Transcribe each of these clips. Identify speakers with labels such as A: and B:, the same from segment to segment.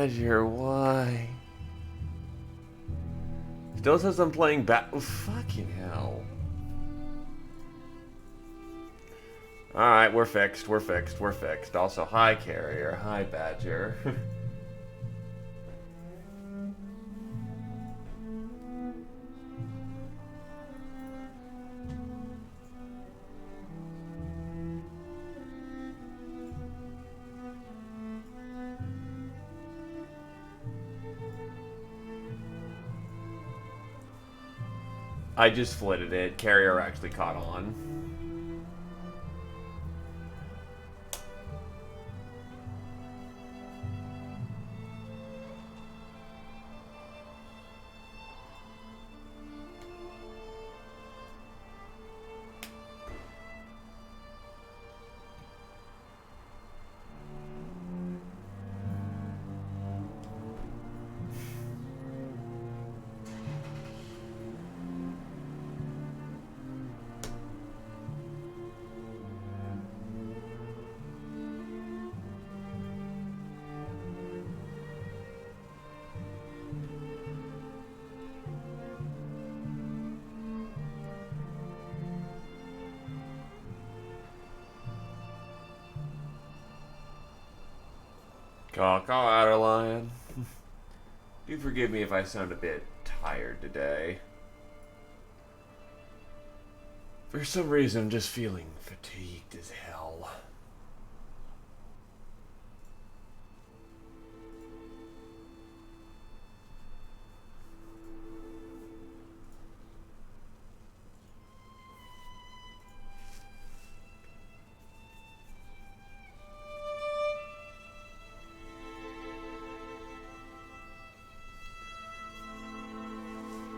A: Badger, why? Still says I'm playing oh, fucking hell. Alright, we're fixed, we're fixed, we're fixed. Also, hi Carrier, hi Badger. I just flitted it. Carrier actually caught on. Call out, Lion. Do forgive me if I sound a bit tired today. For some reason, I'm just feeling fatigued as hell.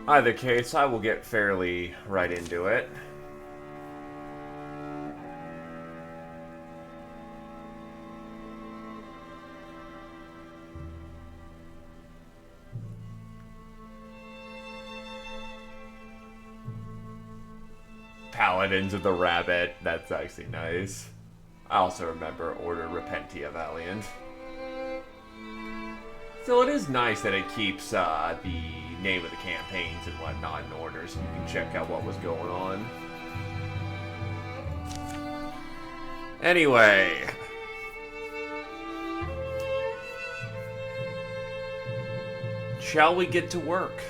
A: Either case, I will get fairly right into it. Paladins of the Rabbit, that's actually nice. I also remember Order Repentia Valiant. So it is nice that it keeps the name of the campaigns and whatnot in order, so you can check out what was going on. Anyway. Shall we get to work?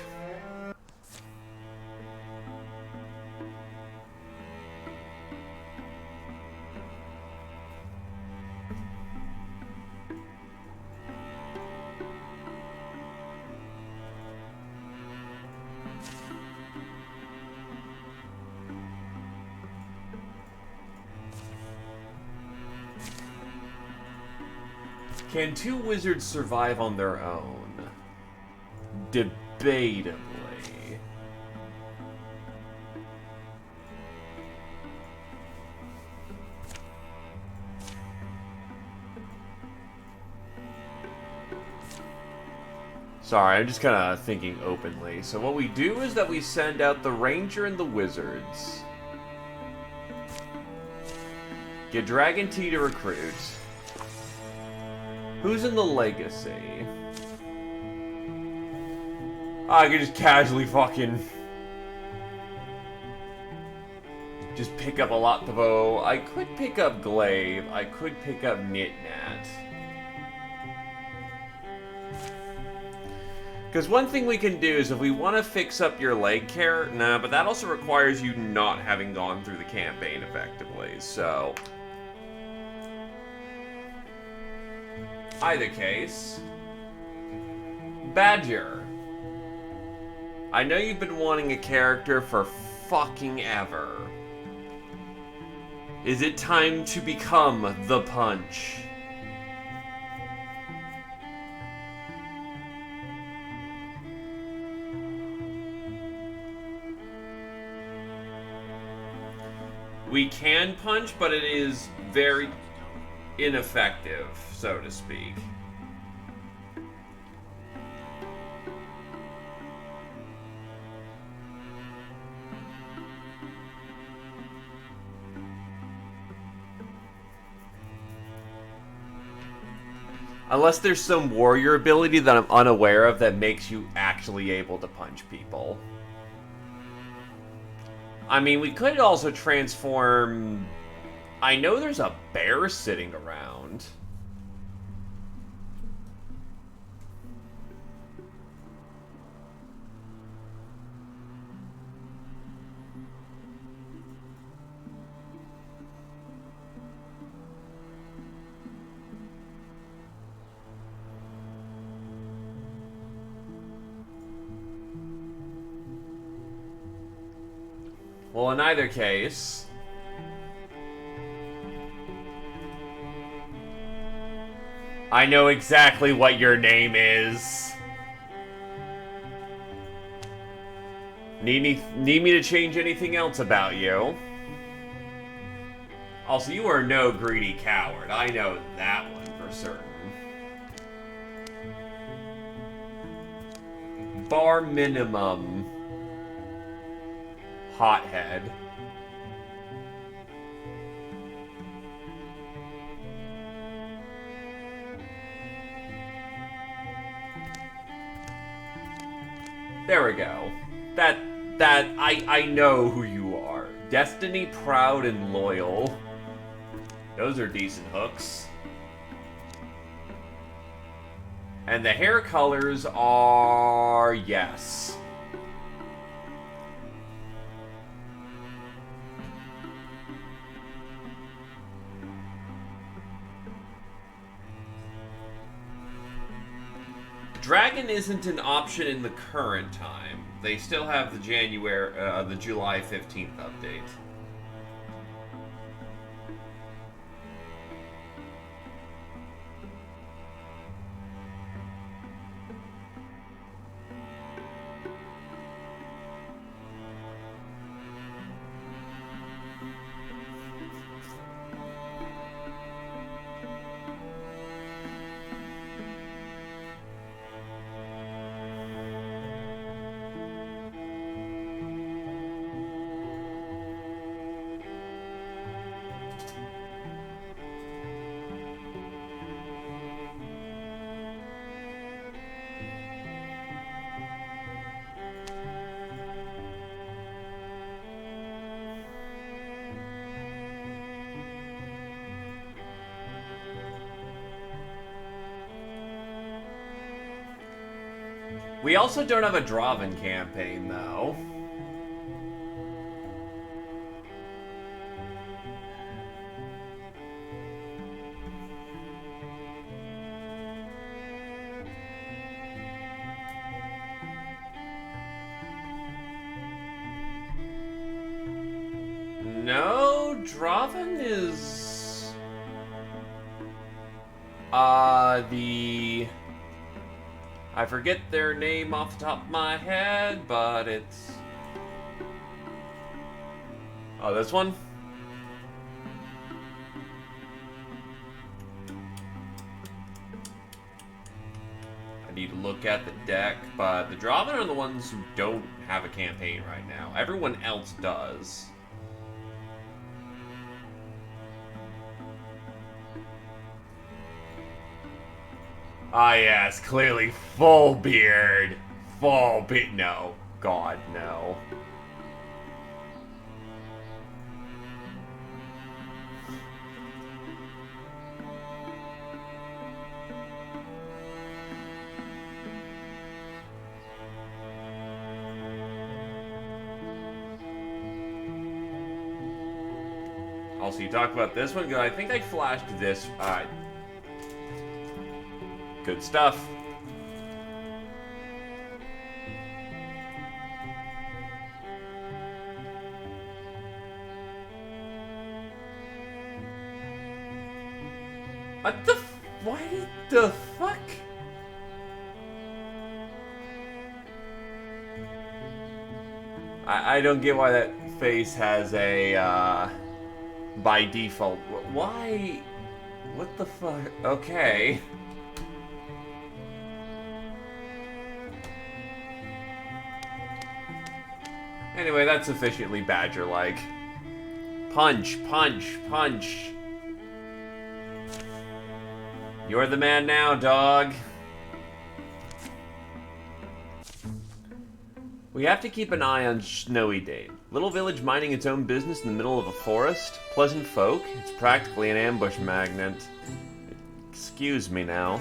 A: Can two wizards survive on their own? Debatably. Sorry, I'm just kind of thinking openly. So what we do is that we send out the ranger and the wizards. Get Dragon Tea to recruit. Who's in the legacy? I could just casually fucking just pick up a Lottavo. I could pick up Glaive. I could pick up Knit-Nat. Because one thing we can do is if we want to fix up your leg care, nah, but that also requires you not having gone through the campaign effectively, so either case, Badger. I know you've been wanting a character for fucking ever. Is it time to become the Punch? We can punch, but it is very ineffective, so to speak. Unless there's some warrior ability that I'm unaware of that makes you actually able to punch people. I mean, we could also transform... I know there's a bear sitting around. Well, in either case... I know exactly what your name is. Need me to change anything else about you? Also, you are no greedy coward. I know that one for certain. Bar minimum. Hothead. There we go. I know who you are. Destiny, proud, and loyal. Those are decent hooks. And the hair colors are... yes. Dragon isn't an option in the current time. They still have the the July 15th update. We also don't have a Draven campaign, though. No, Draven is... I forget their name off the top of my head, but it's... oh, this one? I need to look at the deck, but the Draven are the ones who don't have a campaign right now. Everyone else does. Ah, yes, clearly full beard. Full beard. No. God, no. Also, you talk about this one. I think I flashed this. Good stuff. What the why the fuck? I don't get why that face has a, by default. Why? What the fuck? Okay. Anyway, that's sufficiently Badger-like. Punch, punch, punch. You're the man now, dog. We have to keep an eye on Snowy Dame. Little village minding its own business in the middle of a forest. Pleasant folk. It's practically an ambush magnet. Excuse me now.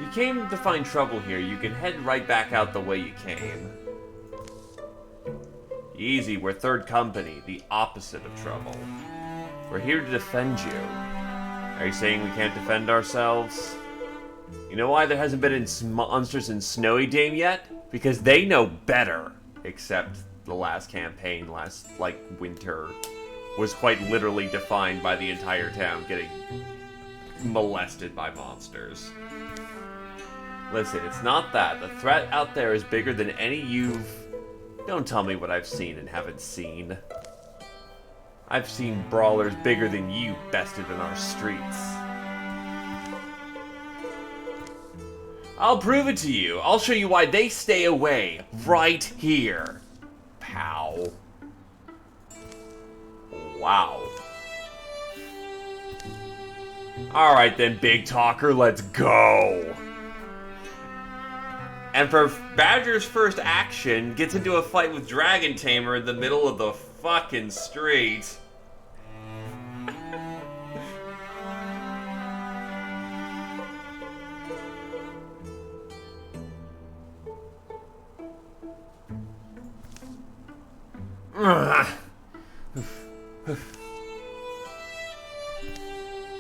A: You came to find trouble here. You can head right back out the way you came. Easy, we're third company, the opposite of trouble. We're here to defend you. Are you saying we can't defend ourselves? You know why there hasn't been any monsters in Snowy Dame yet? Because they know better. Except the last campaign, winter, was quite literally defined by the entire town getting molested by monsters. Listen, it's not that. The threat out there is bigger than any you've... Don't tell me what I've seen and haven't seen. I've seen brawlers bigger than you bested in our streets. I'll prove it to you. I'll show you why they stay away. Right here. Pow. Wow. Alright then, big talker, let's go. And for Badger's first action, gets into a fight with Dragon Tamer in the middle of the fucking street.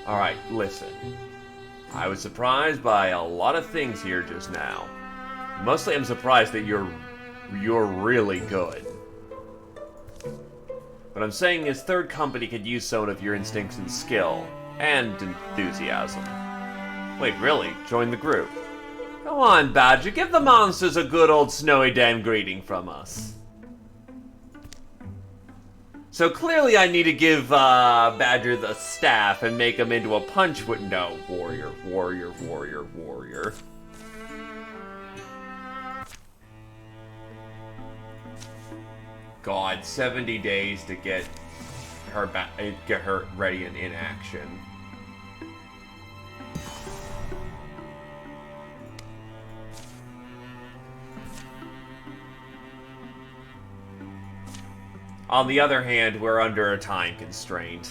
A: Alright, listen. I was surprised by a lot of things here just now. Mostly I'm surprised that you're really good. What I'm saying is third company could use some of your instincts and skill. And enthusiasm. Wait, really? Join the group. Go on, Badger, give the monsters a good old Snowy Dame greeting from us. So clearly I need to give Badger the staff and make him into a punch with... No, warrior. God, 70 days to get her ready and in action. On the other hand, we're under a time constraint.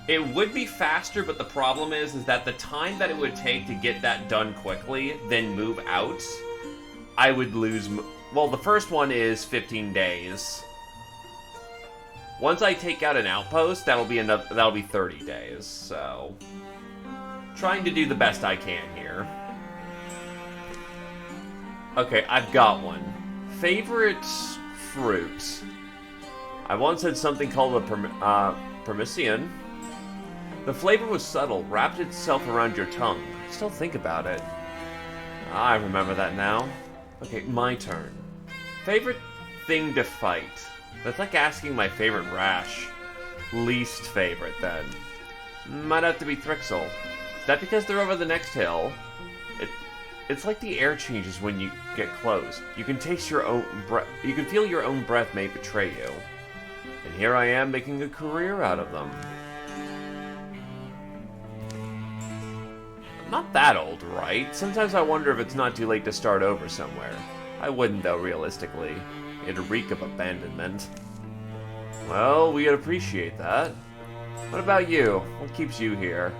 A: It would be faster, but the problem is that the time that it would take to get that done quickly, then move out, I would lose... Well, the first one is 15 days. Once I take out an outpost, that'll be 30 days, so... Trying to do the best I can here. Okay, I've got one. Favorite fruit. I once had something called a Parmesan. The flavor was subtle, wrapped itself around your tongue. Still think about it. I remember that now. Okay, my turn. Favorite thing to fight. That's like asking my favorite rash. Least favorite, then. Might have to be Thrixel. Is that because they're over the next hill? It's like the air changes when you get close. You can taste your own breath. You can feel your own breath may betray you. And here I am making a career out of them. I'm not that old, right? Sometimes I wonder if it's not too late to start over somewhere. I wouldn't, though, realistically. It'd reek of abandonment. Well, we'd appreciate that. What about you? What keeps you here?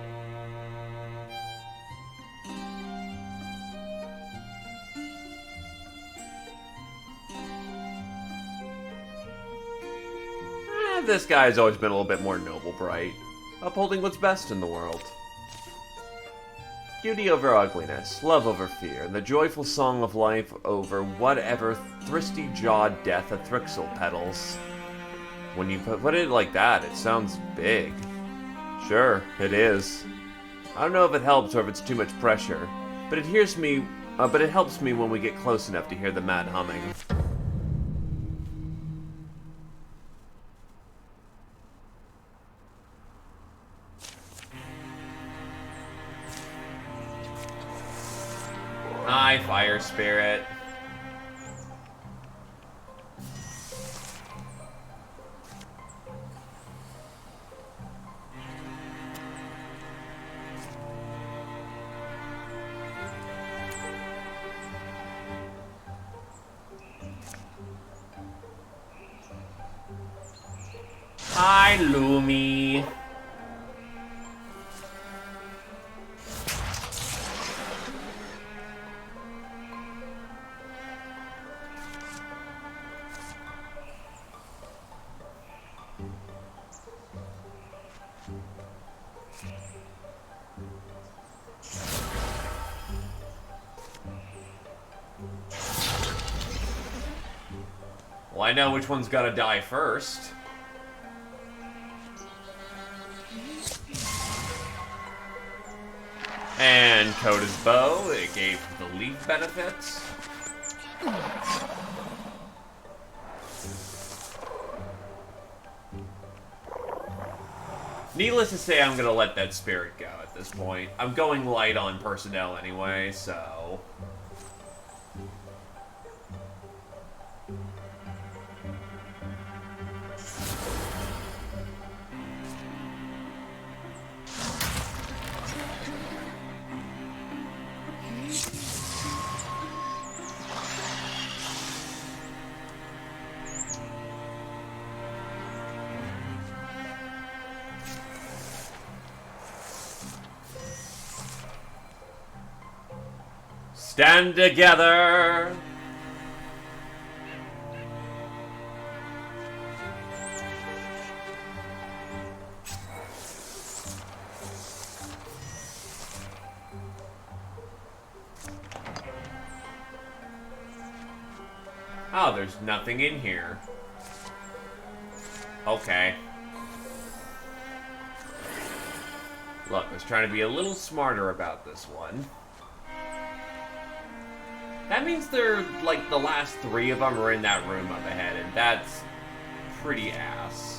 A: This guy's always been a little bit more noble bright, upholding what's best in the world. Beauty over ugliness, love over fear, and the joyful song of life over whatever thirsty-jawed death a Thrixel peddles. When you put it like that, it sounds big. Sure, it is. I don't know if it helps or if it's too much pressure, but it helps me when we get close enough to hear the mad humming. Hi, Fire Spirit. Hi, Lumi. Well, I know which one's gotta die first. And Coda's bow, it gave the leaf benefits. Needless to say, I'm gonna let that spirit go at this point. I'm going light on personnel anyway, so... Stand together! Oh, there's nothing in here. Okay. Look, I was trying to be a little smarter about this one. That means they're, like, the last 3 of them are in that room up ahead, and that's pretty ass.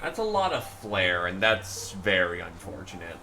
A: That's a lot of flare, and that's very unfortunate.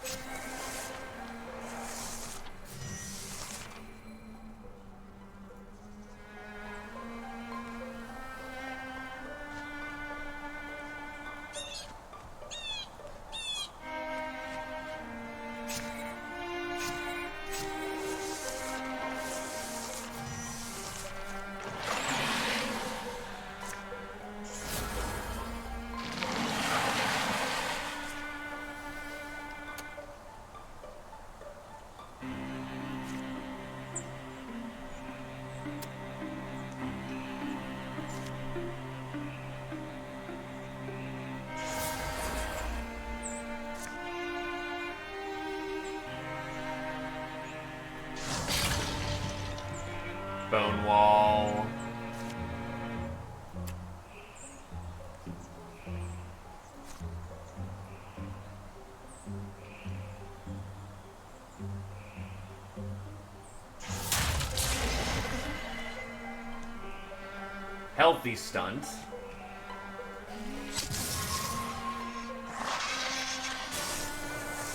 A: Bone wall. Healthy stunt.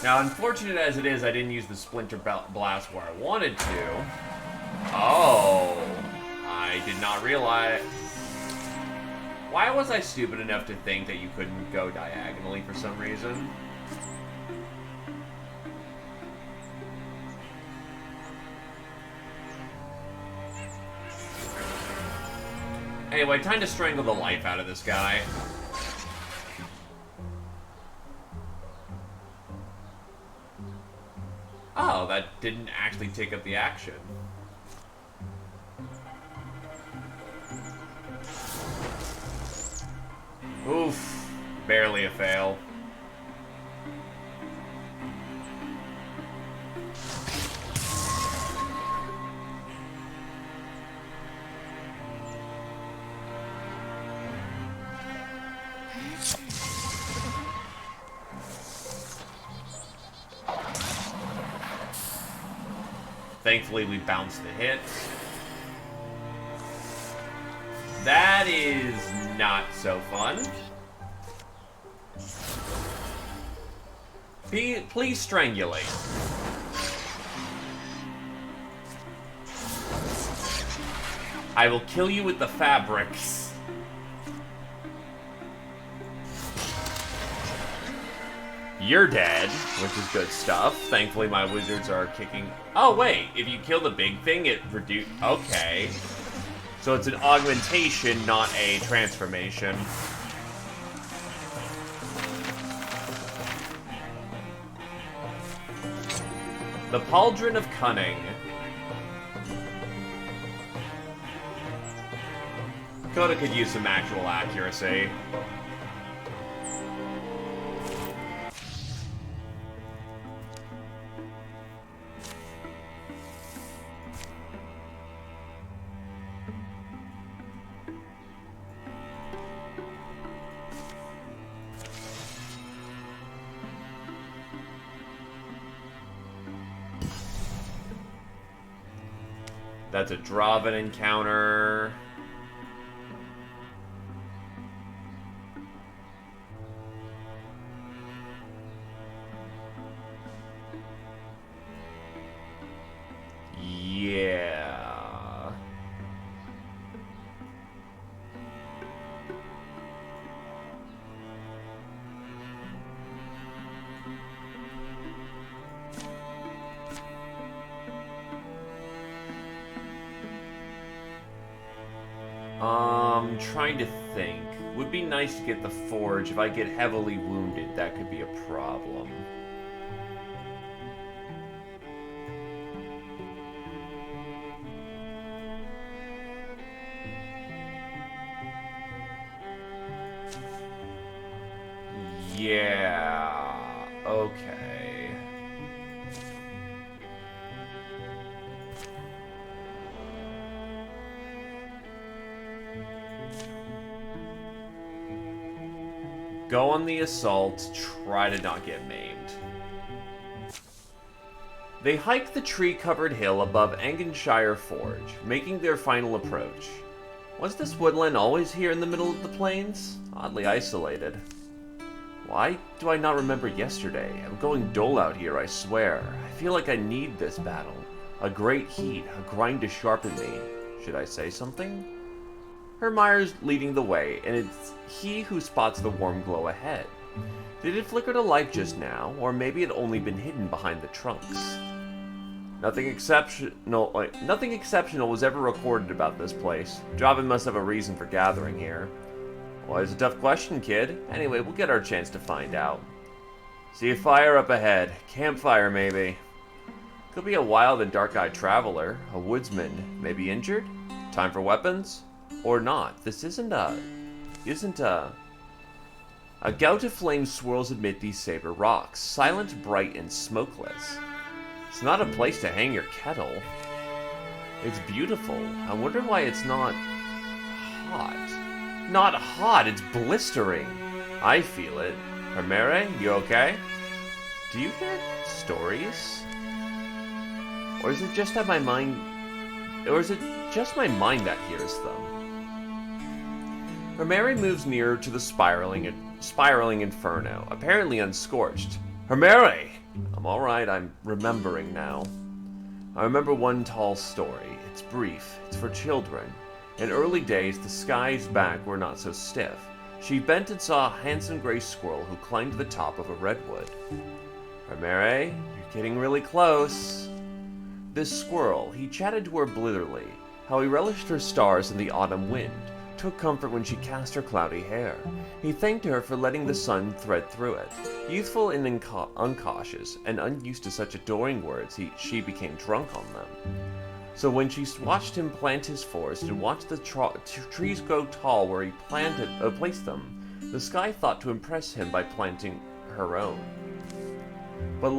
A: Now, unfortunate as it is, I didn't use the Splinter Blast where I wanted to. Oh, I did not realize. Why was I stupid enough to think that you couldn't go diagonally for some reason? Anyway, time to strangle the life out of this guy. Oh, that didn't actually take up the action. Oof. Barely a fail. Thankfully, we bounced the hit. That is not so fun. Please strangulate. I will kill you with the fabrics. You're dead, which is good stuff. Thankfully, my wizards are kicking... Oh, wait. If you kill the big thing, it reduce... Okay. So it's an augmentation, not a transformation. The Pauldron of Cunning. Coda could use some actual accuracy. That's a Draven encounter. Yeah. Trying to think. Would be nice to get the forge. If I get heavily wounded, that could be a problem. Yeah. Okay. Go on the assault, try to not get maimed. They hike the tree-covered hill above Angenshire Forge, making their final approach. Was this woodland always here in the middle of the plains? Oddly isolated. Why do I not remember yesterday? I'm going dull out here, I swear. I feel like I need this battle. A great heat, a grind to sharpen me. Should I say something? Hermire's leading the way, and it's he who spots the warm glow ahead. Did it flicker to life just now, or maybe it only been hidden behind the trunks? Nothing exceptional was ever recorded about this place. Draven must have a reason for gathering here. Well, it's a tough question, kid. Anyway, we'll get our chance to find out. See a fire up ahead. Campfire, maybe. Could be a wild and dark-eyed traveler, a woodsman, maybe injured? Time for weapons? Or not. This isn't a... A gout of flame swirls amid these saber rocks, silent, bright, and smokeless. It's not a place to hang your kettle. It's beautiful. I wonder why it's not... hot. Not hot, it's blistering. I feel it. Hermere, you okay? Do you hear stories? Or is it just that my mind... Or is it just my mind that hears them? Hermere moves nearer to the spiraling inferno, apparently unscorched. Hermere! I'm alright, I'm remembering now. I remember one tall story. It's brief, it's for children. In early days, the skies back were not so stiff. She bent and saw a handsome gray squirrel who climbed to the top of a redwood. Hermere, you're getting really close. This squirrel, he chatted to her blitherly, how he relished her stars in the autumn wind, took comfort when she cast her cloudy hair. He thanked her for letting the sun thread through it. Youthful and uncautious, and unused to such adoring words, she became drunk on them. So when she watched him plant his forest and watched the trees grow tall where he placed them, the sky thought to impress him by planting her own. But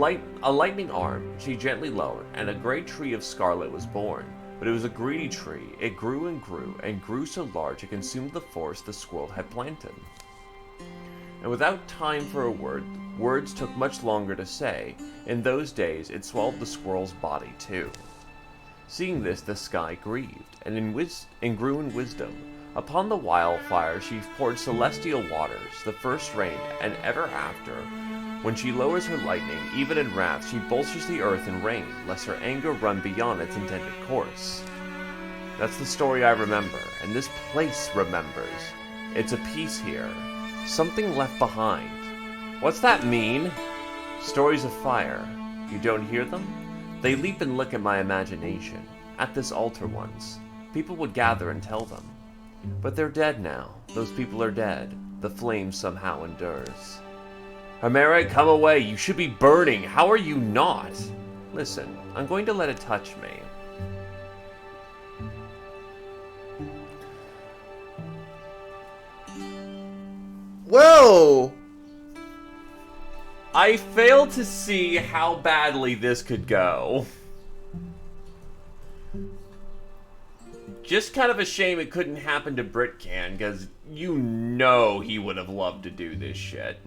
A: a lightning arm she gently lowered, and a great tree of scarlet was born. But it was a greedy tree. It grew and grew, and grew so large it consumed the forest the squirrel had planted. And without time for a word, words took much longer to say. In those days, it swallowed the squirrel's body too. Seeing this, the sky grieved, and grew in wisdom. Upon the wildfire she poured celestial waters, the first rain, and ever after, when she lowers her lightning, even in wrath, she bolsters the earth in rain, lest her anger run beyond its intended course. That's the story I remember, and this place remembers. It's a piece here. Something left behind. What's that mean? Stories of fire. You don't hear them? They leap and lick at my imagination. At this altar once, people would gather and tell them. But they're dead now. Those people are dead. The flame somehow endures. Hamere, come away. You should be burning. How are you not? Listen, I'm going to let it touch me.
B: Whoa!
A: I fail to see how badly this could go. Just kind of a shame it couldn't happen to Britcan, because you know he would have loved to do this shit.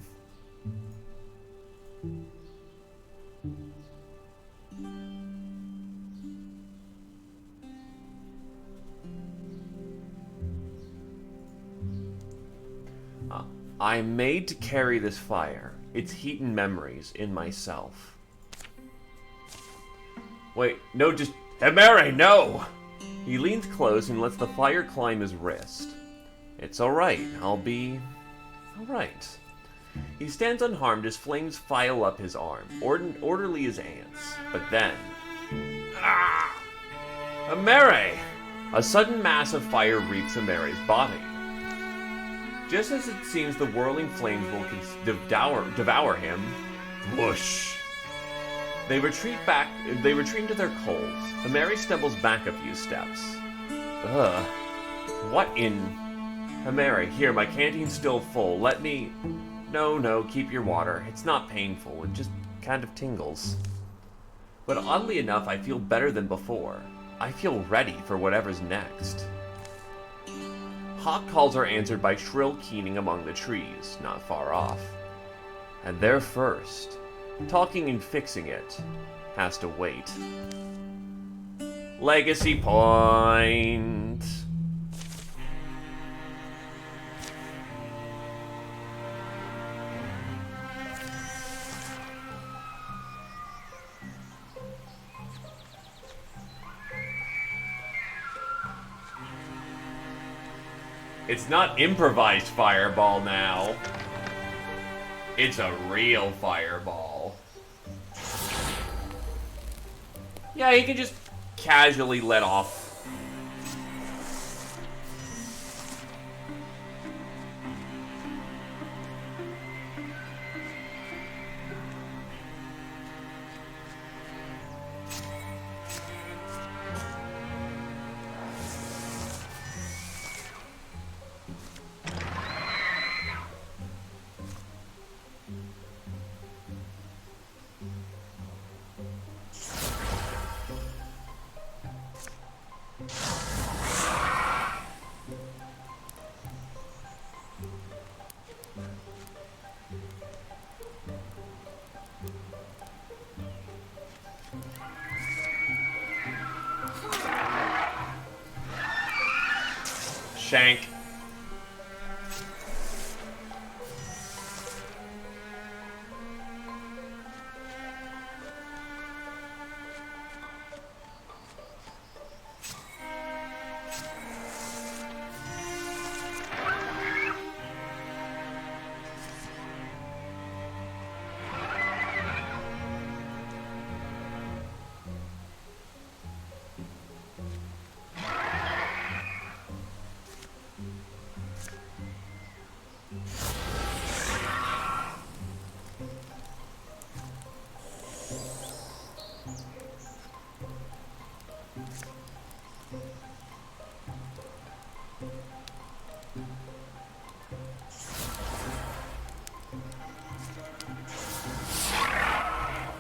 A: I'm made to carry this fire, its heat and memories in myself. Wait, no, just... Hamere, no! He leans close and lets the fire climb his wrist. It's alright, I'll be... alright. He stands unharmed as flames file up his arm, orderly as ants. But then... Ah! Hamere! A sudden mass of fire wreaths Hamere's body. Just as it seems the whirling flames will devour him, whoosh! They retreat into their coals. Hamere stumbles back a few steps. Ugh. What in... Hamere, here, my canteen's still full. Let me... No, keep your water. It's not painful. It just kind of tingles. But oddly enough, I feel better than before. I feel ready for whatever's next. Hawk calls are answered by shrill keening among the trees, not far off. And they're first. Talking and fixing it has to wait. Legacy point. It's not improvised fireball now. It's a real fireball. Yeah, he can just casually let off. Shank.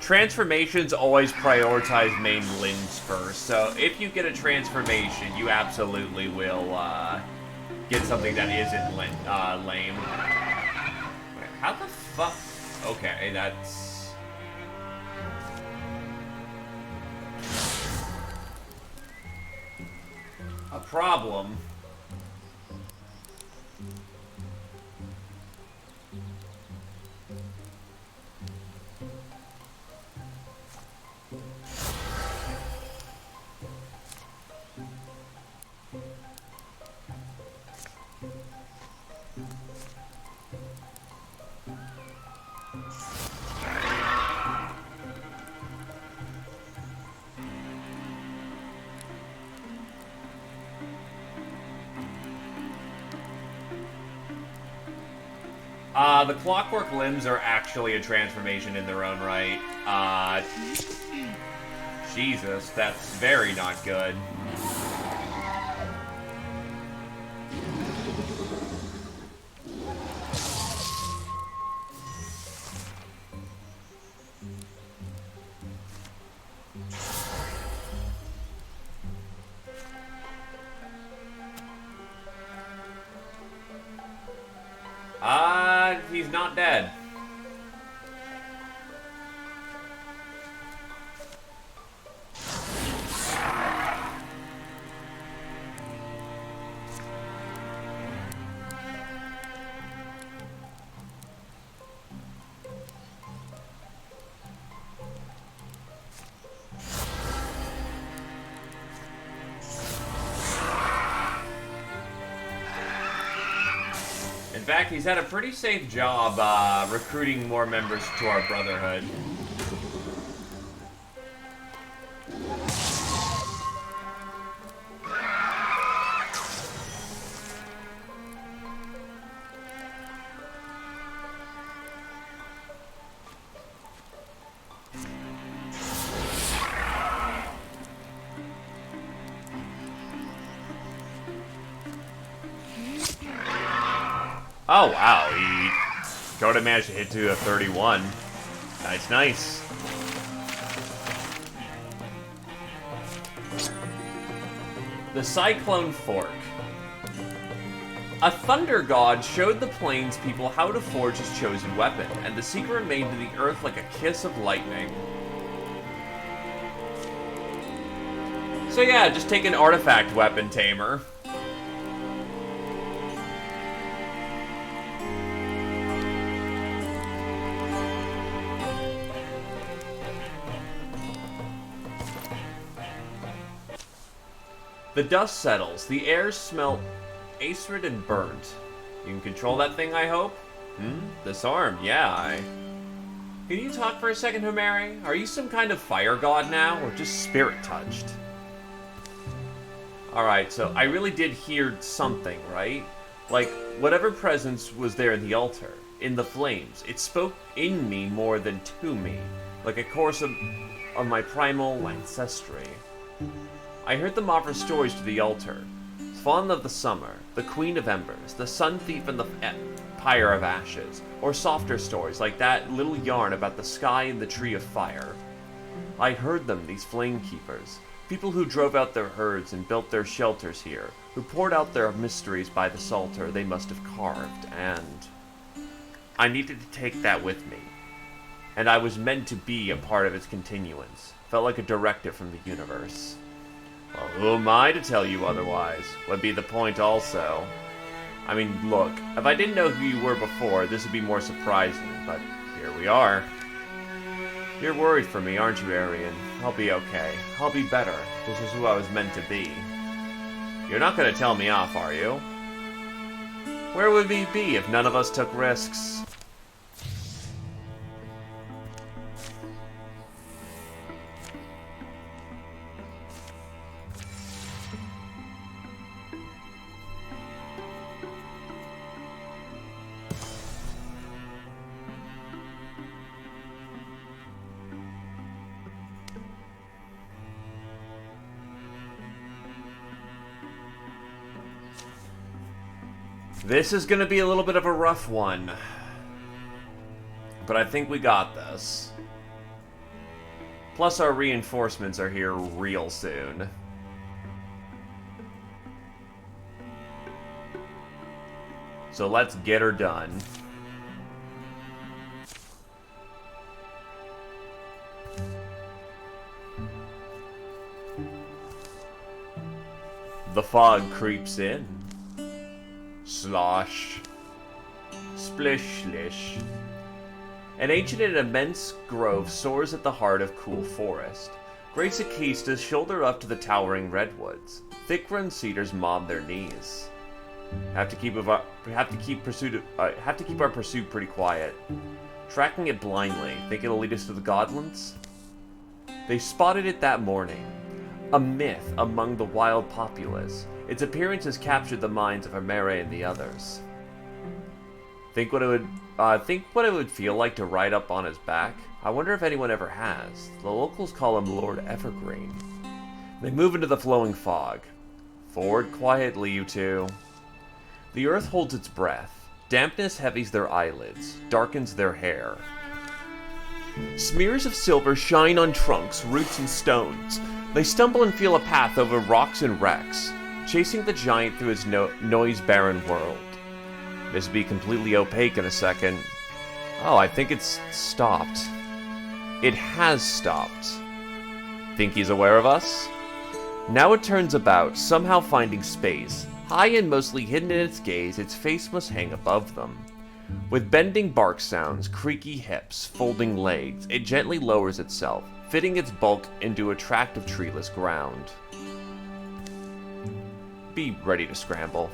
A: Transformations always prioritize main limbs first, so if you get a transformation, you absolutely will get something that isn't lame. Wait, how the fuck? Okay, that's... a problem. The clockwork limbs are actually a transformation in their own right. Jesus, that's very not good. He's not dead. In fact, he's had a pretty safe job recruiting more members to our Brotherhood. Oh, wow, he totally managed to hit to a 31. Nice, nice. The Cyclone Fork. A thunder god showed the plains people how to forge his chosen weapon, and the secret remained to the earth like a kiss of lightning. So yeah, just take an artifact weapon tamer. The dust settles. The air smelt acrid and burnt. You can control that thing, I hope? Disarm, yeah, Can you talk for a second, Homeri? Are you some kind of fire god now, or just spirit-touched? Alright, so I really did hear something, right? Like, whatever presence was there in the altar, in the flames, it spoke in me more than to me, like a chorus of my primal ancestry. I heard them offer stories to the altar. Fawn of the Summer, the Queen of Embers, the Sun Thief and the Pyre of Ashes, or softer stories like that little yarn about the sky and the Tree of Fire. I heard them, these flame keepers, people who drove out their herds and built their shelters here, who poured out their mysteries by the psalter they must have carved, and I needed to take that with me. And I was meant to be a part of its continuance. Felt like a directive from the universe. Well, who am I to tell you otherwise? Would be the point also. I mean, look, if I didn't know who you were before, this would be more surprising, but here we are. You're worried for me, aren't you, Arian? I'll be okay. I'll be better. This is who I was meant to be. You're not gonna tell me off, are you? Where would we be if none of us took risks? This is gonna be a little bit of a rough one, but I think we got this. Plus our reinforcements are here real soon. So let's get her done. The fog creeps in. Slosh. Splish slish. An ancient and immense grove soars at the heart of cool forest. Great cicadas shoulder up to the towering redwoods. Thick-grown cedars mob their knees. Have to keep our pursuit pretty quiet. Tracking it blindly, think it'll lead us to the Godlands? They spotted it that morning. A myth among the wild populace. Its appearance has captured the minds of Homeri and the others. Think what it would feel like to ride up on his back? I wonder if anyone ever has. The locals call him Lord Evergreen. They move into the flowing fog. Forward quietly, you two. The earth holds its breath. Dampness heavies their eyelids, darkens their hair. Smears of silver shine on trunks, roots, and stones. They stumble and feel a path over rocks and wrecks, chasing the giant through his noise-barren world. This will be completely opaque in a second. Oh, I think it's stopped. It has stopped. Think he's aware of us? Now it turns about, somehow finding space. High and mostly hidden in its gaze, its face must hang above them. With bending bark sounds, creaky hips, folding legs, it gently lowers itself, fitting its bulk into a tract of treeless ground. Be ready to scramble.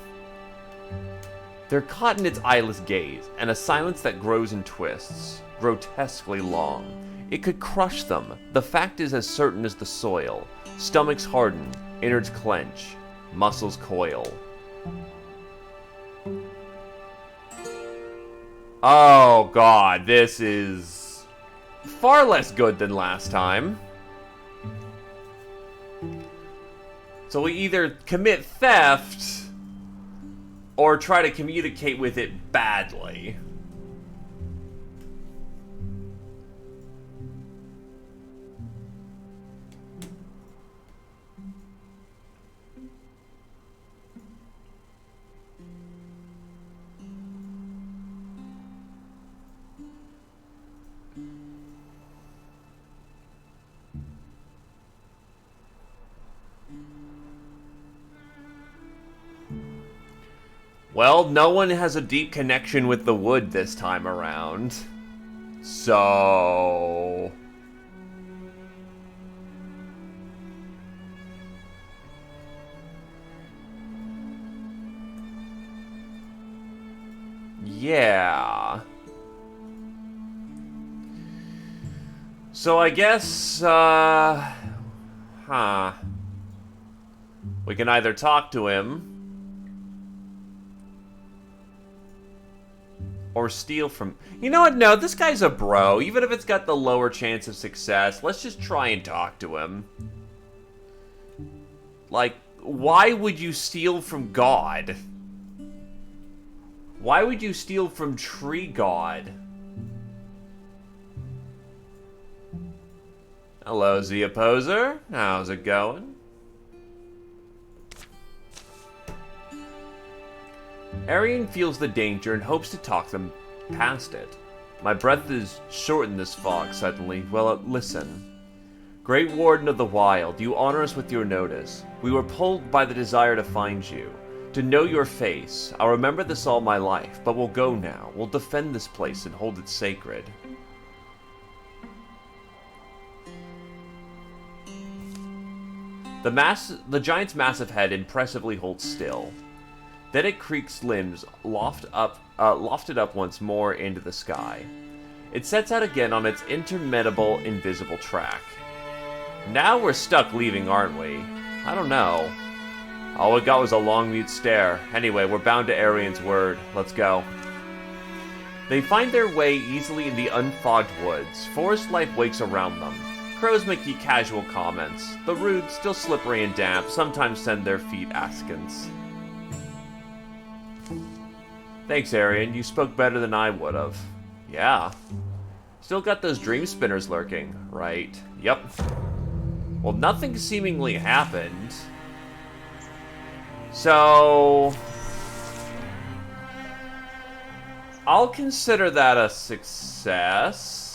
A: They're caught in its eyeless gaze, and a silence that grows and twists, grotesquely long. It could crush them. The fact is as certain as the soil. Stomachs harden, innards clench, muscles coil. Oh god, this is far less good than last time. So we either commit theft or try to communicate with it badly. Well, no one has a deep connection with the wood this time around. So... yeah. So I guess, we can either talk to him or steal from... You know what? No, this guy's a bro. Even if it's got the lower chance of success, let's just try and talk to him. Like, why would you steal from God? Why would you steal from Tree God? Hello, Z Opposer. How's it going? Arian feels the danger and hopes to talk them past it. My breath is short in this fog suddenly. Well, listen. Great Warden of the Wild, you honor us with your notice. We were pulled by the desire to find you, to know your face. I'll remember this all my life, but we'll go now. We'll defend this place and hold it sacred. The giant's massive head impressively holds still. Then it creaks limbs, lofted up once more into the sky. It sets out again on its interminable, invisible track. Now we're stuck leaving, aren't we? I don't know. All we got was a long mute stare. Anyway, we're bound to Arian's word. Let's go. They find their way easily in the unfogged woods. Forest life wakes around them. Crows make casual comments. The roots, still slippery and damp, sometimes send their feet askance. Thanks, Arian. You spoke better than I would have. Yeah. Still got those dream spinners lurking, right? Yep. Well, nothing seemingly happened. So... I'll consider that a success.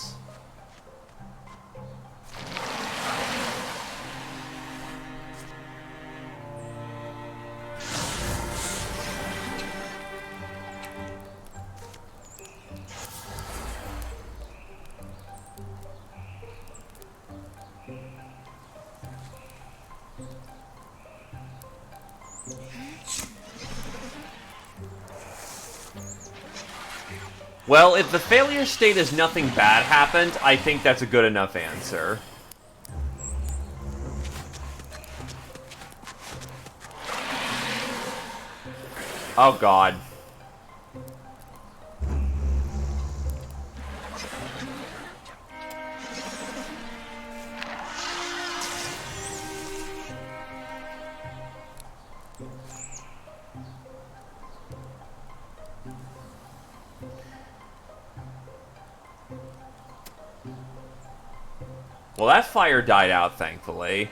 A: Well, if the failure state is nothing bad happened, I think that's a good enough answer. Oh god. Well, that fire died out, thankfully.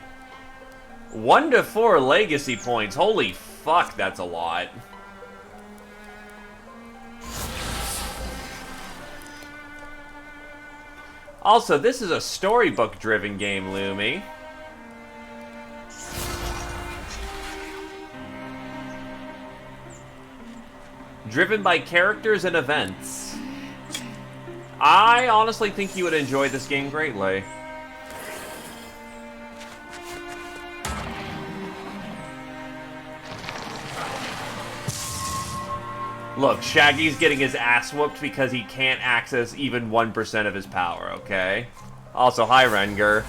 A: 1 to 4 legacy points. Holy fuck, that's a lot. Also, this is a storybook-driven game, Lumi. Driven by characters and events. I honestly think you would enjoy this game greatly. Look, Shaggy's getting his ass whooped because he can't access even 1% of his power, okay? Also, hi, Renger.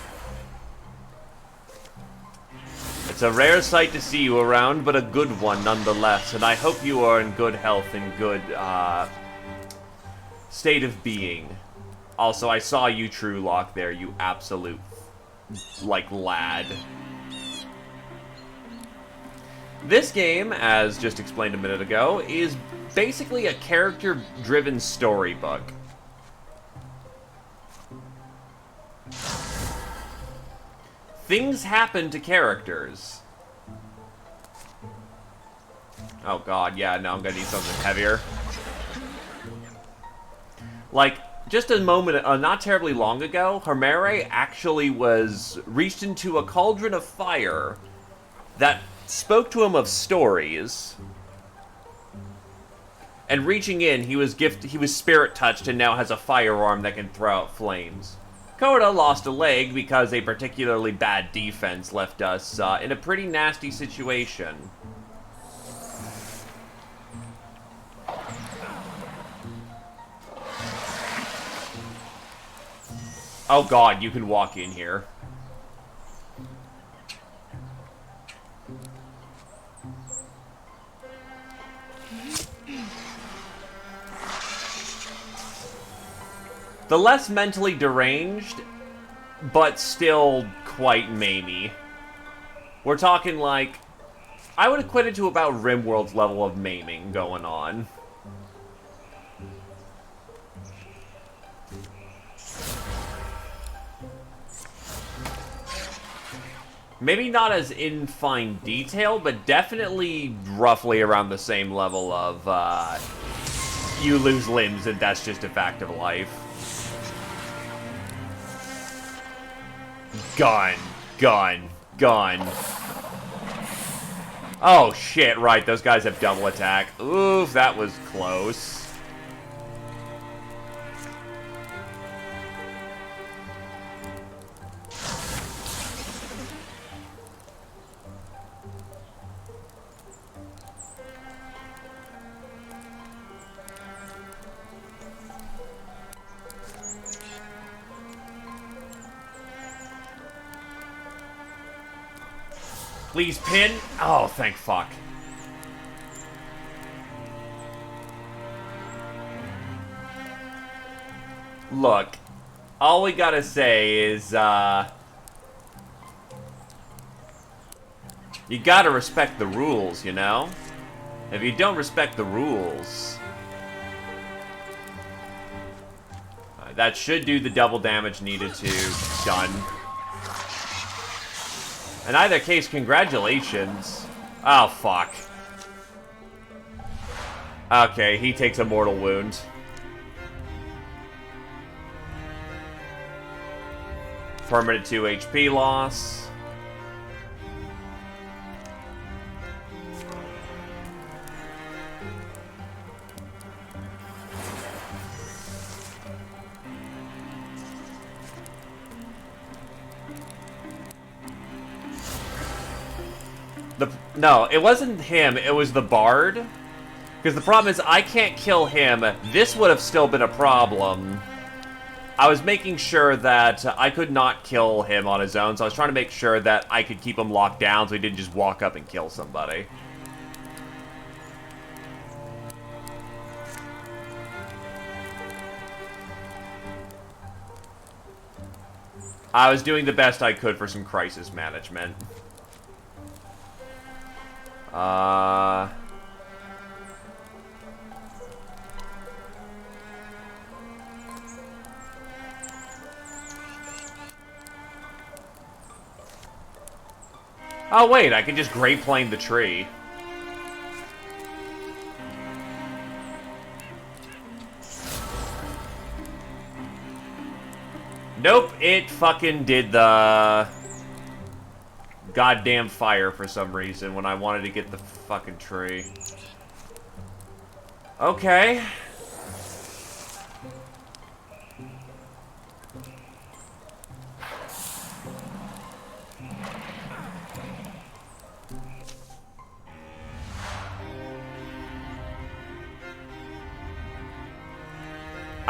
A: It's a rare sight to see you around, but a good one nonetheless, and I hope you are in good health and good, state of being. Also, I saw you, Truelock, there, you absolute, like, lad. This game, as just explained a minute ago, is basically a character-driven storybook. Things happen to characters. Oh god, yeah, no, I'm gonna need something heavier. Like, just a moment, not terribly long ago, Hermere actually was reached into a cauldron of fire that spoke to him of stories. And reaching in, he was spirit touched and now has a firearm that can throw out flames. Coda lost a leg because a particularly bad defense left us in a pretty nasty situation. Oh god, you can walk in here. The less mentally deranged, but still quite mamey. We're talking like, I would equate it to about RimWorld's level of maiming going on. Maybe not as in fine detail, but definitely roughly around the same level of, you lose limbs and that's just a fact of life. Gun, gun, gun. Oh shit, right, those guys have double attack. Oof, that was close. Please pin. Oh, thank fuck. Look, all we gotta say is, you gotta respect the rules, you know? If you don't respect the rules... that should do the double damage needed to. Done. In either case, congratulations. Oh, fuck. Okay, he takes a mortal wound. Permanent 2 HP loss. No, it wasn't him, it was the bard. Because the problem is, I can't kill him. This would have still been a problem. I was making sure that I could not kill him on his own, so I was trying to make sure that I could keep him locked down so he didn't just walk up and kill somebody. I was doing the best I could for some crisis management. Oh wait, I can just Great Plane the tree. Nope, it fucking did the goddamn fire for some reason when I wanted to get the fucking tree. Okay.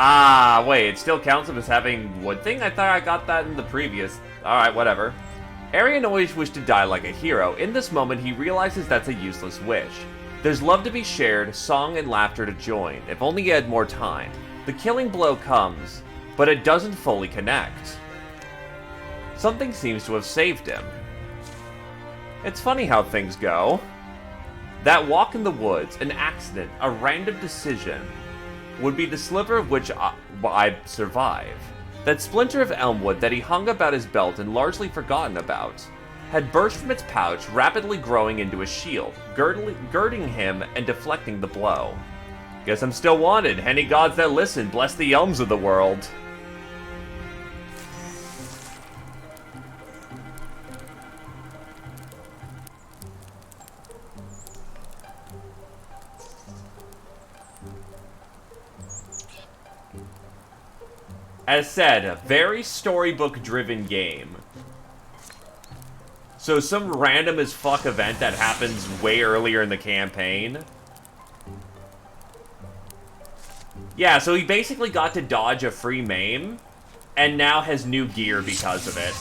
A: Ah, wait, it still counts as having wood thing? I thought I got that in the previous. Alright, whatever. Arian always wished to die like a hero. In this moment, he realizes that's a useless wish. There's love to be shared, song and laughter to join, if only he had more time. The killing blow comes, but it doesn't fully connect. Something seems to have saved him. It's funny how things go. That walk in the woods, an accident, a random decision, would be the sliver of which I'd survive. That splinter of elmwood that he hung about his belt and largely forgotten about had burst from its pouch, rapidly growing into a shield, girding him and deflecting the blow. Guess I'm still wanted. Any gods that listen, bless the elms of the world. As said, a very storybook-driven game. So some random as fuck event that happens way earlier in the campaign. Yeah, so he basically got to dodge a free maim, and now has new gear because of it.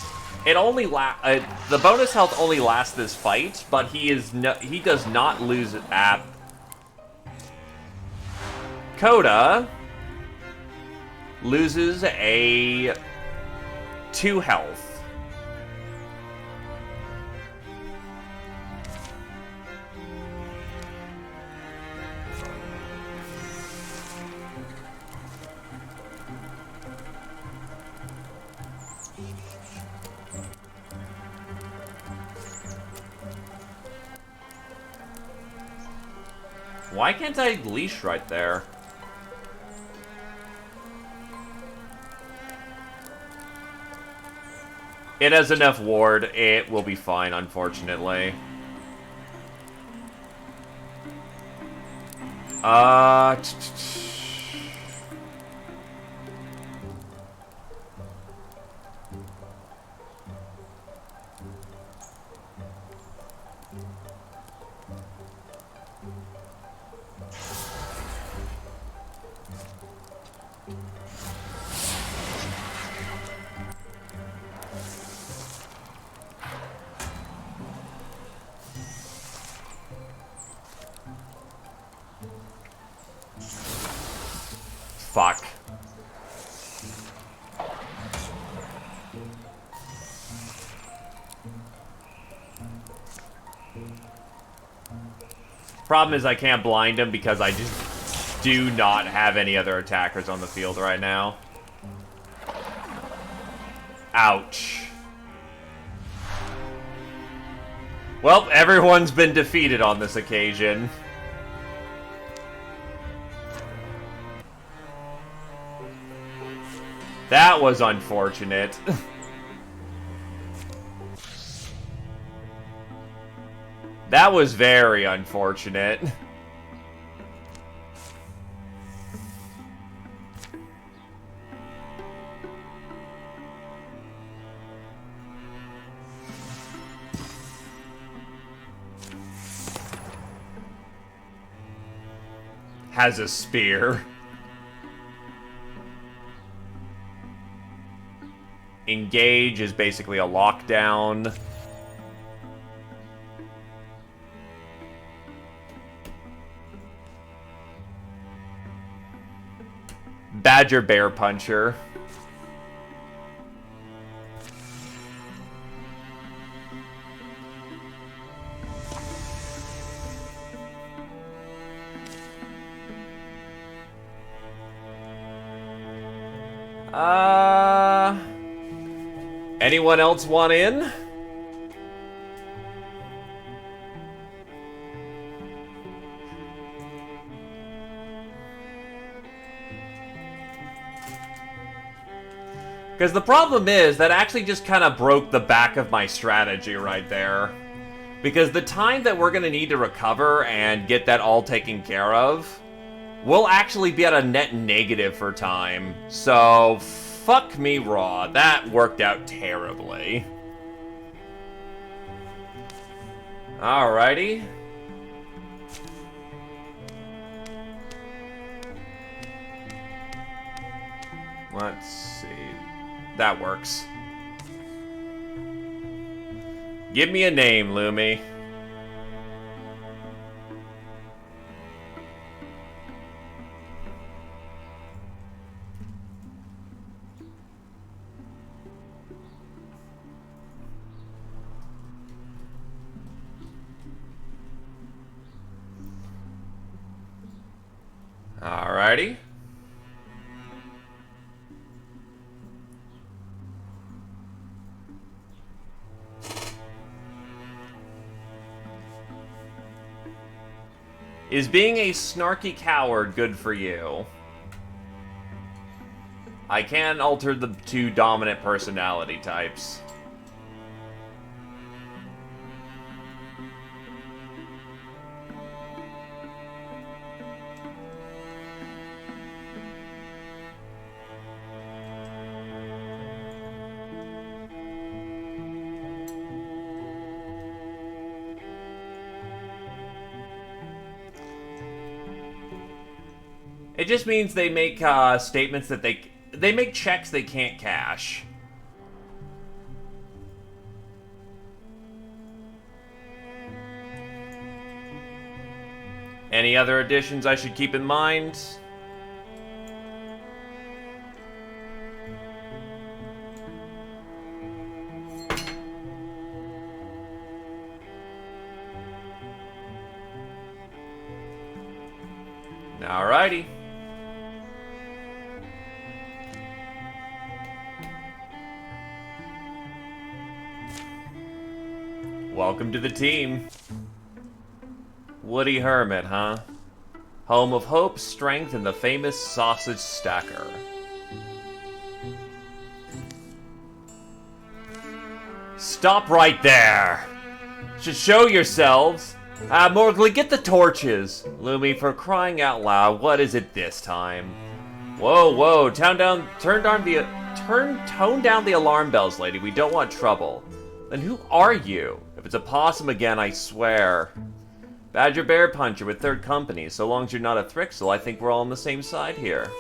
A: It only the bonus health only lasts this fight, but he does not lose it at Coda loses a 2 health. Why can't I leash right there? It has enough ward. It will be fine, unfortunately. Fuck. Problem is I can't blind him because I just do not have any other attackers on the field right now. Ouch. Well, everyone's been defeated on this occasion. That was unfortunate. That was very unfortunate. Has a spear. Engage is basically a lockdown. Badger Bear Puncher. Anyone else want in? Because the problem is, that actually just kind of broke the back of my strategy right there. Because the time that we're going to need to recover and get that all taken care of, we'll actually be at a net negative for time. So, fuck me raw. That worked out terribly. Alrighty. Let's see. That works. Give me a name, Lumi. Alrighty. Is being a snarky coward good for you? I can alter the two dominant personality types. It just means they make statements that they make checks they can't cash. Any other additions I should keep in mind? Alrighty. Welcome to the team. Woody Hermit, huh? Home of hope, strength, and the famous sausage stacker. Stop right there! Should show yourselves. Morgley, get the torches. Lumi, for crying out loud, what is it this time? Whoa, whoa, tone down the alarm bells, lady. We don't want trouble. Then who are you? If it's a possum again, I swear. Badger Bear Puncher with Third Company. So long as you're not a Thrixel, I think we're all on the same side here.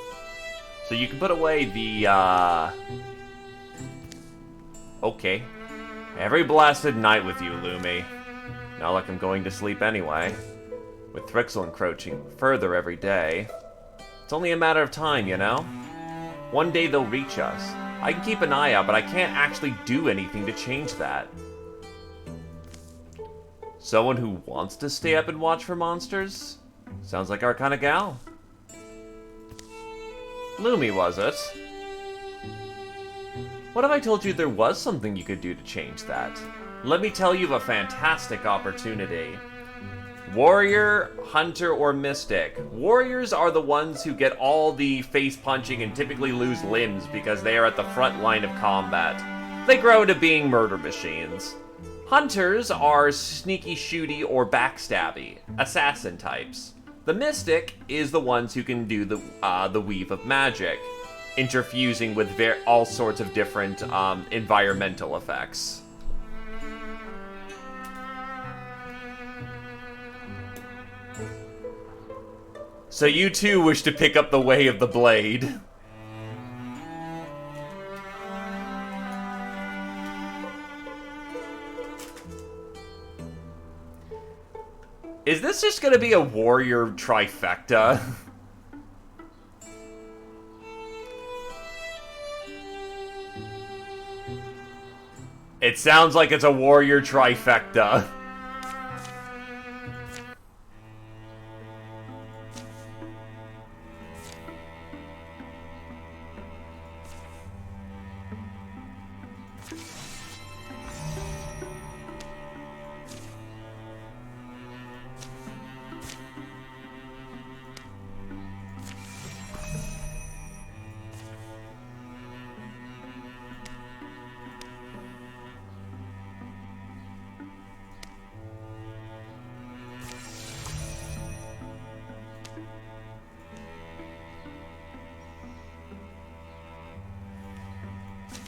A: So you can put away the, Okay. Every blasted night with you, Lumi. Not like I'm going to sleep anyway. With Thrixel encroaching further every day. It's only a matter of time, you know? One day they'll reach us. I can keep an eye out, but I can't actually do anything to change that. Someone who wants to stay up and watch for monsters? Sounds like our kind of gal. Lumi, was it? What if I told you there was something you could do to change that? Let me tell you of a fantastic opportunity. Warrior, Hunter, or Mystic. Warriors are the ones who get all the face punching and typically lose limbs because they are at the front line of combat. They grow to being murder machines. Hunters are sneaky shooty or backstabby, assassin types. The Mystic is the ones who can do the weave of magic, interfusing with all sorts of different environmental effects. So you too wish to pick up the way of the blade. Is this just gonna be a warrior trifecta? It sounds like it's a warrior trifecta.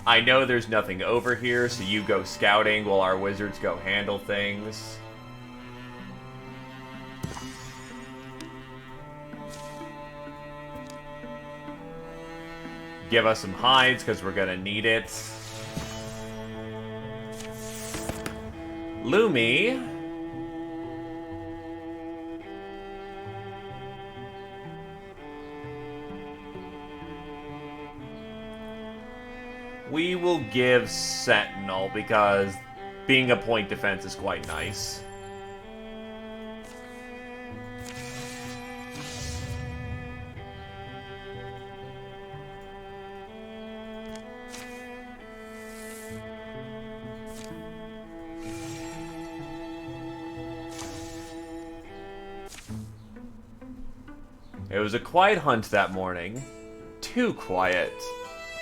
A: I know there's nothing over here, so you go scouting while our wizards go handle things. Give us some hides, because we're gonna need it. Lumi. We will give Sentinel, because being a point defense is quite nice. It was a quiet hunt that morning. Too quiet.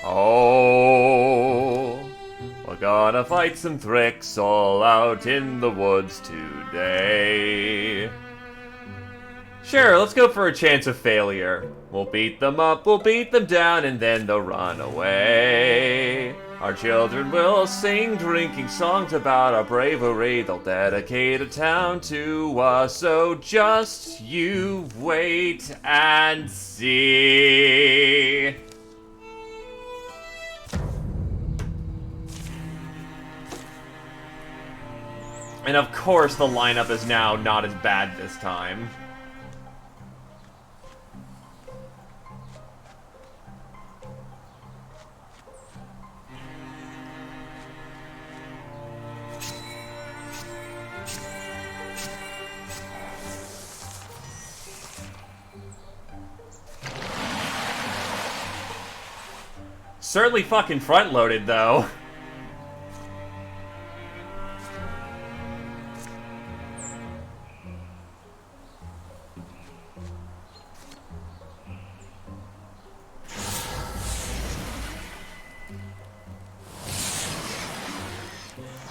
A: Oh, we're gonna fight some Thrix all out in the woods today. Sure, let's go for a chance of failure. We'll beat them up, we'll beat them down, and then they'll run away. Our children will sing drinking songs about our bravery. They'll dedicate a town to us, so just you wait and see. And of course the lineup is now not as bad this time. Certainly fucking front-loaded, though.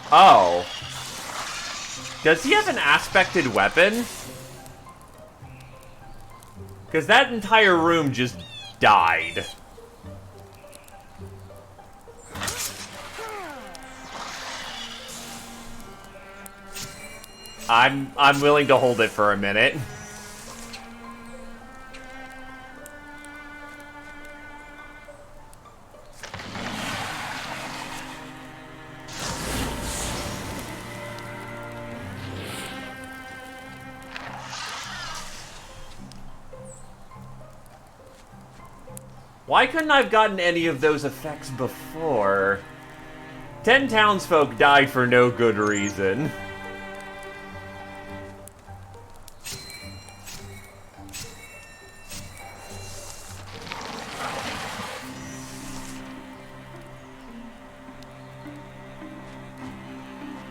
A: Oh. Does he have an aspected weapon? Because that entire room just died. I'm willing to hold it for a minute. Why couldn't I have gotten any of those effects before? 10 townsfolk died for no good reason.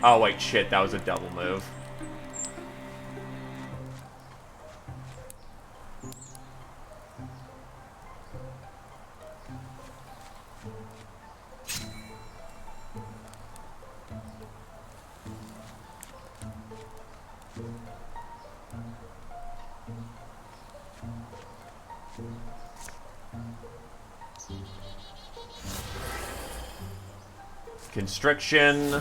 A: Oh wait, shit, that was a double move. Constriction.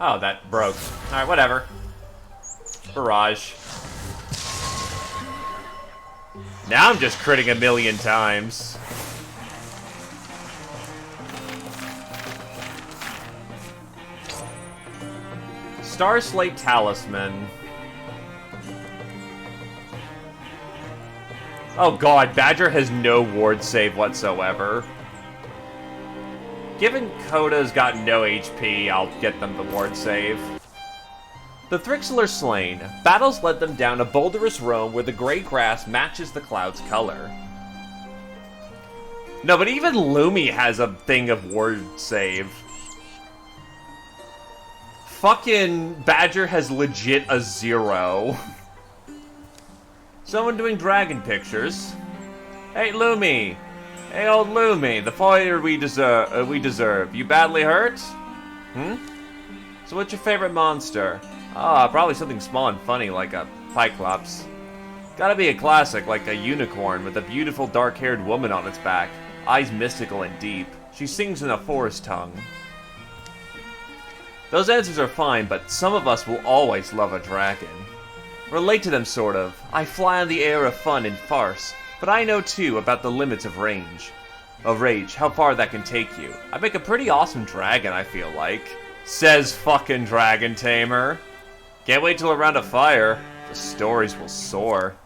A: Oh, that broke. Alright, whatever. Barrage. Now I'm just critting a million times. Star Slate Talisman. Oh god, Badger has no ward save whatsoever. Given Coda's got no HP, I'll get them the ward save. The Thrixl are slain. Battles led them down a boulderous roam where the gray grass matches the cloud's color. No, but even Lumi has a thing of ward save. Fucking Badger has legit a 0. Someone doing dragon pictures. Hey, Lumi. Hey, old Lumi, the fire we deserve. You badly hurt? Hmm? So what's your favorite monster? Ah, probably something small and funny like a Cyclops. Gotta be a classic like a unicorn with a beautiful dark-haired woman on its back. Eyes mystical and deep. She sings in a forest tongue. Those answers are fine, but some of us will always love a dragon. Relate to them, sort of. I fly on the air of fun and farce, but I know too about the limits of range. Of rage, how far that can take you. I make a pretty awesome dragon, I feel like. Says fucking Dragon Tamer. Can't wait till around a fire. The stories will soar.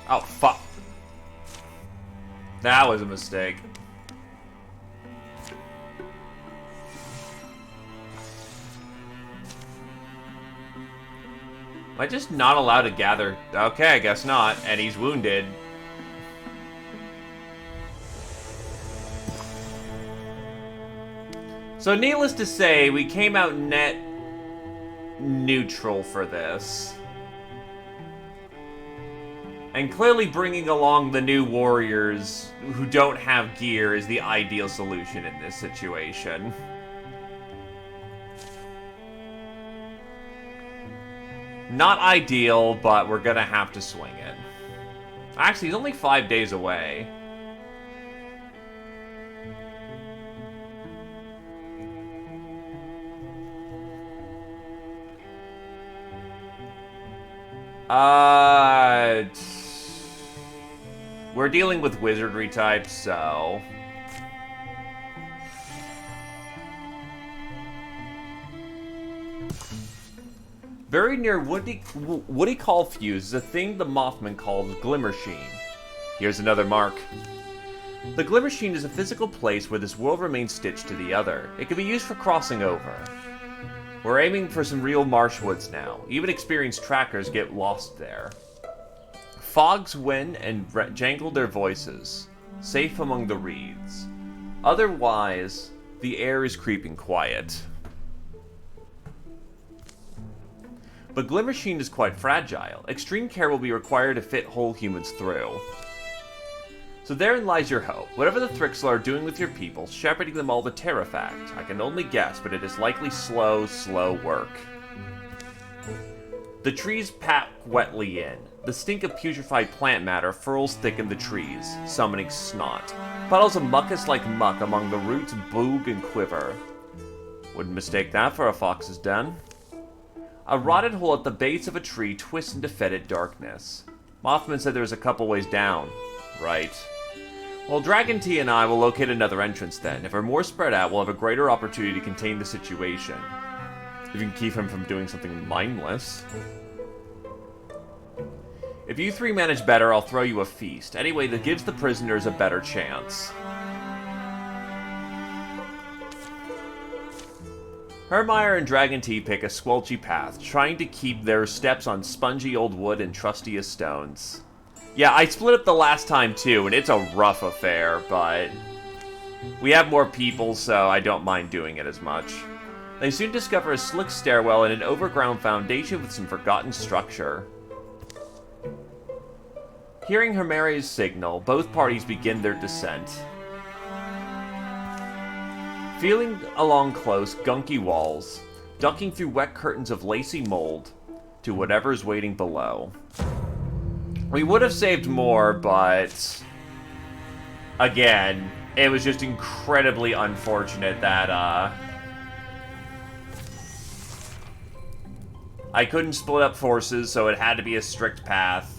A: Oh, fuck. That was a mistake. Am I just not allowed to gather? Okay, I guess not. And he's wounded. So needless to say, we came out net neutral for this. And clearly bringing along the new warriors who don't have gear is the ideal solution in this situation. Not ideal, but we're gonna have to swing it. Actually, he's only 5 days away. We're dealing with wizardry types, so... Very near Woody Call Fuse is a thing the Mothman calls Glimmersheen. Here's another mark. The Glimmersheen is a physical place where this world remains stitched to the other. It can be used for crossing over. We're aiming for some real marsh woods now. Even experienced trackers get lost there. Fogs win and jangle their voices, safe among the reeds. Otherwise, the air is creeping quiet. But Glimmersheen is quite fragile. Extreme care will be required to fit whole humans through. So therein lies your hope. Whatever the Thrixler are doing with your people, shepherding them all to Terrafact. I can only guess, but it is likely slow work. The trees pack wetly in. The stink of putrefied plant matter furls thick in the trees, summoning snot. Puddles of mucus-like muck among the roots boog and quiver. Wouldn't mistake that for a fox's den. A rotted hole at the base of a tree twists into fetid darkness. Mothman said there was a couple ways down. Right. Well, Dragon T and I will locate another entrance then. If we're more spread out, we'll have a greater opportunity to contain the situation. If you can keep him from doing something mindless. If you three manage better, I'll throw you a feast. Anyway, that gives the prisoners a better chance. Hermire and Dragon T pick a squelchy path, trying to keep their steps on spongy old wood and trusty as stones. Yeah, I split up the last time too, and it's a rough affair, but we have more people, so I don't mind doing it as much. They soon discover a slick stairwell and an overground foundation with some forgotten structure. Hearing Hermire's signal, both parties begin their descent. Feeling along close, gunky walls, ducking through wet curtains of lacy mold to whatever's waiting below. We would have saved more, but again, it was just incredibly unfortunate that I couldn't split up forces, so it had to be a strict path.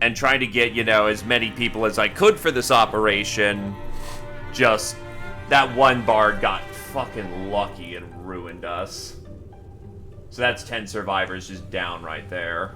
A: And trying to get, you know, as many people as I could for this operation, just that one bard got fucking lucky and ruined us. So that's 10 survivors just down right there.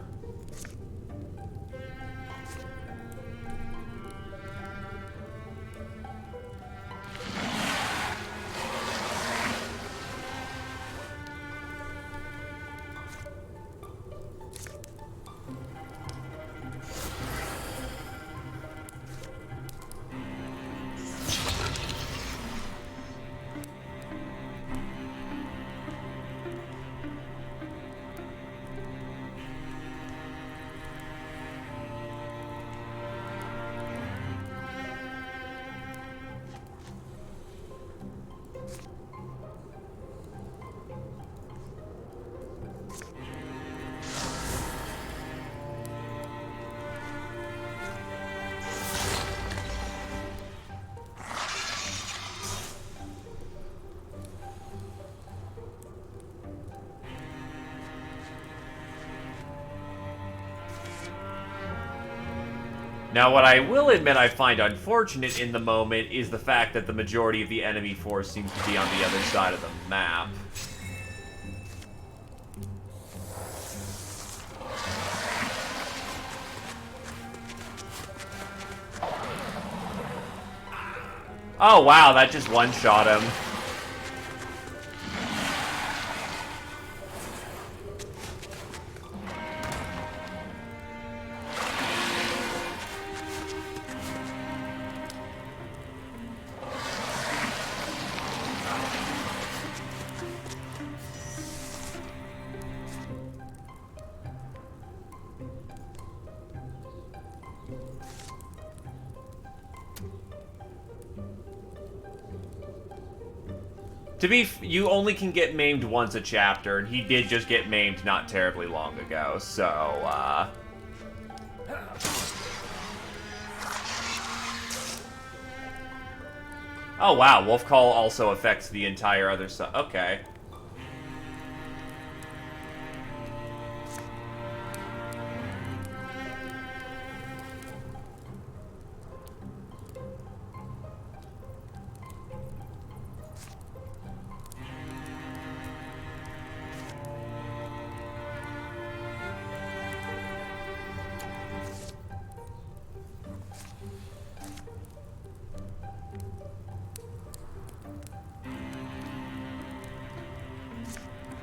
A: Now, what I will admit I find unfortunate in the moment is the fact that the majority of the enemy force seems to be on the other side of the map. Oh, wow, that just one-shot him. You only can get maimed once a chapter, and he did just get maimed not terribly long ago, so, Oh, wow, Wolf Call also affects the entire other side. Okay.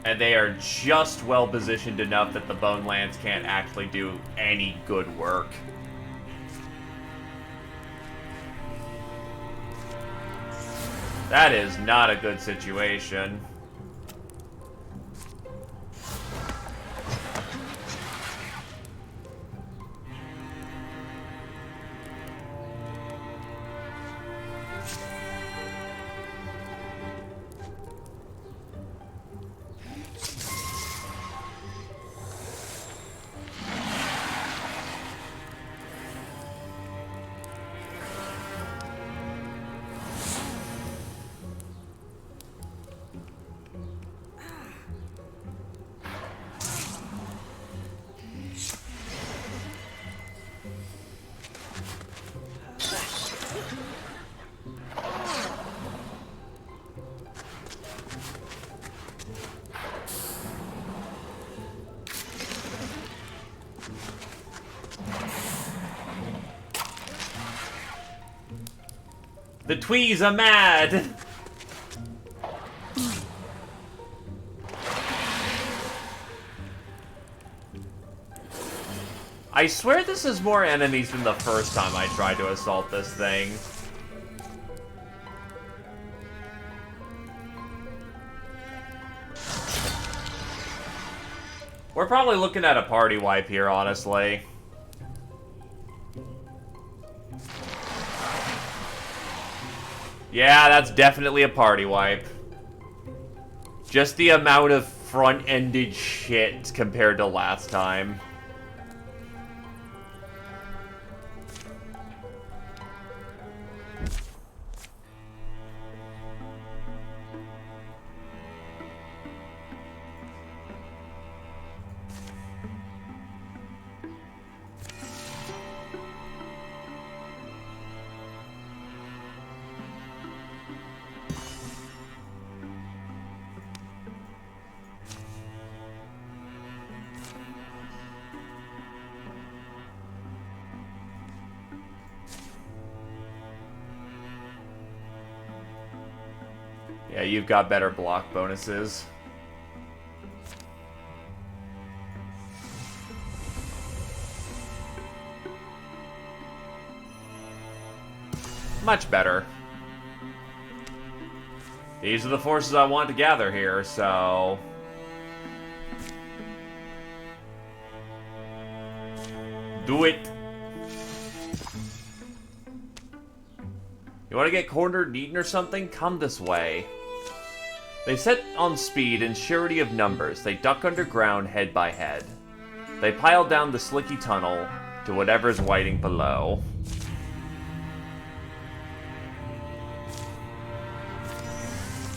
A: And they are just well positioned enough that the Bone Lance can't actually do any good work. That is not a good situation. The Twees are mad! I swear this is more enemies than the first time I tried to assault this thing. We're probably looking at a party wipe here, honestly. Yeah, that's definitely a party wipe. Just the amount of front-ended shit compared to last time. Yeah, you've got better block bonuses. Much better. These are the forces I want to gather here, so... do it! You want to get cornered and eaten or something? Come this way. They set on speed and surety of numbers. They duck underground head by head. They pile down the slicky tunnel to whatever's waiting below.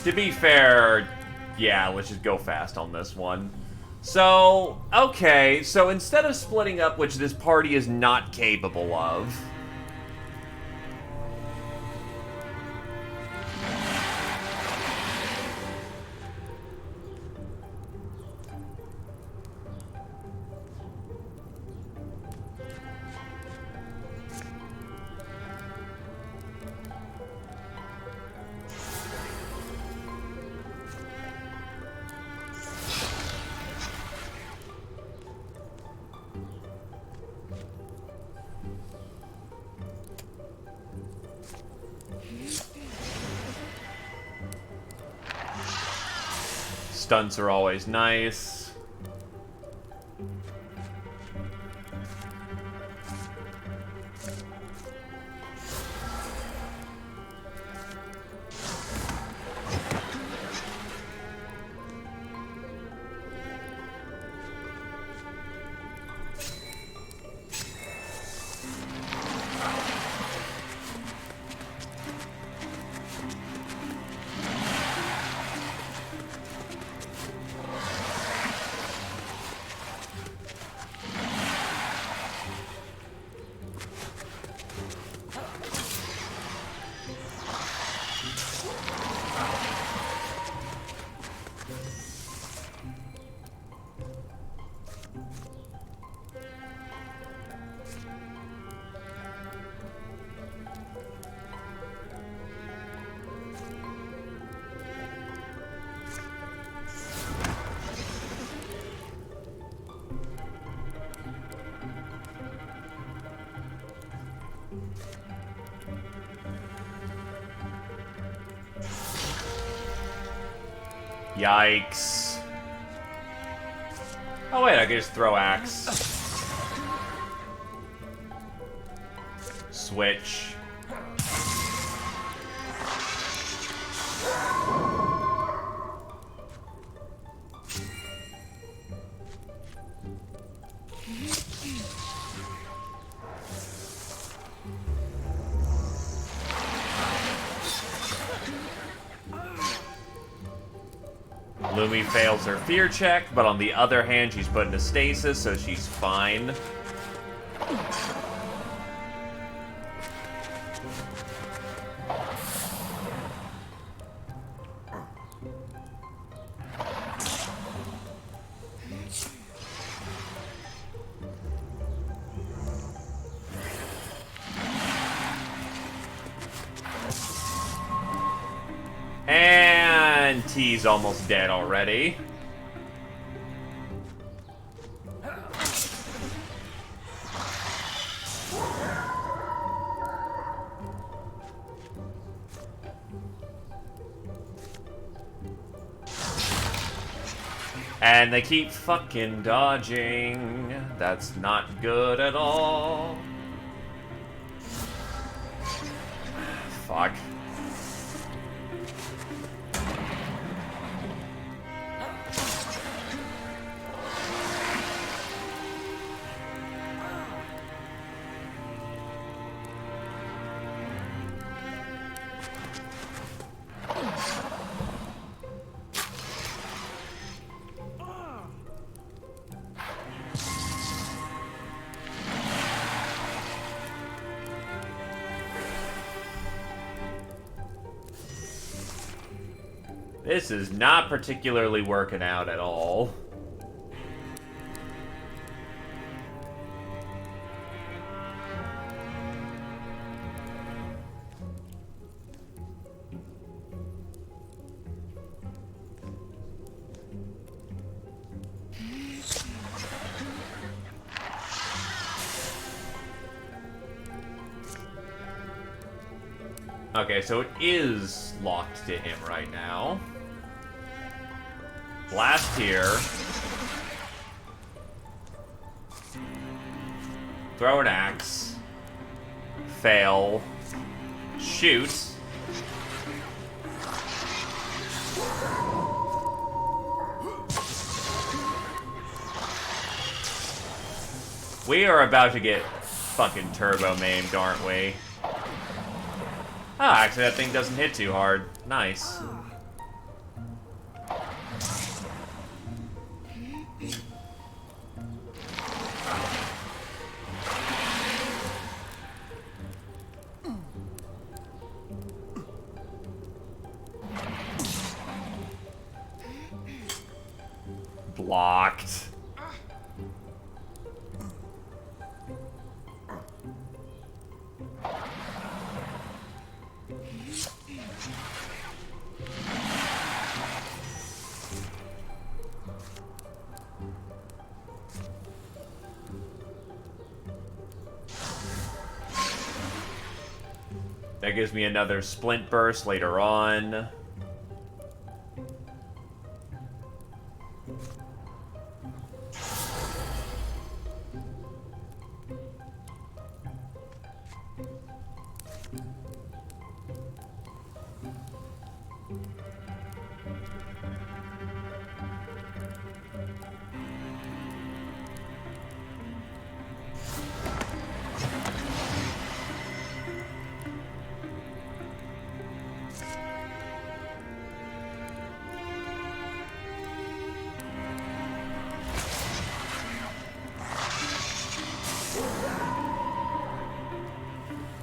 A: To be fair, yeah, let's just go fast on this one. So, okay, so instead of splitting up, which this party is not capable of... Stunts are always nice. Yikes. Oh wait, I can just throw axe. Switch. Lumi fails her fear check, but on the other hand, she's put into stasis, so she's fine. And T's almost dead already. And they keep fucking dodging. That's not good at all. Fuck. This is not particularly working out at all. Okay, so it is locked to him right now. Blast here. Throw an axe. Fail. Shoot. We are about to get fucking turbo maimed, aren't we? Ah, actually that thing doesn't hit too hard. Nice. fucked. That gives me another splint burst later on.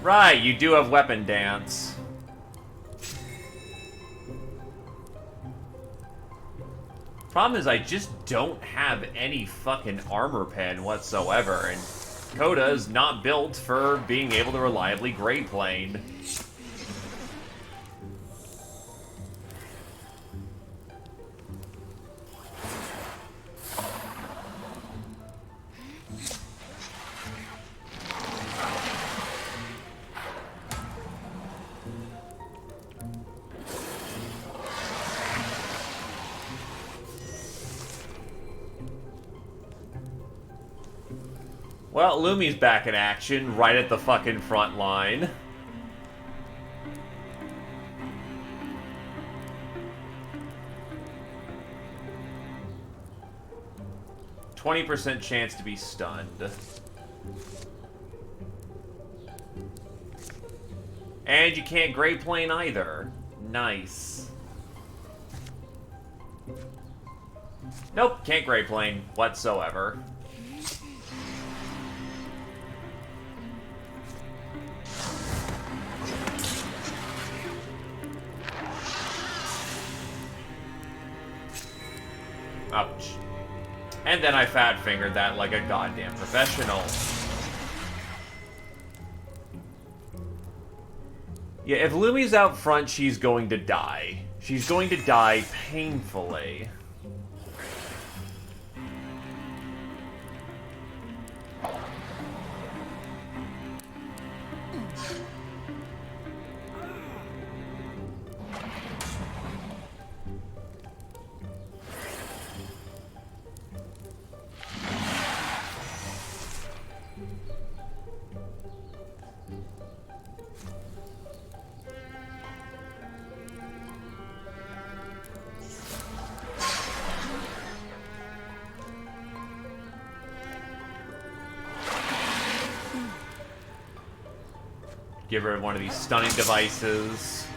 A: Right, you do have weapon dance. Problem is, I just don't have any fucking armor pen whatsoever, and Coda is not built for being able to reliably grade plane. Well, Lumi's back in action, right at the fucking front line. %20 chance to be stunned. And you can't grade plane either. Nice. Nope, can't grade plane whatsoever. Ouch. And then I fat-fingered that like a goddamn professional. Yeah, if Lumi's out front, she's going to die. She's going to die painfully. Give her one of these stunning devices.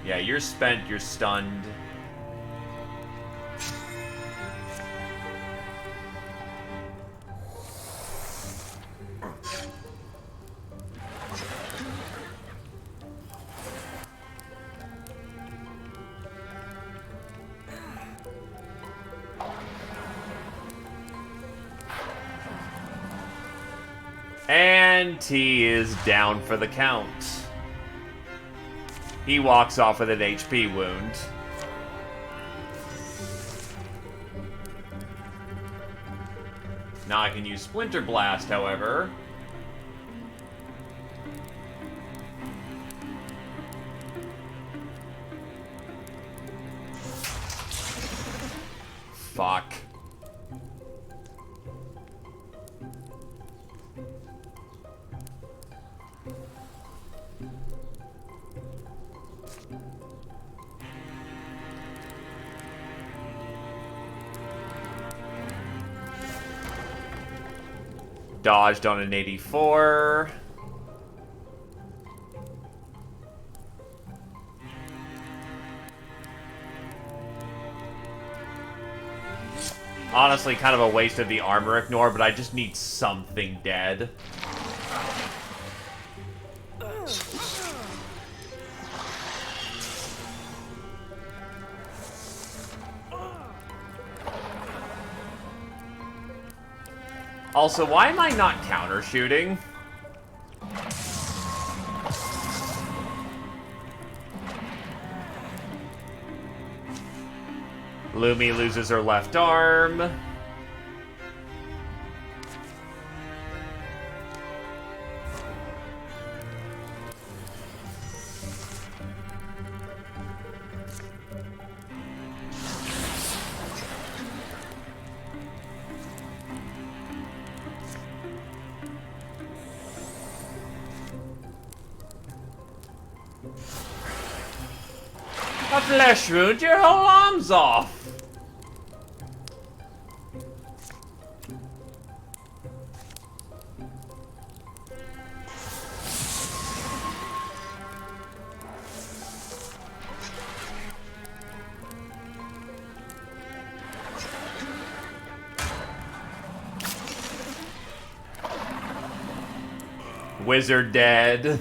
A: Yeah, you're spent, you're stunned. And T is down for the count. He walks off with an HP wound. Now I can use Splinter Blast, however. Fuck. Dodged on an 84. Honestly, kind of a waste of the armor ignore, but I just need something dead. Also, why am I not counter-shooting? Lumi loses her left arm. A flesh wound, your whole arm's off! Wizard dead.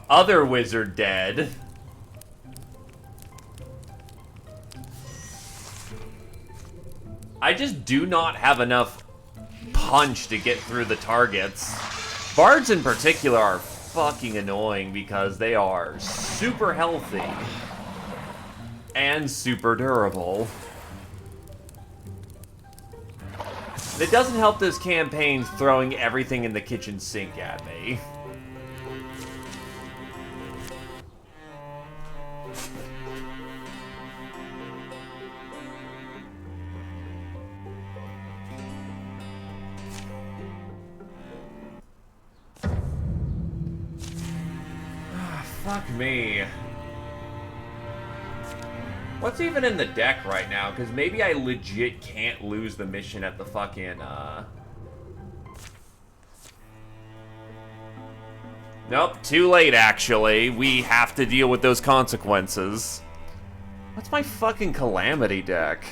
A: Other wizard dead. I just do not have enough punch to get through the targets. Bards in particular are fucking annoying because they are super healthy and super durable. It doesn't help this campaign throwing everything in the kitchen sink at me. Fuck me. What's even in the deck right now? Because maybe I legit can't lose the mission at the fucking, Nope, too late, actually. We have to deal with those consequences. What's my fucking Calamity deck?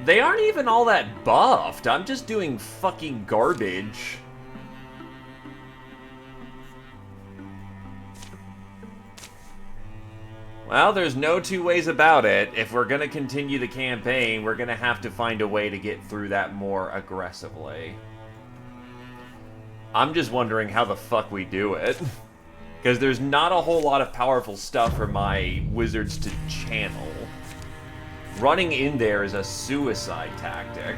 A: They aren't even all that buffed. I'm just doing fucking garbage. Well, there's no two ways about it. If we're gonna continue the campaign, we're gonna have to find a way to get through that more aggressively. I'm just wondering how the fuck we do it. Because there's not a whole lot of powerful stuff for my wizards to channel. Running in there is a suicide tactic.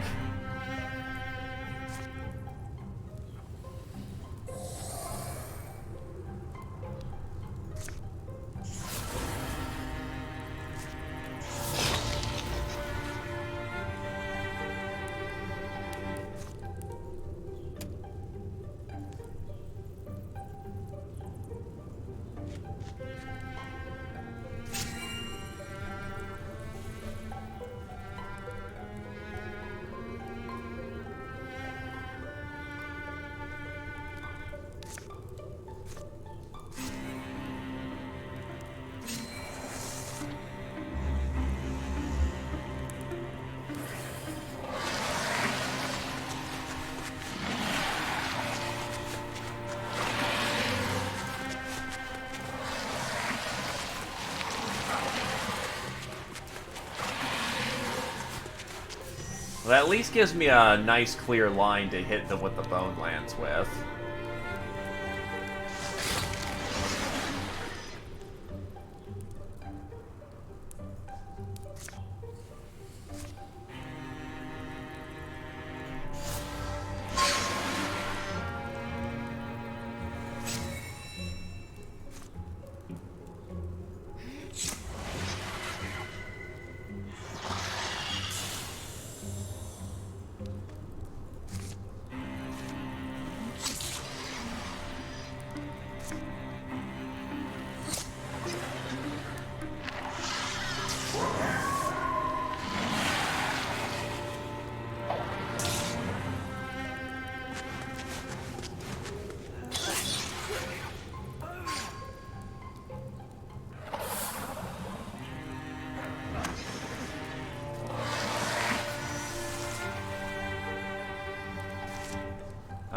A: That at least gives me a nice clear line to hit them with the Bone Lance with.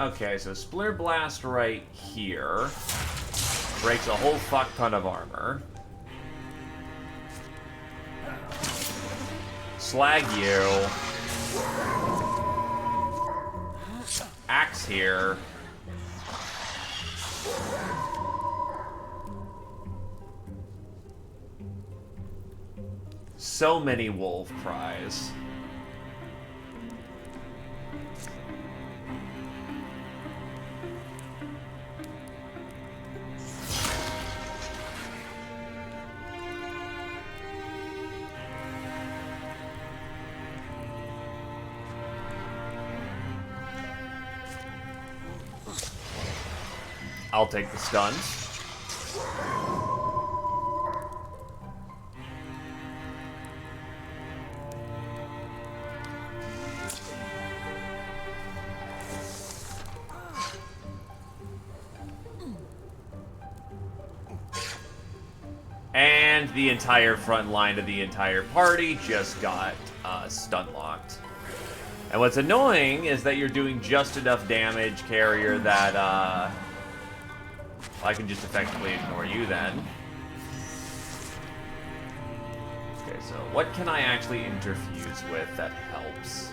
A: Okay, so Splitter Blast right here. Breaks a whole fuck ton of armor. Slag you. Axe here. So many wolf cries. I'll take the stuns. And the entire front line of the entire party just got stun locked. And what's annoying is that you're doing just enough damage, Carrier, that I can just effectively ignore you then. Okay, so what can I actually interfuse with that helps?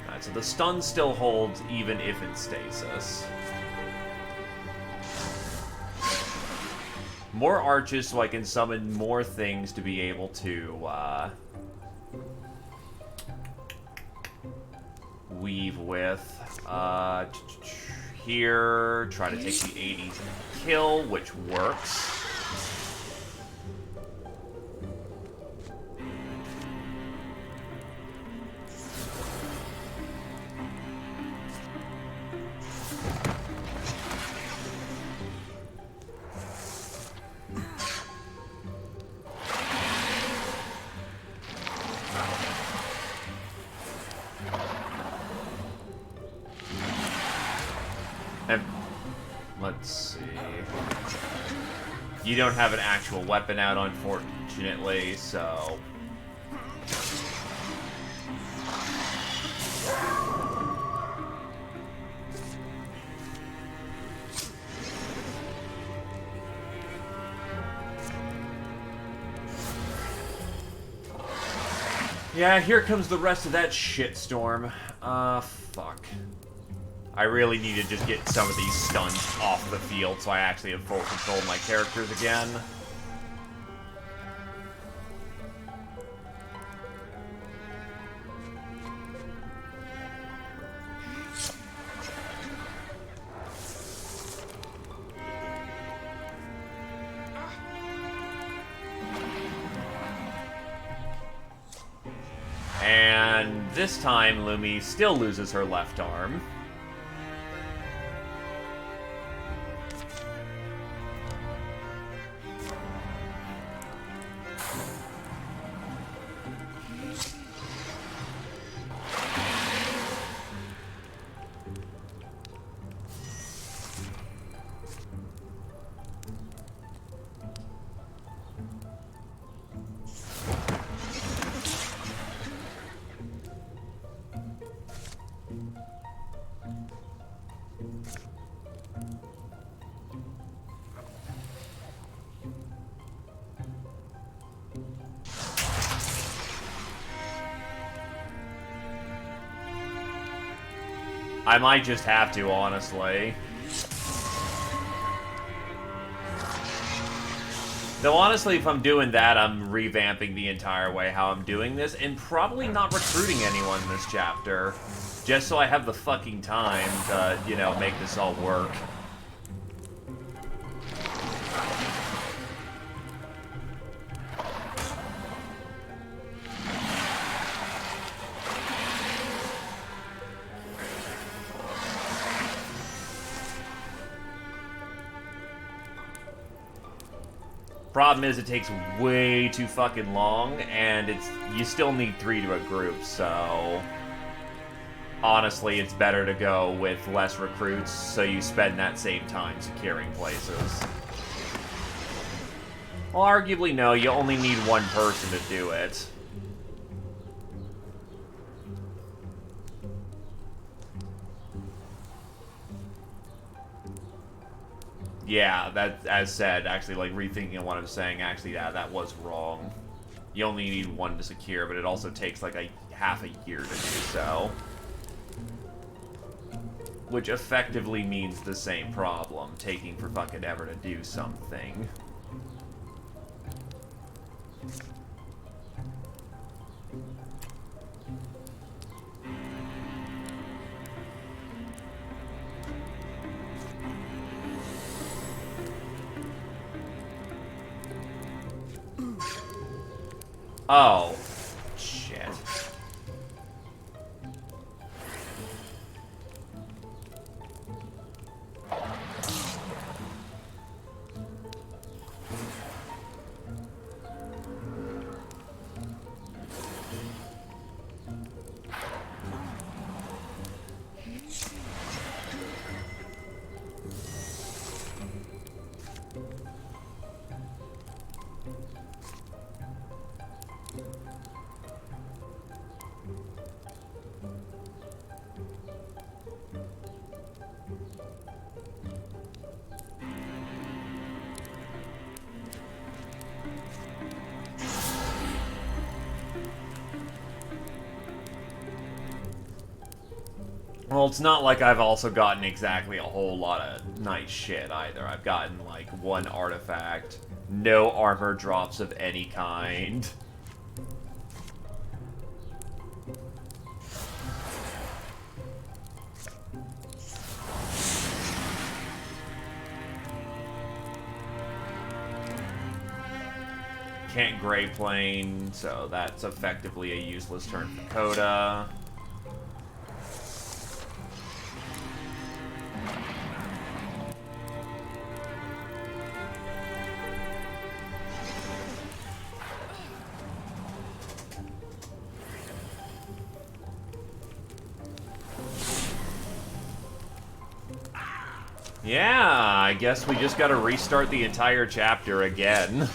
A: Alright, so the stun still holds even if in stasis. More arches so I can summon more things to be able to weave with. Here, try to take the 80 kill, which works. Let's see. You don't have an actual weapon out, unfortunately, so... Yeah, here comes the rest of that shitstorm. Fuck. I really need to just get some of these stuns off the field so I actually have full control of my characters again. And this time, Lumi still loses her left arm. I might just have to, honestly. Though honestly, if I'm doing that, I'm revamping the entire way how I'm doing this, and probably not recruiting anyone this chapter. Just so I have the fucking time to, you know, make this all work. Problem is, it takes way too fucking long, and you still need 3 to a group, so... Honestly, it's better to go with less recruits, so you spend that same time securing places. Well, arguably, no. You only need one person to do it. Yeah, that, as said, actually, like, rethinking what I'm saying, actually, that was wrong. You only need one to secure, but it also takes, like, half a year to do so. Which effectively means the same problem, taking for fucking ever to do something. Oh. Shit. Well, it's not like I've also gotten exactly a whole lot of nice shit either. I've gotten, like, one artifact, no armor drops of any kind. Can't Gray Plane, so that's effectively a useless turn for Coda. Yeah, I guess we just gotta restart the entire chapter again.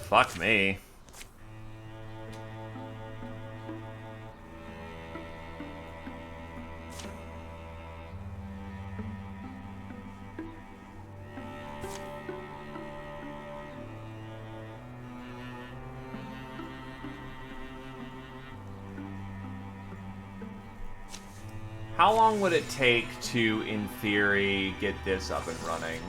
A: Fuck me. How long would it take to, in theory, get this up and running?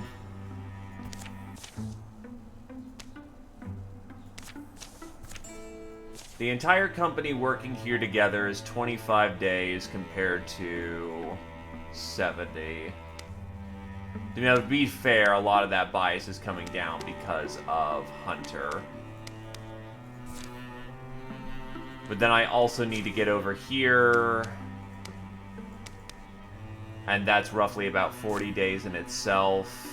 A: The entire company working here together is 25 days compared to 70. You know, to be fair, a lot of that bias is coming down because of Hunter. But then I also need to get over here. And that's roughly about 40 days in itself.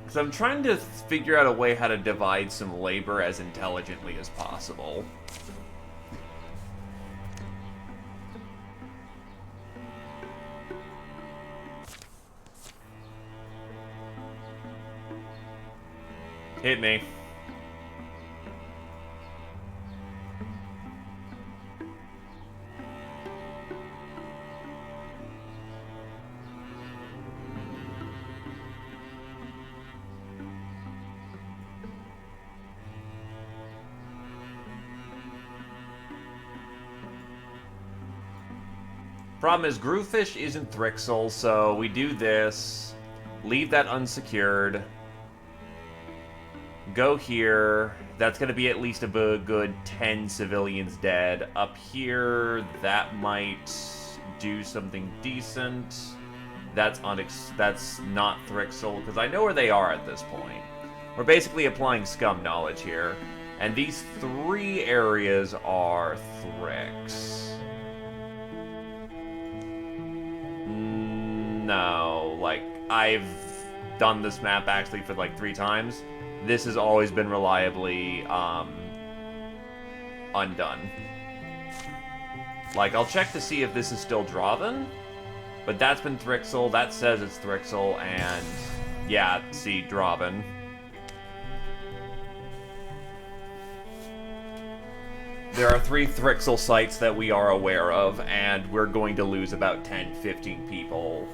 A: So I'm trying to figure out a way how to divide some labor as intelligently as possible. Hit me. Problem is, Groovefish isn't Thrixel, so we do this, leave that unsecured, go here. That's going to be at least a good 10 civilians dead. Up here, that might do something decent. That's not Thrixel, because I know where they are at this point. We're basically applying scum knowledge here. And these 3 areas are Thrix. No, like, I've done this map actually for like 3 times. This has always been reliably undone. Like, I'll check to see if this is still Draven, but that's been Thrixel. That says it's Thrixel, and yeah, see, Draven. There are 3 Thrixel sites that we are aware of, and we're going to lose about 10-15 people.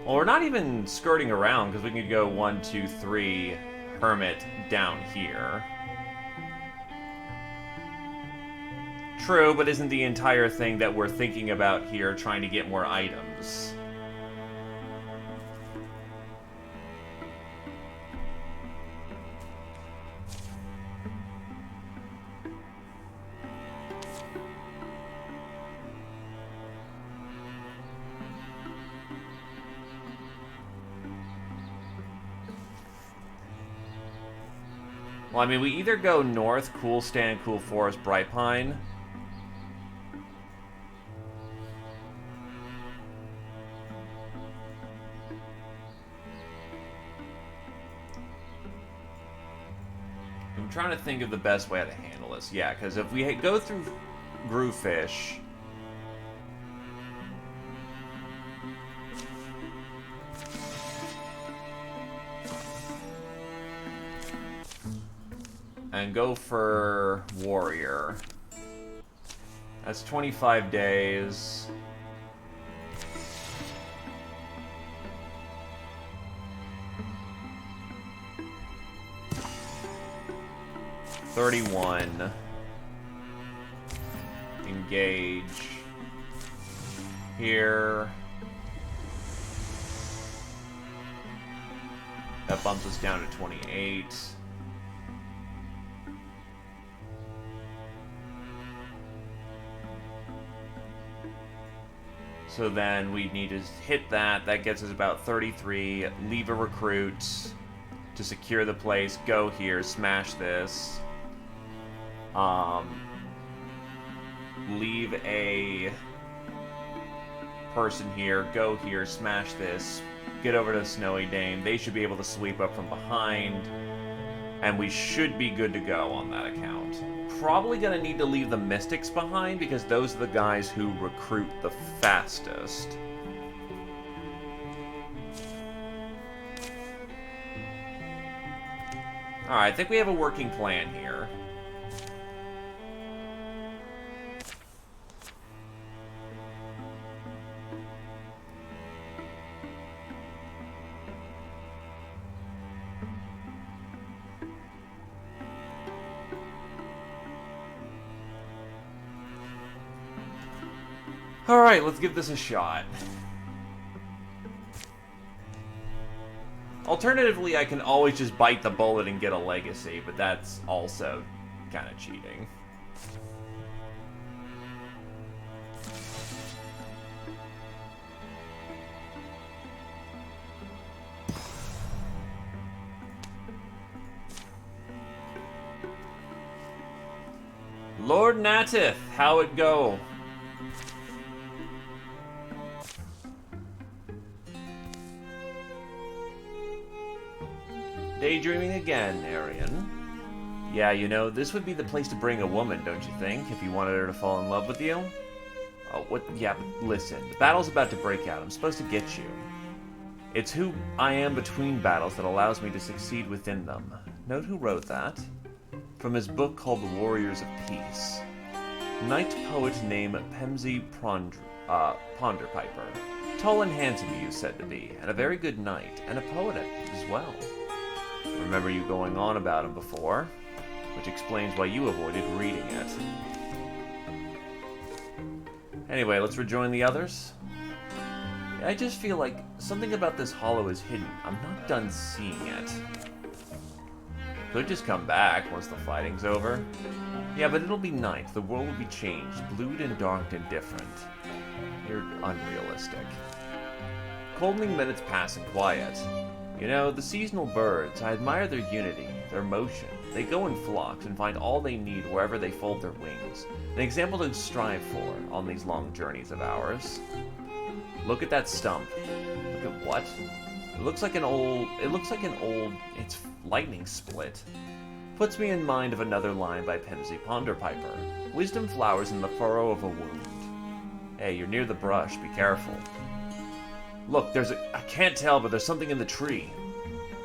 A: Well, we're not even skirting around, because we can go 1, 2, 3 Hermit down here. True, but isn't the entire thing that we're thinking about here trying to get more items? Well, I mean, we either go north, Cool Stand, Cool Forest, Bright Pine. I'm trying to think of the best way to handle this. Yeah, because if we go through Groovefish... and go for Warrior. That's 25 days. $31. Engage. Here. That bumps us down to 28. So then we need to hit that. That gets us about 33. Leave a recruit to secure the place. Go here. Smash this. Leave a person here. Go here. Smash this. Get over to Snowy Dame. They should be able to sweep up from behind. And we should be good to go on that account. Probably going to need to leave the Mystics behind, because those are the guys who recruit the fastest. Alright, I think we have a working plan here. Alright, let's give this a shot. Alternatively, I can always just bite the bullet and get a legacy, but that's also kind of cheating. Lord Natith, how it go? Daydreaming again, Arian. Yeah, you know, this would be the place to bring a woman, don't you think, if you wanted her to fall in love with you? Oh, what? Yeah, but listen, the battle's about to break out. I'm supposed to get you. It's who I am between battles that allows me to succeed within them. Note who wrote that? From his book called The Warriors of Peace. Knight poet named Pemsey Ponderpiper. Tall and handsome he is said to be, and a very good knight, and a poet as well. Remember you going on about him before, which explains why you avoided reading it. Anyway, let's rejoin the others. I just feel like something about this hollow is hidden. I'm not done seeing it. Could just come back once the fighting's over. Yeah, but it'll be night. The world will be changed, blued and dark and different. You're unrealistic. Colding minutes pass in quiet. You know, the seasonal birds, I admire their unity, their motion. They go in flocks and find all they need wherever they fold their wings. An example to strive for on these long journeys of ours. Look at that stump. Look at what? It looks like an old, it's lightning split. Puts me in mind of another line by Pensy Ponderpiper. Wisdom flowers in the furrow of a wound. Hey, you're near the brush, be careful. Look, I can't tell, but there's something in the tree.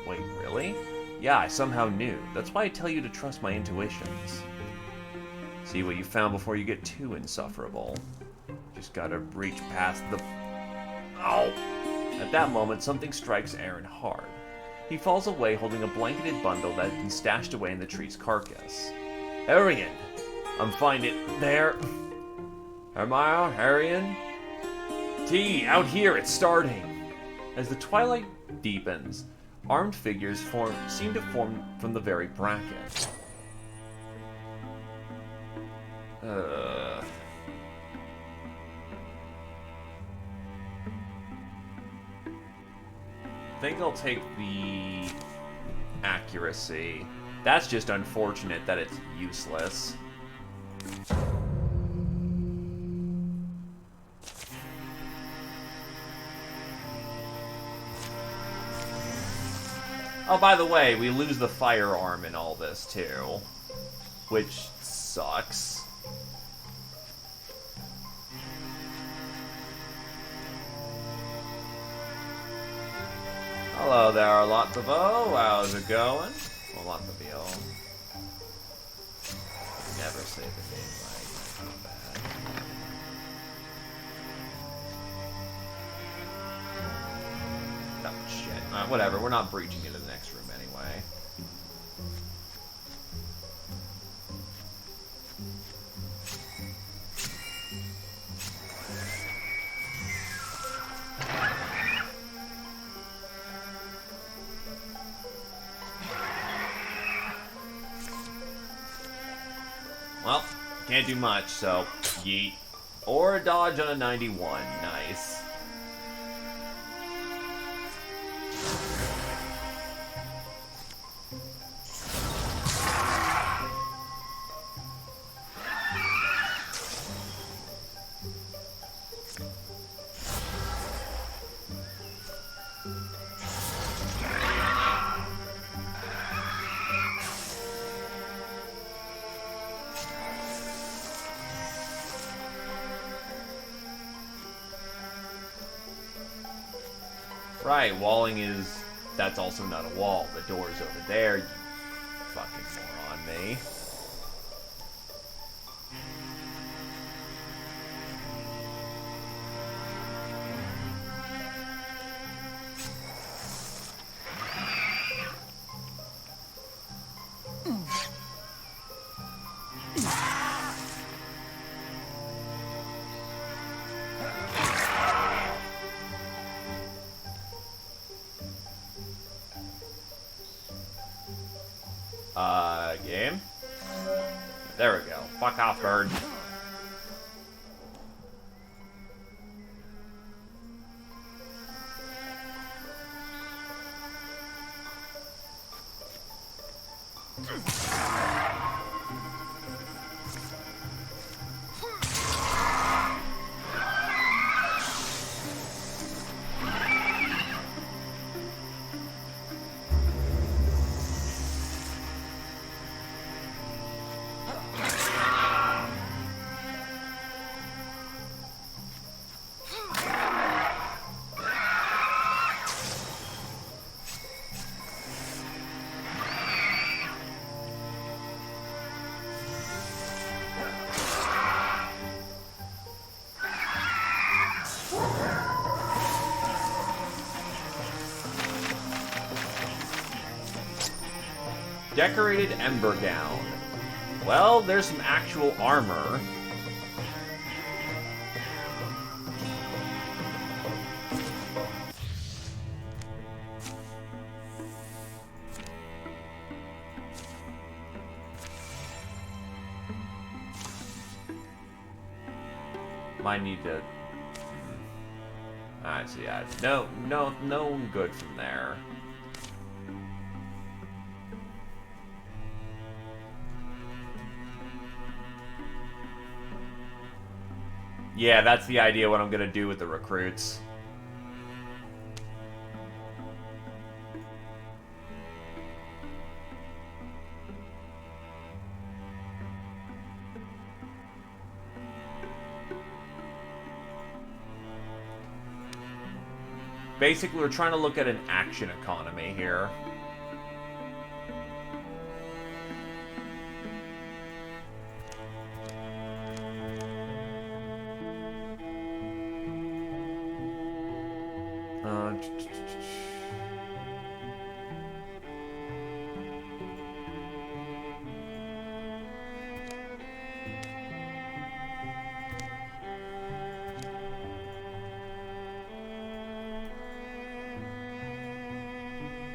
A: Wait, really? Yeah, I somehow knew. That's why I tell you to trust my intuitions. See what you found before you get too insufferable. Just gotta reach past the... Ow! At that moment, something strikes Aaron hard. He falls away holding a blanketed bundle that had been stashed away in the tree's carcass. Arian! I'm finding it there. Am I out, Arian? T, out here, it's starting! As the twilight deepens, armed figures seem to form from the very bracket. I think I'll take the accuracy. That's just unfortunate that it's useless. Oh, by the way, we lose the firearm in all this, too. Which sucks. Hello there, Lotzavo. How's it going? Well, Lotzavio. Never say the name right. Not bad. Oh, shit. Whatever, we're not breaching into the next room anyway. Well, can't do much, so yeet. Or a dodge on a 91. Nice. Right, walling is... That's also not a wall. The door's over there, you fucking moron, me. Game? There we go. Fuck off, bird. Decorated Ember Gown. Well, there's some actual armor. Might need to... I see, yeah. No good from there. Yeah, that's the idea what I'm gonna do with the recruits. Basically, we're trying to look at an action economy here.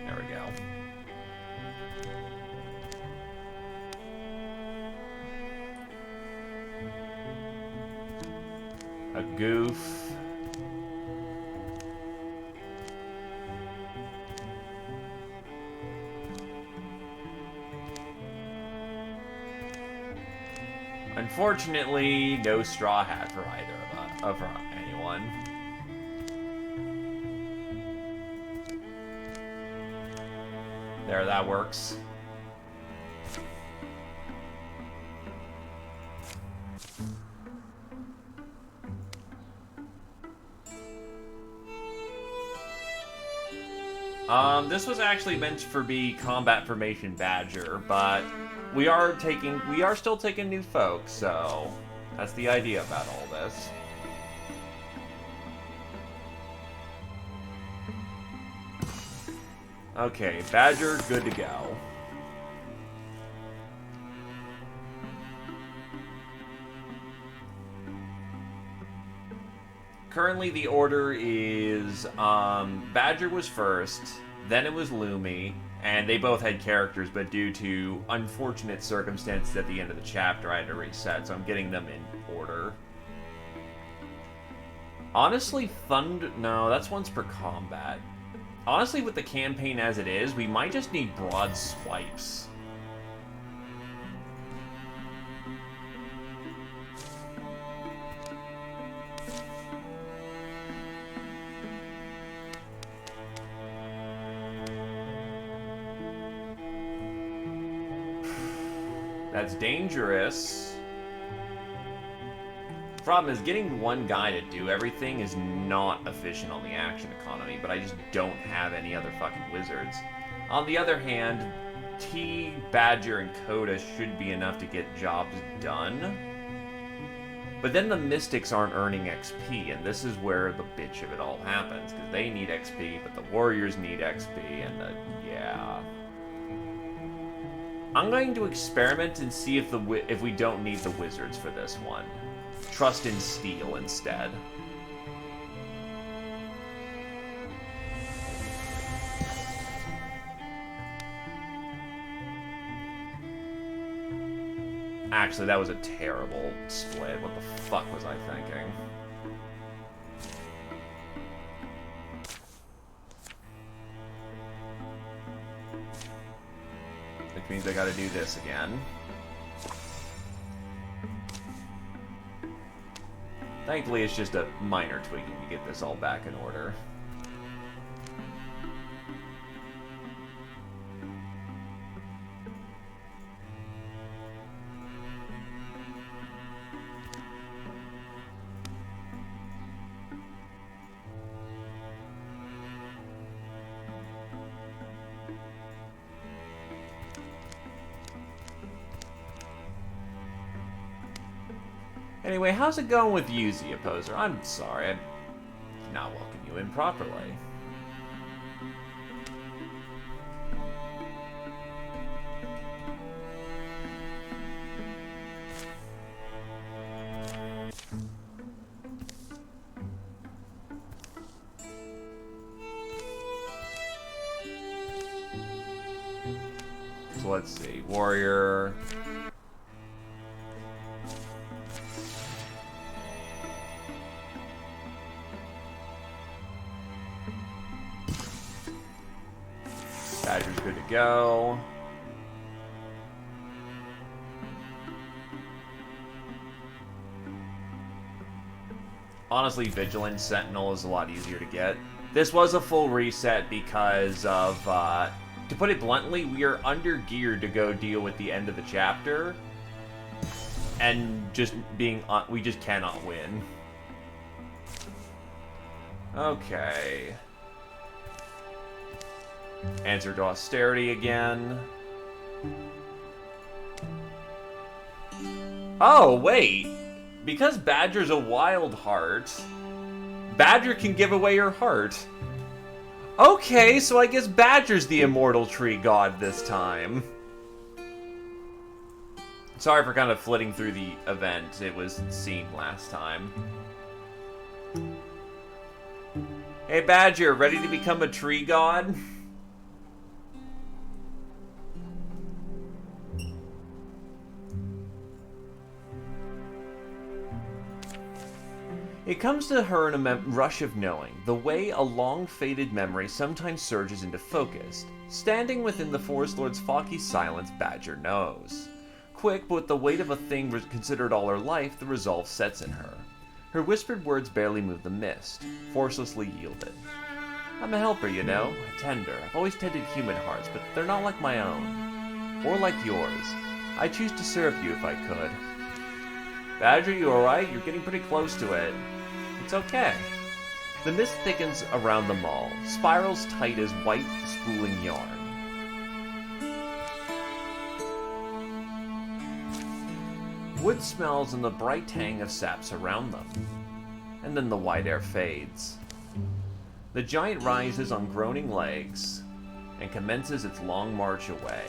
A: There we go. A goof. Unfortunately, no straw hat for either of anyone. There, that works. This was actually meant for be combat formation Badger, but we are still taking new folks, so that's the idea about all this. Okay, Badger, good to go. Currently, the order is, Badger was first, then it was Lumi, and they both had characters, but due to unfortunate circumstances at the end of the chapter, I had to reset, so I'm getting them in order. Honestly, no, that's once per combat. Honestly, with the campaign as it is, we might just need broad swipes. That's dangerous. The problem is getting one guy to do everything is not efficient on the action economy, but I just don't have any other fucking wizards. On the other hand, T, Badger, and Coda should be enough to get jobs done. But then the Mystics aren't earning XP, and this is where the bitch of it all happens, because they need XP, but the Warriors need XP, and yeah. I'm going to experiment and see if we don't need the Wizards for this one. Trust in Steel instead. Actually, that was a terrible split. What the fuck was I thinking? Which means I gotta do this again. Thankfully, it's just a minor tweaking to get this all back in order. Anyway, how's it going with you, Z Opposer? I'm sorry, I did not welcome you in properly. So let's see, Warrior... Badger's good to go. Honestly, Vigilant Sentinel is a lot easier to get. This was a full reset because of, to put it bluntly, we are under-geared to go deal with the end of the chapter. And just being, we just cannot win. Okay. Answer to austerity again. Oh, wait. Because Badger's a wild heart, Badger can give away her heart. Okay, so I guess Badger's the immortal tree god this time. Sorry for kind of flitting through the event. It was seen last time. Hey, Badger, ready to become a tree god? It comes to her in a rush of knowing, the way a long-faded memory sometimes surges into focus. Standing within the Forest Lord's foggy silence, Badger knows. Quick, but with the weight of a thing considered all her life, the resolve sets in her. Her whispered words barely move the mist, forcelessly yielded. I'm a helper, you know, a tender. I've always tended human hearts, but they're not like my own. Or like yours. I choose to serve you if I could. Badger, you alright? You're getting pretty close to it. It's okay. The mist thickens around the mall, spirals tight as white, spooling yarn. Wood smells and the bright tang of sap surround them. And then the white air fades. The giant rises on groaning legs and commences its long march away.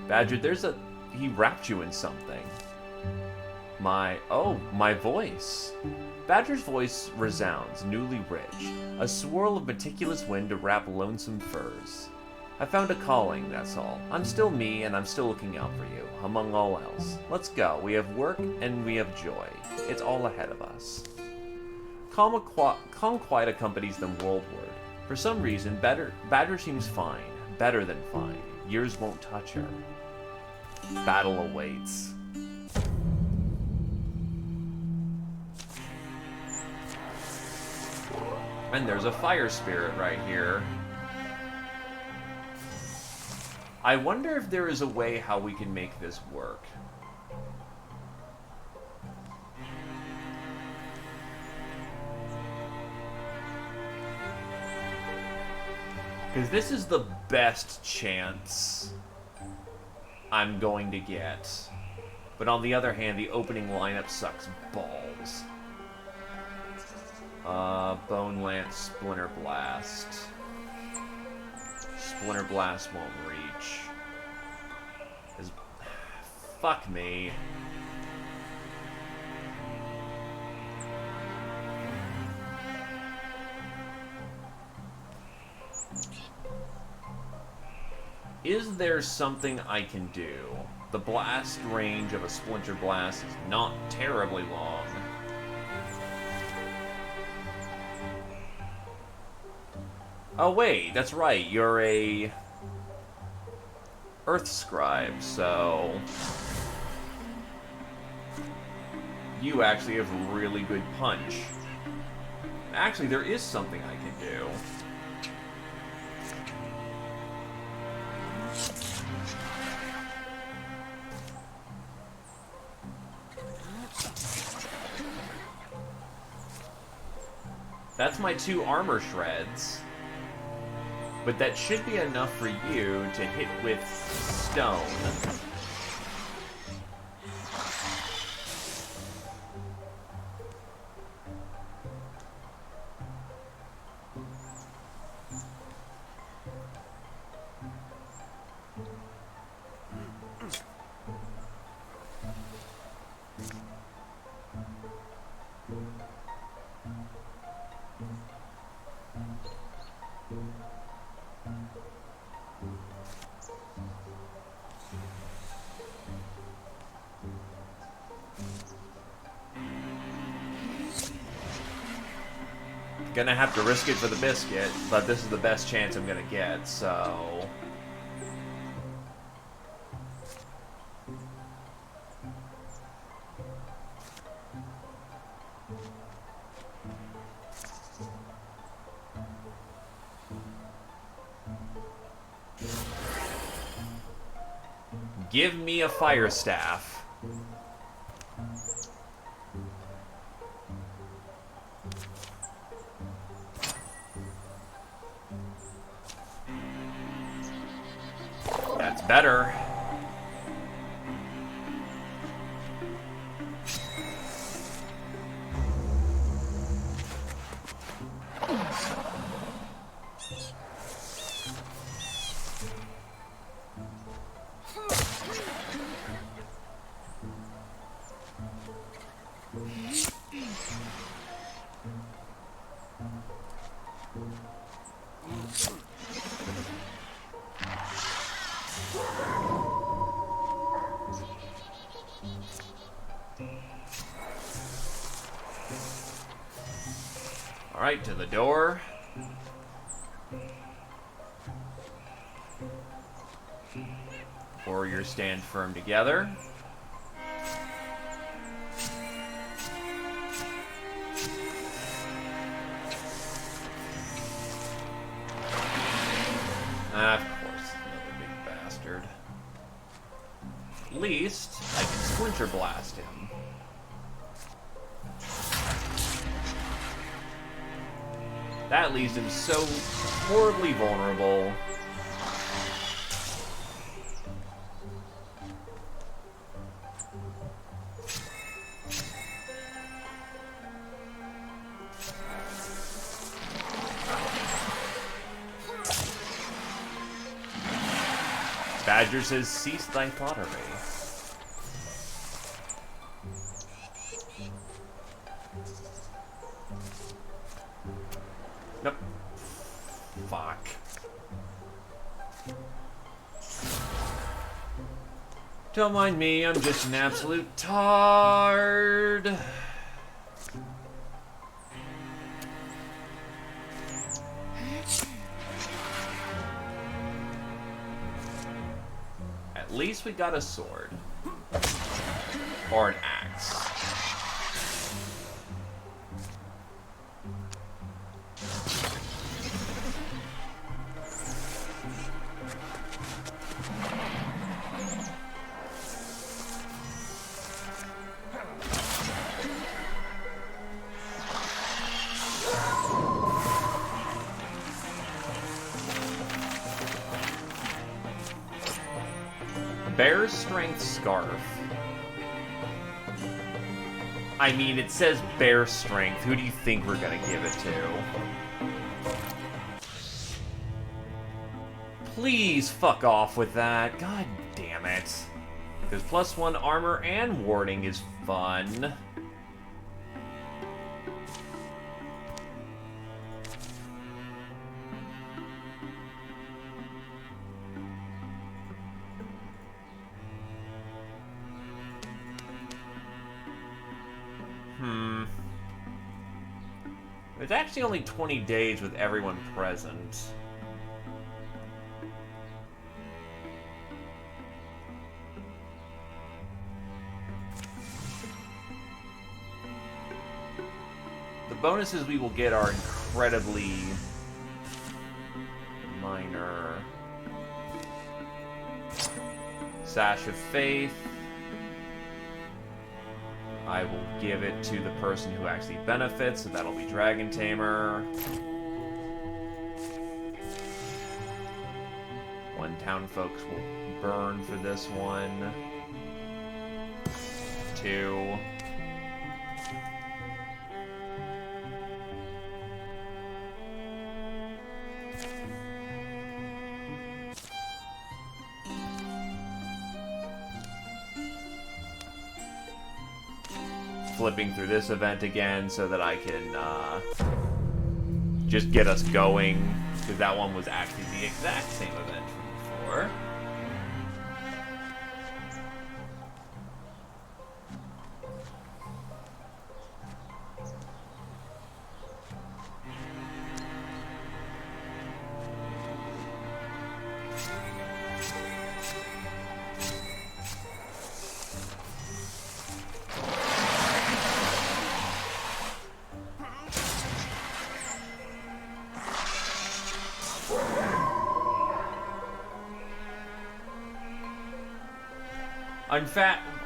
A: Badger, he wrapped you in something. My voice. Badger's voice resounds, newly rich, a swirl of meticulous wind to wrap lonesome furs. I found a calling, that's all. I'm still me, and I'm still looking out for you, among all else. Let's go. We have work, and we have joy. It's all ahead of us. Calm quiet accompanies them worldward. For some reason, Badger seems fine. Better than fine. Years won't touch her. Battle awaits. And there's a fire spirit right here. I wonder if there is a way how we can make this work. Because this is the best chance I'm going to get. But on the other hand, the opening lineup sucks balls. Bone Lance, Splinter Blast. Splinter Blast won't reach. Fuck me. Is there something I can do? The blast range of a Splinter Blast is not terribly long. Oh wait, that's right, you're a Earth Scribe, so you actually have really good punch. Actually, there is something I can do. That's my 2 armor shreds. But that should be enough for you to hit with stone. Gonna have to risk it for the biscuit, but this is the best chance I'm gonna get, so... Give me a fire staff. That's better. Alright, to the door. Warriors stand firm together. Of course, another big bastard. At least, I can splinter blast him. That leaves him so horribly vulnerable. Badger says, cease thy thoughterly. Nope. Fuck. Don't mind me, I'm just an absolute tard. At least we got a sword. Or an axe. Bear Strength Scarf. I mean, it says Bear Strength. Who do you think we're gonna give it to? Please fuck off with that. God damn it. Because +1 armor and warding is fun. It's actually only 20 days with everyone present. The bonuses we will get are incredibly minor. Sash of Faith. I will give it to the person who actually benefits, so that'll be Dragon Tamer. 1 town folks will burn for this one. 2. Flipping through this event again so that I can just get us going, because that one was actually the exact same event from before.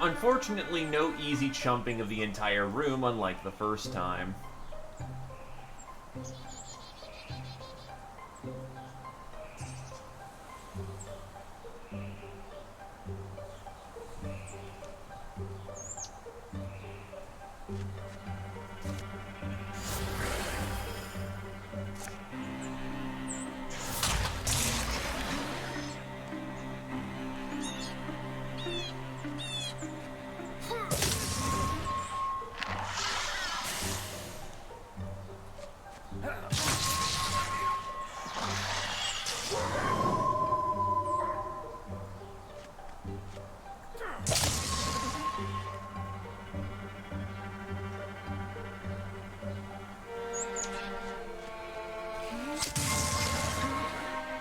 A: Unfortunately, no easy chumping of the entire room, unlike the first time.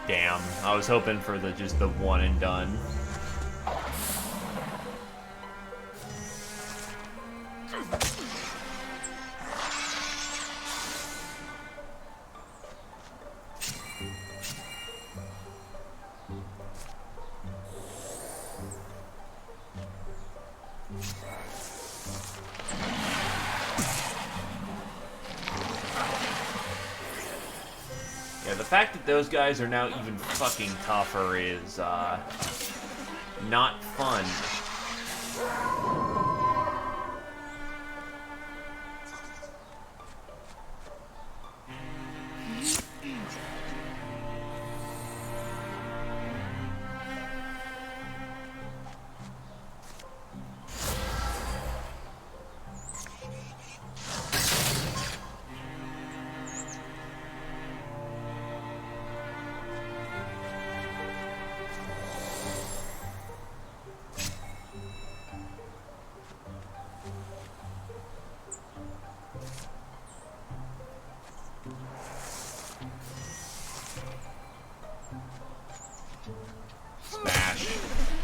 A: Damn, I was hoping for just the one and done. Yeah, the fact that those guys are now even fucking tougher is, not fun.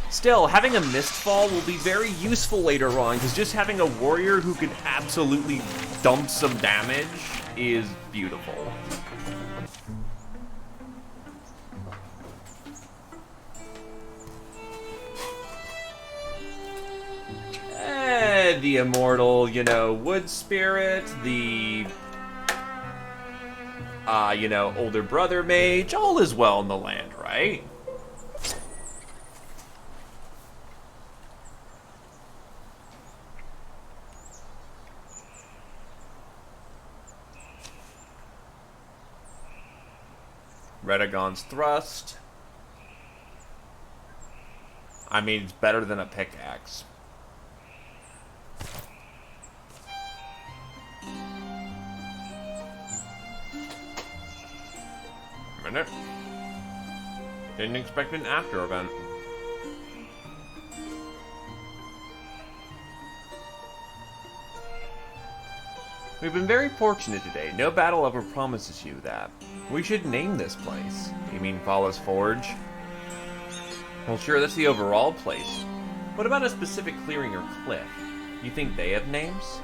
A: Still, having a Mistfall will be very useful later on, because just having a warrior who can absolutely dump some damage is beautiful. The immortal, wood spirit, the, older brother mage, all is well in the land, right? Redagon's Thrust. I mean, it's better than a pickaxe. Minute. Didn't expect an after event. We've been very fortunate today. No battle ever promises you that. We should name this place. You mean Vala's Forge? Well, sure, that's the overall place. What about a specific clearing or cliff? You think they have names?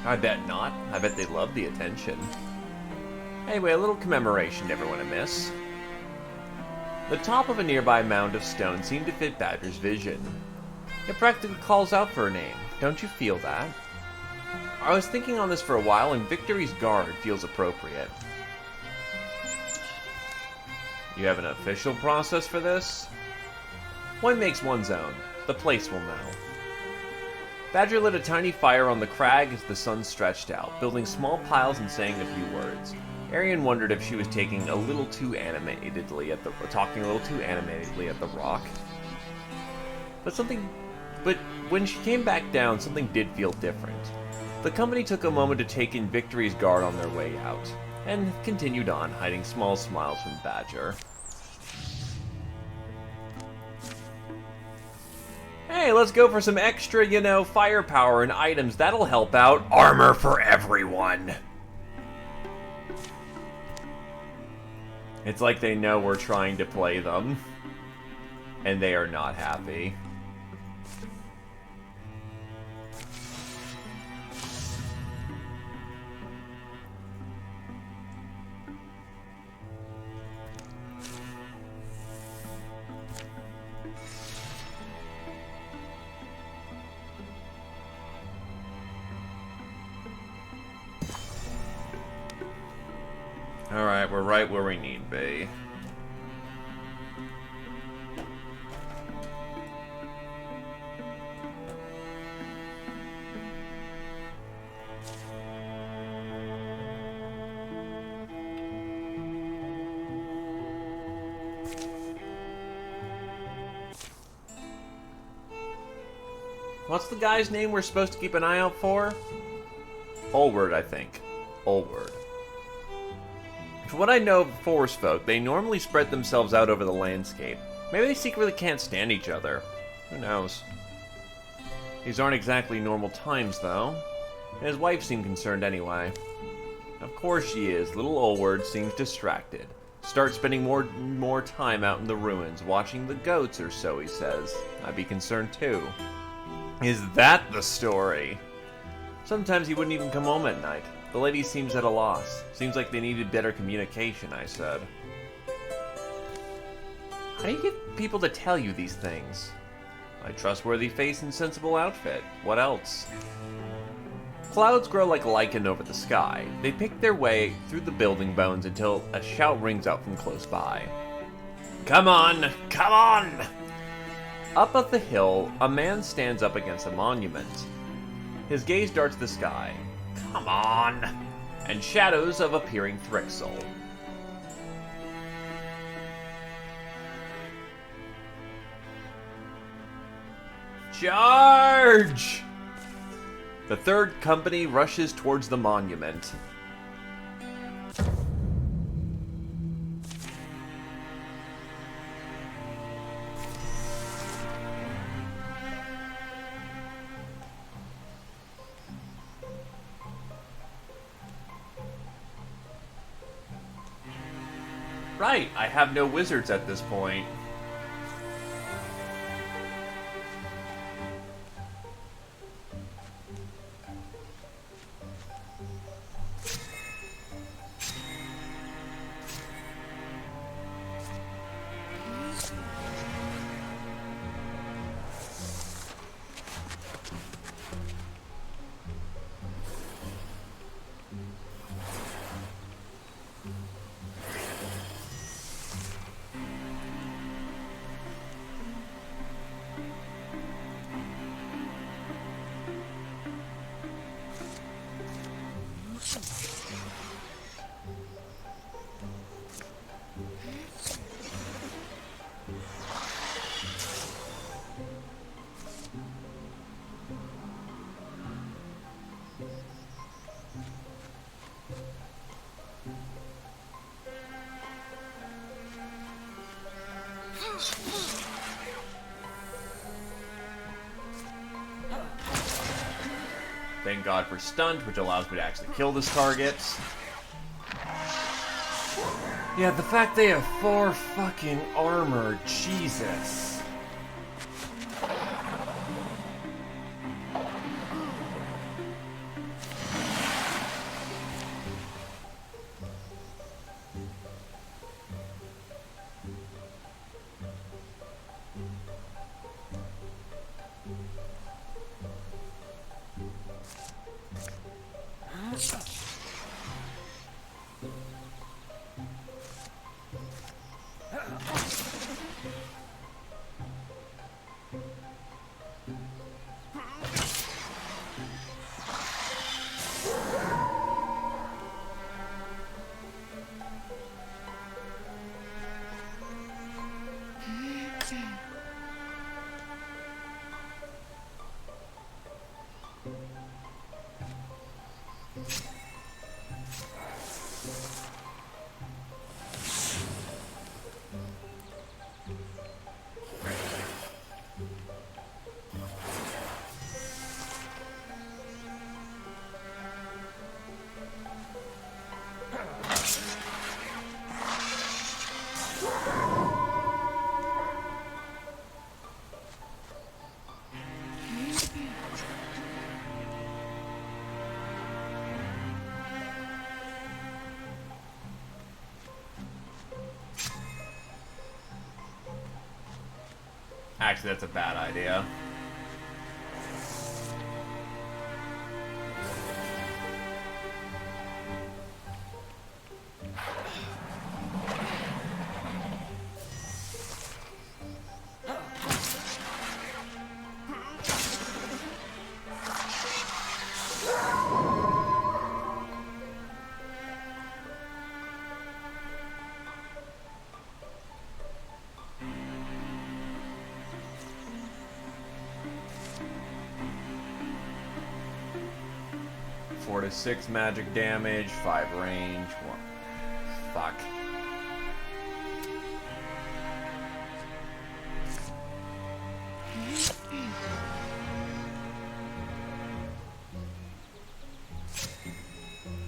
A: I bet not. I bet they love the attention. Anyway, a little commemoration never went amiss. The top of a nearby mound of stone seemed to fit Badger's vision. It practically calls out for a name. Don't you feel that? I was thinking on this for a while, and Victory's Guard feels appropriate. You have an official process for this? One makes one's own. The place will know. Badger lit a tiny fire on the crag as the sun stretched out, building small piles and saying a few words. Arian wondered if she was talking a little too animatedly at the rock. But when she came back down, something did feel different. The company took a moment to take in Victory's Guard on their way out, and continued on, hiding small smiles from Badger. Hey, let's go for some extra, firepower and items. That'll help out. Armor for everyone! It's like they know we're trying to play them, and they are not happy. Alright, we're right where we need to be. What's the guy's name we're supposed to keep an eye out for? Olward, I think. Olward. From what I know of forest folk, they normally spread themselves out over the landscape. Maybe they secretly can't stand each other. Who knows? These aren't exactly normal times, though. And his wife seemed concerned anyway. Of course she is. Little Olward seems distracted. Start spending more time out in the ruins, watching the goats or so, he says. I'd be concerned too. Is that the story? Sometimes he wouldn't even come home at night. The lady seems at a loss. Seems like they needed better communication, I said. How do you get people to tell you these things? A trustworthy face and sensible outfit. What else? Clouds grow like lichen over the sky. They pick their way through the building bones until a shout rings out from close by. Come on! Come on! Up at the hill, a man stands up against a monument. His gaze darts the sky. Come on! And shadows of appearing Thrixel. Charge! The third company rushes towards the monument. Right, I have no wizards at this point. Thank God for stunt, which allows me to actually kill this target. Yeah, the fact they have 4 fucking armor, Jesus. Actually, that's a bad idea. 4 to 6 magic damage, 5 range, 1. Fuck.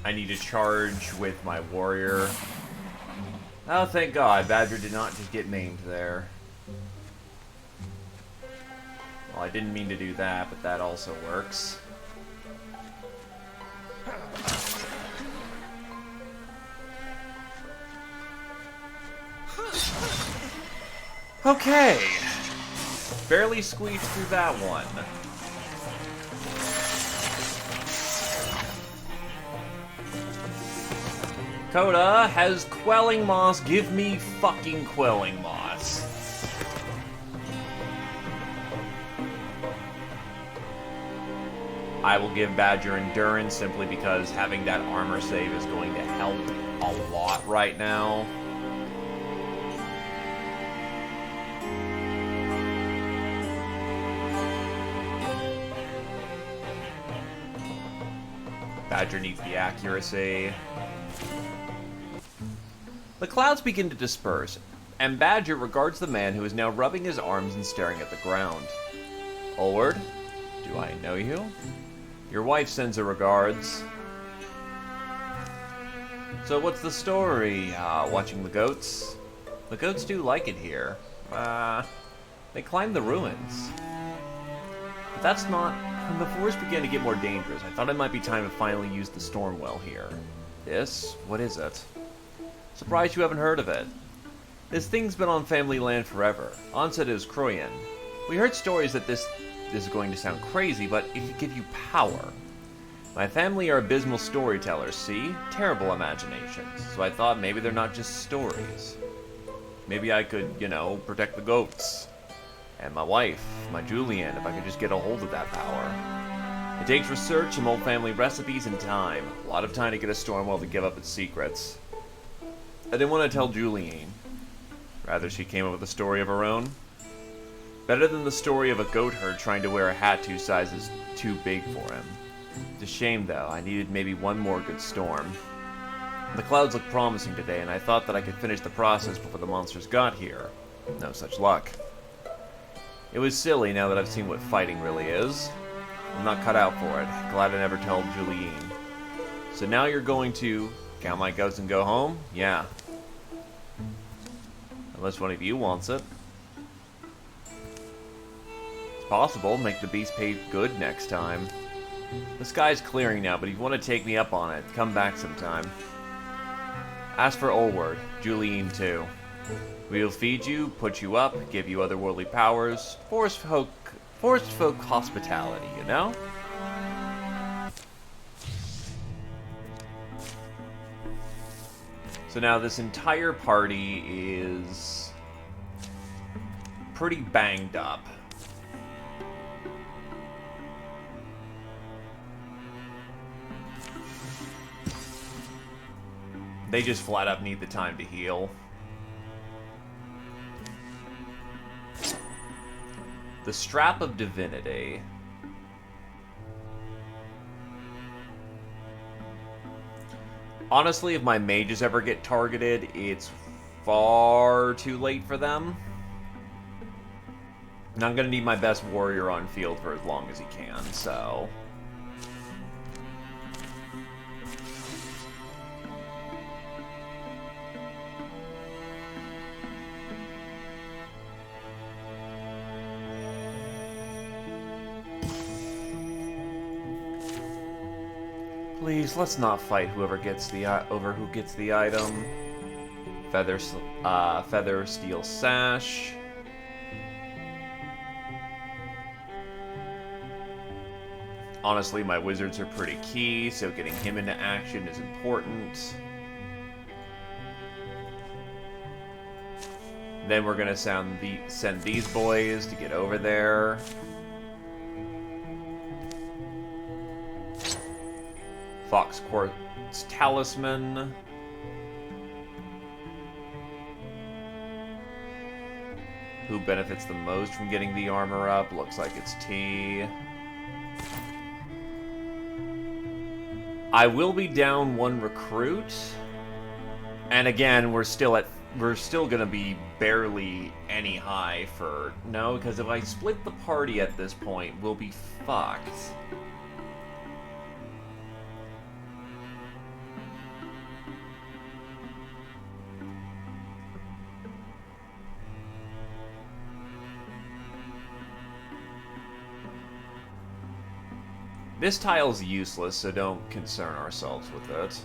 A: I need to charge with my warrior. Oh, thank God, Badger did not just get maimed there. Well, I didn't mean to do that, but that also works. Okay. Barely squeezed through that one. Coda has Quelling Moss. Give me fucking Quelling Moss. I will give Badger Endurance simply because having that armor save is going to help a lot right now. Badger needs the accuracy. The clouds begin to disperse, and Badger regards the man who is now rubbing his arms and staring at the ground. Olward, do I know you? Your wife sends her regards. So what's the story? Watching the goats? The goats do like it here. They climb the ruins. But that's not... When the forest began to get more dangerous, I thought it might be time to finally use the Stormwell here. This? What is it? Surprised you haven't heard of it. This thing's been on family land forever. Onset is Kroyan. We heard stories that this is going to sound crazy, but it could give you power. My family are abysmal storytellers, see? Terrible imaginations. So I thought maybe they're not just stories. Maybe I could, you know, protect the goats. And my wife, my Julianne, if I could just get a hold of that power. It takes research, some old family recipes, and time. A lot of time to get a Stormwell to give up its secrets. I didn't want to tell Julianne. Rather, she came up with a story of her own. Better than the story of a goat herd trying to wear a hat 2 sizes too big for him. It's a shame, though. I needed maybe one more good storm. The clouds look promising today, and I thought that I could finish the process before the monsters got here. No such luck. It was silly now that I've seen what fighting really is. I'm not cut out for it. Glad I never told Julianne. So now you're going to count my goats and go home? Yeah. Unless one of you wants it. It's possible. Make the beast pay good next time. The sky's clearing now, but if you want to take me up on it, come back sometime. Ask for Olward. Julianne too. We'll feed you, put you up, give you otherworldly powers. Forest folk hospitality, you know? So now this entire party is pretty banged up. They just flat up need the time to heal. The Strap of Divinity. Honestly, if my mages ever get targeted, it's far too late for them. And I'm gonna need my best warrior on field for as long as he can, so... Please, let's not fight whoever gets the over who gets the item. Feather Steel Sash. Honestly, my wizards are pretty key, so getting him into action is important. Then we're gonna send these boys to get over there. Fox Quartz Talisman. Who benefits the most from getting the armor up? Looks like it's T. I will be down 1 recruit. And again, we're still gonna be barely any high for... No, because if I split the party at this point, we'll be fucked. This tile's useless, so don't concern ourselves with it.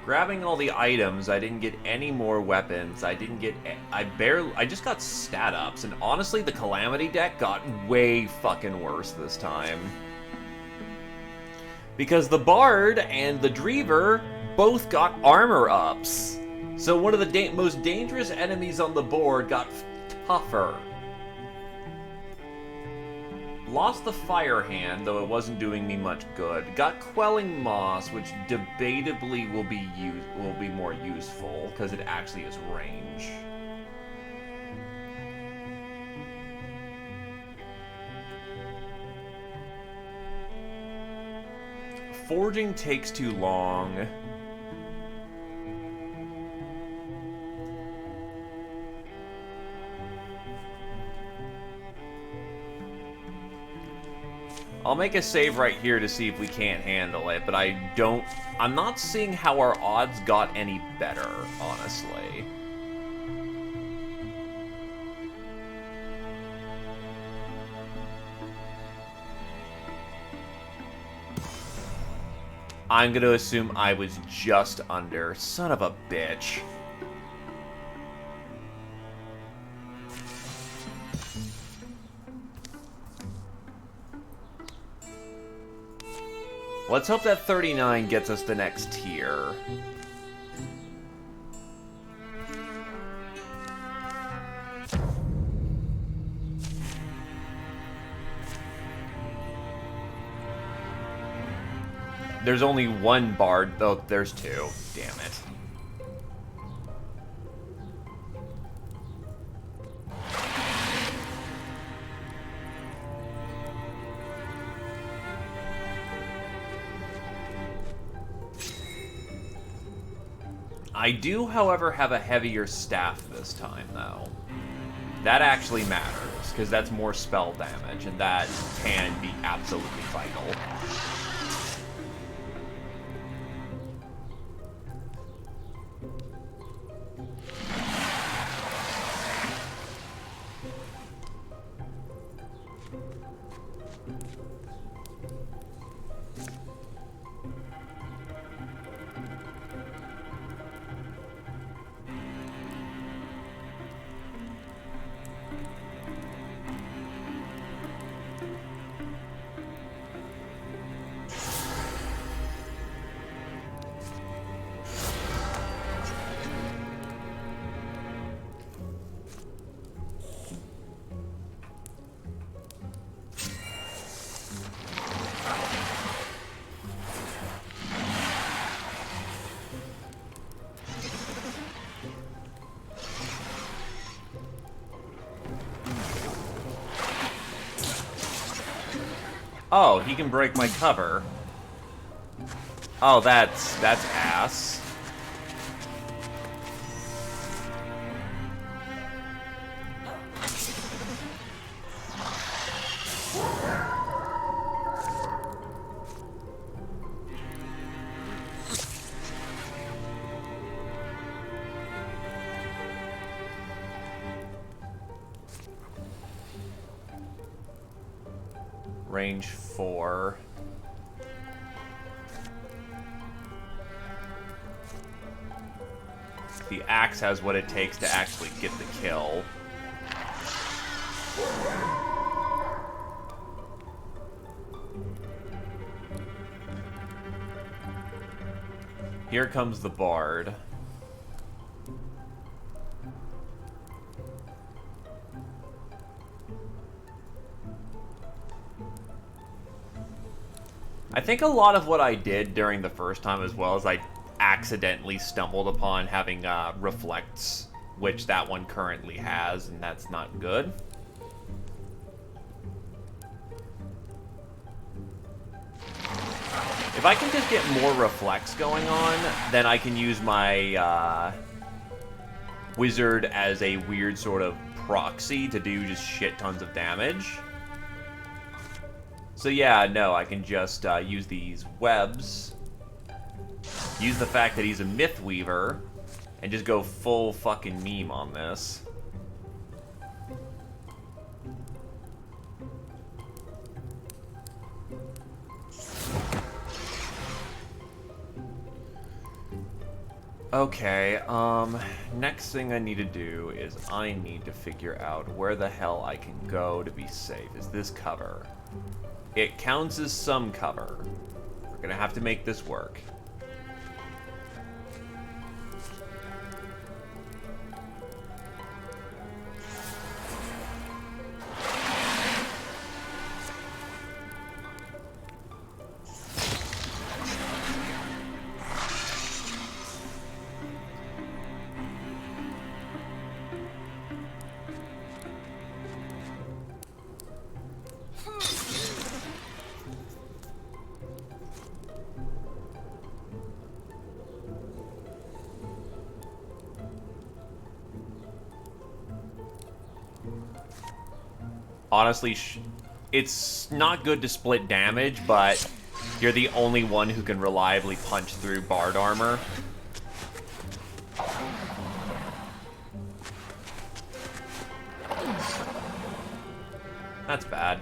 A: Grabbing all the items, I didn't get any more weapons. I just got stat ups, and honestly, the Calamity deck got way fucking worse this time. Because the Bard and the Dreaver both got armor ups. So one of the most dangerous enemies on the board got tougher. Lost the Fire Hand, though it wasn't doing me much good. Got Quelling Moss, which debatably will be more useful, because it actually has range. Forging takes too long. I'll make a save right here to see if we can't handle it, but I'm not seeing how our odds got any better, honestly. I'm gonna assume I was just under. Son of a bitch. Let's hope that 39 gets us the next tier. There's only one bard, though there's 2. Damn it. I do, however, have a heavier staff this time, though. That actually matters, because that's more spell damage, and that can be absolutely vital. Oh, he can break my cover. Oh, that's ass. Range 4. The axe has what it takes to actually get the kill. Here comes the bard. I think a lot of what I did during the first time as well is I accidentally stumbled upon having reflects which that one currently has, and that's not good. If I can just get more reflex going on, then I can use my wizard as a weird sort of proxy to do just shit tons of damage. So yeah, no, I can just use these webs, use the fact that he's a myth weaver, and just go full fucking meme on this. Okay, next thing I need to do is I need to figure out where the hell I can go to be safe. Is this cover? It counts as some cover. We're gonna have to make this work. Honestly, it's not good to split damage, but you're the only one who can reliably punch through bard armor. That's bad.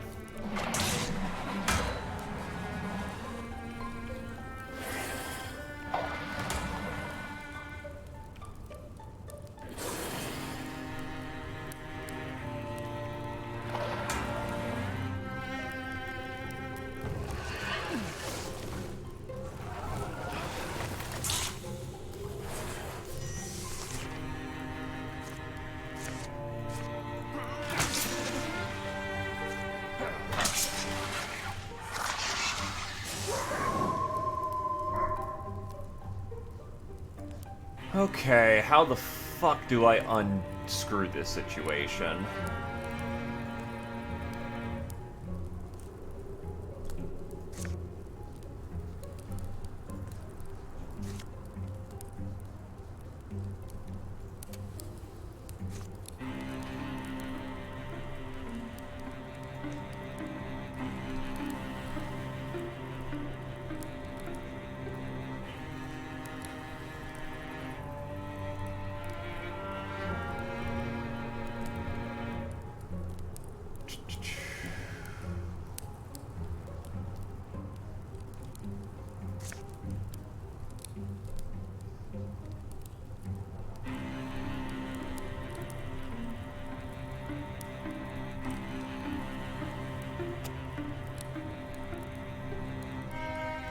A: Okay, how the fuck do I unscrew this situation?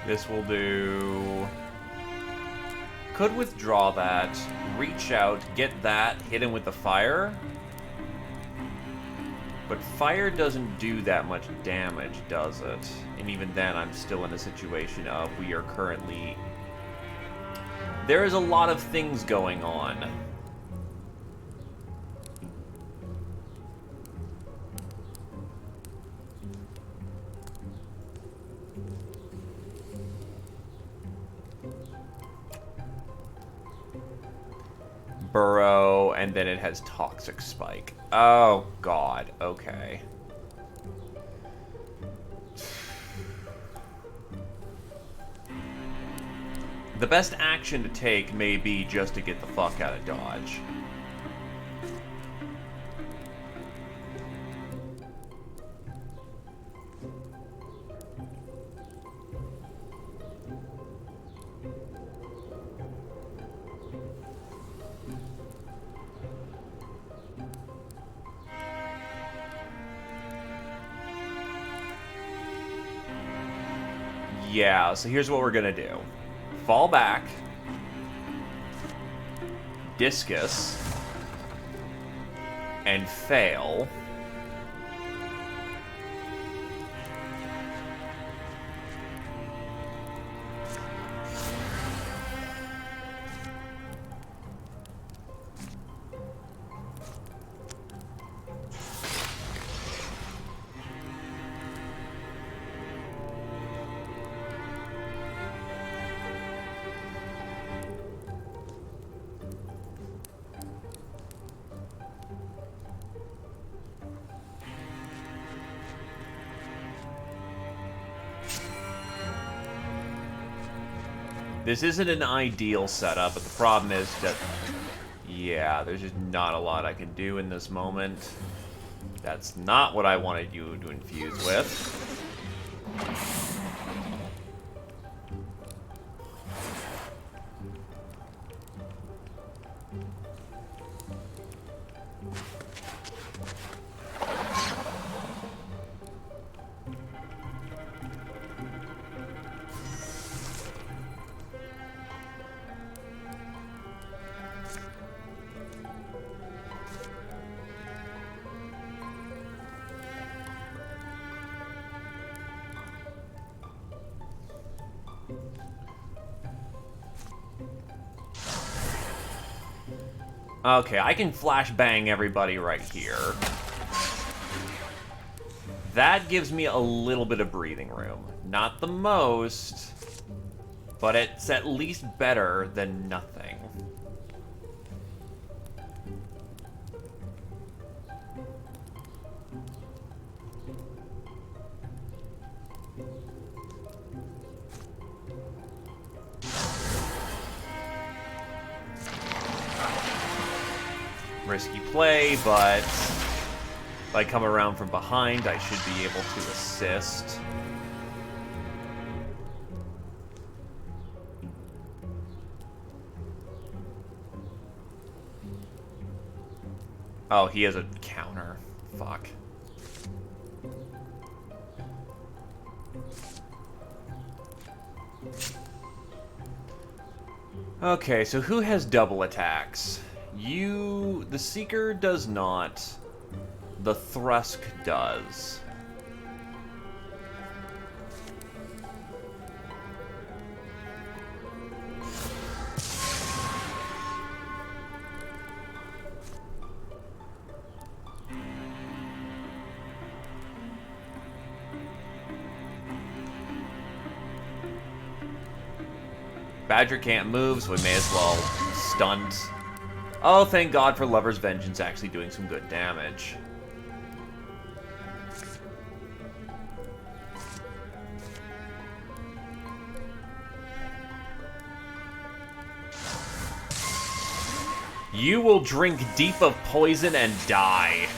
A: This will do... Could withdraw that, reach out, get that, hit him with the fire. But fire doesn't do that much damage, does it? And even then, I'm still in a situation of we are currently... There is a lot of things going on. Burrow, and then it has Toxic Spike. Oh, God. Okay. The best action to take may be just to get the fuck out of dodge. Yeah, so here's what we're gonna do. Fall back. Discus. And fail. This isn't an ideal setup, but the problem is that, yeah, there's just not a lot I can do in this moment. That's not what I wanted you to infuse with. Okay, I can flashbang everybody right here. That gives me a little bit of breathing room. Not the most, but it's at least better than nothing. Risky play, but if I come around from behind, I should be able to assist. Oh, he has a counter. Fuck. Okay, so who has double attacks? You... the Seeker does not. The Thrusk does. Badger can't move, so we may as well stunt. Oh, thank God for Lover's Vengeance actually doing some good damage. You will drink deep of poison and die.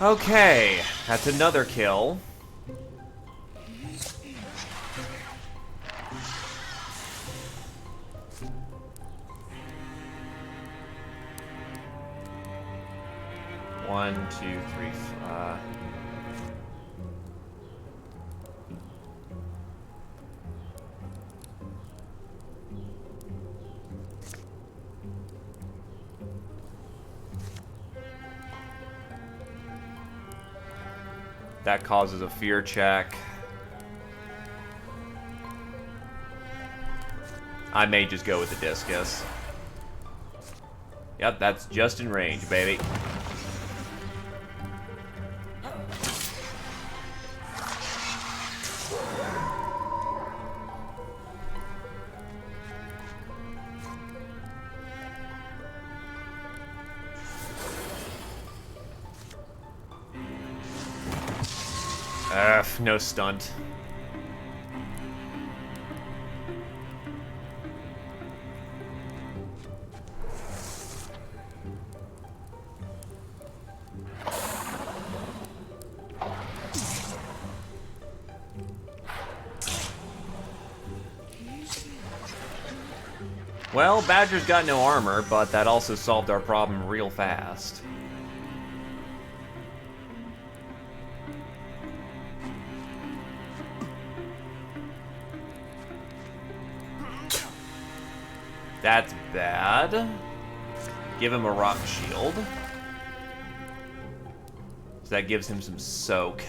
A: Okay, that's another kill. One, two, three, that causes a fear check. I may just go with the discus. Yep, that's just in range, baby. No stunt. Well, Badger's got no armor, but that also solved our problem real fast. That's bad. Give him a rock shield. So that gives him some soak.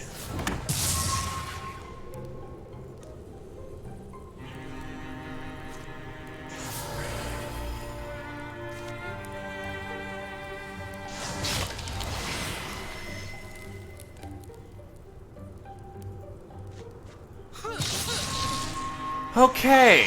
A: Okay.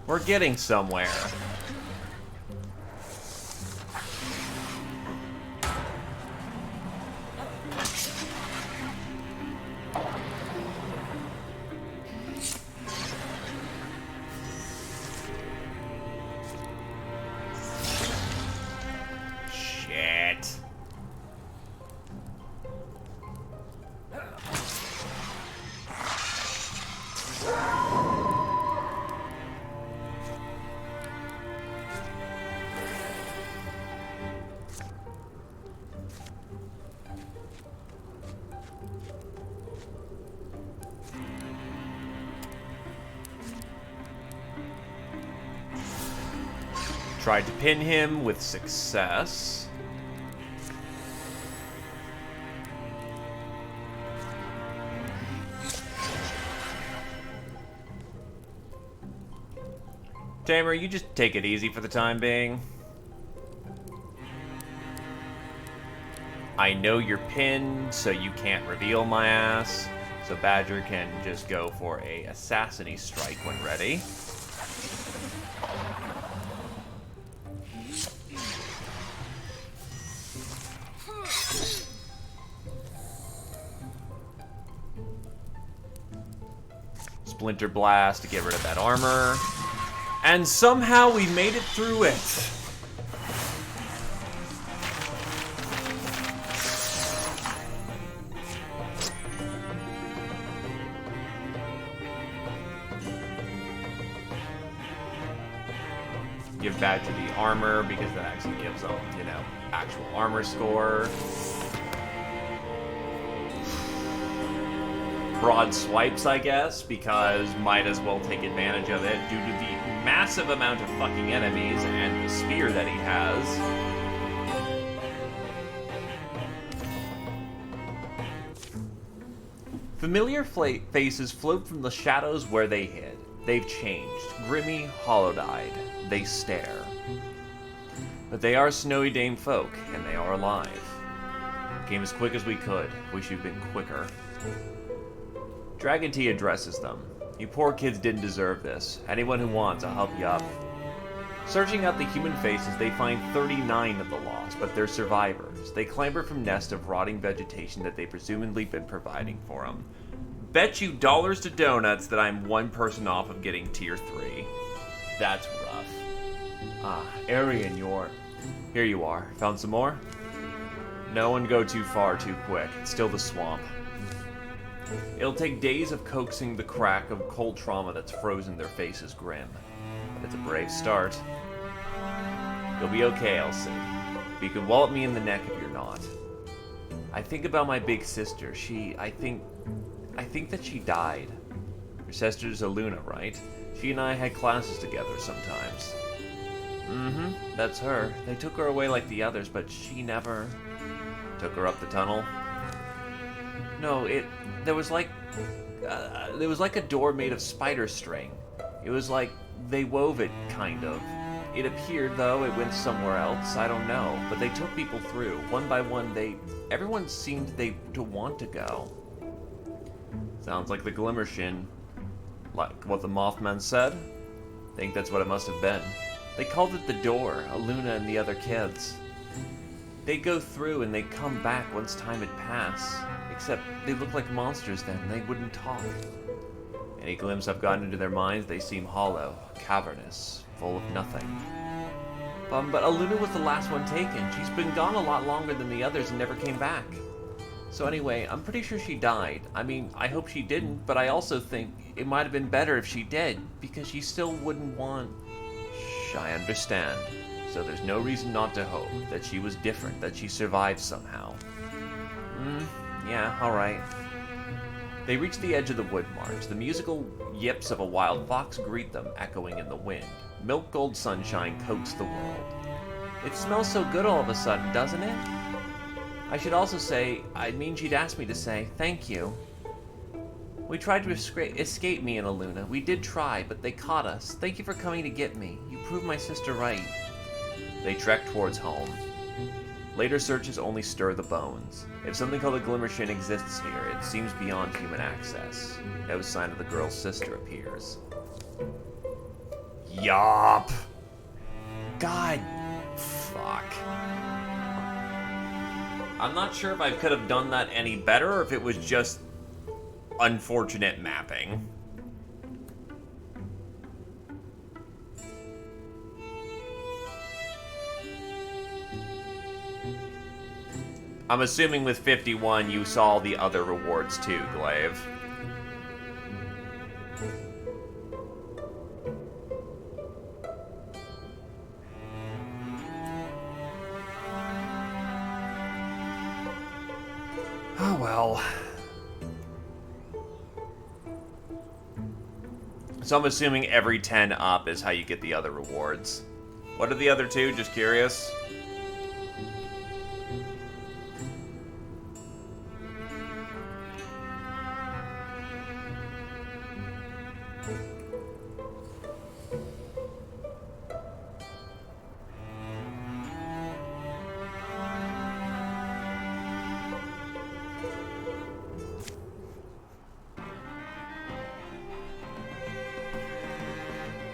A: We're getting somewhere. Shit. Tried to pin him with success. Tamer, you just take it easy for the time being. I know you're pinned, so you can't reveal my ass. So Badger can just go for a assassin-y strike when ready. Splinter Blast to get rid of that armor. And somehow we made it through it. Give Badger the armor because that actually gives them, you know, actual armor score. Broad swipes, I guess, because might as well take advantage of it due to the massive amount of fucking enemies and the spear that he has. Familiar faces float from the shadows where they hid. They've changed. Grimy, hollow-eyed. They stare. But they are Snowy Dame folk, and they are alive. Came as quick as we could. Wish you'd been quicker. Dragon Tea addresses them. You poor kids didn't deserve this. Anyone who wants, I'll help you up. Searching out the human faces, they find 39 of the lost, but they're survivors. They clamber from nests of rotting vegetation that they've presumably been providing for them. Bet you dollars to donuts that I'm one person off of getting tier 3. That's rough. Ah, Arian, here you are. Found some more? No one go too far too quick. It's still the swamp. It'll take days of coaxing the crack of cold trauma that's frozen their faces grim. But it's a brave start. You'll be okay, Elsie. But you can wallop me in the neck if you're not. I think about my big sister. I think that she died. Your sister's Aluna, right? She and I had classes together sometimes. Mm-hmm, that's her. They took her away like the others, but she never... Took her up the tunnel? No, there was like a door made of spider string. It was like they wove it, kind of. It appeared, though, it went somewhere else. I don't know. But they took people through. One by one, everyone seemed to want to go. Sounds like the Glimmershin. Like what the Mothman said? Think that's what it must have been. They called it the door, Aluna and the other kids. They'd go through and they'd come back once time had passed. Except they looked like monsters then, they wouldn't talk. Any glimpse I've gotten into their minds, they seem hollow, cavernous, full of nothing. But Aluna was the last one taken. She's been gone a lot longer than the others and never came back. So anyway, I'm pretty sure she died. I mean, I hope she didn't, but I also think it might have been better if she did, because she still wouldn't want... Shh, I understand. So there's no reason not to hope that she was different, that she survived somehow. Yeah, alright. They reach the edge of the wood march. The musical yips of a wild fox greet them, echoing in the wind. Milk gold sunshine coats the world. It smells so good all of a sudden, doesn't it? I should also say, I mean she'd asked me to say thank you.
B: We tried to escape me and Aluna. We did try, but they caught us. Thank you for coming to get me. You proved my sister right.
A: They trek towards home. Later searches only stir the bones. If something called a Glimmershin exists here, it seems beyond human access. No sign of the girl's sister appears. Yup! God. Fuck. I'm not sure if I could have done that any better, or if it was just unfortunate mapping. I'm assuming with 51 you saw the other rewards too, Glaive. Oh well. So I'm assuming every 10 up is how you get the other rewards. What are the other two? Just curious.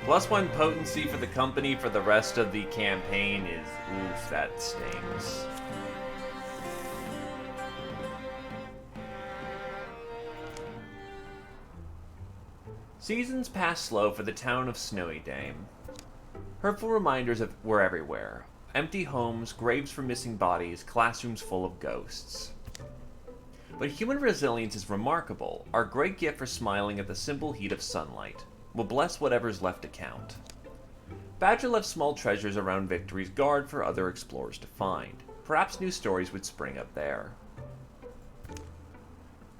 A: +1 potency for the company for the rest of the campaign is... oof, that stings. Seasons pass slow for the town of Snowy Dame. Hurtful reminders were everywhere. Empty homes, graves for missing bodies, classrooms full of ghosts. But human resilience is remarkable, our great gift for smiling at the simple heat of sunlight. Will bless whatever's left to count. Badger left small treasures around Victory's Guard for other explorers to find. Perhaps new stories would spring up there.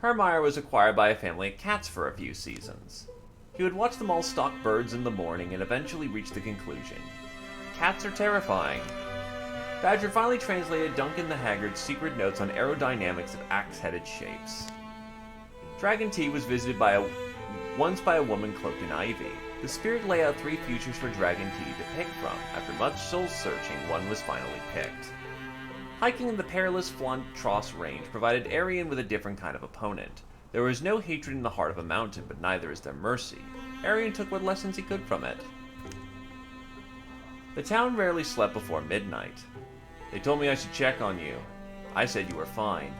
A: Hermire was acquired by a family of cats for a few seasons. He would watch them all stalk birds in the morning and eventually reach the conclusion: cats are terrifying. Badger finally translated Duncan the Haggard's secret notes on aerodynamics of axe-headed shapes. Dragon Tea was visited once by a woman cloaked in ivy. The spirit lay out 3 futures for Dragon Tea to pick from. After much soul-searching, one was finally picked. Hiking in the perilous Flantros Range provided Arian with a different kind of opponent. There was no hatred in the heart of a mountain, but neither is there mercy. Arian took what lessons he could from it. The town rarely slept before midnight. They told me I should check on you. I said you were fine.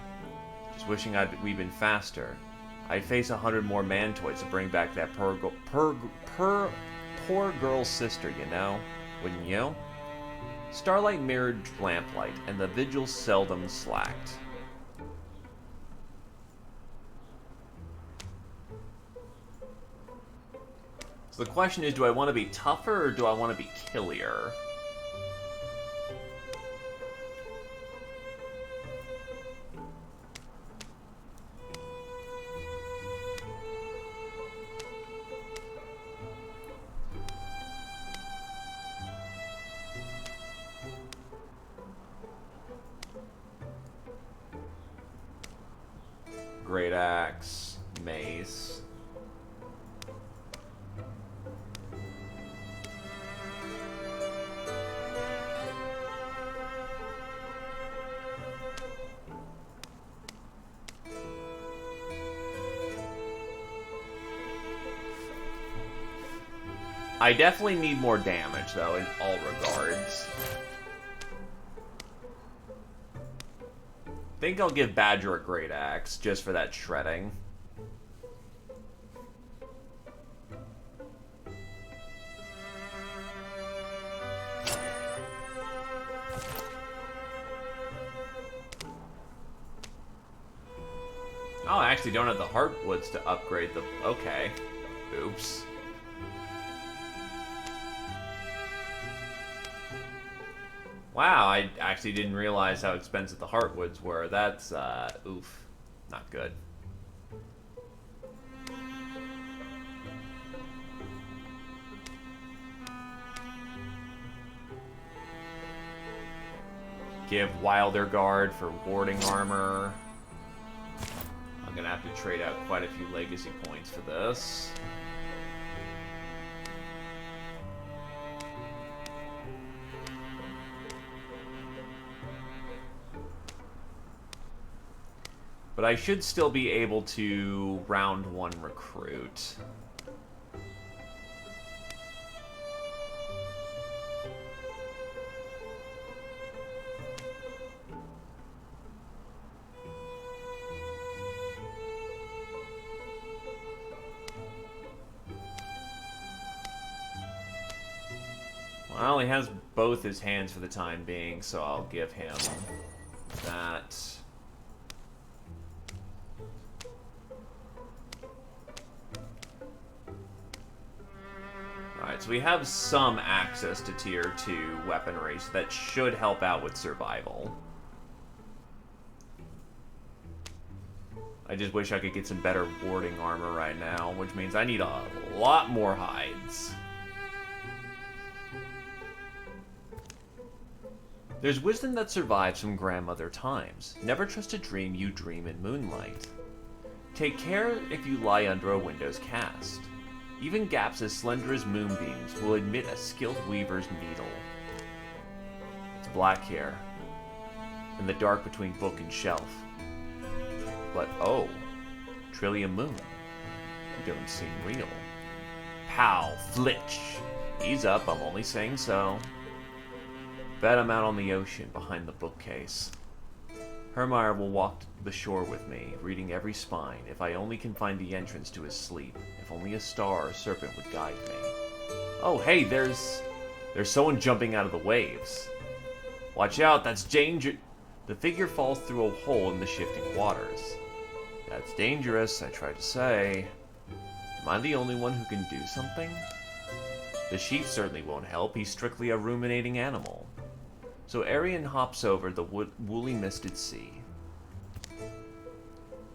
A: Just wishing we'd been faster. I'd face 100 more Mantoids to bring back that poor girl's sister, you know? Wouldn't you? Starlight mirrored lamplight, and the vigil seldom slacked. So the question is, do I want to be tougher, or do I want to be killier? Great Axe, Mace. I definitely need more damage, though, in all regards. I think I'll give Badger a Great Axe, just for that shredding. Oh, I actually don't have the Heartwoods to upgrade the... Okay. Oops. Wow, I actually didn't realize how expensive the Heartwoods were. That's, oof. Not good. Give Wylderguard for warding armor. I'm gonna have to trade out quite a few legacy points for this. But I should still be able to round 1 recruit. Well, he has both his hands for the time being, so I'll give him that. Alright, so we have some access to tier 2 weaponry, so that should help out with survival. I just wish I could get some better warding armor right now, which means I need a lot more hides. There's wisdom that survives from grandmother times. Never trust a dream you dream in moonlight. Take care if you lie under a window's cast. Even gaps as slender as moonbeams will admit a skilled weaver's needle. It's black here, in the dark between book and shelf. But oh, Trillium Moon, you don't seem real. Pow, flitch. Ease up, I'm only saying so. Bet I'm out on the ocean behind the bookcase. Hermire will walk the shore with me, reading every spine, if I only can find the entrance to his sleep. If only a star or serpent would guide me. Oh, hey, there's someone jumping out of the waves. Watch out, that's danger. The figure falls through a hole in the shifting waters. That's dangerous, I tried to say. Am I the only one who can do something? The sheep certainly won't help, he's strictly a ruminating animal. So Arian hops over the woolly misted sea.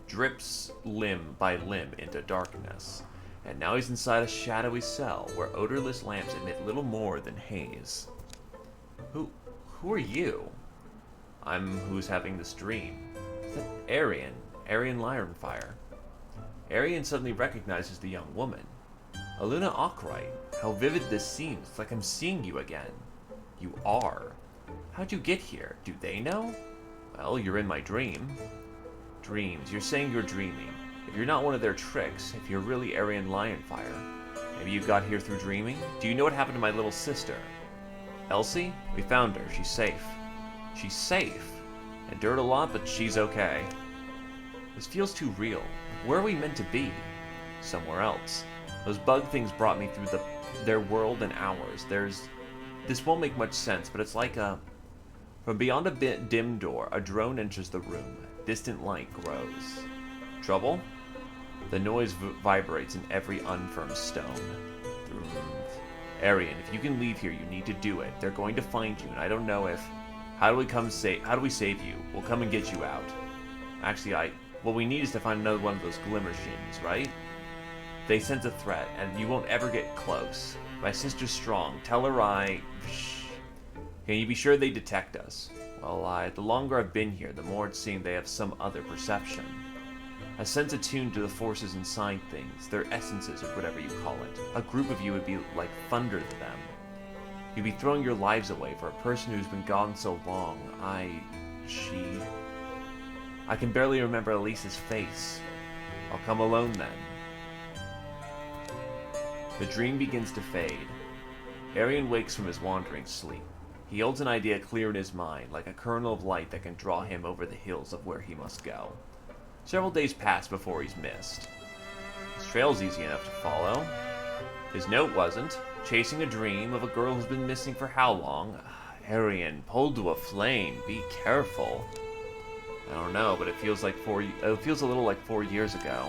A: Drips limb by limb into darkness. And now he's inside a shadowy cell where odorless lamps emit little more than haze. Who are you? I'm who's having this dream. Is that Arian Lyronfire. Arian suddenly recognizes the young woman. Aluna Arkwright, how vivid this seems. It's like I'm seeing you again. You are. How'd you get here? Do they know? Well, you're in my dream. Dreams. You're saying you're dreaming. If you're not one of their tricks, if you're really Arian Lyronfire, maybe you got here through dreaming? Do you know what happened to my little sister? Elsie? We found her. She's safe. She's safe. Endured a lot, but she's okay. This feels too real. Where are we meant to be? Somewhere else. Those bug things brought me through their world and ours. This won't make much sense, but it's like a... From beyond a dim door, a drone enters the room. Distant light grows. Trouble? The noise vibrates in every unfirm stone. Arian, if you can leave here, you need to do it. They're going to find you, and I don't know if... How do we save you? We'll come and get you out. Actually, what we need is to find another one of those glimmer shins, right? They sense a threat, and you won't ever get close. My sister's strong. Tell her Can you be sure they detect us? Well, the longer I've been here, the more it seems they have some other perception. A sense attuned to the forces inside things, their essences or whatever you call it. A group of you would be like thunder to them. You'd be throwing your lives away for a person who's been gone so long. I can barely remember Elise's face. I'll come alone then. The dream begins to fade. Arian wakes from his wandering sleep. He holds an idea clear in his mind, like a kernel of light that can draw him over the hills of where he must go. Several days pass before he's missed. His trail's easy enough to follow. His note wasn't. Chasing a dream of a girl who's been missing for how long? Arian, pulled to a flame. Be careful. I don't know, but it feels a little like 4 years ago.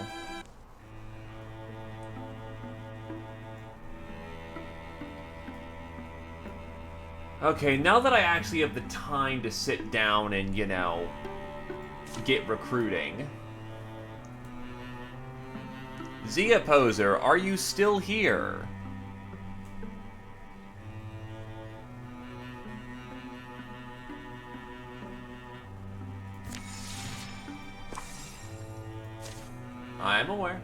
A: Okay, now that I actually have the time to sit down and, get recruiting. Zia Poser, are you still here? nowhere.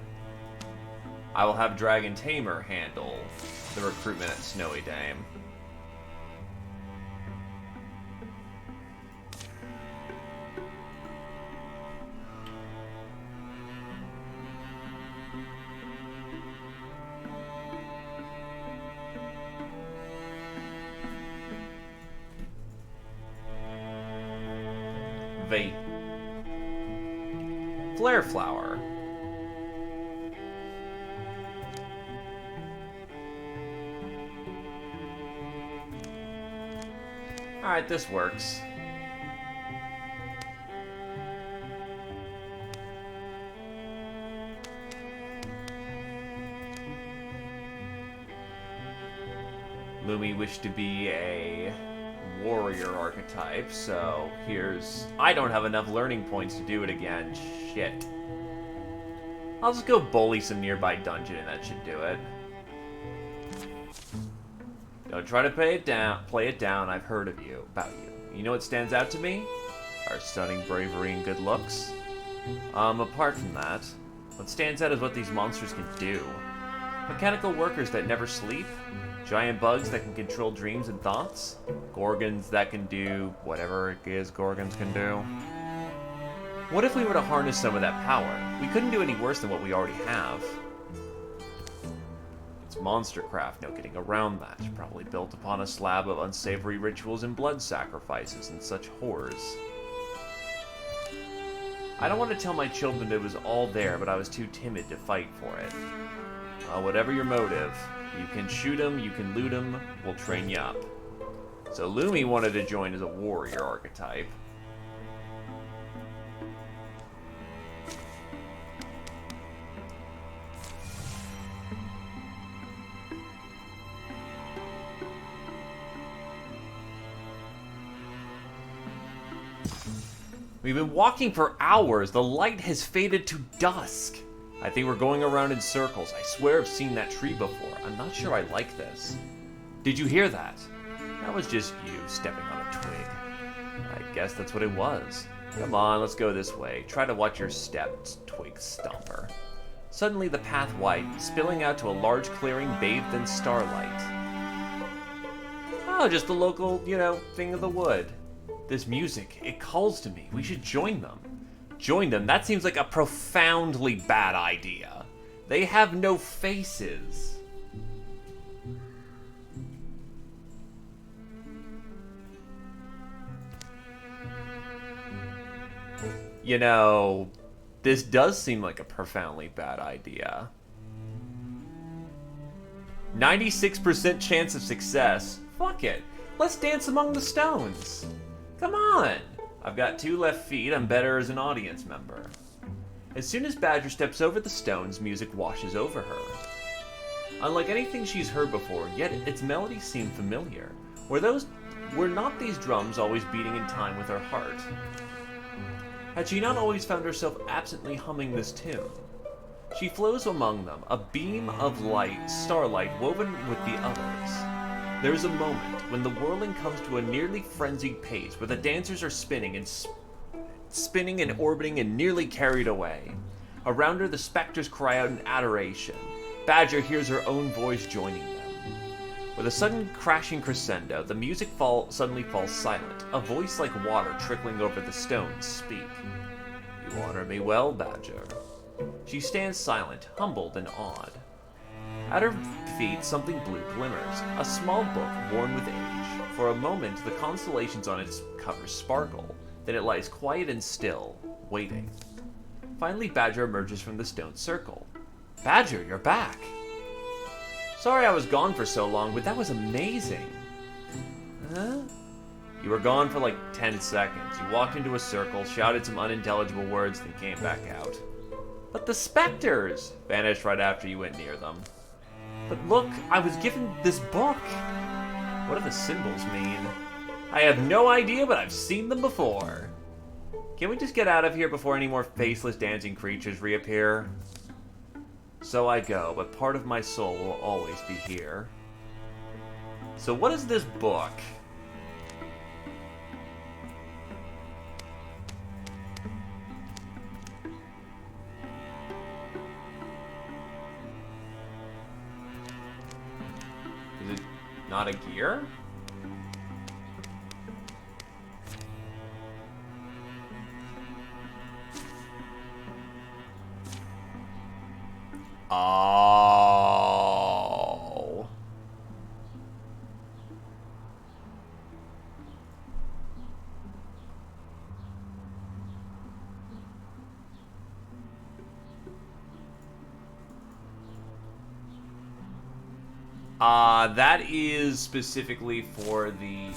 A: I will have Dragon Tamer handle the recruitment at Snowy Dame. Vape. Flare Flower. Alright, this works. Lumi wished to be a warrior archetype, so here's... I don't have enough learning points to do it again. Shit. I'll just go bully some nearby dungeon and that should do it. Don't try to play it down. I've heard of you, about you. You know what stands out to me? Our stunning bravery and good looks. Apart from that, what stands out is what these monsters can do. Mechanical workers that never sleep, giant bugs that can control dreams and thoughts, gorgons that can do whatever it is gorgons can do. What if we were to harness some of that power? We couldn't do any worse than what we already have. It's monstercraft, no getting around that. Probably built upon a slab of unsavory rituals and blood sacrifices and such horrors. I don't want to tell my children it was all there, but I was too timid to fight for it. Whatever your motive, you can shoot them, you can loot them, we'll train you up. So Lumi wanted to join as a warrior archetype. We've been walking for hours. The light has faded to dusk. I think we're going around in circles. I swear I've seen that tree before. I'm not sure I like this. Did you hear that? That was just you stepping on a twig. I guess that's what it was. Come on, let's go this way. Try to watch your steps, twig stomper. Suddenly the path widened, spilling out to a large clearing bathed in starlight. Oh, just the local, thing of the wood. This music, it calls to me. We should join them. Join them? That seems like a profoundly bad idea. They have no faces. This does seem like a profoundly bad idea. 96% chance of success. Fuck it. Let's dance among the stones. Come on! I've got 2 left feet, I'm better as an audience member. As soon as Badger steps over the stones, music washes over her. Unlike anything she's heard before, yet its melodies seem familiar. Were not these drums always beating in time with her heart? Had she not always found herself absently humming this tune? She flows among them, a beam of light, starlight woven with the others. There is a moment when the whirling comes to a nearly frenzied pace, where the dancers are spinning and orbiting and nearly carried away. Around her, the specters cry out in adoration. Badger hears her own voice joining them. With a sudden crashing crescendo, the music suddenly falls silent. A voice like water trickling over the stones speak. You honor me well, Badger. She stands silent, humbled and awed. At her feet, something blue glimmers, a small book worn with age. For a moment, the constellations on its cover sparkle, then it lies quiet and still, waiting. Finally, Badger emerges from the stone circle. Badger, you're back! Sorry I was gone for so long, but that was amazing. Huh? You were gone for like 10 seconds. You walked into a circle, shouted some unintelligible words, then came back out. But the specters vanished right after you went near them. But look, I was given this book. What do the symbols mean? I have no idea, but I've seen them before. Can we just get out of here before any more faceless dancing creatures reappear? So I go, but part of my soul will always be here. So what is this book? Not a gear? Oh. That is specifically for the...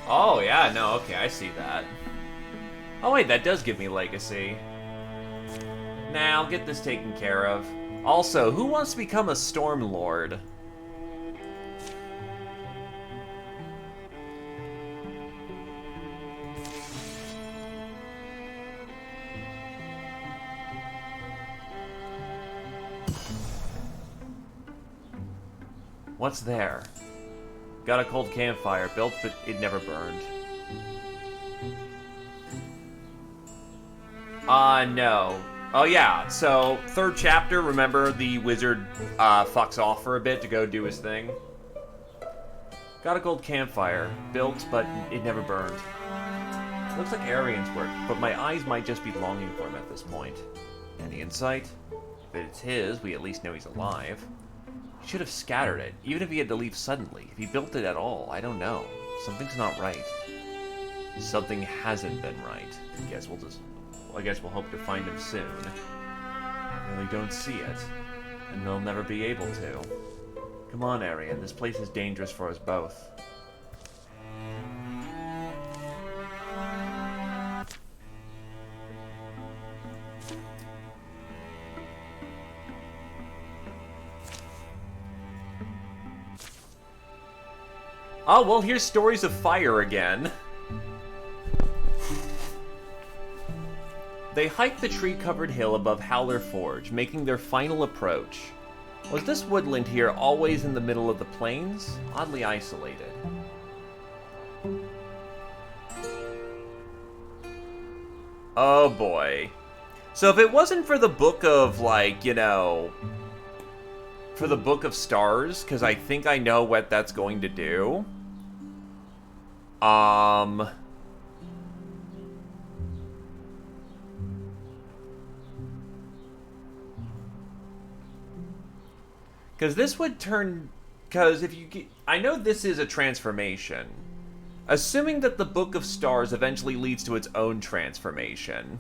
A: Oh, yeah, no, okay, I see that. Oh, wait, that does give me legacy. Nah, I'll get this taken care of. Also, who wants to become a Storm Lord? What's there? Got a cold campfire, built but it never burned. No. Oh yeah, so, 3rd chapter, remember the wizard fucks off for a bit to go do his thing? Got a gold campfire, built but it never burned. Looks like Arian's work, but my eyes might just be longing for him at this point. Any insight? If it's his, we at least know he's alive. He should have scattered it, even if he had to leave suddenly. If he built it at all, I don't know. Something's not right. Something hasn't been right. I guess we'll hope to find him soon. I really don't see it, and they'll never be able to. Come on, Arian, this place is dangerous for us both. Oh, well, here's Stories of Fire again. They hiked the tree-covered hill above Howler Forge, making their final approach. Was this woodland here always in the middle of the plains? Oddly isolated. Oh boy. So if it wasn't for the book of, like, you know... For the Book of Stars, because I think I know what that's going to do. Because this would turn... Because if you get... I know this is a transformation. Assuming that the Book of Stars eventually leads to its own transformation.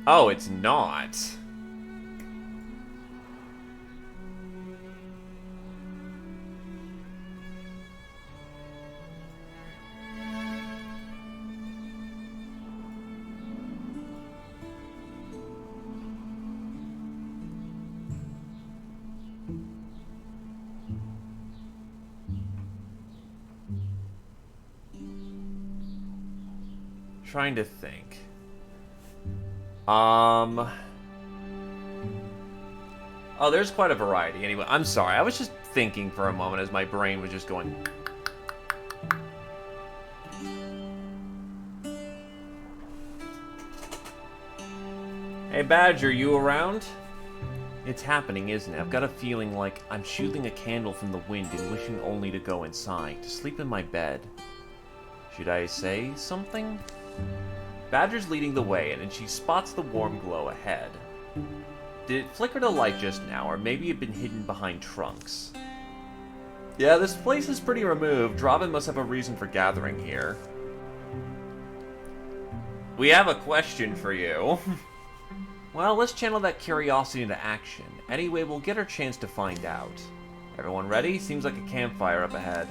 A: Oh, it's not. Trying to think. Oh, there's quite a variety. Anyway, I'm sorry. I was just thinking for a moment as my brain was just going... Hey, Badger, you around? It's happening, isn't it? I've got a feeling like I'm shooting a candle from the wind and wishing only to go inside, to sleep in my bed. Should I say something? Badger's leading the way, and she spots the warm glow ahead. Did it flicker to light just now, or maybe it'd been hidden behind trunks? Yeah, this place is pretty removed. Robin must have a reason for gathering here. We have a question for you. Well, let's channel that curiosity into action. Anyway, we'll get our chance to find out. Everyone ready? Seems like a campfire up ahead.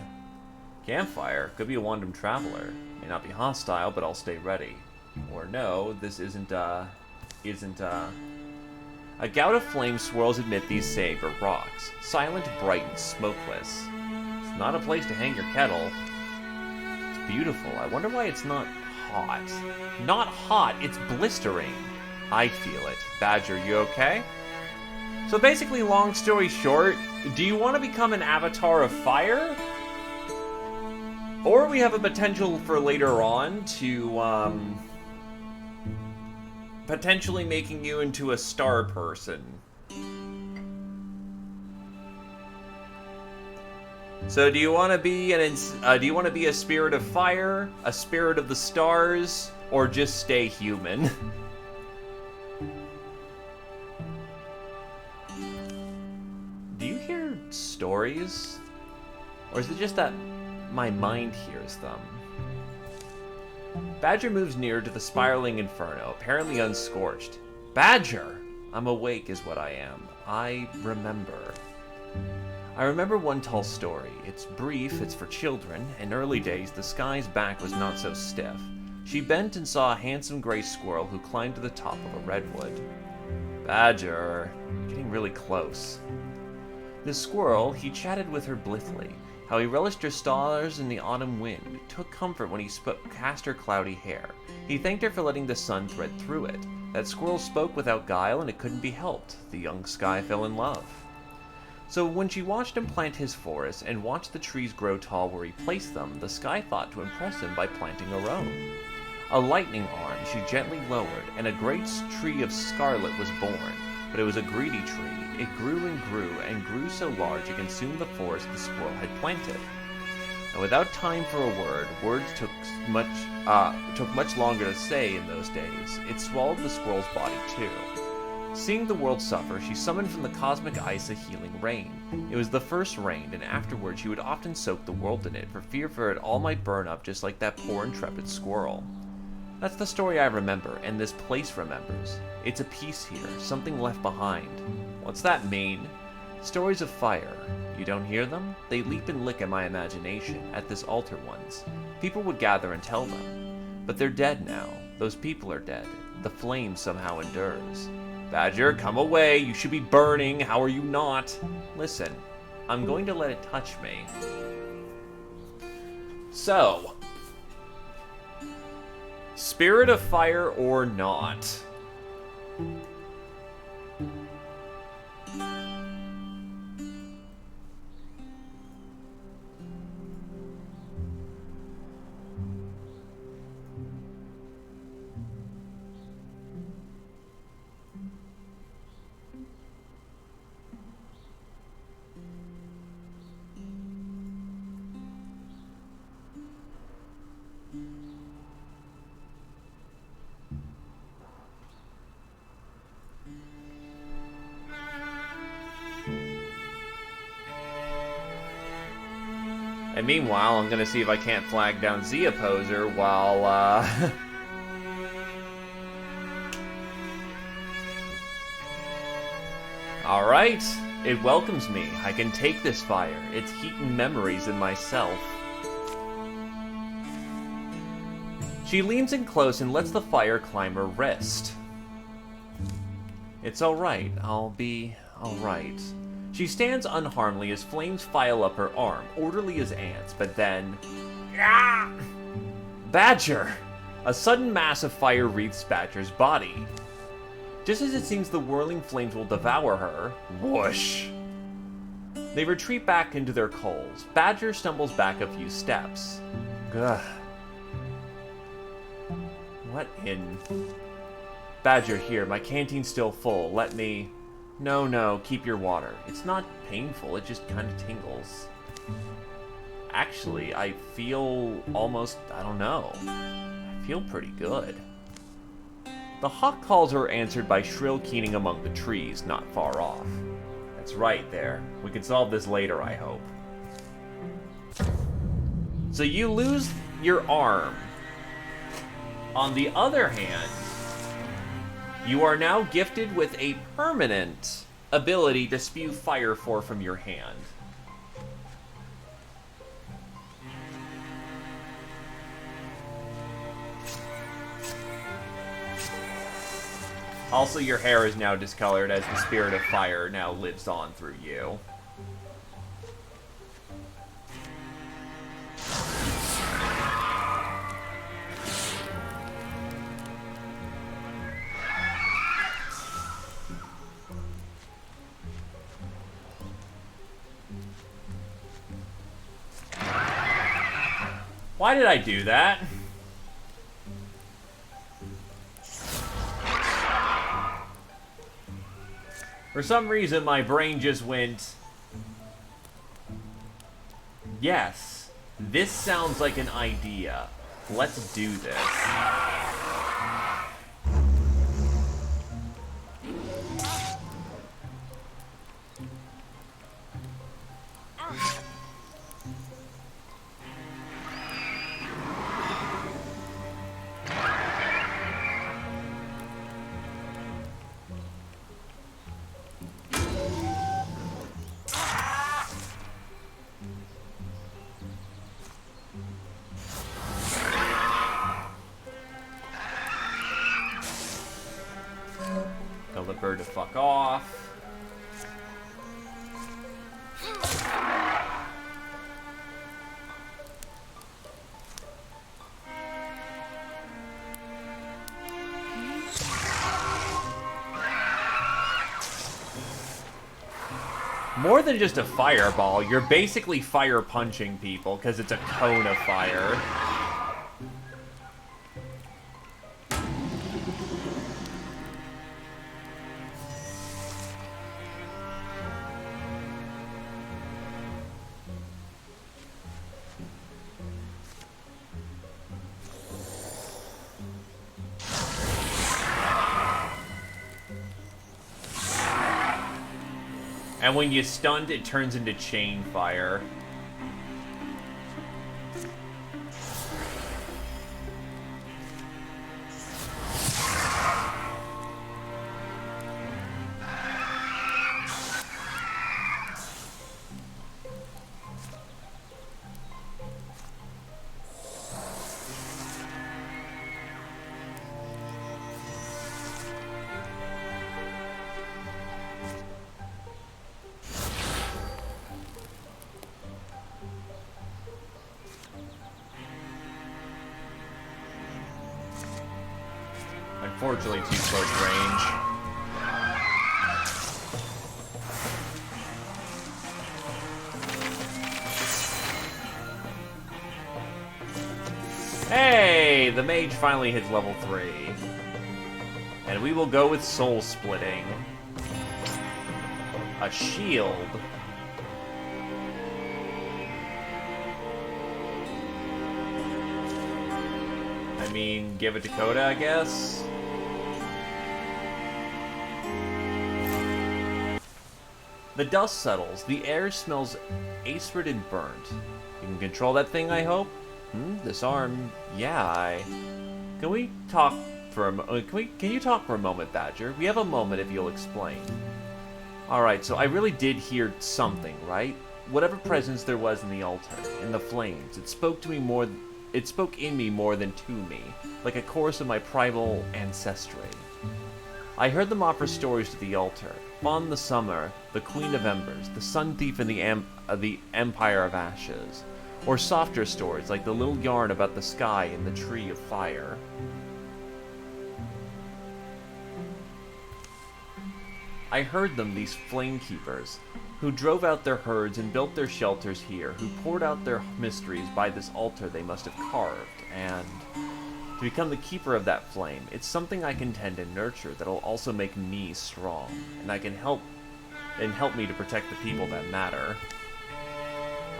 A: Campfire? Could be a Wandom traveler. May not be hostile, but I'll stay ready. Or no, this isn't. A gout of flame swirls amid these saber rocks, silent, bright, and smokeless. It's not a place to hang your kettle. It's beautiful. I wonder why it's not hot. Not hot, it's blistering. I feel it. Badger, you okay? So basically, long story short, do you want to become an avatar of fire? Or we have a potential for later on to, potentially making you into a star person. So do you want to be a spirit of fire, a spirit of the stars, or just stay human? Do you hear stories? Or is it just that my mind hears them? Badger moves nearer to the spiraling inferno, apparently unscorched. Badger! I'm awake is what I am. I remember. I remember one tall story. It's brief, it's for children. In early days, the sky's back was not so stiff. She bent and saw a handsome gray squirrel who climbed to the top of a redwood. Badger, you're getting really close. The squirrel, he chatted with her blithely, how he relished her stars in the autumn wind, took comfort when he cast her cloudy hair. He thanked her for letting the sun thread through it. That squirrel spoke without guile, and it couldn't be helped. The young sky fell in love. So when she watched him plant his forest and watched the trees grow tall where he placed them, the sky thought to impress him by planting her own. A lightning arm she gently lowered, and a great tree of scarlet was born. But it was a greedy tree. It grew and grew so large it consumed the forest the squirrel had planted. And without time for a word, words took much longer to say in those days. It swallowed the squirrel's body too. Seeing the world suffer, she summoned from the cosmic ice a healing rain. It was the first rain, and afterward she would often soak the world in it, for fear it all might burn up just like that poor intrepid squirrel. That's the story I remember, and this place remembers. It's a piece here, something left behind. What's that mean? Stories of fire. You don't hear them? They leap and lick at my imagination, at this altar once. People would gather and tell them. But they're dead now. Those people are dead. The flame somehow endures. Badger, come away. You should be burning. How are you not? Listen, I'm going to let it touch me. So, spirit of fire or not? And meanwhile, I'm gonna see if I can't flag down Z Opposer while, Alright, it welcomes me. I can take this fire. It's heat and memories in myself. She leans in close and lets the fire climb her wrist. It's alright. I'll be alright. She stands unharmly as flames file up her arm, orderly as ants, but then... Ah! Badger! A sudden mass of fire wreathes Badger's body. Just as it seems the whirling flames will devour her, whoosh! They retreat back into their coals. Badger stumbles back a few steps. Ugh. What in... Badger, here, my canteen's still full. Let me... No, keep your water. It's not painful, it just kind of tingles. Actually, I feel almost, I don't know. I feel pretty good. The hawk calls are answered by shrill keening among the trees, not far off. That's right there. We can solve this later, I hope. So you lose your arm. On the other hand, you are now gifted with a permanent ability to spew fire from your hand. Also, your hair is now discolored as the spirit of fire now lives on through you. Why did I do that? For some reason, my brain just went... Yes, this sounds like an idea. Let's do this. Tell the bird to fuck off. More than just a fireball, you're basically fire punching people because it's a cone of fire. And when you stunned, it turns into chain fire. Unfortunately, too close range. Hey! The mage finally hits level 3. And we will go with soul splitting. A shield. I mean, give it to Coda, I guess? The dust settles. The air smells acrid and burnt. You can control that thing, I hope? Disarm. Yeah, Can we talk for a Can you talk for a moment, Badger? We have a moment if you'll explain. Alright, so I really did hear something, right? Whatever presence there was in the altar, in the flames, it spoke to me more... It spoke in me more than to me, like a chorus of my primal ancestry. I heard them offer stories to the altar. Fawn the Summer, the Queen of Embers, the Sun Thief and the Empire of Ashes. Or softer stories like the little yarn about the sky and the Tree of Fire. I heard them, these flame-keepers, who drove out their herds and built their shelters here, who poured out their mysteries by this altar they must have carved, and... to become the keeper of that flame, it's something I can tend and nurture that'll also make me strong, and I can help me to protect the people that matter.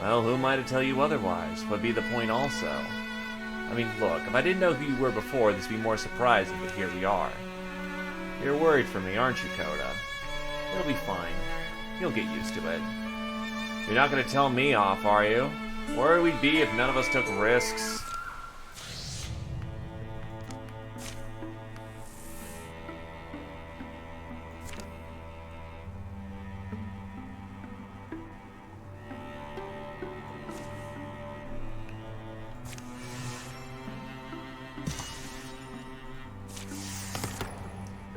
A: Well, who am I to tell you otherwise? Would be the point also. I mean, look, if I didn't know who you were before, this would be more surprising, but here we are. You're worried for me, aren't you, Coda? It'll be fine. You'll get used to it. You're not gonna tell me off, are you? Where would we be if none of us took risks?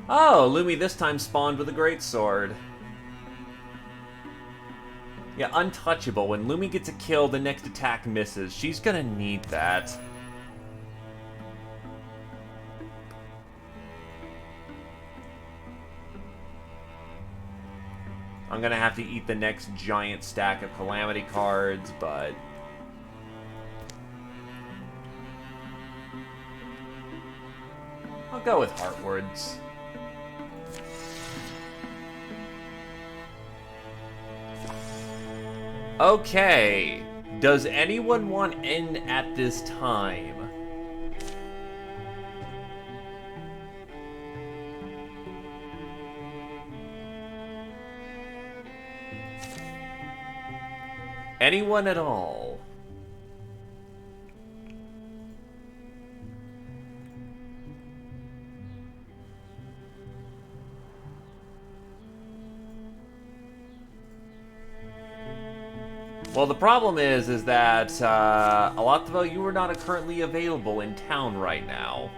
A: Oh, Lumi this time spawned with a greatsword. Yeah, untouchable. When Lumi gets a kill, the next attack misses. She's gonna need that. I'm gonna have to eat the next giant stack of Calamity cards, but... I'll go with Heartwards. Okay. Does anyone want in at this time? Anyone at all? Well, the problem is that, Alatavo, you are not currently available in town right now.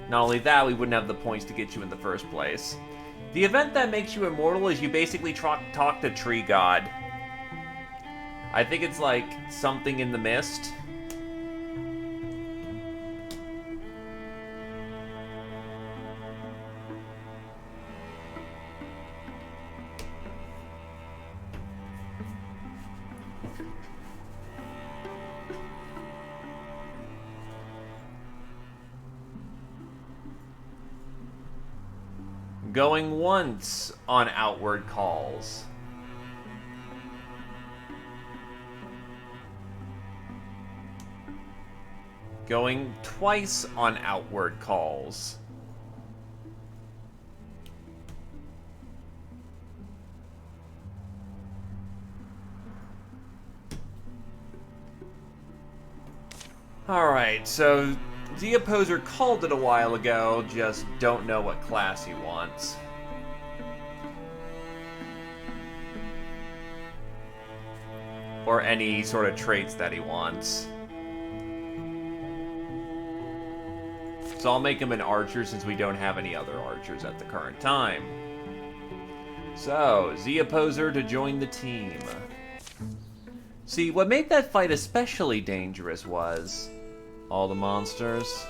A: Not only that, we wouldn't have the points to get you in the first place. The event that makes you immortal is you basically talk to Tree God. I think it's like something in the mist. Going once on outward calls. Going twice on outward calls. Alright, so the opposer called it a while ago, just don't know what class he wants. Or any sort of traits that he wants. So I'll make him an archer since we don't have any other archers at the current time. So, Z opposer to join the team. See, what made that fight especially dangerous was all the monsters.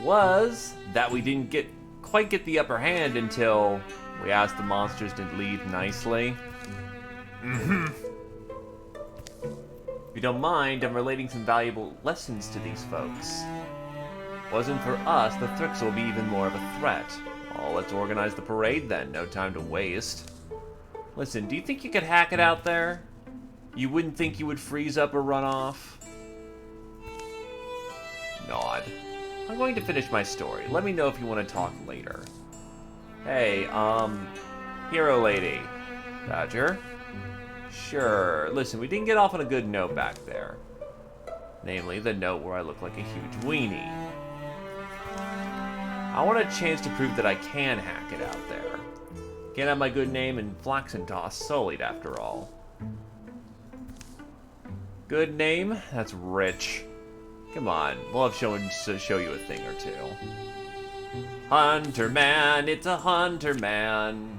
A: Was that we didn't quite get the upper hand until we asked the monsters to leave nicely. If you don't mind, I'm relating some valuable lessons to these folks. Wasn't for us, the Thrix will be even more of a threat. Well, let's organize the parade then, no time to waste. Listen, do you think you could hack it out there? You wouldn't think you would freeze up or run off? Nod. I'm going to finish my story. Let me know if you want to talk later. Hey, Hero Lady. Badger? Sure. Listen, we didn't get off on a good note back there. Namely, the note where I look like a huge weenie. I want a chance to prove that I can hack it out there. Can't have my good name and Flaxentoss sullied after all. Good name? That's rich. Come on, we'll have to show you a thing or two. Hunter man, it's a hunter man.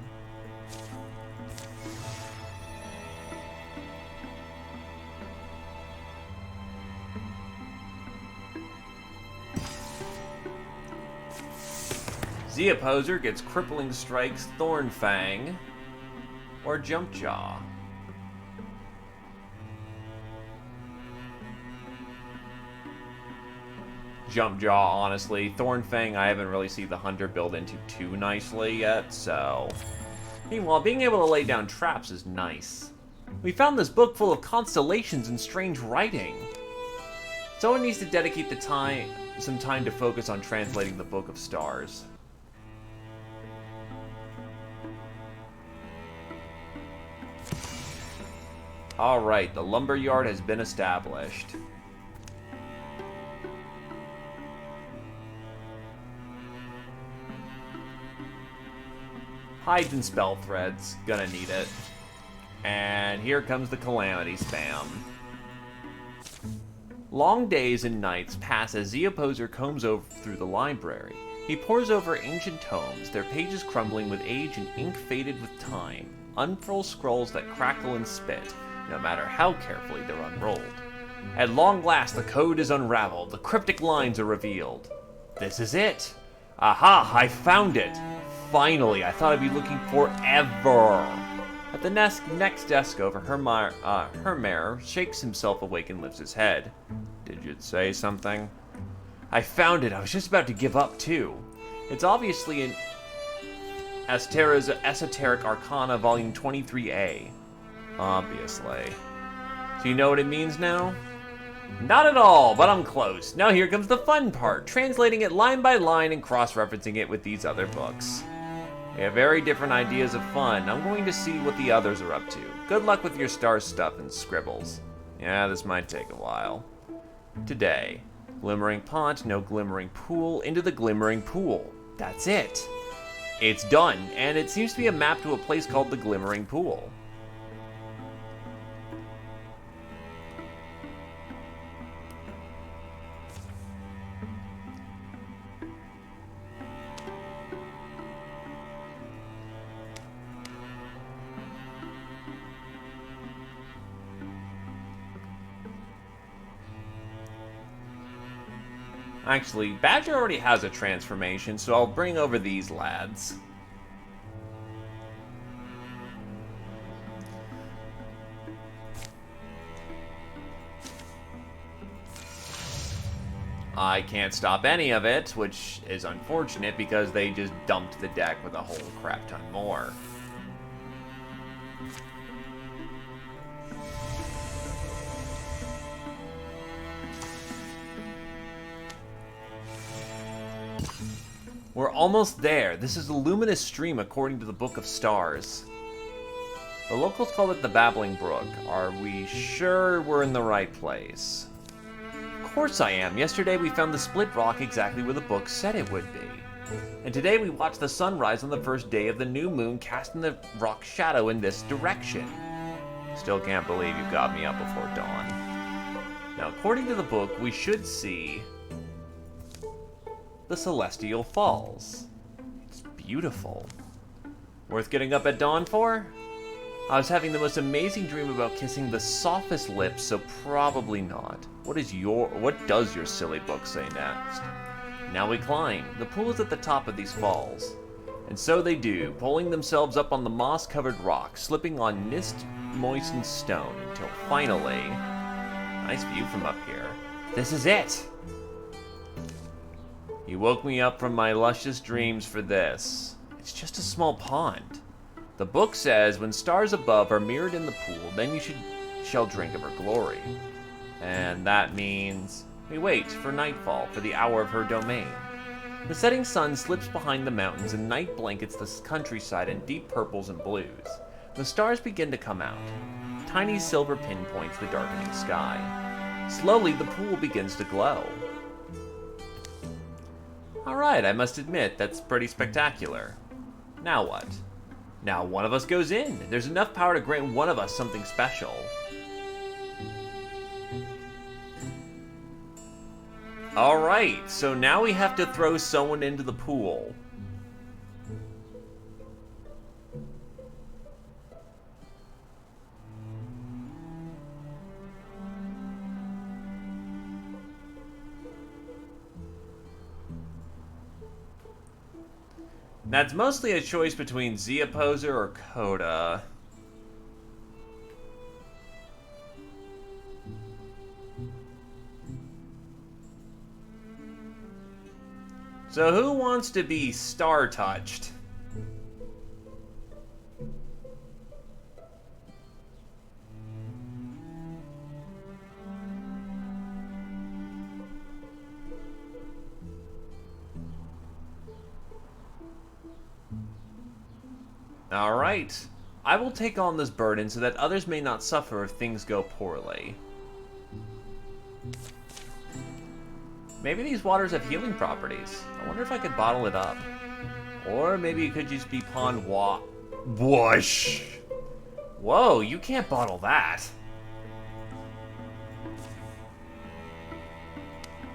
A: Z opposer gets crippling strikes, Thorn Fang, or Jump Jaw. Jump Jaw, honestly. Thorn Fang, I haven't really seen the hunter build into too nicely yet, so. Meanwhile, being able to lay down traps is nice. We found this book full of constellations and strange writing. Someone needs to dedicate some time to focus on translating the Book of Stars. Alright, the lumber yard has been established. Hides and spell threads, gonna need it. And here comes the calamity spam. Long days and nights pass as Z opposer combs over through the library. He pores over ancient tomes, their pages crumbling with age and ink faded with time. Unfurls scrolls that crackle and spit, no matter how carefully they're unrolled. At long last, the code is unraveled, the cryptic lines are revealed. This is it! Aha, I found it! Finally, I thought I'd be looking forever! At the next desk over, Hermare shakes himself awake and lifts his head. Did you say something? I found it. I was just about to give up, too. It's obviously in Astera's Esoteric Arcana, Volume 23A. Obviously. So you know what it means now? Not at all, but I'm close. Now here comes the fun part, translating it line by line and cross-referencing it with these other books. We have very different ideas of fun. I'm going to see what the others are up to. Good luck with your star stuff and scribbles. Yeah, this might take a while. Today, glimmering pond, no glimmering pool, into the glimmering pool. That's it. It's done, and it seems to be a map to a place called the Glimmering Pool. Actually, Badger already has a transformation, so I'll bring over these lads. I can't stop any of it, which is unfortunate because they just dumped the deck with a whole crap ton more. We're almost there. This is a luminous stream according to the Book of Stars. The locals call it the Babbling Brook. Are we sure we're in the right place? Of course I am. Yesterday we found the split rock exactly where the book said it would be. And today we watched the sunrise on the first day of the new moon, casting the rock shadow in this direction. Still can't believe you got me up before dawn. Now, according to the book, we should see the Celestial Falls. It's beautiful. Worth getting up at dawn for? I was having the most amazing dream about kissing the softest lips, so probably not. What does your silly book say next? Now we climb. The pool is at the top of these falls. And so they do, pulling themselves up on the moss-covered rock, slipping on mist-moistened stone, until finally... Nice view from up here. This is it! You woke me up from my luscious dreams for this. It's just a small pond. The book says, when stars above are mirrored in the pool, then you shall drink of her glory. And that means we wait for nightfall, for the hour of her domain. The setting sun slips behind the mountains and night blankets the countryside in deep purples and blues. The stars begin to come out. Tiny silver pinpoints the darkening sky. Slowly, the pool begins to glow. Alright, I must admit, that's pretty spectacular. Now what? Now one of us goes in. There's enough power to grant one of us something special. Alright, so now we have to throw someone into the pool. That's mostly a choice between Zia Poser or Coda. So who wants to be star-touched? Alright. I will take on this burden so that others may not suffer if things go poorly. Maybe these waters have healing properties. I wonder if I could bottle it up. Or maybe it could just be pond Whoosh! Whoa, you can't bottle that.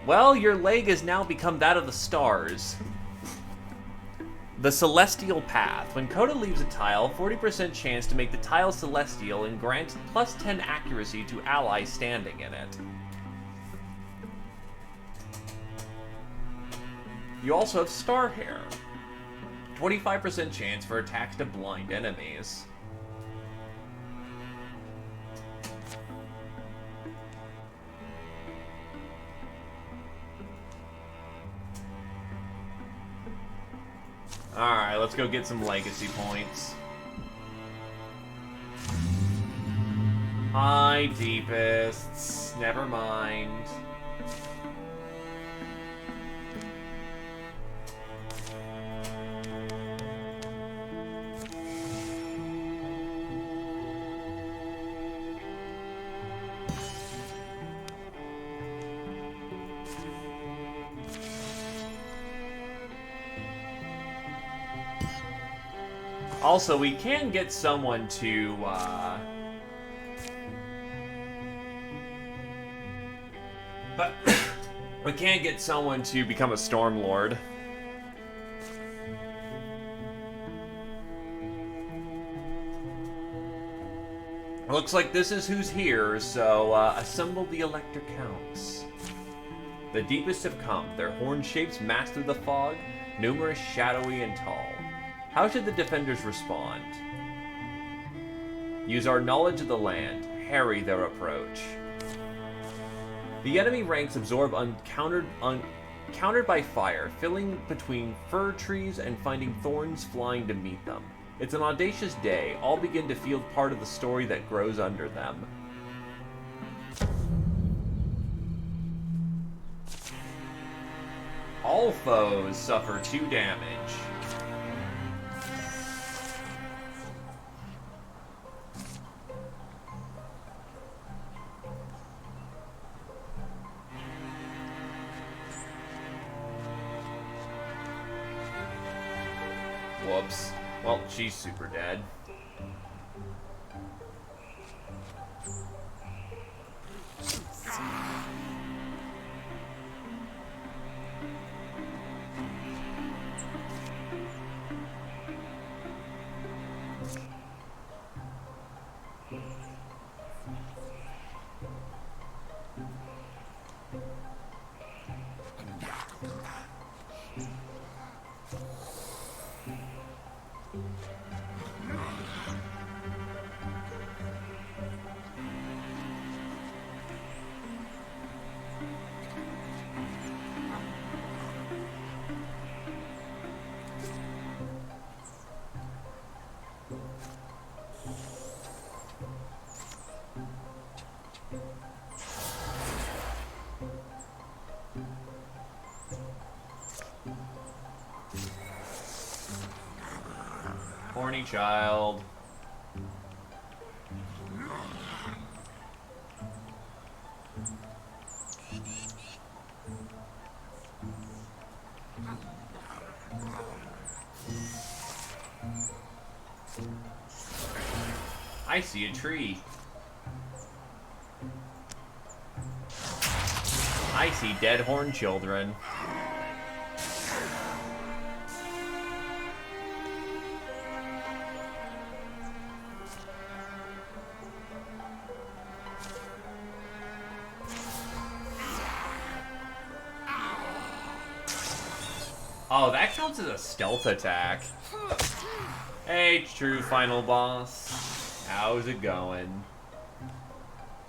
A: Well, your leg has now become that of the stars. The Celestial Path. When Coda leaves a tile, 40% chance to make the tile celestial and grants plus 10 accuracy to allies standing in it. You also have Star Hair. 25% chance for attacks to blind enemies. Alright, let's go get some legacy points. Hi, Deepists. Never mind. Also, we can get someone to, but we can't get someone to become a Stormlord. Looks like this is who's here, so assemble the Elector Counts. The deepest have come, their horn shapes mass through the fog, numerous, shadowy, and tall. How should the defenders respond? Use our knowledge of the land, harry their approach. The enemy ranks absorb countered by fire, filling between fir trees and finding thorns flying to meet them. It's an audacious day, all begin to feel part of the story that grows under them. All foes suffer 2 damage. Whoops. Well, she's super dead. Horny child. I see a tree. I see dead horn children. Oh, that counts as a stealth attack. Hey, true final boss. How's it going?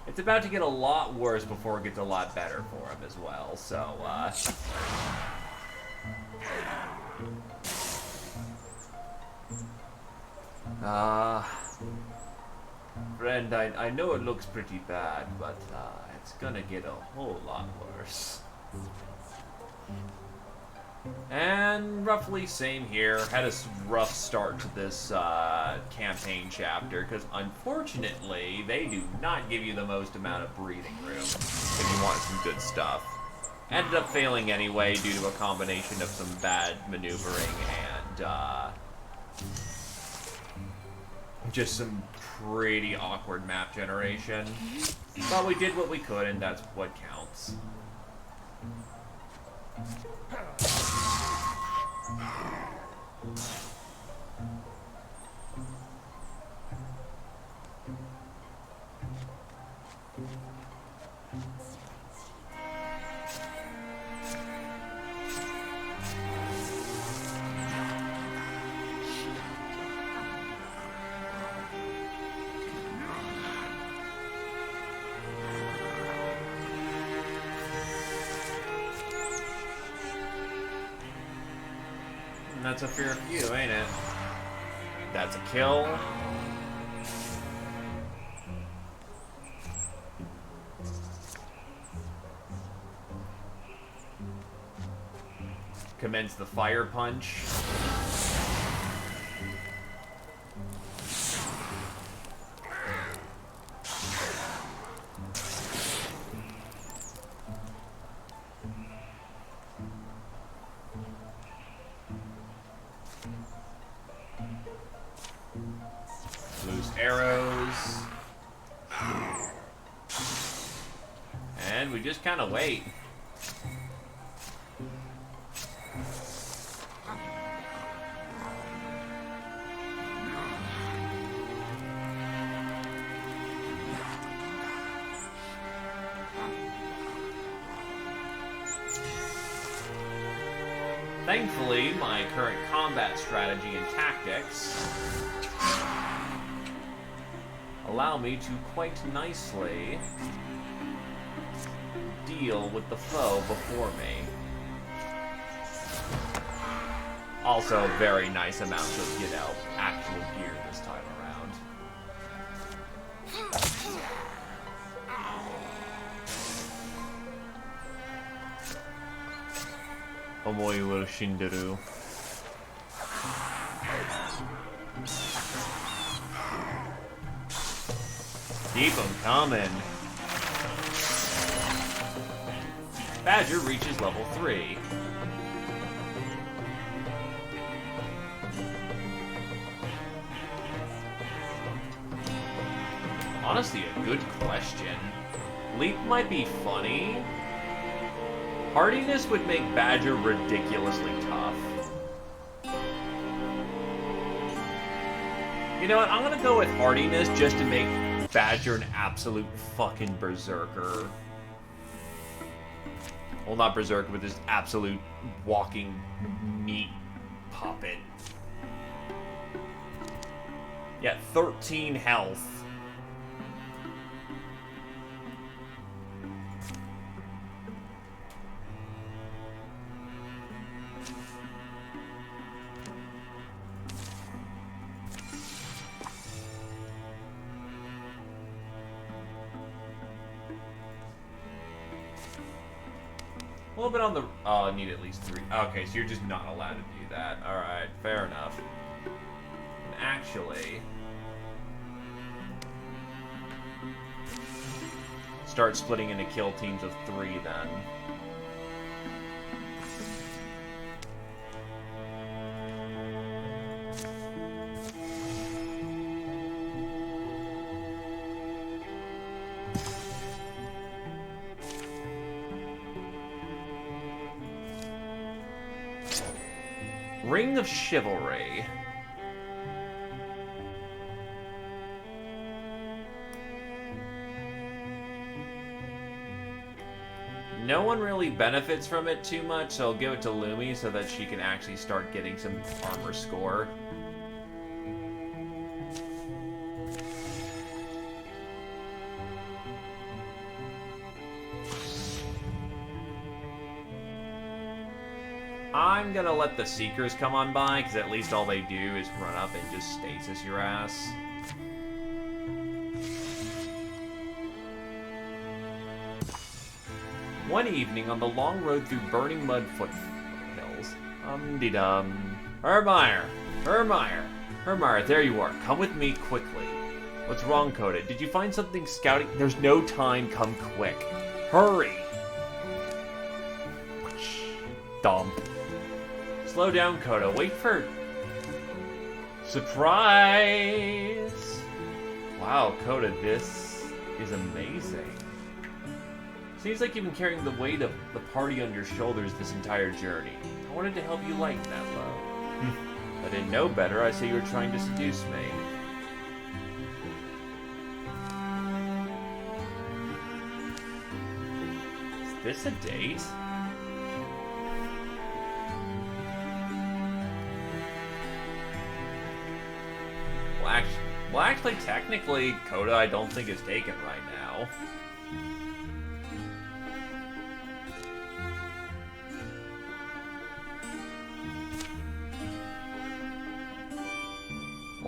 A: It's about to get a lot worse before it gets a lot better for him as well, so, friend, I know it looks pretty bad, but, it's gonna get a whole lot worse. And roughly same here. Had a rough start to this campaign chapter, because unfortunately, they do not give you the most amount of breathing room if you want some good stuff. Ended up failing anyway due to a combination of some bad maneuvering and just some pretty awkward map generation. But we did what we could, and that's what counts. that's a fair few, ain't it? That's a kill. Commence the fire punch. Loose arrows. And we just kind of wait. Thankfully, my current combat strategy and tactics allow me to quite nicely deal with the foe before me. Also, very nice amounts of, you know, actual gear this time around. Omoi wo shinderu. Keep them coming. Badger reaches level 3. Honestly, a good question. Leap might be funny. Hardiness would make Badger ridiculously tough. You know what? I'm gonna go with Hardiness just to make Badger an absolute fucking berserker. Well, not berserker, but just absolute walking meat puppet. Yeah, 13 health. A little bit on the... Oh, I need at least 3. Okay, so you're just not allowed to do that. Alright, fair enough. And actually... start splitting into kill teams of 3 then. Ring of Chivalry. No one really benefits from it too much, so I'll give it to Lumi so that she can actually start getting some armor score. I'm gonna let the Seekers come on by, because at least all they do is run up and just stasis your ass. One evening on the long road through burning mud foothills. Dum-de-dum. Hermire! Hermire! Hermire, there you are. Come with me quickly. What's wrong, Coda? Did you find something scouting? There's no time. Come quick. Hurry! Dump. Slow down, Coda. Wait for... Surprise! Wow, Coda, this is amazing. Seems like you've been carrying the weight of the party on your shoulders this entire journey. I wanted to help you lighten that load. I didn't know better. I say you were trying to seduce me. Is this a date? Well, actually, technically, Coda I don't think is taken right now.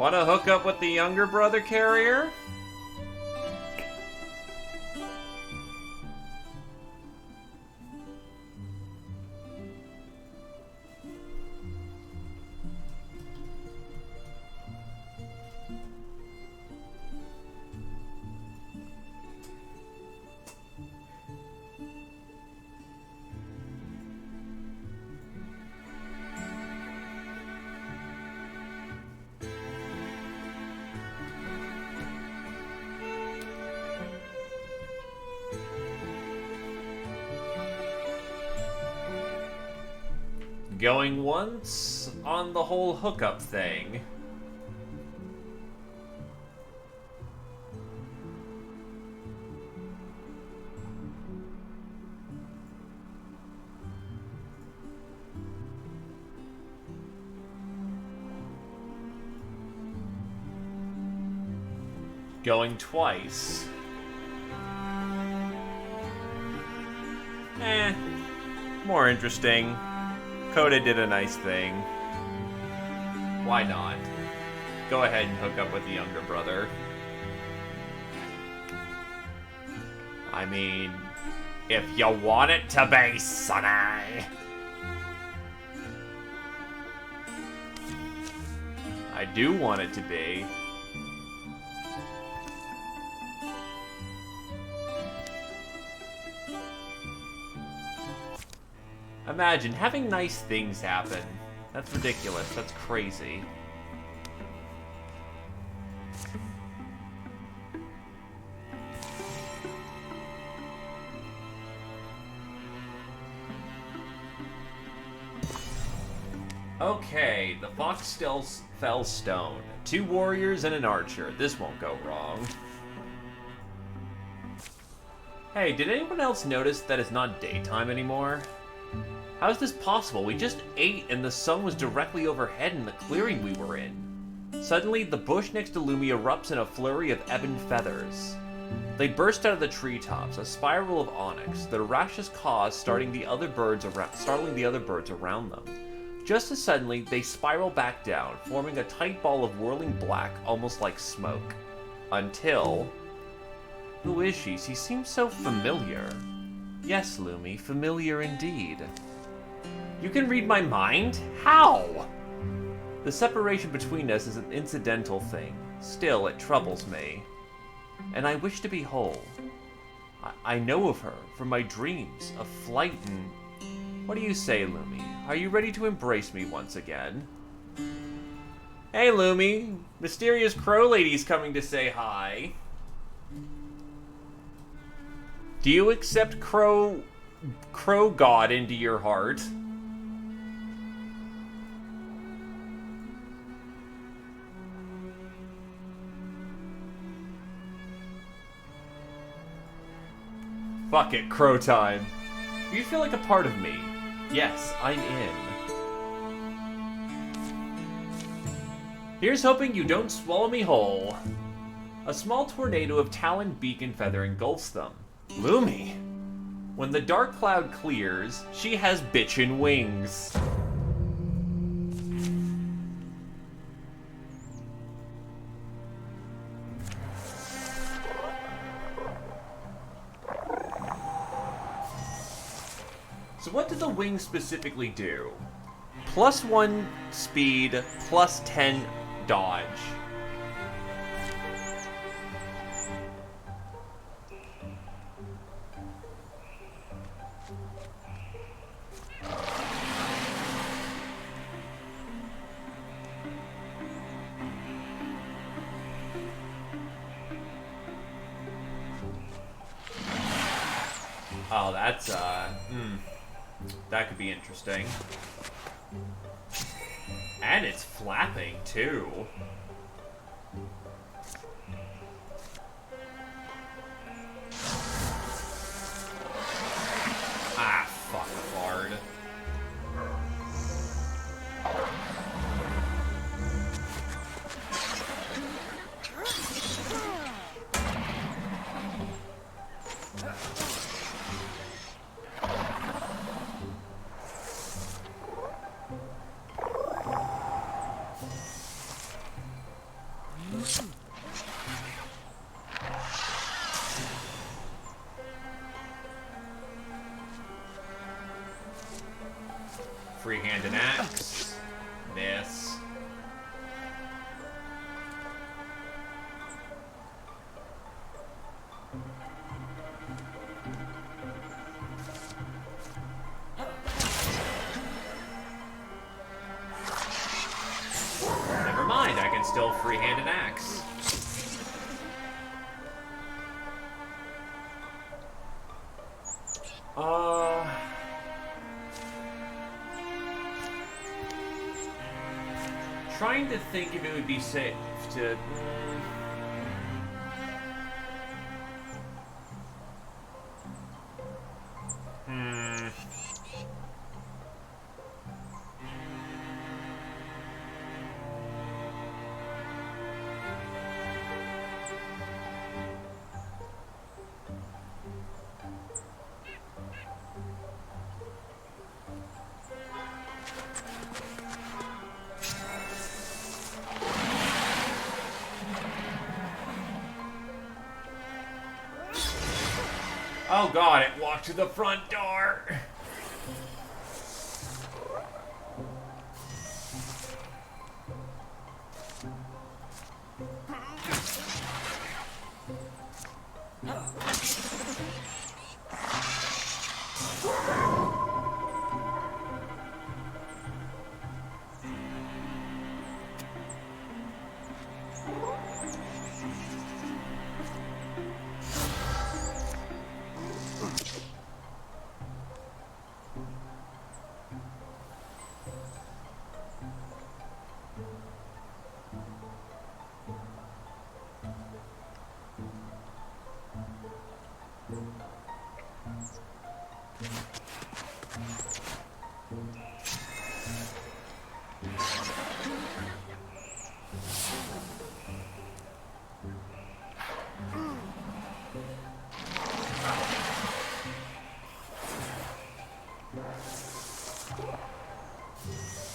A: Wanna hook up with the younger brother carrier? Going once on the whole hookup thing. Going twice. More interesting. Coda did a nice thing. Why not? Go ahead and hook up with the younger brother. I mean, if you want it to be, sonny. I do want it to be. Imagine having nice things happen. That's ridiculous. That's crazy. Okay, the fox still fell stone. 2 warriors and an archer. This won't go wrong. Hey, did anyone else notice that it's not daytime anymore? How is this possible? We just ate and the sun was directly overhead in the clearing we were in. Suddenly, the bush next to Lumi erupts in a flurry of ebon feathers. They burst out of the treetops, a spiral of onyx, their raucous caws startling the other birds around them. Just as suddenly, they spiral back down, forming a tight ball of whirling black, almost like smoke. Until... Who is she? She seems so familiar. Yes, Lumi, familiar indeed. You can read my mind? How? The separation between us is an incidental thing. Still, it troubles me. And I wish to be whole. I know of her from my dreams, of flight and... What do you say, Lumi? Are you ready to embrace me once again? Hey, Lumi! Mysterious Crow Lady's coming to say hi. Do you accept Crow God into your heart? Fuck it, crow time. You feel like a part of me. Yes, I'm in. Here's hoping you don't swallow me whole. A small tornado of taloned beak and feather engulfs them. Lumi. When the dark cloud clears, she has bitchin' wings. So what do the wings specifically do? +1 speed, +10 dodge. Oh, that's, that could be interesting. And it's flapping, too. Ah, fuck, hard. Free hand and axe. Miss. Never mind, I can still free hand an axe. Trying to think if it would be safe to... Oh god, it walked to the front door!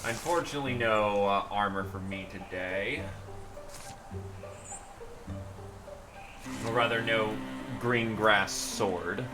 A: Unfortunately, no armor for me today. Or rather, no green grass sword.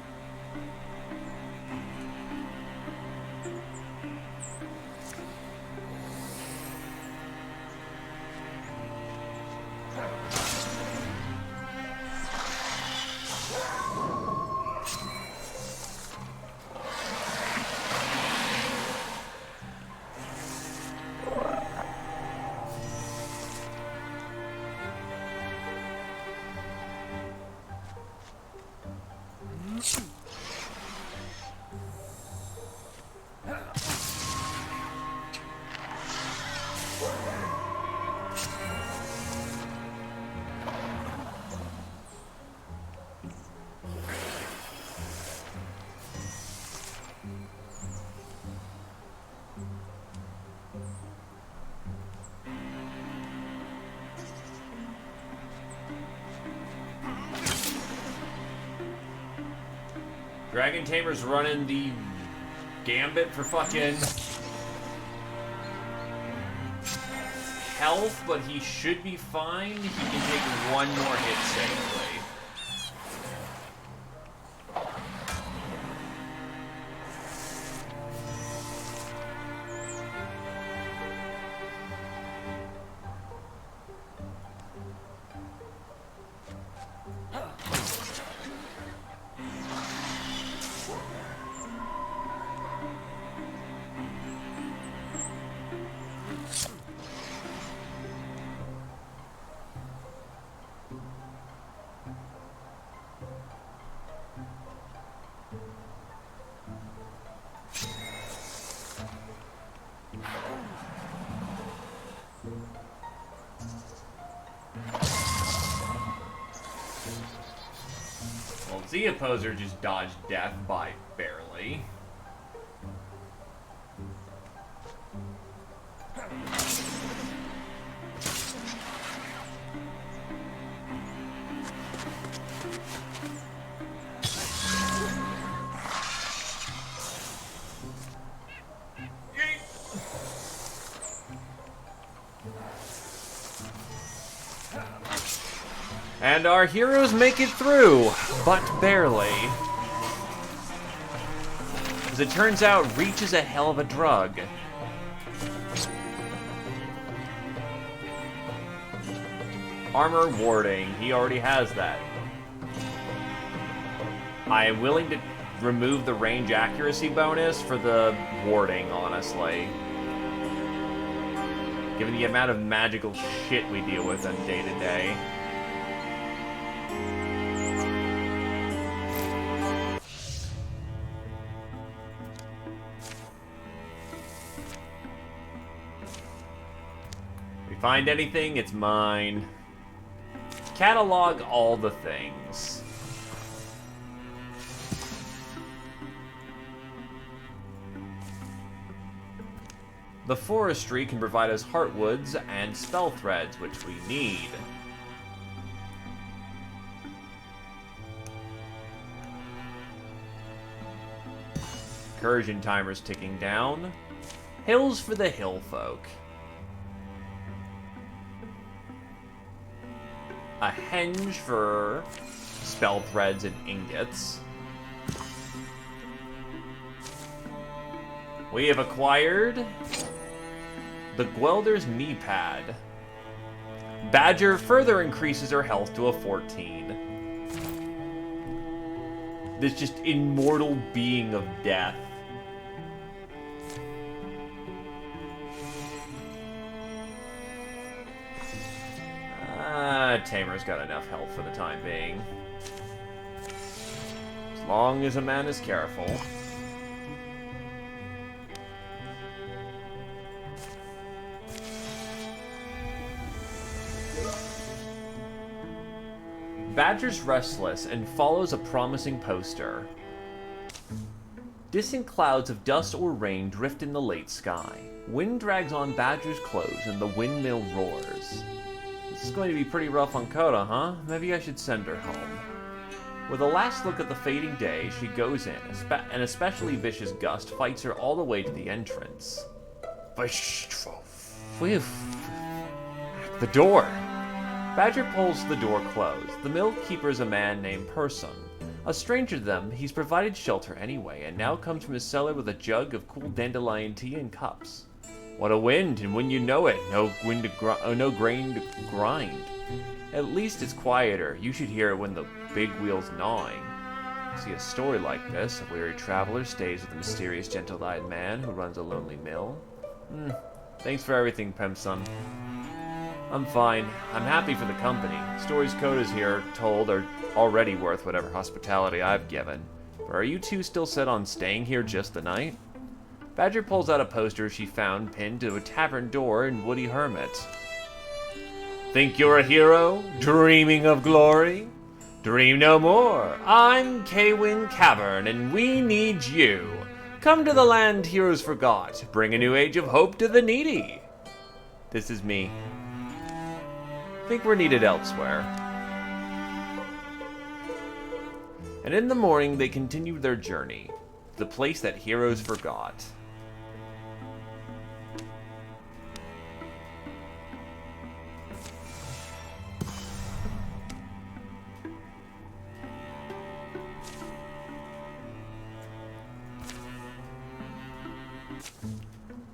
A: Dragon Tamer's running the gambit for fucking health, but he should be fine. He can take one more hit safely. The opposer just dodged death by barely. And our heroes make it through, but barely. As it turns out, Reach is a hell of a drug. Armor warding. He already has that. I am willing to remove the range accuracy bonus for the warding, honestly. Given the amount of magical shit we deal with on day to day. Find anything, it's mine. Catalog all the things. The forestry can provide us heartwoods and spell threads, which we need. Incursion timer's ticking down. Hills for the hill folk. A henge for spell threads and ingots. We have acquired the Gwelder's knee pad. Badger further increases her health to a 14. This just immortal being of death. Tamer's got enough health for the time being. As long as a man is careful. Badger's restless and follows a promising poster. Distant clouds of dust or rain drift in the late sky. Wind drags on Badger's clothes and the windmill roars. This is going to be pretty rough on Coda, huh? Maybe I should send her home. With a last look at the fading day, she goes in. An especially vicious gust fights her all the way to the entrance. The door! Badger pulls the door closed. The mill keeper is a man named Person. A stranger to them, he's provided shelter anyway, and now comes from his cellar with a jug of cool dandelion tea and cups. What a wind, and when you know it, no grain to grind. At least it's quieter. You should hear it when the big wheel's gnawing. See a story like this, a weary traveler stays with a mysterious gentle-eyed man who runs a lonely mill. Thanks for everything, Pemson. I'm fine. I'm happy for the company. Stories Coda's here told are already worth whatever hospitality I've given. But are you two still set on staying here just the night? Badger pulls out a poster she found pinned to a tavern door in Woody Hermit. Think you're a hero, dreaming of glory? Dream no more. I'm Kaywin Cavern, and we need you. Come to the land heroes forgot. Bring a new age of hope to the needy. This is me. Think we're needed elsewhere. And in the morning, they continued their journey. The place that heroes forgot.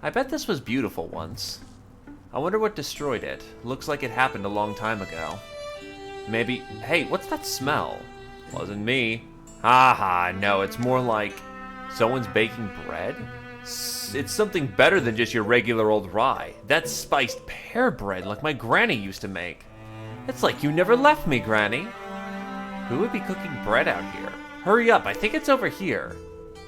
A: I bet this was beautiful once. I wonder what destroyed it. Looks like it happened a long time ago. Maybe... Hey, what's that smell? Wasn't me. Haha, no, it's more like someone's baking bread? It's something better than just your regular old rye. That's spiced pear bread like my granny used to make. It's like you never left me, Granny. Who would be cooking bread out here? Hurry up, I think it's over here.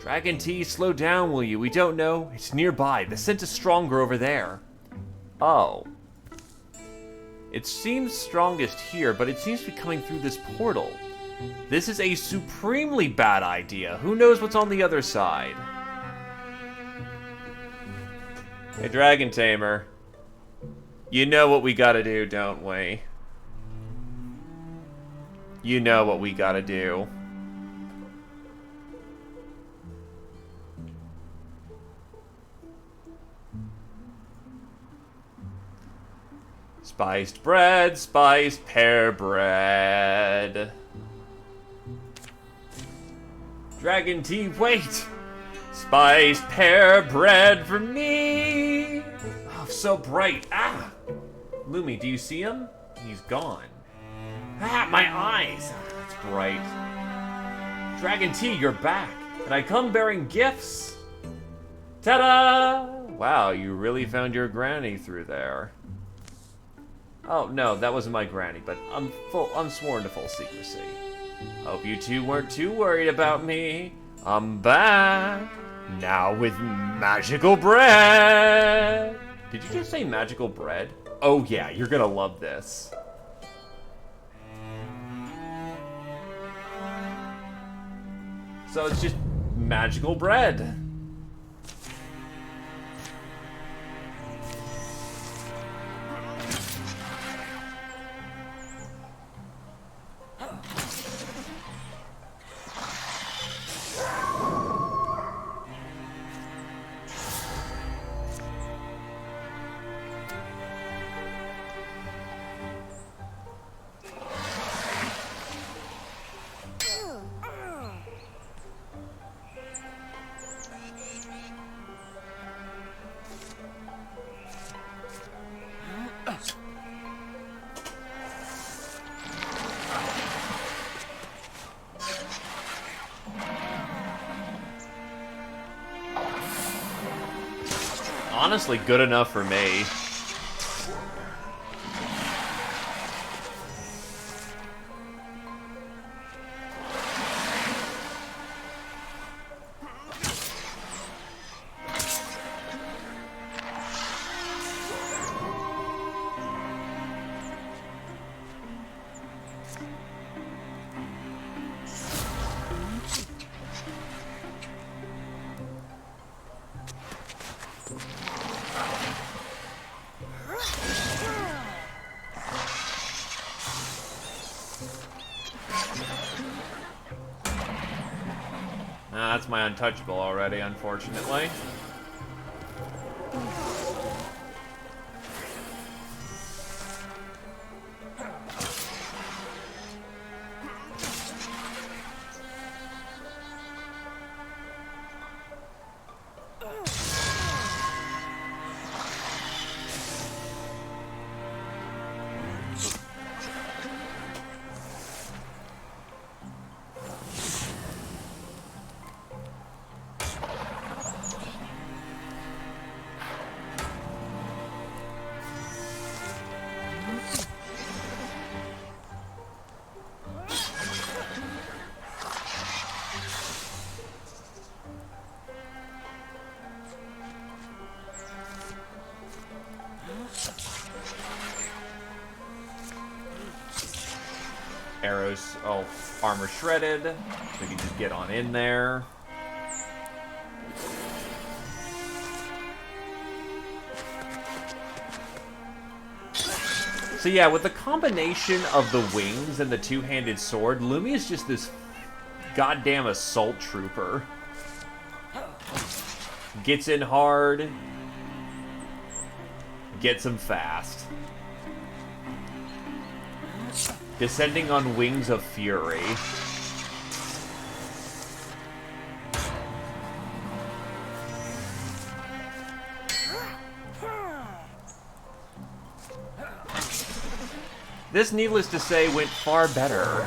A: Dragon Tea, slow down, will you? We don't know. It's nearby. The scent is stronger over there. Oh. It seems strongest here, but it seems to be coming through this portal. This is a supremely bad idea. Who knows what's on the other side? Hey, Dragon Tamer. You know what we gotta do, don't we? You know what we gotta do. Spiced bread, spiced pear bread. Dragon Tea, wait! Spiced pear bread for me! Oh, so bright. Ah! Lumi, do you see him? He's gone. Ah, my eyes! Ah, it's bright. Dragon T, you're back. And I come bearing gifts. Ta-da! Wow, you really found your granny through there. Oh, no, that wasn't my granny, but I'm sworn to full secrecy. Hope you two weren't too worried about me. I'm back. Now with magical bread. Did you just say magical bread? Oh yeah, you're gonna love this. So it's just magical bread. Honestly, good enough for me. That's my untouchable already, unfortunately. Arrows, oh, armor shredded. We can just get on in there. So yeah, with the combination of the wings and the two-handed sword, Lumi is just this goddamn assault trooper. Gets in hard. Gets him fast. Descending on wings of fury. This, needless to say, went far better.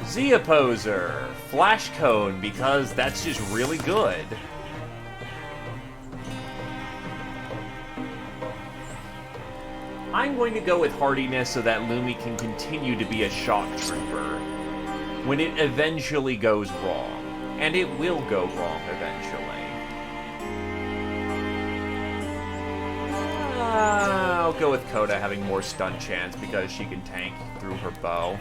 A: Zia Poser. Flash Cone, because that's just really good. I'm going to go with hardiness so that Lumi can continue to be a shock trooper when it eventually goes wrong. And it will go wrong eventually. I'll go with Coda having more stun chance because she can tank through her bow.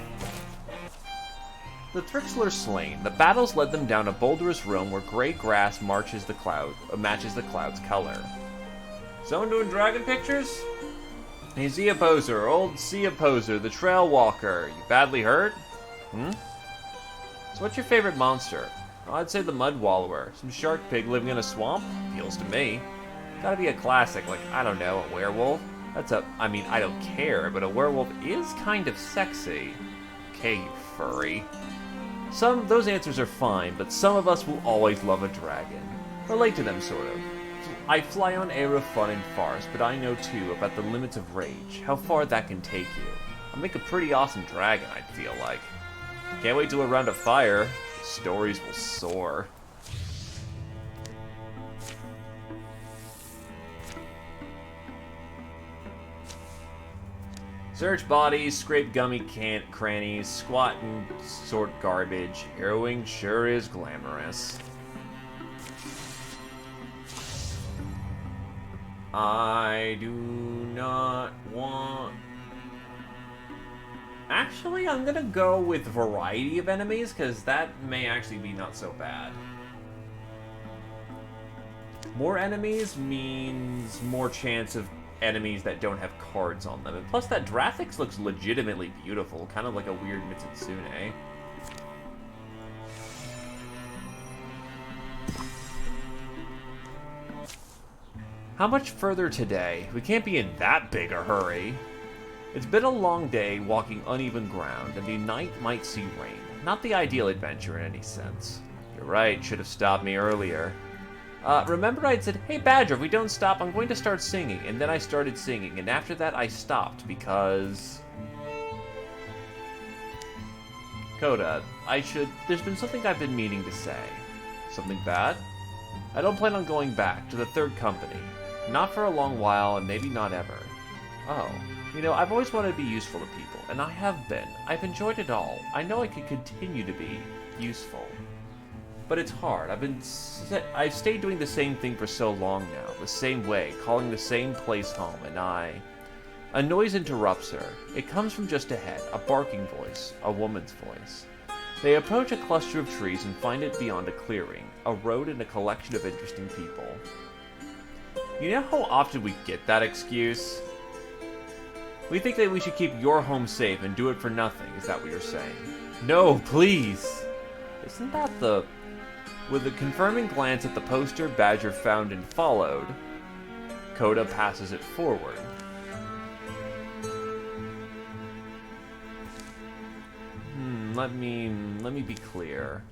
A: The Thrixler slain. The battles led them down a boulderous room where gray grass matches the cloud's color. Someone doing dragon pictures? Hey, Zia Poser, old Zia Poser, the trail walker. You badly hurt? So what's your favorite monster? Oh, I'd say the mud wallower. Some shark pig living in a swamp? Appeals to me. Gotta be a classic, like, I don't know, a werewolf? I mean, I don't care, but a werewolf is kind of sexy. Okay, you furry. Those answers are fine, but some of us will always love a dragon. Relate to them, sort of. I fly on air of fun and farce, but I know too about the limits of rage, how far that can take you. I'll make a pretty awesome dragon, I'd feel like. Can't wait to a round of fire. The stories will soar. Search bodies, scrape gummy crannies, squat and sort garbage. Harrowing sure is glamorous. I do not want... Actually, I'm gonna go with variety of enemies, because that may actually be not so bad. More enemies means more chance of enemies that don't have cards on them. And plus, that graphics looks legitimately beautiful, kind of like a weird Mitsune. How much further today? We can't be in that big a hurry. It's been a long day walking uneven ground, and the night might see rain. Not the ideal adventure in any sense. You're right, should have stopped me earlier. Remember I'd said, hey Badger, if we don't stop, I'm going to start singing. And then I started singing, and after that I stopped because... Coda, there's been something I've been meaning to say. Something bad? I don't plan on going back to the third company. Not for a long while, and maybe not ever. Oh. You know, I've always wanted to be useful to people, and I have been. I've enjoyed it all. I know I could continue to be useful. But it's hard. I've stayed doing the same thing for so long now, the same way, calling the same place home, and A noise interrupts her. It comes from just ahead, a barking voice, a woman's voice. They approach a cluster of trees and find it beyond a clearing, a road and a collection of interesting people. You know how often we get that excuse? We think that we should keep your home safe and do it for nothing, is that what you're saying? No, please! Isn't that the... With a confirming glance at the poster Badger found and followed, Coda passes it forward. Let me be clear.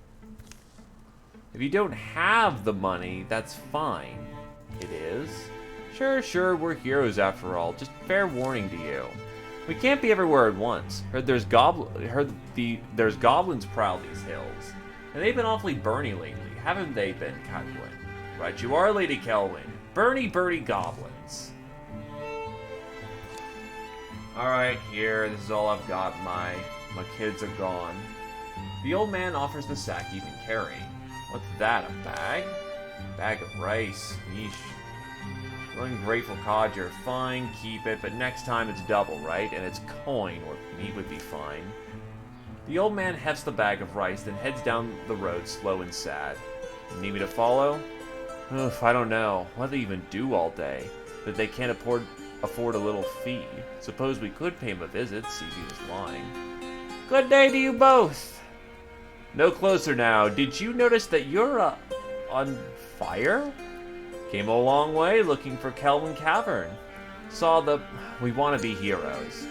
A: If you don't have the money, that's fine. It is? Sure, we're heroes after all. Just fair warning to you. We can't be everywhere at once. Heard there's goblins prowl these hills. And they've been awfully burny lately, haven't they been, Cadwin? Right you are, Lady Kelwin. Burny goblins. Alright, here, this is all I've got. My kids are gone. The old man offers the sack he's been carrying. What's that, a bag? Bag of rice. Yeesh. Ungrateful codger. Fine, keep it, but next time it's double, right? And it's coin, or meat would be fine. The old man hefts the bag of rice, then heads down the road slow and sad. Need me to follow? Oof, I don't know. What do they even do all day? That they can't afford a little fee. Suppose we could pay him a visit, see if he was lying. Good day to you both! No closer now. Did you notice that you're, on fire? Came a long way looking for Kelwin Cavern. Saw the... We want to be heroes.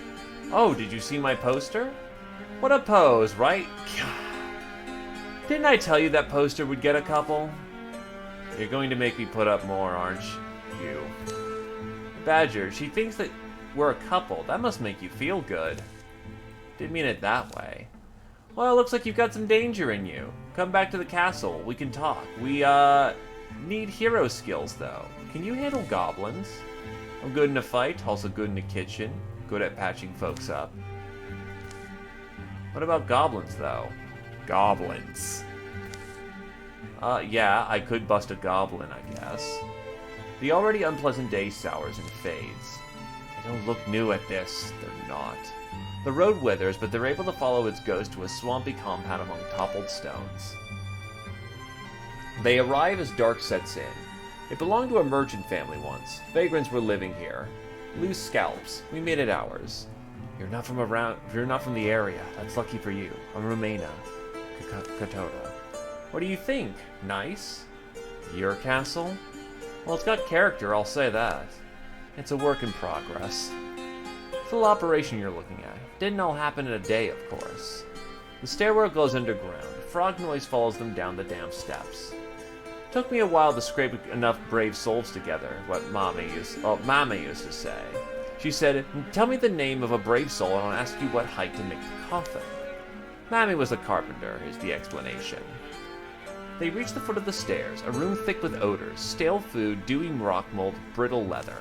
A: Oh, did you see my poster? What a pose, right? Didn't I tell you that poster would get a couple? You're going to make me put up more, aren't you? Badger, she thinks that we're a couple. That must make you feel good. Didn't mean it that way. Well, it looks like you've got some danger in you. Come back to the castle. We can talk. We, need hero skills, though. Can you handle goblins? I'm good in a fight, also good in the kitchen. Good at patching folks up. What about goblins, though? Goblins. Yeah, I could bust a goblin, I guess. The already unpleasant day sours and fades. They don't look new at this. They're not. The road withers, but they're able to follow its ghost to a swampy compound among toppled stones. They arrive as dark sets in. It belonged to a merchant family once. Vagrants were living here. Loose scalps. We made it ours. You're not from the area. That's lucky for you. I'm Rumena. Katoda. What do you think? Nice? Your castle? Well, it's got character, I'll say that. It's a work in progress. Full operation you're looking at. Didn't all happen in a day, of course. The stairwell goes underground. Frog noise follows them down the damp steps. Took me a while to scrape enough brave souls together, what Mama used to say. She said, tell me the name of a brave soul and I'll ask you what height to make the coffin. Mammy was a carpenter, is the explanation. They reached the foot of the stairs, a room thick with odors, stale food, dewy rock mold, brittle leather.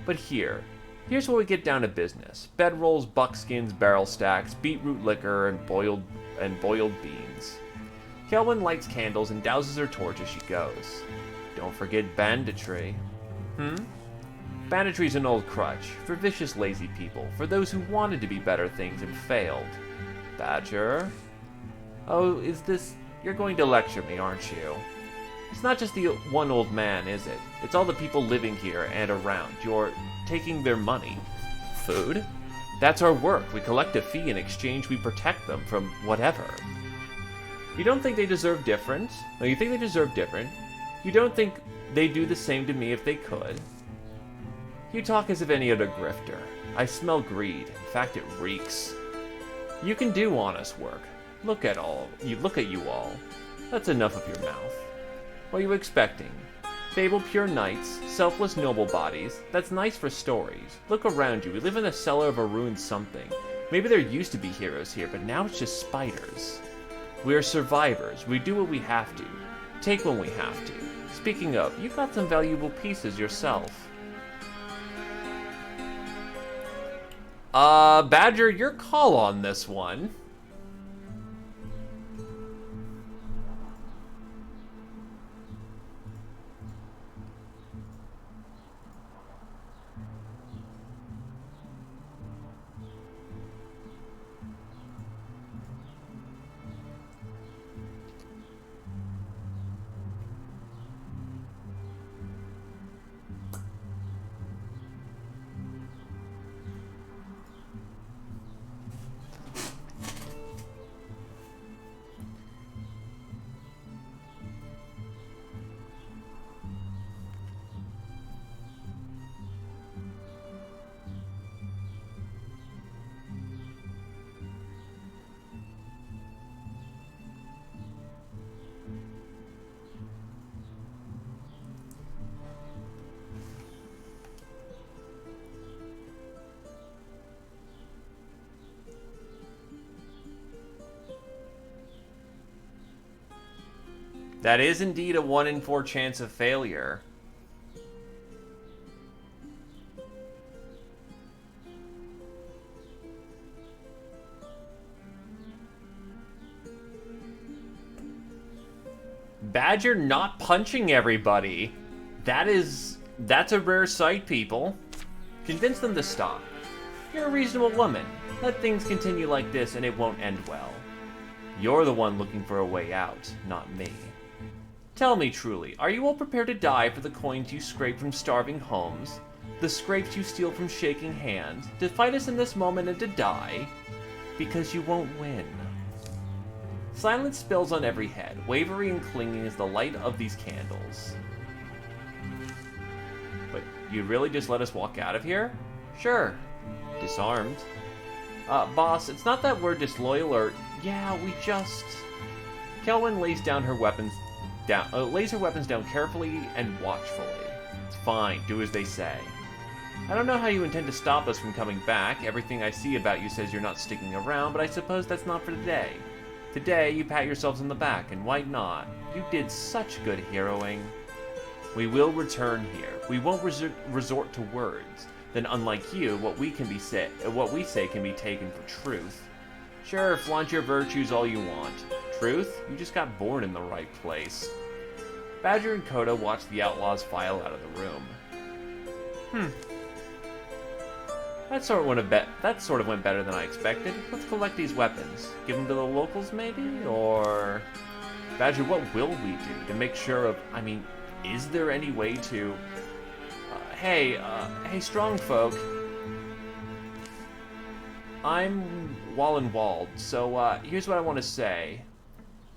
A: But here's where we get down to business. Bedrolls, buckskins, barrel stacks, beetroot liquor, and boiled beans. Kelwyn lights candles and douses her torch as she goes. Don't forget banditry. Banditry's an old crutch, for vicious lazy people, for those who wanted to be better things and failed. Badger? Oh, you're going to lecture me, aren't you? It's not just the one old man, is it? It's all the people living here and around. You're taking their money. Food? That's our work. We collect a fee in exchange we protect them from whatever. You don't think they deserve different? No, you think they deserve different. You don't think they'd do the same to me if they could? You talk as if any other grifter. I smell greed. In fact, it reeks. You can do honest work. Look at you all. That's enough of your mouth. What are you expecting? Fable pure knights, selfless noble bodies. That's nice for stories. Look around you. We live in the cellar of a ruined something. Maybe there used to be heroes here, but now it's just spiders. We are survivors. We do what we have to. Take when we have to. Speaking of, you got some valuable pieces yourself. Badger, your call on this one. That is indeed a 1 in 4 chance of failure. Badger not punching everybody. That's a rare sight, people. Convince them to stop. You're a reasonable woman. Let things continue like this and it won't end well. You're the one looking for a way out, not me. Tell me truly, are you all prepared to die for the coins you scrape from starving homes? The scrapes you steal from shaking hands? To fight us in this moment and to die? Because you won't win. Silence spills on every head, wavery and clinging as the light of these candles. But you'd really just let us walk out of here? Sure. Disarmed. Boss, it's not that we're disloyal or... Yeah, we just... Kelwyn lays her weapons down carefully and watchfully. It's fine, do as they say. I don't know how you intend to stop us from coming back. Everything I see about you says you're not sticking around, but I suppose that's not for today. Today, you pat yourselves on the back, and why not? You did such good heroing. We will return here. We won't resort to words. Then, unlike you, what we say can be taken for truth. Sure, flaunt your virtues all you want. Truth? You just got born in the right place. Badger and Coda watch the outlaws file out of the room. That sort of went better than I expected. Let's collect these weapons. Give them to the locals, maybe? Or... Badger, what will we do to make sure of... I mean, is there any way to... Hey, strong folk. I'm Wald, so, here's what I want to say.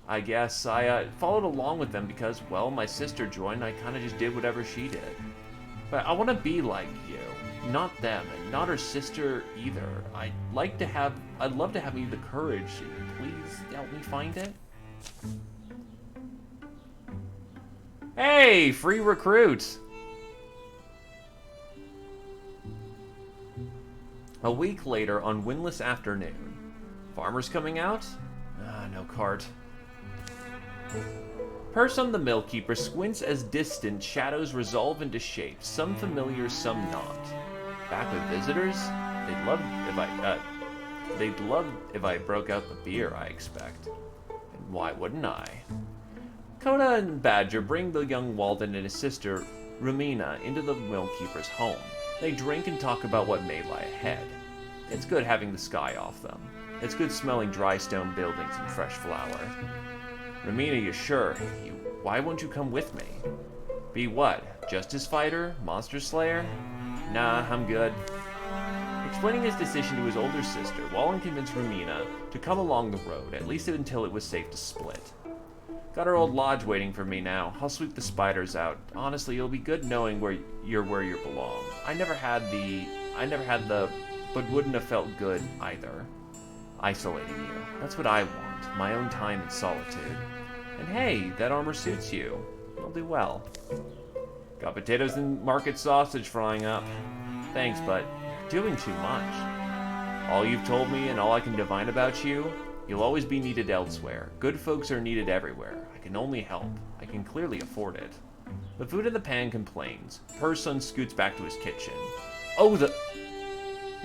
A: I guess I, followed along with them because, well, my sister joined, I kinda just did whatever she did. But I want to be like you. Not them, and not her sister either. I'd love to have you the courage. Please help me find it. Hey, free recruit! A week later, on windless afternoon. Farmers coming out? Ah, no cart. Person the Millkeeper squints as distant shadows resolve into shapes, some familiar, some not. Back with visitors? They'd love if I broke out the beer, I expect. And why wouldn't I? Coda and Badger bring the young Walden and his sister, Rumina, into the Millkeeper's home. They drink and talk about what may lie ahead. It's good having the sky off them. It's good smelling dry stone buildings and fresh flour. Rumina, you sure? Why won't you come with me? Be what? Justice fighter? Monster slayer? Nah, I'm good. Explaining his decision to his older sister, Wallen convinced Rumina to come along the road, at least until it was safe to split. Got our old lodge waiting for me now. I'll sweep the spiders out. Honestly, it'll be good knowing where you belong. I never had the, but wouldn't have felt good either. Isolating you. That's what I want. My own time in solitude. And hey, that armor suits you. You'll do well. Got potatoes and market sausage frying up. Thanks, but you're doing too much. All you've told me and all I can divine about you, you'll always be needed elsewhere. Good folks are needed everywhere. I can only help. I can clearly afford it. The food in the pan complains. Her son scoots back to his kitchen. Oh,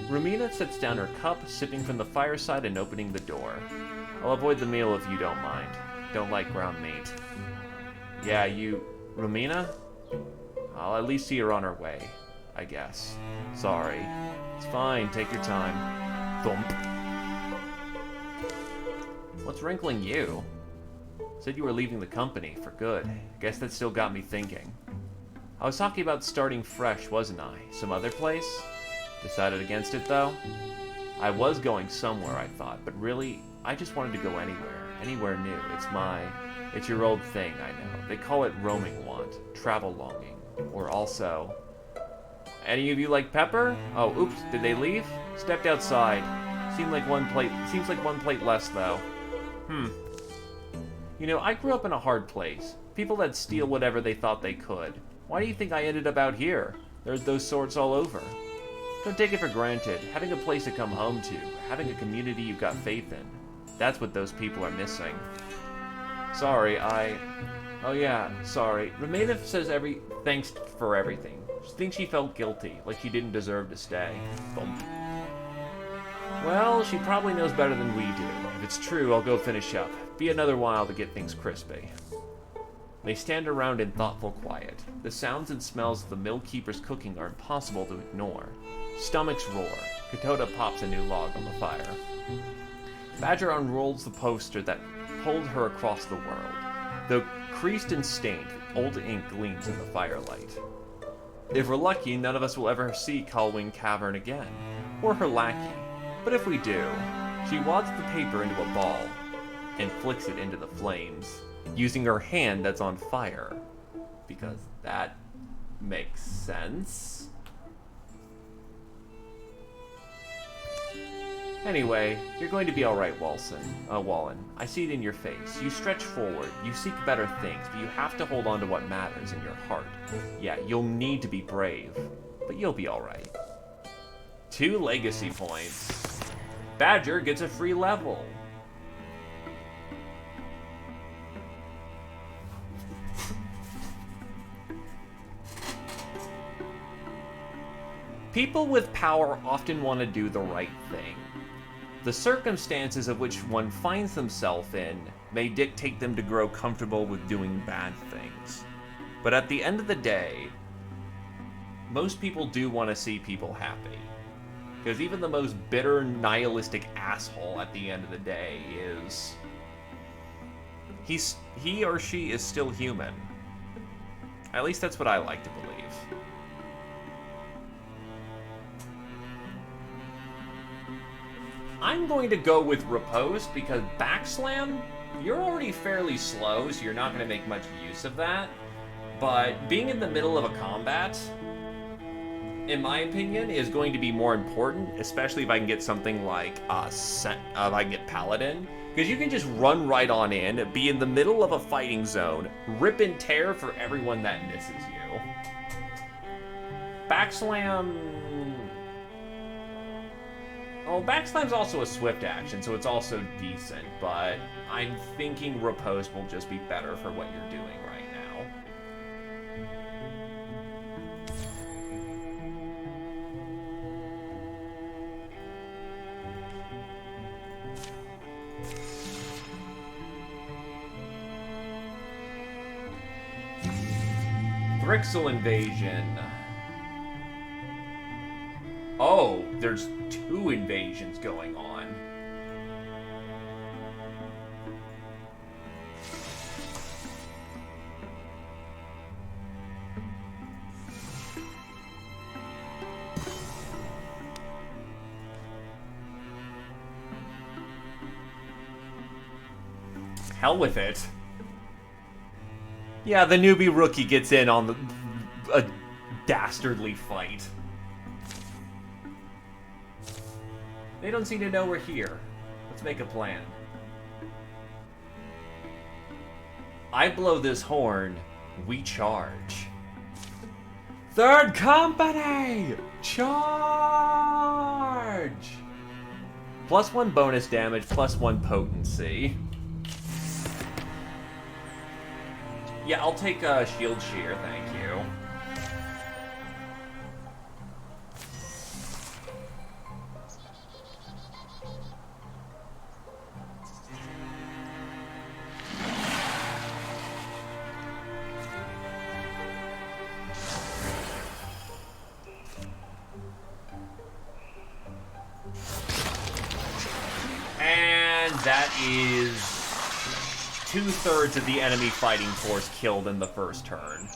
A: Rumina sets down her cup, sipping from the fireside and opening the door. I'll avoid the meal if you don't mind. Don't like ground meat. Yeah, Rumina? I'll at least see her on her way, I guess. Sorry. It's fine, take your time. Thump. What's wrinkling you? Said you were leaving the company for good. Guess that still got me thinking. I was talking about starting fresh, wasn't I? Some other place? Decided against it, though? I was going somewhere, I thought, but really, I just wanted to go anywhere. Anywhere new. It's your old thing, I know. They call it roaming want, travel longing, or also... Any of you like pepper? Oh, oops, did they leave? Stepped outside. Seems like one plate less, though. You know, I grew up in a hard place. People that steal whatever they thought they could. Why do you think I ended up out here? There's those sorts all over. Don't take it for granted. Having a place to come home to, having a community you've got faith in. That's what those people are missing. Sorry, Oh yeah, sorry. Rumina says thanks for everything. She thinks she felt guilty, like she didn't deserve to stay. Bump. Well, she probably knows better than we do. If it's true, I'll go finish up. Be another while to get things crispy. They stand around in thoughtful quiet. The sounds and smells of the Millkeeper's cooking are impossible to ignore. Stomachs roar. Katoda pops a new log on the fire. Badger unrolls the poster that pulled her across the world. Though creased and stained, old ink gleams in the firelight. If we're lucky, none of us will ever see Colwyn Cavern again, or her lackey. But if we do, she wads the paper into a ball and flicks it into the flames, using her hand that's on fire. Because that makes sense. Anyway, you're going to be alright, Wallen. I see it in your face. You stretch forward, you seek better things, but you have to hold on to what matters in your heart. Yeah, you'll need to be brave, but you'll be alright. 2 legacy points. Badger gets a free level. People with power often want to do the right thing. The circumstances of which one finds themselves in may dictate them to grow comfortable with doing bad things. But at the end of the day, most people do want to see people happy. Because even the most bitter, nihilistic asshole at the end of the day is... he or she is still human. At least that's what I like to believe. I'm going to go with riposte because backslam, you're already fairly slow, so you're not going to make much use of that. But being in the middle of a combat in my opinion, is going to be more important, especially if I can get something like if I can get Paladin, because you can just run right on in, be in the middle of a fighting zone, rip and tear for everyone that misses you. Backslam. Oh, Backslam's also a swift action, so it's also decent, but I'm thinking Riposte will just be better for what you're doing right now. Thrixel Invasion. Oh, there's 2 invasions going on. Hell with it. Yeah, the newbie rookie gets in on a dastardly fight. They don't seem to know we're here. Let's make a plan. I blow this horn, we charge. Third company! Charge! +1 bonus damage, +1 potency. Yeah, I'll take a shield shear, thank you. And that is 2/3 of the enemy fighting force killed in the first turn.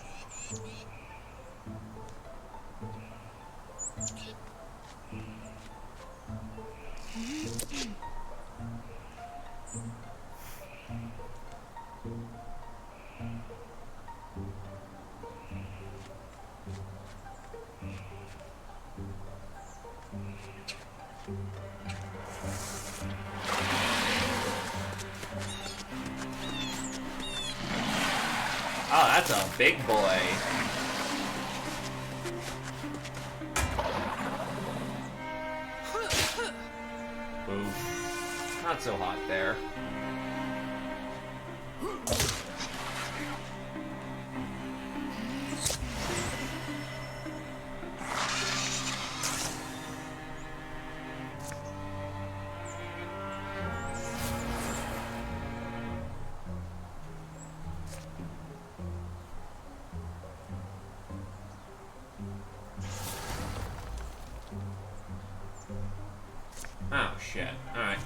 A: Oh, that's a big boy. Oof. Not so hot there. Oh, shit. Alright.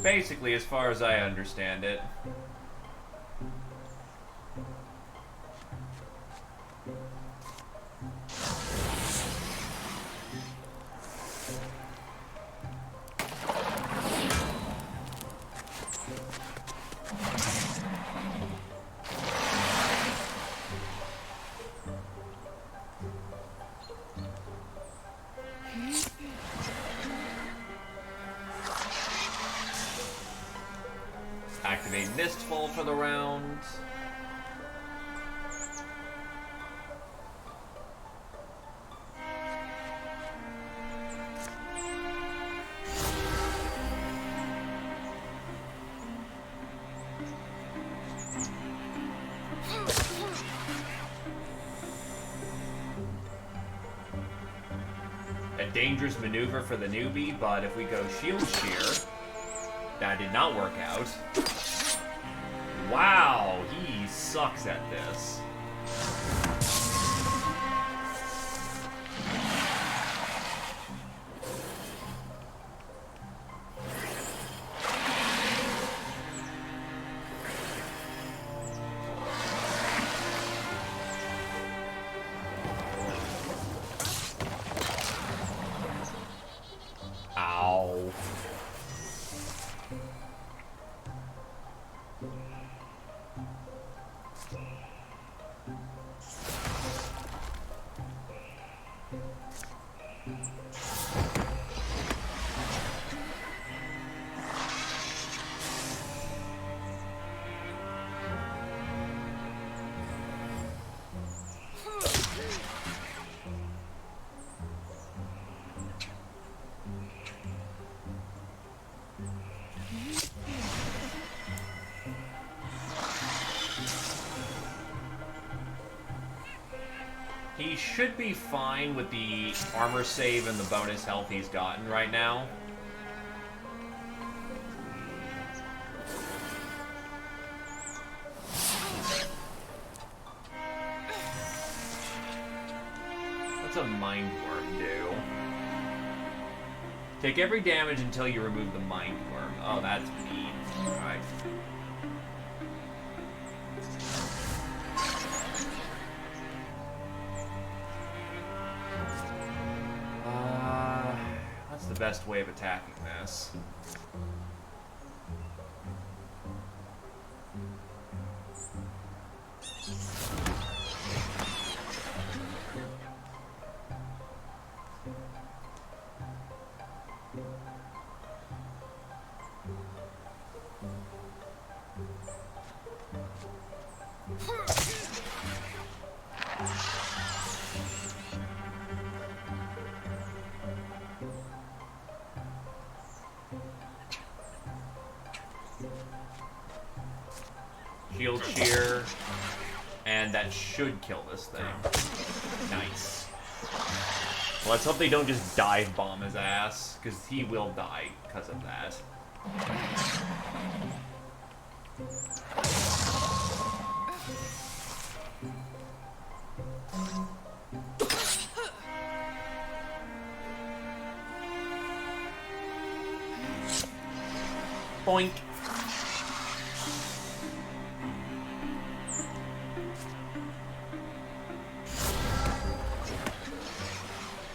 A: Basically, as far as I understand it. Activate Mistfall for the round. A dangerous maneuver for the newbie, but if we go Shield Shear, that did not work out. Wow, he sucks at this. Ow. He should be fine with the armor save and the bonus health he's gotten right now. What's a mind worm do? Take every damage until you remove the mind worm. Oh, that's mean. Alright. What's the best way of attacking this? Shield Shear, and that should kill this thing. Nice. Well, let's hope they don't just dive bomb his ass, because he will die because of that. Boink.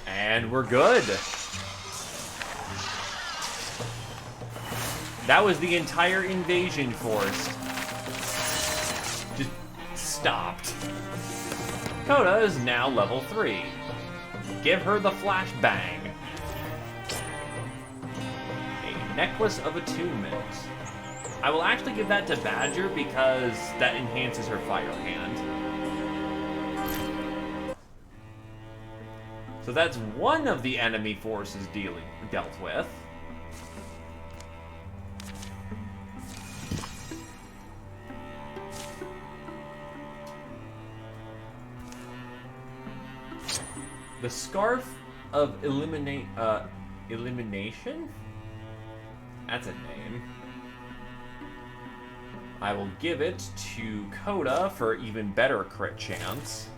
A: And we're good. That was the entire invasion force. Just stopped. Coda is now level 3. Give her the flashbang. A necklace of attunement. I will actually give that to Badger because that enhances her fire hand. So that's one of the enemy forces dealt with. The Scarf of Elimination? That's a name. I will give it to Coda for even better crit chance.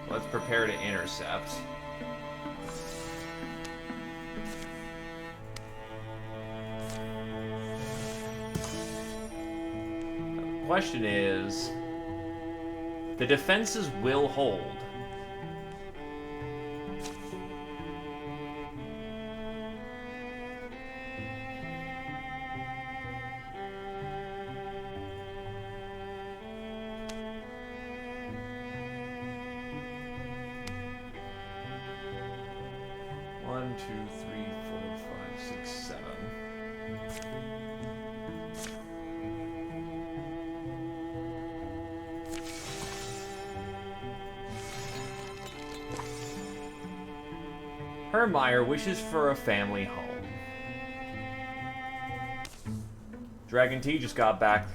A: Let's prepare to intercept. The question is, the defenses will hold. One, two, three, 4, 5, 6, 7. Hermeyer wishes for a family home. Dragon T just got back.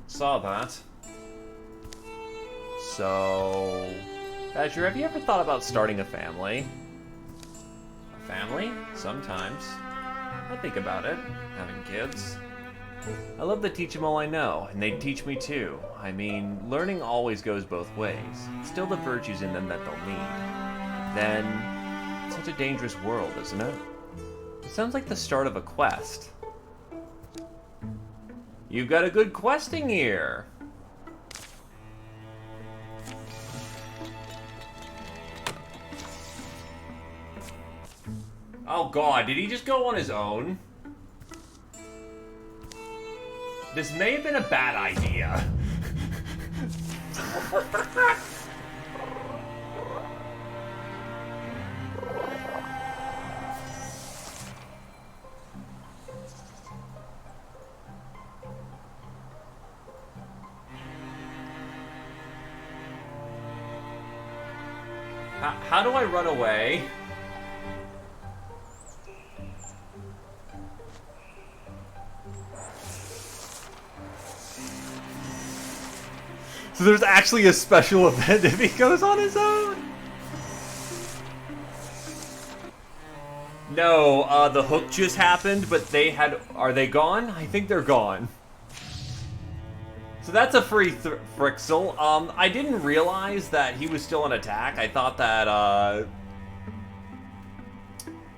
A: Saw that. So, Badger, have you ever thought about starting a family? Family? Sometimes. I think about it, having kids. I love to teach them all I know, and they teach me too. I mean, learning always goes both ways. Still the virtues in them that they'll need. Then, it's such a dangerous world, isn't it? It sounds like the start of a quest. You've got a good questing ear. Oh god, did he just go on his own? This may have been a bad idea. How do I run away? So there's actually a special event if he goes on his own? No, the hook just happened, but they had... Are they gone? I think they're gone. So that's a free Frixel. I didn't realize that he was still on attack. I thought that,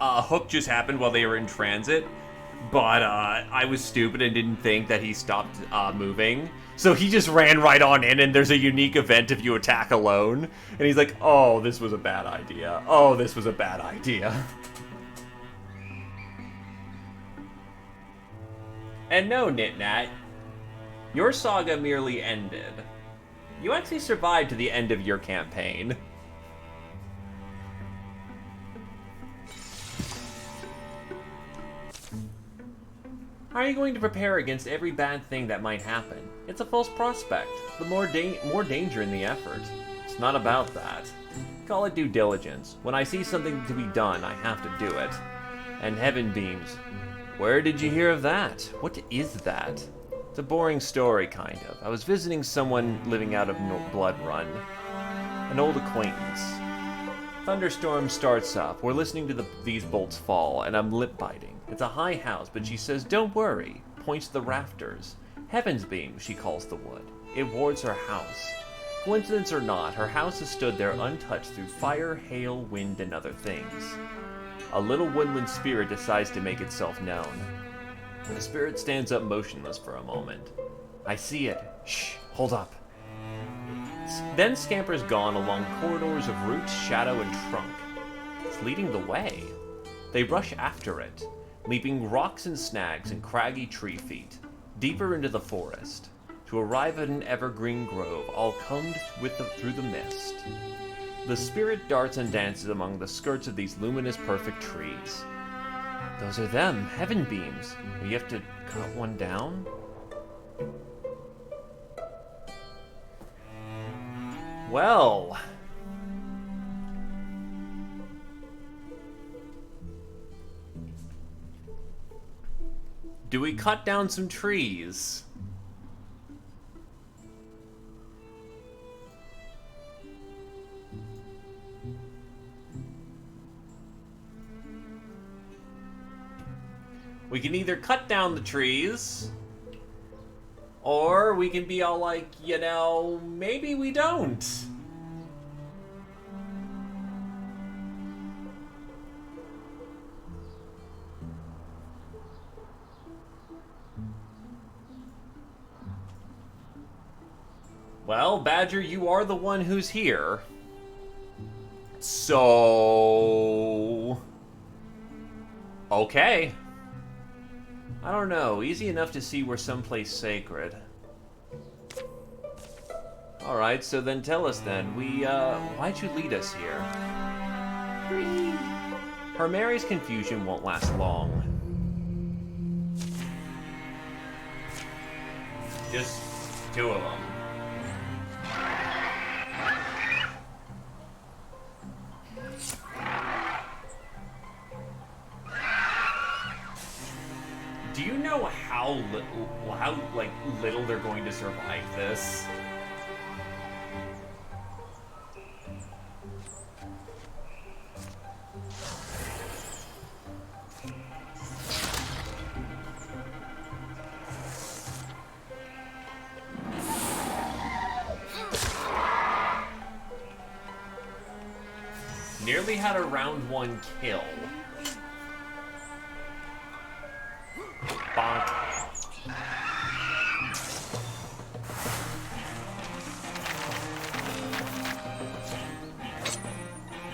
A: hook just happened while they were in transit. But, I was stupid and didn't think that he stopped, moving. So he just ran right on in, and there's a unique event if you attack alone. And he's like, oh, this was a bad idea. Oh, this was a bad idea. And no, Nitnat, your saga merely ended. You actually survived to the end of your campaign. How are you going to prepare against every bad thing that might happen? It's a false prospect. The more danger in the effort. It's not about that. Call it due diligence. When I see something to be done, I have to do it. And heaven beams. Where did you hear of that? What is that? It's a boring story, kind of. I was visiting someone living out of Blood Run. An old acquaintance. Thunderstorm starts up. We're listening to these bolts fall, and I'm lip-biting. It's a high house, but she says, don't worry. Points to the rafters. Heaven's beam, she calls the wood. It wards her house. Coincidence or not, her house has stood there untouched through fire, hail, wind, and other things. A little woodland spirit decides to make itself known. The spirit stands up motionless for a moment. I see it. Shh, hold up. Then scampers gone along corridors of roots, shadow, and trunk. It's leading the way. They rush after it, leaping rocks and snags and craggy tree feet, deeper into the forest, to arrive at an evergreen grove all combed through the mist. The spirit darts and dances among the skirts of these luminous, perfect trees. Those are them, heaven beams. Will you have to cut one down? Well... do we cut down some trees? We can either cut down the trees, or we can be all like, you know, maybe we don't. Well, Badger, you are the one who's here. So... okay. I don't know. Easy enough to see we're someplace sacred. Alright, so then tell us then. Why'd you lead us here? Her Mary's confusion won't last long. Just two of them. Do you know how little they're going to survive this? Nearly had a round one kill. Bonk.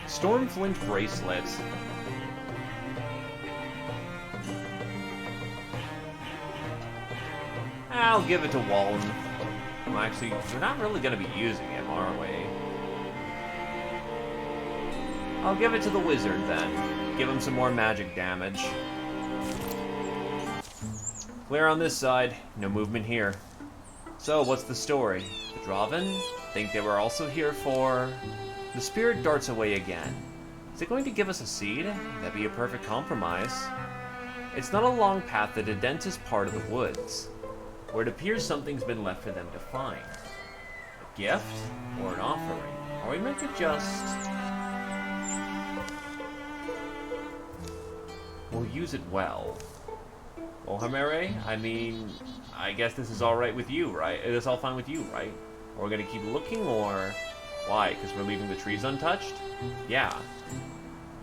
A: Stormflint bracelet. I'll give it to Wallen. Well, actually, we're not really going to be using him, are we? I'll give it to the wizard then. Give him some more magic damage. Clear on this side. No movement here. So, what's the story? The Draven? Think they were also here for...
B: The spirit darts away again. Is it going to give us a seed? That'd be a perfect compromise. It's not a long path to the densest part of the woods, where it appears something's been left for them to find. A gift? Or an offering? Are we meant to just... We'll use it well. Well, Hamere, I mean, I guess this is alright with you, right? It is all fine with you, right? Or we're gonna keep looking, or... Why? Because we're leaving the trees untouched? Yeah.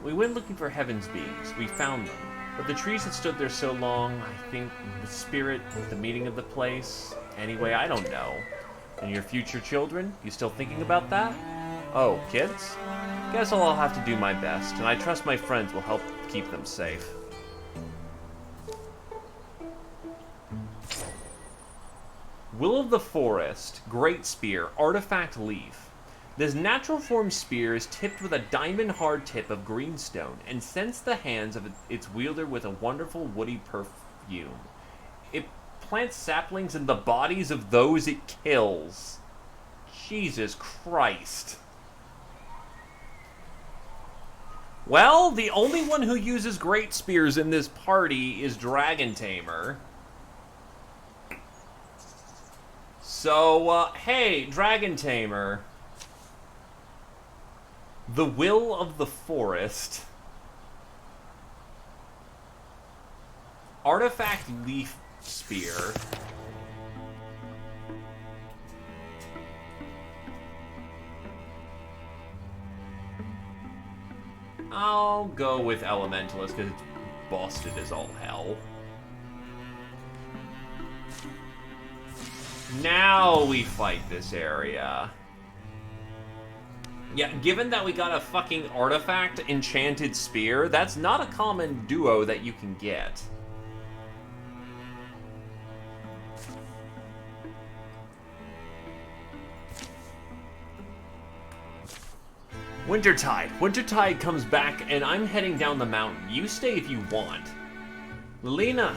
B: We went looking for heaven's beings. We found them. But the trees had stood there so long, I think the spirit, the meaning of the place... Anyway, I don't know. And your future children? You still thinking about that? Oh, kids? Guess I'll have to do my best, and I trust my friends will help keep them safe. Will of the Forest, Great Spear, Artifact Leaf. This natural form spear is tipped with a diamond-hard tip of greenstone and scents the hands of its wielder with a wonderful woody perfume. It plants saplings in the bodies of those it kills. Jesus Christ. Well, the only one who uses great spears in this party is Dragon Tamer. So, hey, Dragon Tamer. The Will of the Forest. Artifact Leaf Spear. I'll go with Elementalist because it's busted as all hell. Now we fight this area. Yeah, given that we got a fucking artifact enchanted spear, that's not a common duo that you can get. Wintertide. Wintertide comes back, and I'm heading down the mountain. You stay if you want. Helena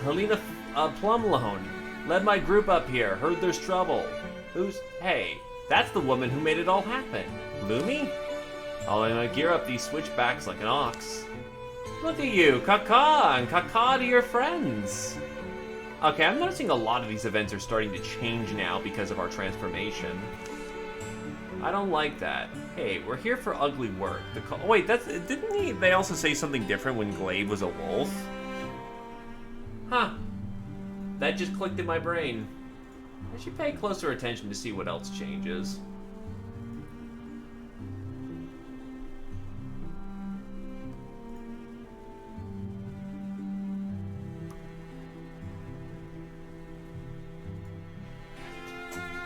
B: Plumlahone led my group up here. Heard there's trouble. Hey, that's the woman who made it all happen. Lumi? I'm gonna gear up these switchbacks like an ox. Look at you, caca, and caca to your friends. Okay, I'm noticing a lot of these events are starting to change now because of our transformation. I don't like that. Hey, we're here for ugly work. Wait, didn't they also say something different when Glade was a wolf? Huh. That just clicked in my brain. I should pay closer attention to see what else changes.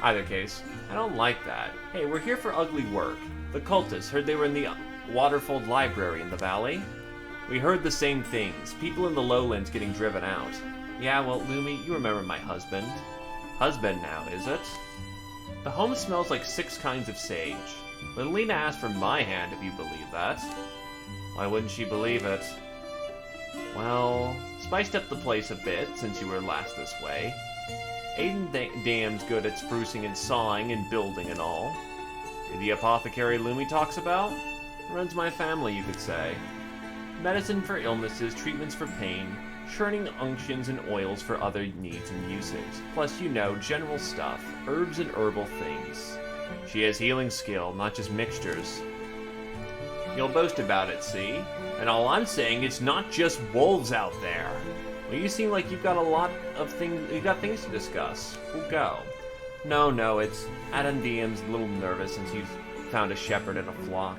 B: Either case, I don't like that. Hey, we're here for ugly work. The cultists heard they were in the Waterfold Library in the valley. We heard the same things. People in the lowlands getting driven out. Yeah, well, Lumi, you remember my husband. Husband now, is it? The home smells like 6 kinds of sage. Lilina asked for my hand, if you believe that. Why wouldn't she believe it? Well, spiced up the place a bit since you were last this way. Aiden Dam's good at sprucing and sawing and building and all. You're the apothecary Lumi talks about? Runs my family, you could say. Medicine for illnesses, treatments for pain, churning unctions and oils for other needs and usage. Plus, you know, general stuff, herbs and herbal things. She has healing skill, not just mixtures. You'll boast about it, see? And all I'm saying, it's not just wolves out there. Well, you seem like you've got a lot of things, you've got things to discuss. We'll go. No, it's Adam Diem's a little nervous since he's found a shepherd and a flock.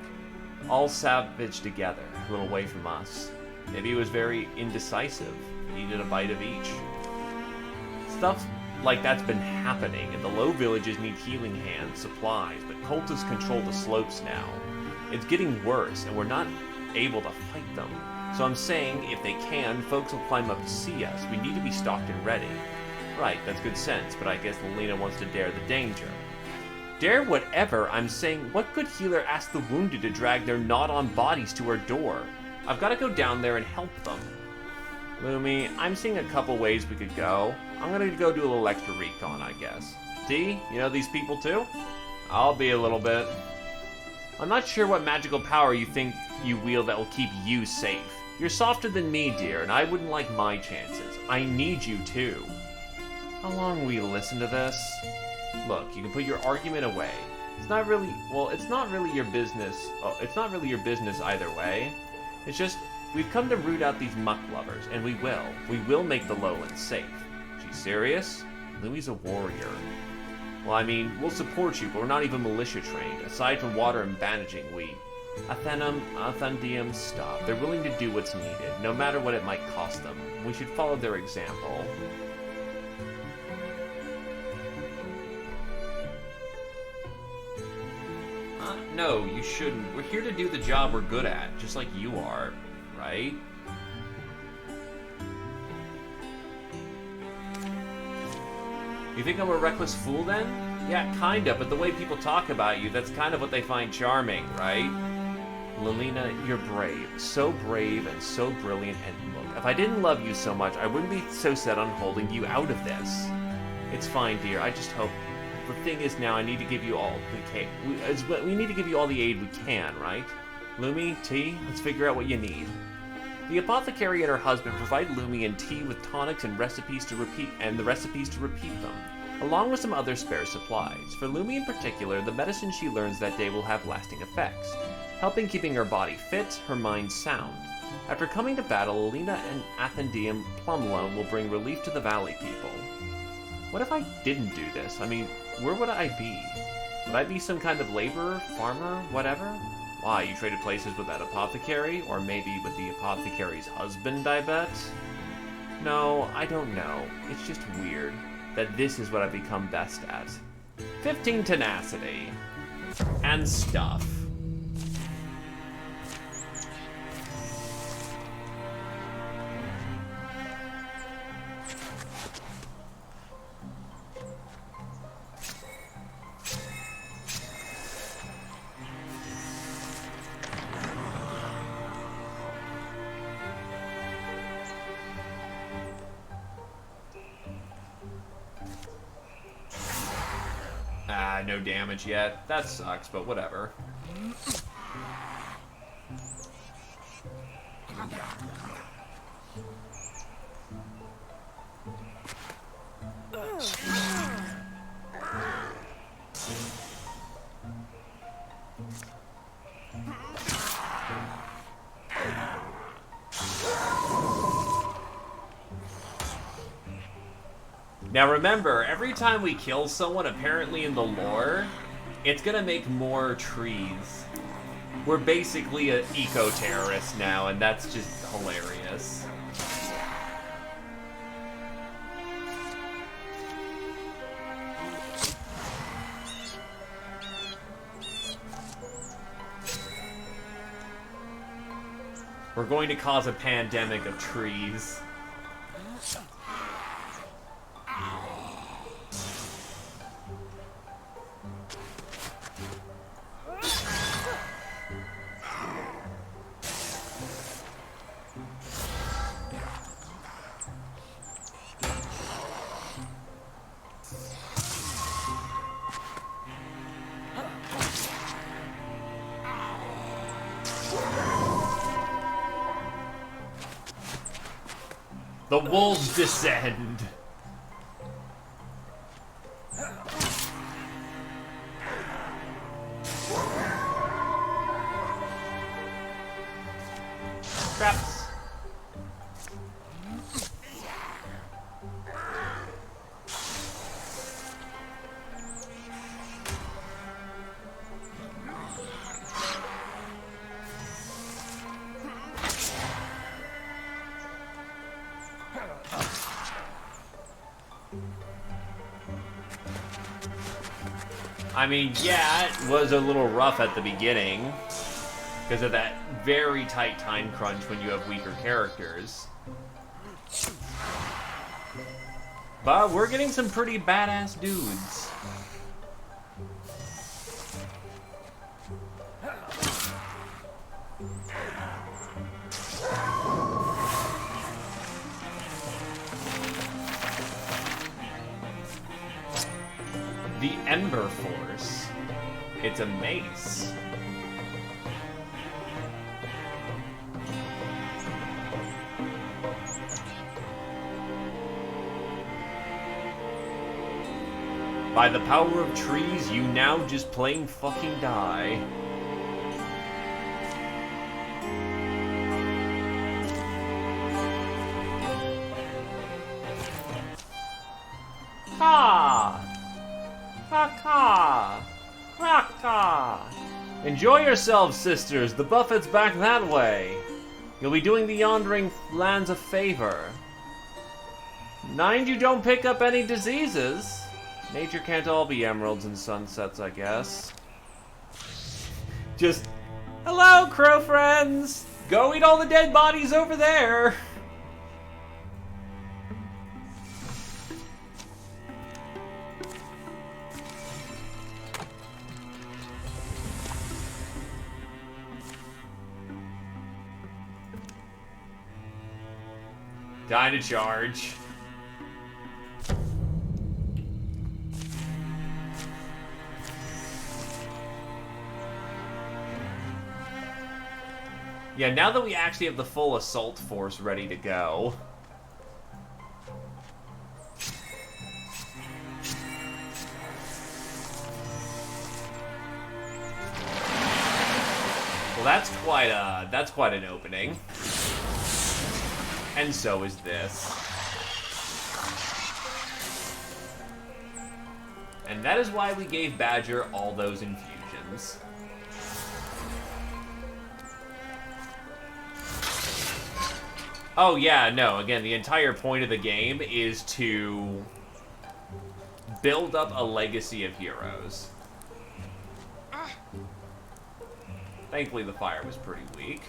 B: All savage together, a little away from us. Maybe he was very indecisive, needed a bite of each. Stuff like that's been happening, and the low villages need healing hands, supplies, but cultists control the slopes now. It's getting worse, and we're not able to fight them. So I'm saying, if they can, folks will climb up to see us. We need to be stocked and ready. Right, that's good sense, but I guess Lilina wants to dare the danger. Dare whatever, I'm saying, what good healer asked the wounded to drag their gnawed-on bodies to our door? I've got to go down there and help them. Lumi, I'm seeing a couple ways we could go. I'm gonna go do a little extra recon, I guess. D, you know these people too? I'll be a little bit. I'm not sure what magical power you think you wield that will keep you safe. You're softer than me, dear, and I wouldn't like my chances. I need you too. How long will you listen to this? Look, you can put your argument away. It's not really your business. Oh, it's not really your business either way. It's just, we've come to root out these muck lovers, and we will. We will make the lowlands safe. She's serious? Louie's a warrior. Well, I mean, we'll support you, but we're not even militia trained. Aside from water and bandaging, Athendium, stop. They're willing to do what's needed, no matter what it might cost them. We should follow their example. No, you shouldn't. We're here to do the job we're good at, just like you are, right? You think I'm a reckless fool then? Yeah, kinda, but the way people talk about you, that's kind of what they find charming, right? Lilina, you're brave. So brave and so brilliant, and look, if I didn't love you so much, I wouldn't be so set on holding you out of this. It's fine, dear, I just hope... The thing is now, I need to give you all we need to give you all the aid we can, right? Lumi, tea, let's figure out what you need. The apothecary and her husband provide Lumi and tea with tonics and recipes to repeat them, along with some other spare supplies. For Lumi in particular, the medicine she learns that day will have lasting effects, helping keeping her body fit, her mind sound. After coming to battle, Alina and Athendium Plumloan will bring relief to the valley people. What if I didn't do this? I mean, where would I be? Would I be some kind of laborer, farmer, whatever? Why, you traded places with that apothecary? Or maybe with the apothecary's husband, I bet? No, I don't know. It's just weird that this is what I've become best at. 15 tenacity. And stuff. No damage yet. That sucks, but whatever. Now remember, every time we kill someone, apparently in the lore, it's gonna make more trees. We're basically an eco-terrorist now, and that's just hilarious. We're going to cause a pandemic of trees. The wolves descend. Traps. I mean, yeah, it was a little rough at the beginning because of that very tight time crunch when you have weaker characters. But we're getting some pretty badass dudes. The Ember Force. It's a mace. By the power of trees, you now just plain fucking die. Ka! Ka-ka! Ka-ka! Enjoy yourselves, sisters. The buffet's back that way. You'll be doing the yondering lands a favor. Mind you don't pick up any diseases. Nature can't all be emeralds and sunsets, I guess. Just, hello, crow friends! Go eat all the dead bodies over there! Die to charge. Yeah, now that we actually have the full assault force ready to go. Well, that's quite an opening. And so is this. And that is why we gave Badger all those infusions. Oh yeah, no, again, the entire point of the game is to build up a legacy of heroes. Thankfully the fire was pretty weak.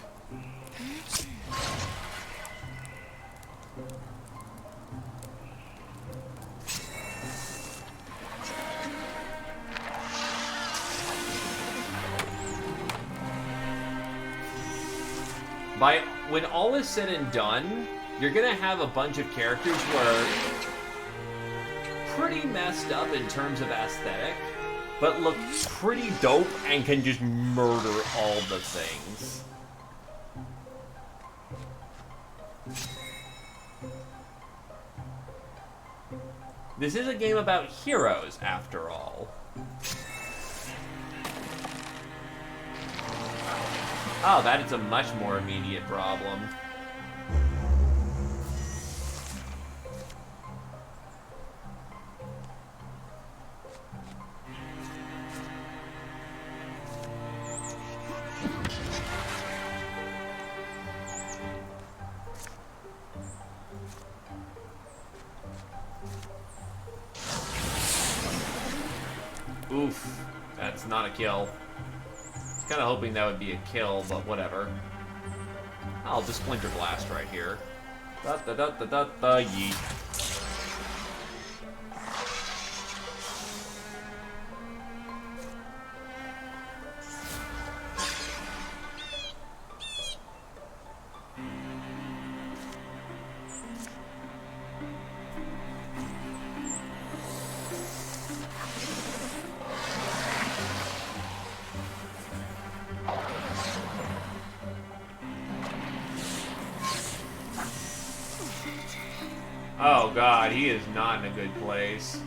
B: When all is said and done, you're gonna have a bunch of characters who are pretty messed up in terms of aesthetic, but look pretty dope and can just murder all the things. This is a game about heroes, after all. Oh, that is a much more immediate problem. Oof, that's not a kill. Kind of hoping that would be a kill, but whatever. I'll just Splinter Blast right here. Da-da-da-da-da-da, yeet. Oh god, he is not in a good place.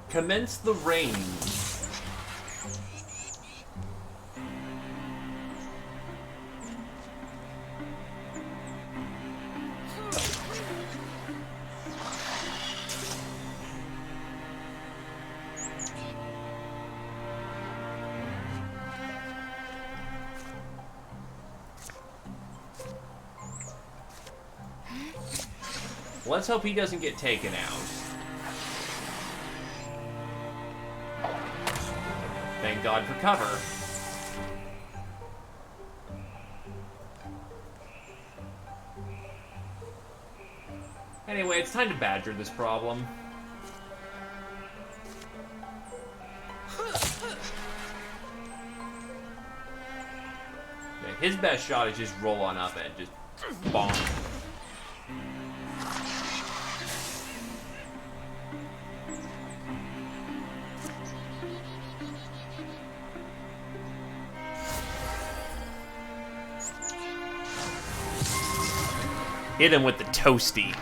B: Commence the rain. Let's hope he doesn't get taken out. Thank God for cover. Anyway, it's time to Badger this problem. Yeah, his best shot is just roll on up and just bonk. Hit him with the toasty.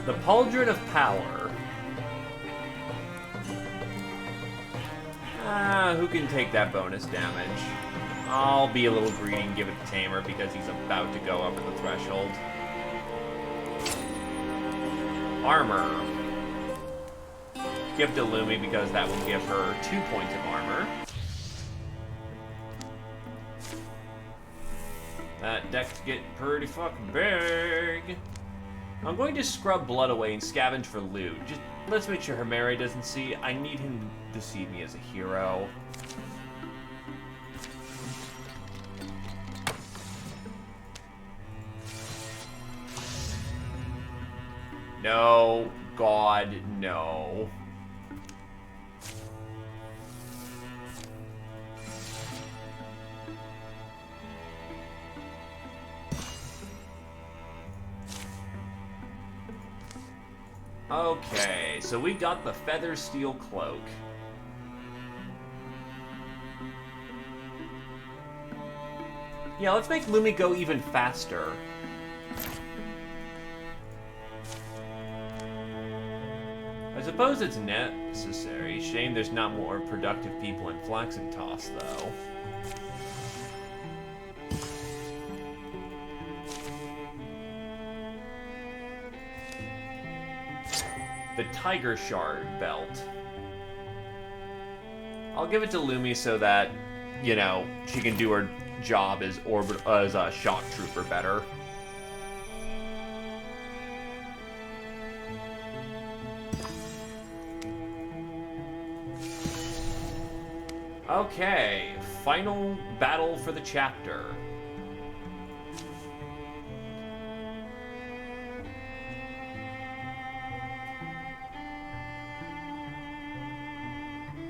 B: The Pauldron of Power. Who can take that bonus damage? I'll be a little greedy and give it to Tamer because he's about to go over the threshold. Armor. Give it to Lumi because that will give her 2 points of armor. That deck's getting pretty fucking big. I'm going to scrub blood away and scavenge for loot. Just let's make sure Hermere doesn't see. I need him to see me as a hero. No, God, no. Okay, so we got the Feather Steel Cloak. Yeah, let's make Lumi go even faster. I suppose it's necessary. Shame there's not more productive people in Flaxen Toss, though. The Tiger Shard belt. I'll give it to Lumi so that, you know, she can do her job as a shock trooper better. Okay, final battle for the chapter.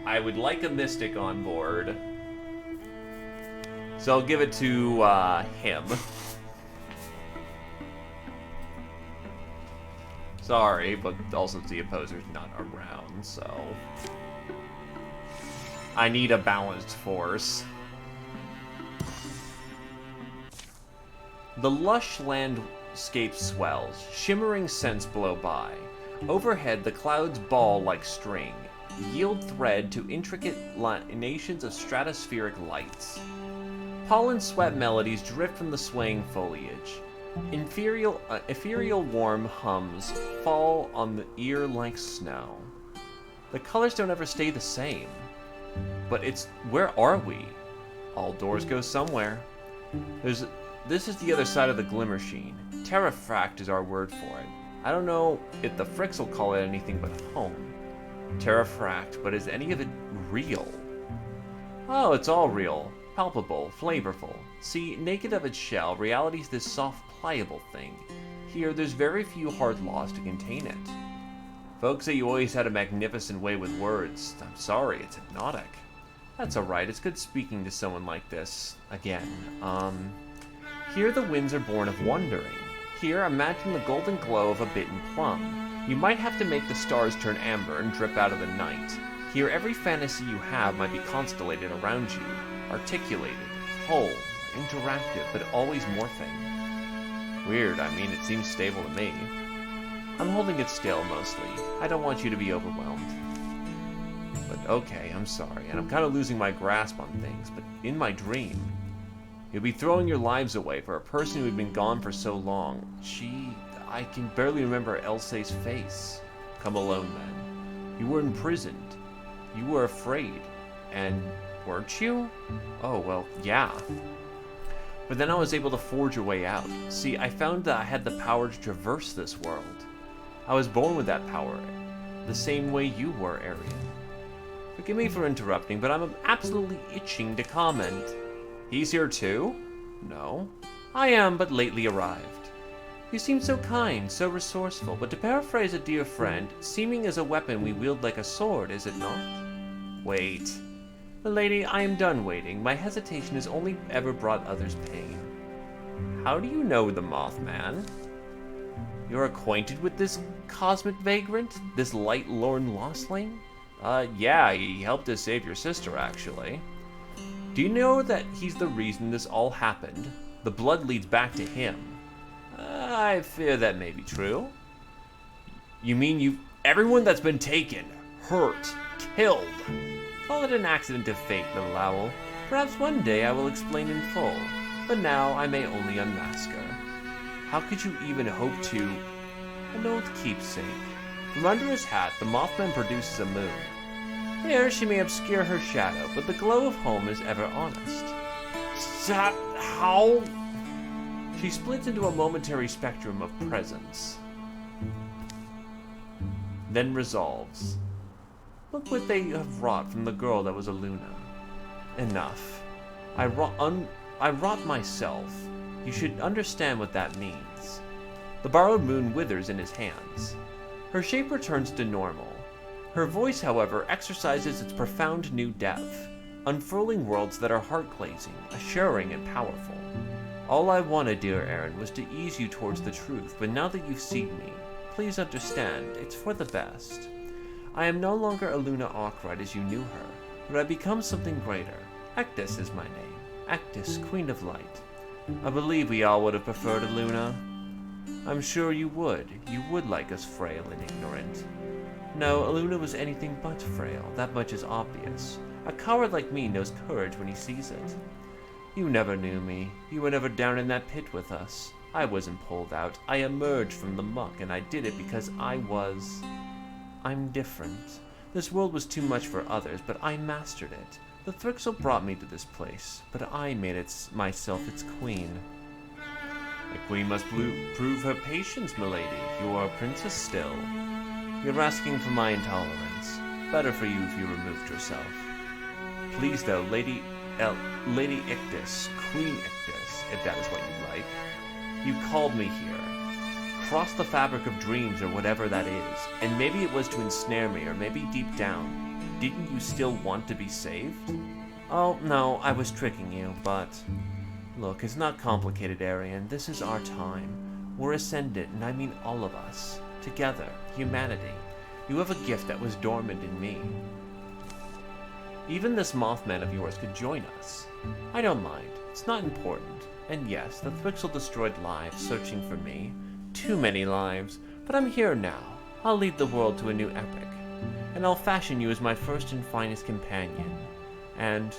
B: I would like a Mystic on board, so I'll give it to him. Sorry, but also the opposer's not around, so I need a balanced force. The lush landscape swells, shimmering scents blow by. Overhead, the clouds ball like string, yield thread to intricate nations of stratospheric lights. Pollen sweat melodies drift from the swaying foliage. Ethereal warm hums fall on the ear like snow. The colors don't ever stay the same. But where are we? All doors go somewhere. This is the other side of the Glimmer Sheen. Terrafract is our word for it. I don't know if the Fricks will call it anything but home. Terrafract, but is any of it real? Oh, it's all real. Palpable, flavorful. See, naked of its shell, reality's this soft, pliable thing. Here, there's very few hard laws to contain it. Folks say you always had a magnificent way with words. I'm sorry, it's hypnotic. That's alright, it's good speaking to someone like this. Again, Here the winds are born of wondering. Here, imagine the golden glow of a bitten plum. You might have to make the stars turn amber and drip out of the night. Here, every fantasy you have might be constellated around you, articulated, whole, interactive, but always morphing. Weird, I mean, it seems stable to me. I'm holding it still, mostly. I don't want you to be overwhelmed. But okay, I'm sorry, and I'm kind of losing my grasp on things, but in my dream, you'll be throwing your lives away for a person who had been gone for so long. I can barely remember Elsie's face. Come alone, then. You were imprisoned. You were afraid. And weren't you? Oh, well, yeah. But then I was able to forge a way out. See, I found that I had the power to traverse this world. I was born with that power, the same way you were, Arian. Forgive me for interrupting, but I'm absolutely itching to comment. He's here too? No. I am but lately arrived. You seem so kind, so resourceful, but to paraphrase a dear friend, seeming as a weapon we wield like a sword, is it not? Wait. Milady, I am done waiting. My hesitation has only ever brought others pain. How do you know the Mothman? You're acquainted with this cosmic vagrant? This light-lorn lostling? Yeah, he helped us save your sister, actually. Do you know that he's the reason this all happened? The blood leads back to him. I fear that may be true. You mean everyone that's been taken, hurt, killed? Call it an accident of fate, little owl. Perhaps one day I will explain in full, but now I may only unmask her. How could you even hope to... An old keepsake. From under his hat, the Mothman produces a moon. Here she may obscure her shadow, but the glow of home is ever honest. How? She splits into a momentary spectrum of presence, then resolves. Look what they have wrought from the girl that was a Luna. Enough. I wrought myself. You should understand what that means. The borrowed moon withers in his hands. Her shape returns to normal. Her voice, however, exercises its profound new depth, unfurling worlds that are heart-glazing, assuring, and powerful. All I wanted, dear Aaron, was to ease you towards the truth, but now that you've seen me, please understand, it's for the best. I am no longer a Luna Arkwright as you knew her, but I become something greater. Actus is my name. Actus, Queen of Light. I believe we all would have preferred a Luna. I'm sure you would. You would like us frail and ignorant. No, Luna was anything but frail. That much is obvious. A coward like me knows courage when he sees it. You never knew me. You were never down in that pit with us. I wasn't pulled out. I emerged from the muck, and I did it because I'm different. This world was too much for others, but I mastered it. The Thrixel brought me to this place, but I made myself its queen. The queen must prove her patience, milady. You are a princess still. You're asking for my intolerance. Better for you if you removed yourself. Please, though, Lady Ictus, Queen Ictus, if that is what you like. You called me here. Cross the fabric of dreams or whatever that is, and maybe it was to ensnare me, or maybe deep down, didn't you still want to be saved? Oh, no, I was tricking you, but... Look, it's not complicated, Arian. This is our time. We're ascendant, and I mean all of us. Together, humanity. You have a gift that was dormant in me. Even this Mothman of yours could join us. I don't mind. It's not important. And yes, the Thrixel destroyed lives searching for me. Too many lives. But I'm here now. I'll lead the world to a new epic. And I'll fashion you as my first and finest companion. And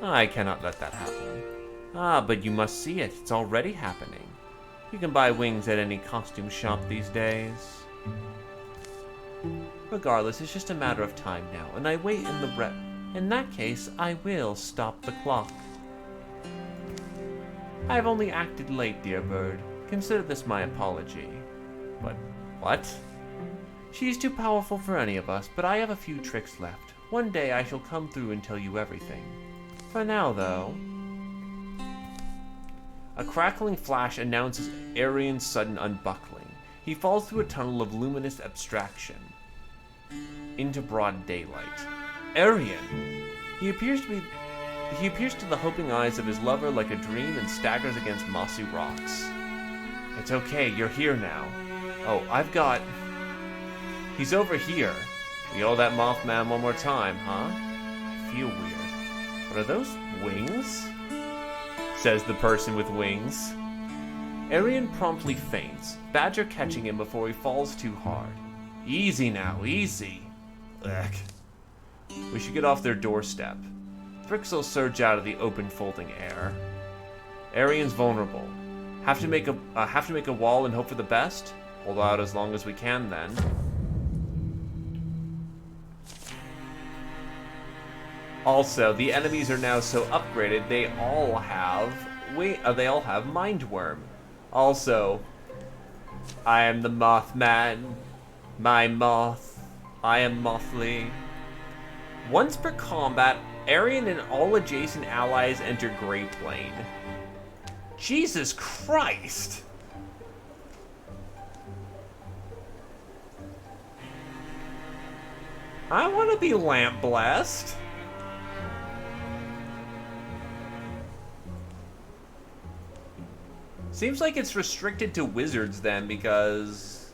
B: I cannot let that happen. Ah, but you must see it. It's already happening. You can buy wings at any costume shop these days. Regardless, it's just a matter of time now, and I wait in the In that case, I will stop the clock. I have only acted late, dear bird. Consider this my apology. But what? She's too powerful for any of us, but I have a few tricks left. One day I shall come through and tell you everything. For now, though... A crackling flash announces Arian's sudden unbuckling. He falls through a tunnel of luminous abstraction into broad daylight. Arian! He appears to the hoping eyes of his lover like a dream and staggers against mossy rocks. It's okay, you're here now. Oh, He's over here. We owe that Mothman one more time, huh? I feel weird. But are those wings? Says the person with wings. Arian promptly faints, Badger catching him before he falls too hard. Easy now, easy. Ugh. We should get off their doorstep. Thrixels surge out of the open folding air. Arian's vulnerable. Have to make a wall and hope for the best? Hold out as long as we can then. Also, the enemies are now so upgraded they all have Mindworm. Also, I am the Mothman. My moth. I am Mothly. Once per combat, Arian and all adjacent allies enter Grey Plane. Jesus Christ! I want to be lamp blessed. Seems like it's restricted to wizards then, because...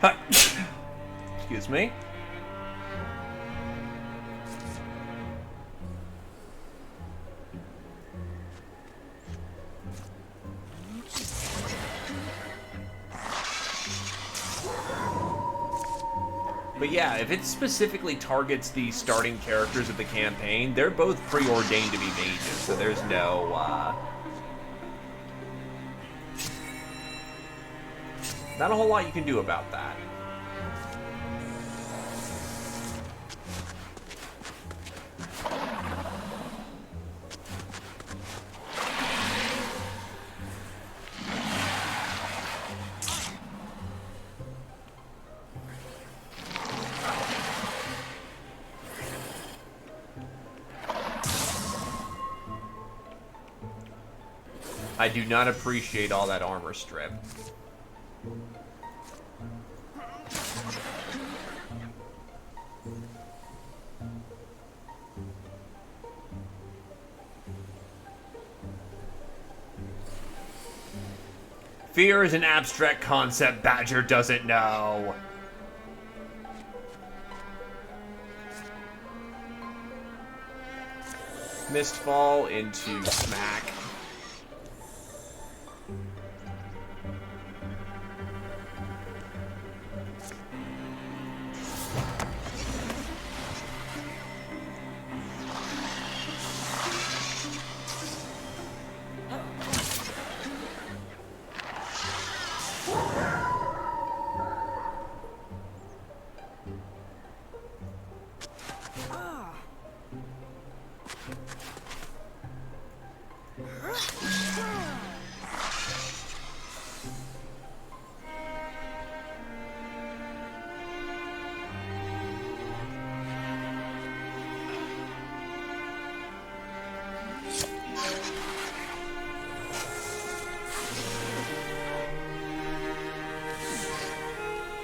A: Excuse me. But yeah, if it specifically targets the starting characters of the campaign, they're both preordained to be mages, so there's no, not a whole lot you can do about that. I do not appreciate all that armor strip. Fear is an abstract concept Badger doesn't know. Mistfall into smack.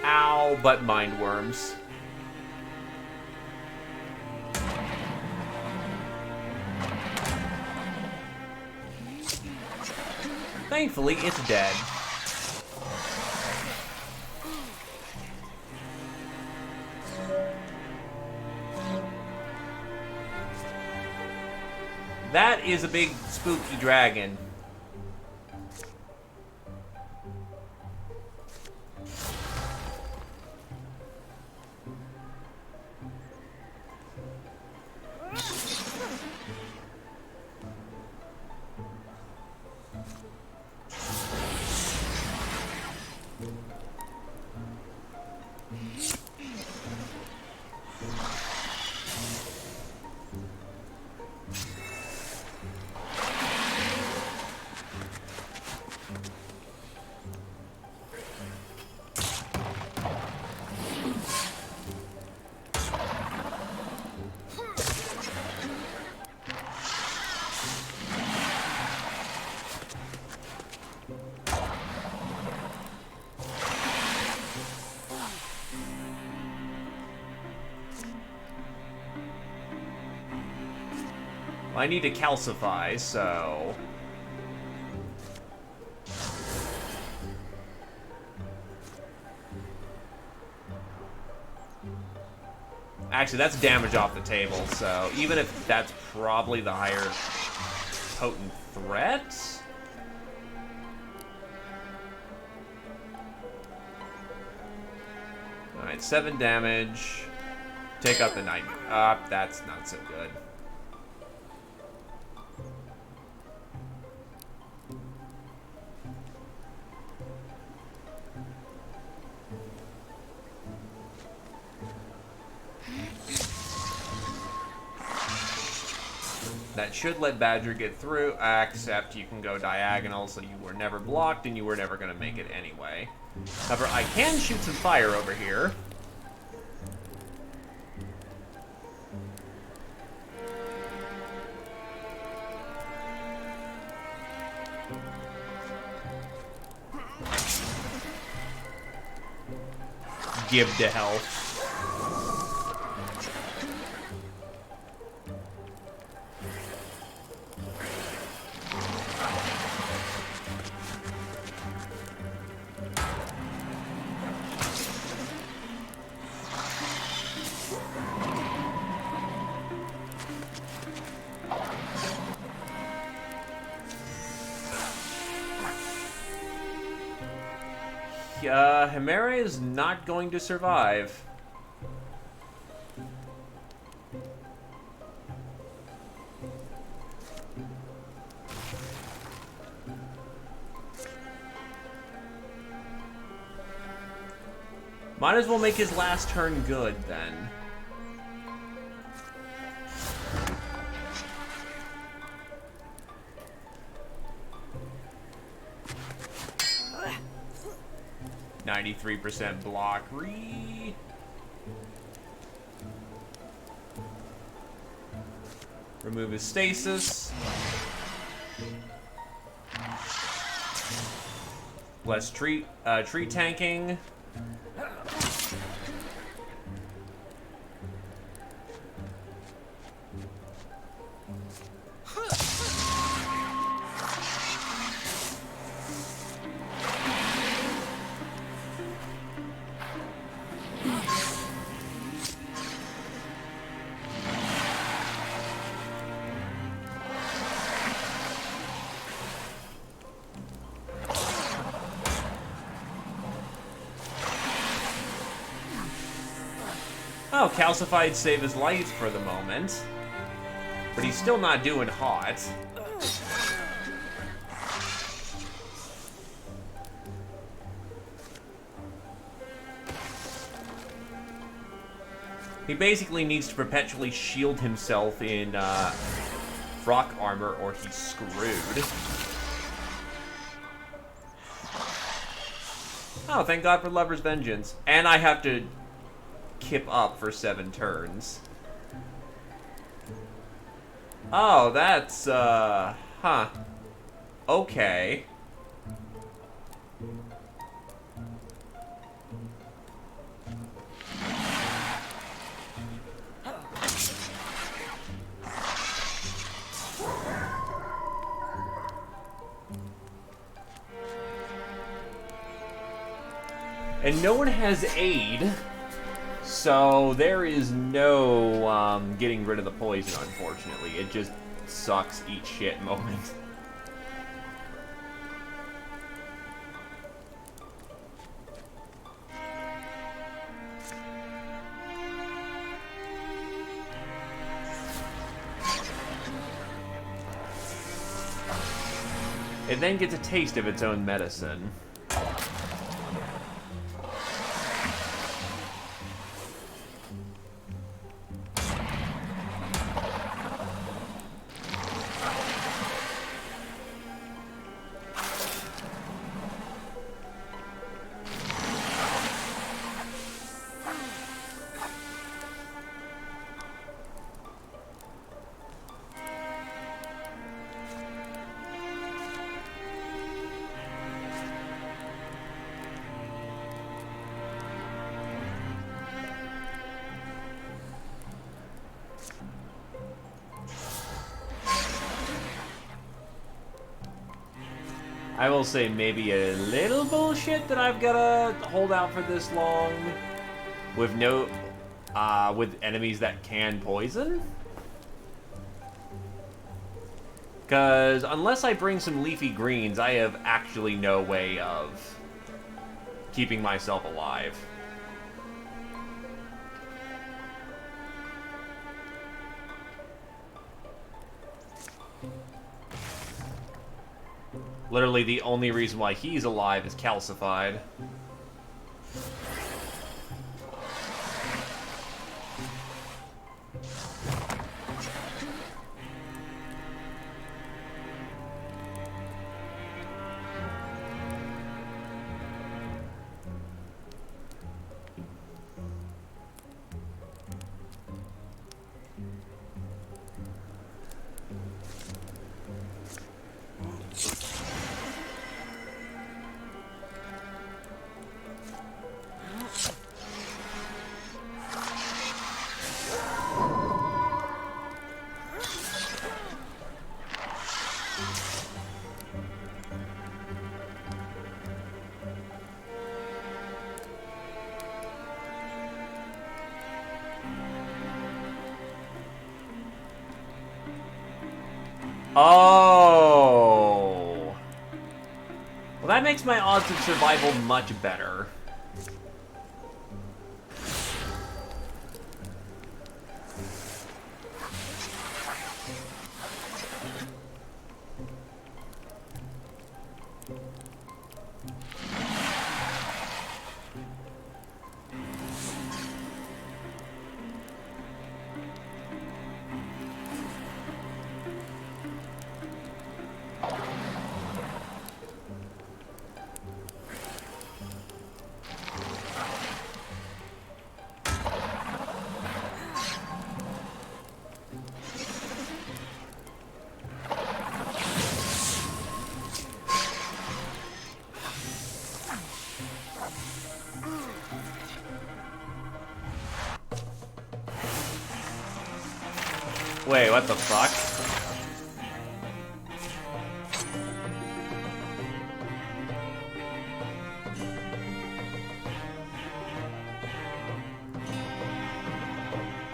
A: Ow, but mind worms. Thankfully, it's dead. That is a big spooky dragon. I need to calcify, so... Actually, that's damage off the table, so even if that's probably the higher potent threat... Alright, 7 damage. Take out the night. That's not so good. That should let Badger get through, except you can go diagonal, so you were never blocked, and you were never going to make it anyway. However, I can shoot some fire over here. Give to health. Himera is not going to survive. Might as well make his last turn good, then. %93 block. Remove his stasis. Less tree tanking. Oh, Calcified save his life for the moment. But he's still not doing hot. He basically needs to perpetually shield himself in rock armor or he's screwed. Oh, thank God for Lover's Vengeance. And I have to kip up for 7 turns. Oh, that's, huh. Okay. And no one has aid. So there is no getting rid of the poison, unfortunately. It just sucks eat shit moment. It then gets a taste of its own medicine. I will say maybe a little bullshit that I've gotta hold out for this long with no, with enemies that can poison. Because unless I bring some leafy greens, I have actually no way of keeping myself alive. Literally, the only reason why he's alive is calcified. Oh.
B: Well, that makes my odds of survival much better. Wait, what the fuck?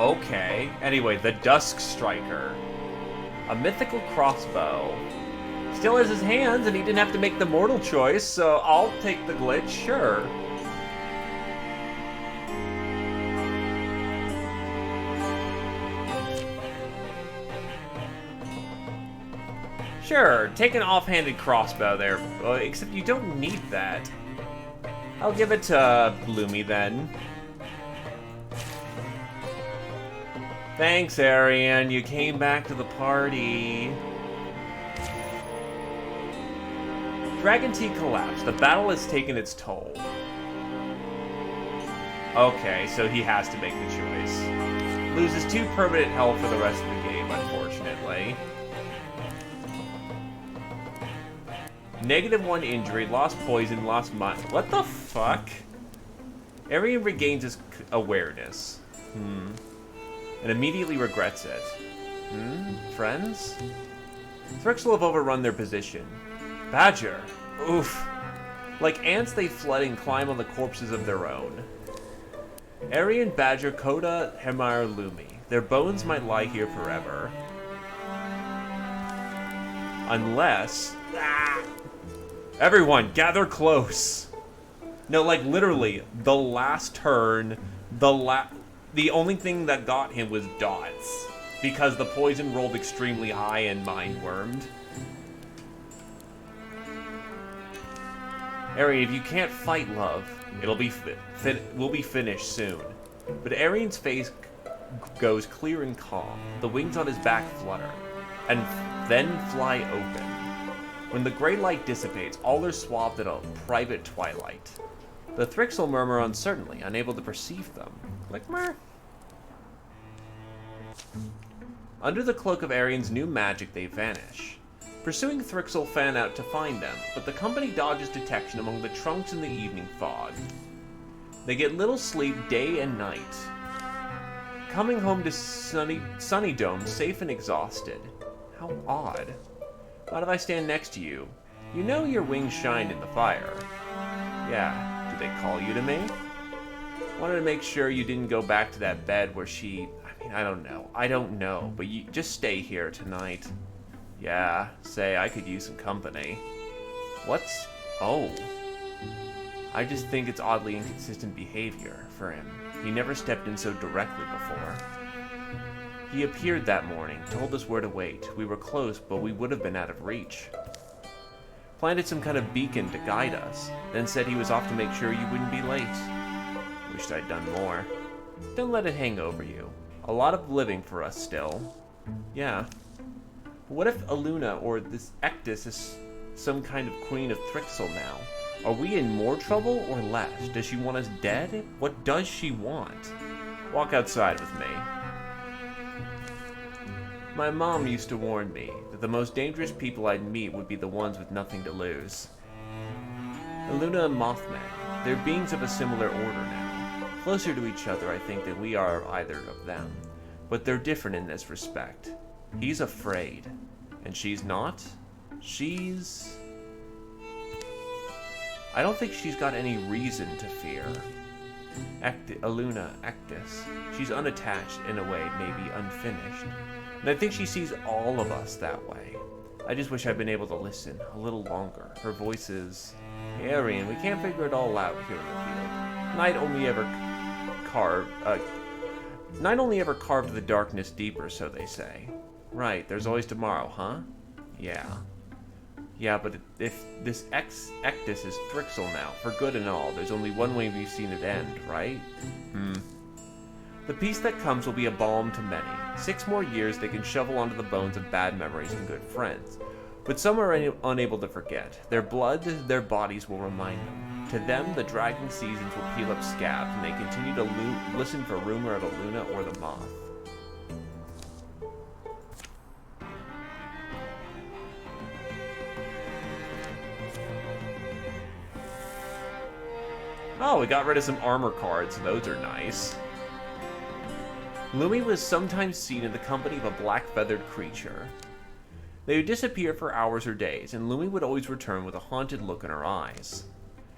B: Okay. Anyway, the Dusk Striker. A mythical crossbow. Still has his hands, and he didn't have to make the mortal choice, so I'll take the glitch, sure. Sure, take an offhanded crossbow there, except you don't need that. I'll give it to Bloomy then. Thanks, Arian. You came back to the party. Dragon Tea collapsed. The battle has taken its toll. Okay, so he has to make the choice. Loses 2 permanent health for the rest of the game, unfortunately. -1 injury, lost poison, lost mind. What the fuck? Arian regains his awareness. And immediately regrets it. Friends? Thrixel have overrun their position. Badger. Oof. Like ants, they flood and climb on the corpses of their own. Arian, Badger, Coda, Hemar, Lumi. Their bones might lie here forever. Unless... Everyone, gather close. No, like literally, the last turn, the only thing that got him was dots. Because the poison rolled extremely high and mind-wormed. Arian, if you can't fight love, we'll be finished soon. But Arian's face goes clear and calm. The wings on his back flutter, and then fly open. When the gray light dissipates, all are swathed in a private twilight. The Thrixel murmur uncertainly, unable to perceive them. Like mer. Under the cloak of Arian's new magic, they vanish. Pursuing Thrixel fan out to find them, but the company dodges detection among the trunks in the evening fog. They get little sleep day and night. Coming home to Sunny Dome, safe and exhausted. How odd. Why did I stand next to you? You know your wings shined in the fire. Yeah, did they call you to me? Wanted to make sure you didn't go back to that bed where she... I don't know, but you just stay here tonight. Yeah, say, I could use some company. What's... Oh. I just think it's oddly inconsistent behavior for him. He never stepped in so directly before. He appeared that morning, told us where to wait. We were close, but we would have been out of reach. Planted some kind of beacon to guide us, then said he was off to make sure you wouldn't be late. Wished I'd done more. Don't let it hang over you. A lot of living for us still. Yeah. What if Aluna or this Ectus is some kind of queen of Thrixel now? Are we in more trouble or less? Does she want us dead? What does she want? Walk outside with me. My mom used to warn me that the most dangerous people I'd meet would be the ones with nothing to lose. Aluna and Mothman, they're beings of a similar order now. Closer to each other, I think, than we are either of them. But they're different in this respect. He's afraid. And she's not? She's... I don't think she's got any reason to fear. Aluna, Ectus. She's unattached in a way, maybe unfinished. And I think she sees all of us that way. I just wish I'd been able to listen a little longer. Her voice is... Hey, Arian, we can't figure it all out here in the field. Night only ever carved the darkness deeper, so they say. Right, there's always tomorrow, huh? Yeah. Yeah, but if this Ectus is Thrixel now, for good and all, there's only one way we've seen it end, right? The peace that comes will be a balm to many. 6 more years they can shovel onto the bones of bad memories and good friends. But some are unable to forget. Their blood, their bodies will remind them. To them, the dragging seasons will peel up scabs, and they continue to listen for rumor of a Luna or the Moth. Oh, we got rid of some armor cards. Those are nice. Lumi was sometimes seen in the company of a black-feathered creature. They would disappear for hours or days, and Lumi would always return with a haunted look in her eyes.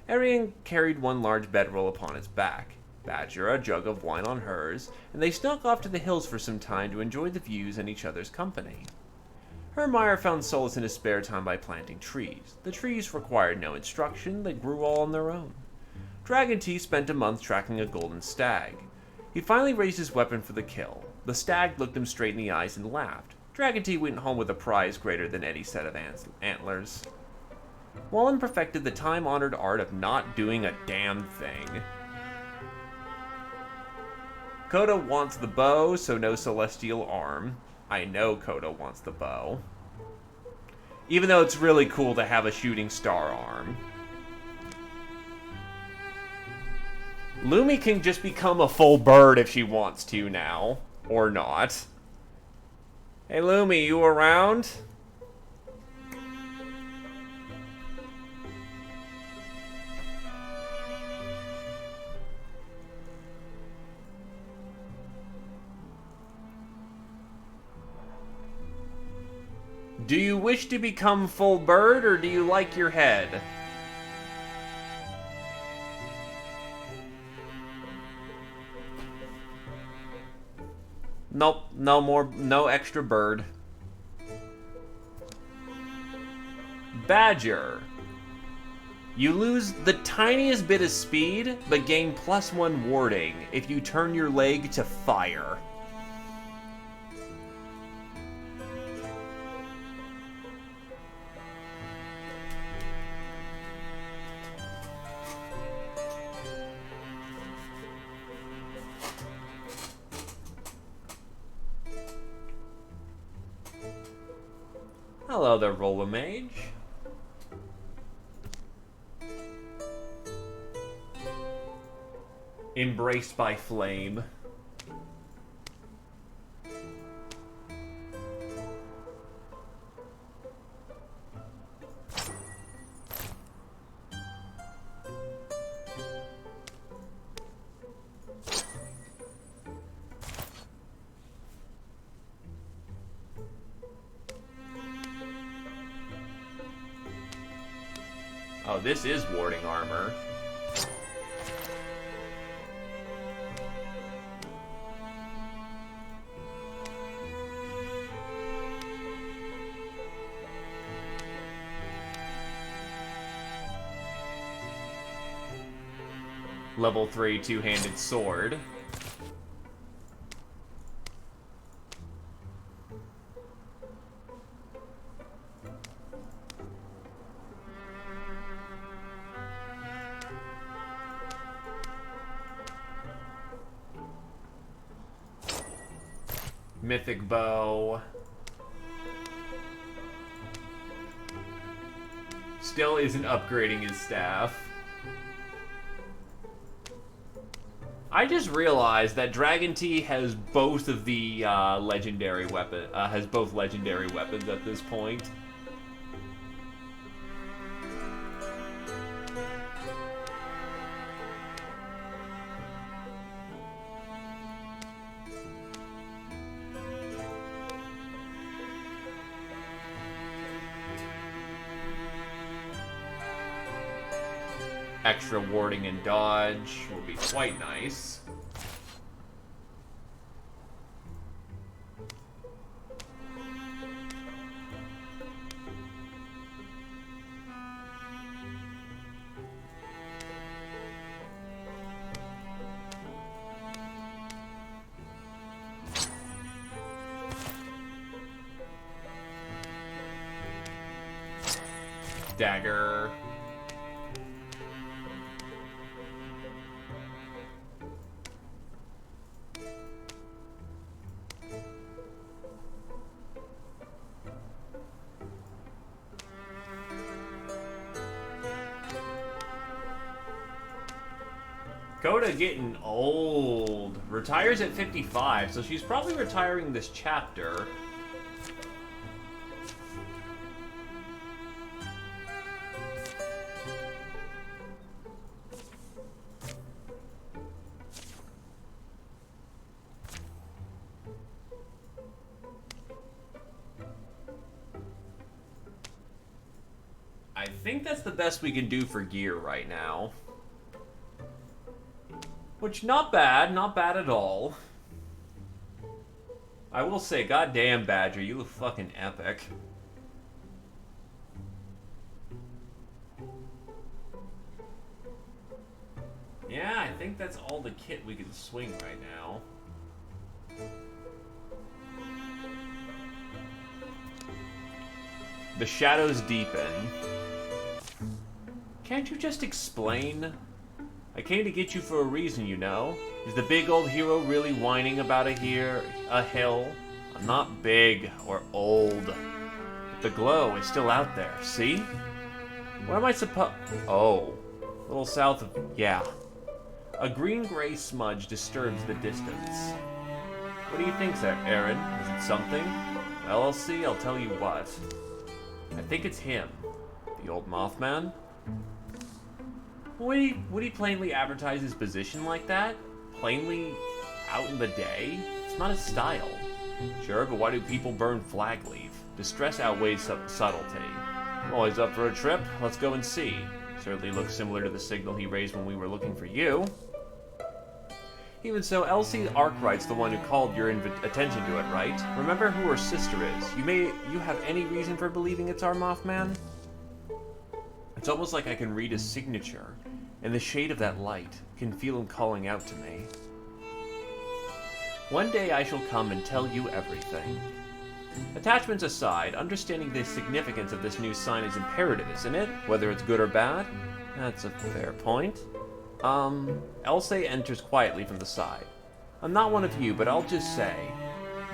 B: Arian carried one large bedroll upon its back, Badger a jug of wine on hers, and they snuck off to the hills for some time to enjoy the views and each other's company. Hermeyer found solace in his spare time by planting trees. The trees required no instruction, they grew all on their own. Dragon Tea spent a month tracking a golden stag. He finally raised his weapon for the kill. The stag looked him straight in the eyes and laughed. Dragon Tea went home with a prize greater than any set of antlers. Wallen perfected the time-honored art of not doing a damn thing. Koda wants the bow, so no celestial arm. I know Koda wants the bow. Even though it's really cool to have a shooting star arm. Lumi can just become a full bird if she wants to now. Or not. Hey Lumi, you around? Do you wish to become full bird, or do you like your head? Nope, no extra bird. Badger. You lose the tiniest bit of speed, but gain +1 warding if you turn your leg to fire. Hello there, Roller Mage. Embraced by flame. Oh, this is warding armor. Level 3 two-handed sword. Mythic bow. Still isn't upgrading his staff. I just realized that Dragon Tea has both of the legendary weapon. Has both legendary weapons at this point. Extra warding and dodge will be quite nice.
A: Dagger. Coda getting old. Retires at 55, so she's probably retiring this chapter. I think that's the best we can do for gear right now. Which, not bad at all. I will say, goddamn Badger, you look fucking epic. Yeah, I think that's all the kit we can swing right now. The shadows deepen. Can't you just explain? I came to get you for a reason, you know. Is the big old hero really whining about a hill? I'm not big or old. But the glow is still out there, see? What am I supposed... Oh. A little south of... Yeah. A green-gray smudge disturbs the distance. What do you think, Aaron? Is it something? Well, I'll see. I'll tell you what. I think it's him. The old Mothman? Would he plainly advertise his position like that? Plainly out in the day? It's not his style. Sure, but why do people burn flag leaf? Distress outweighs subtlety. I'm always up for a trip. Let's go and see. Certainly looks similar to the signal he raised when we were looking for you. Even so, Elsie Arkwright's the one who called your attention to it, right? Remember who her sister is. You have any reason for believing it's our Mothman? It's almost like I can read his signature. In the shade of that light, can feel him calling out to me. One day I shall come and tell you everything. Attachments aside, understanding the significance of this new sign is imperative, isn't it? Whether it's good or bad? That's a fair point. Elsie enters quietly from the side. I'm not one of you, but I'll just say,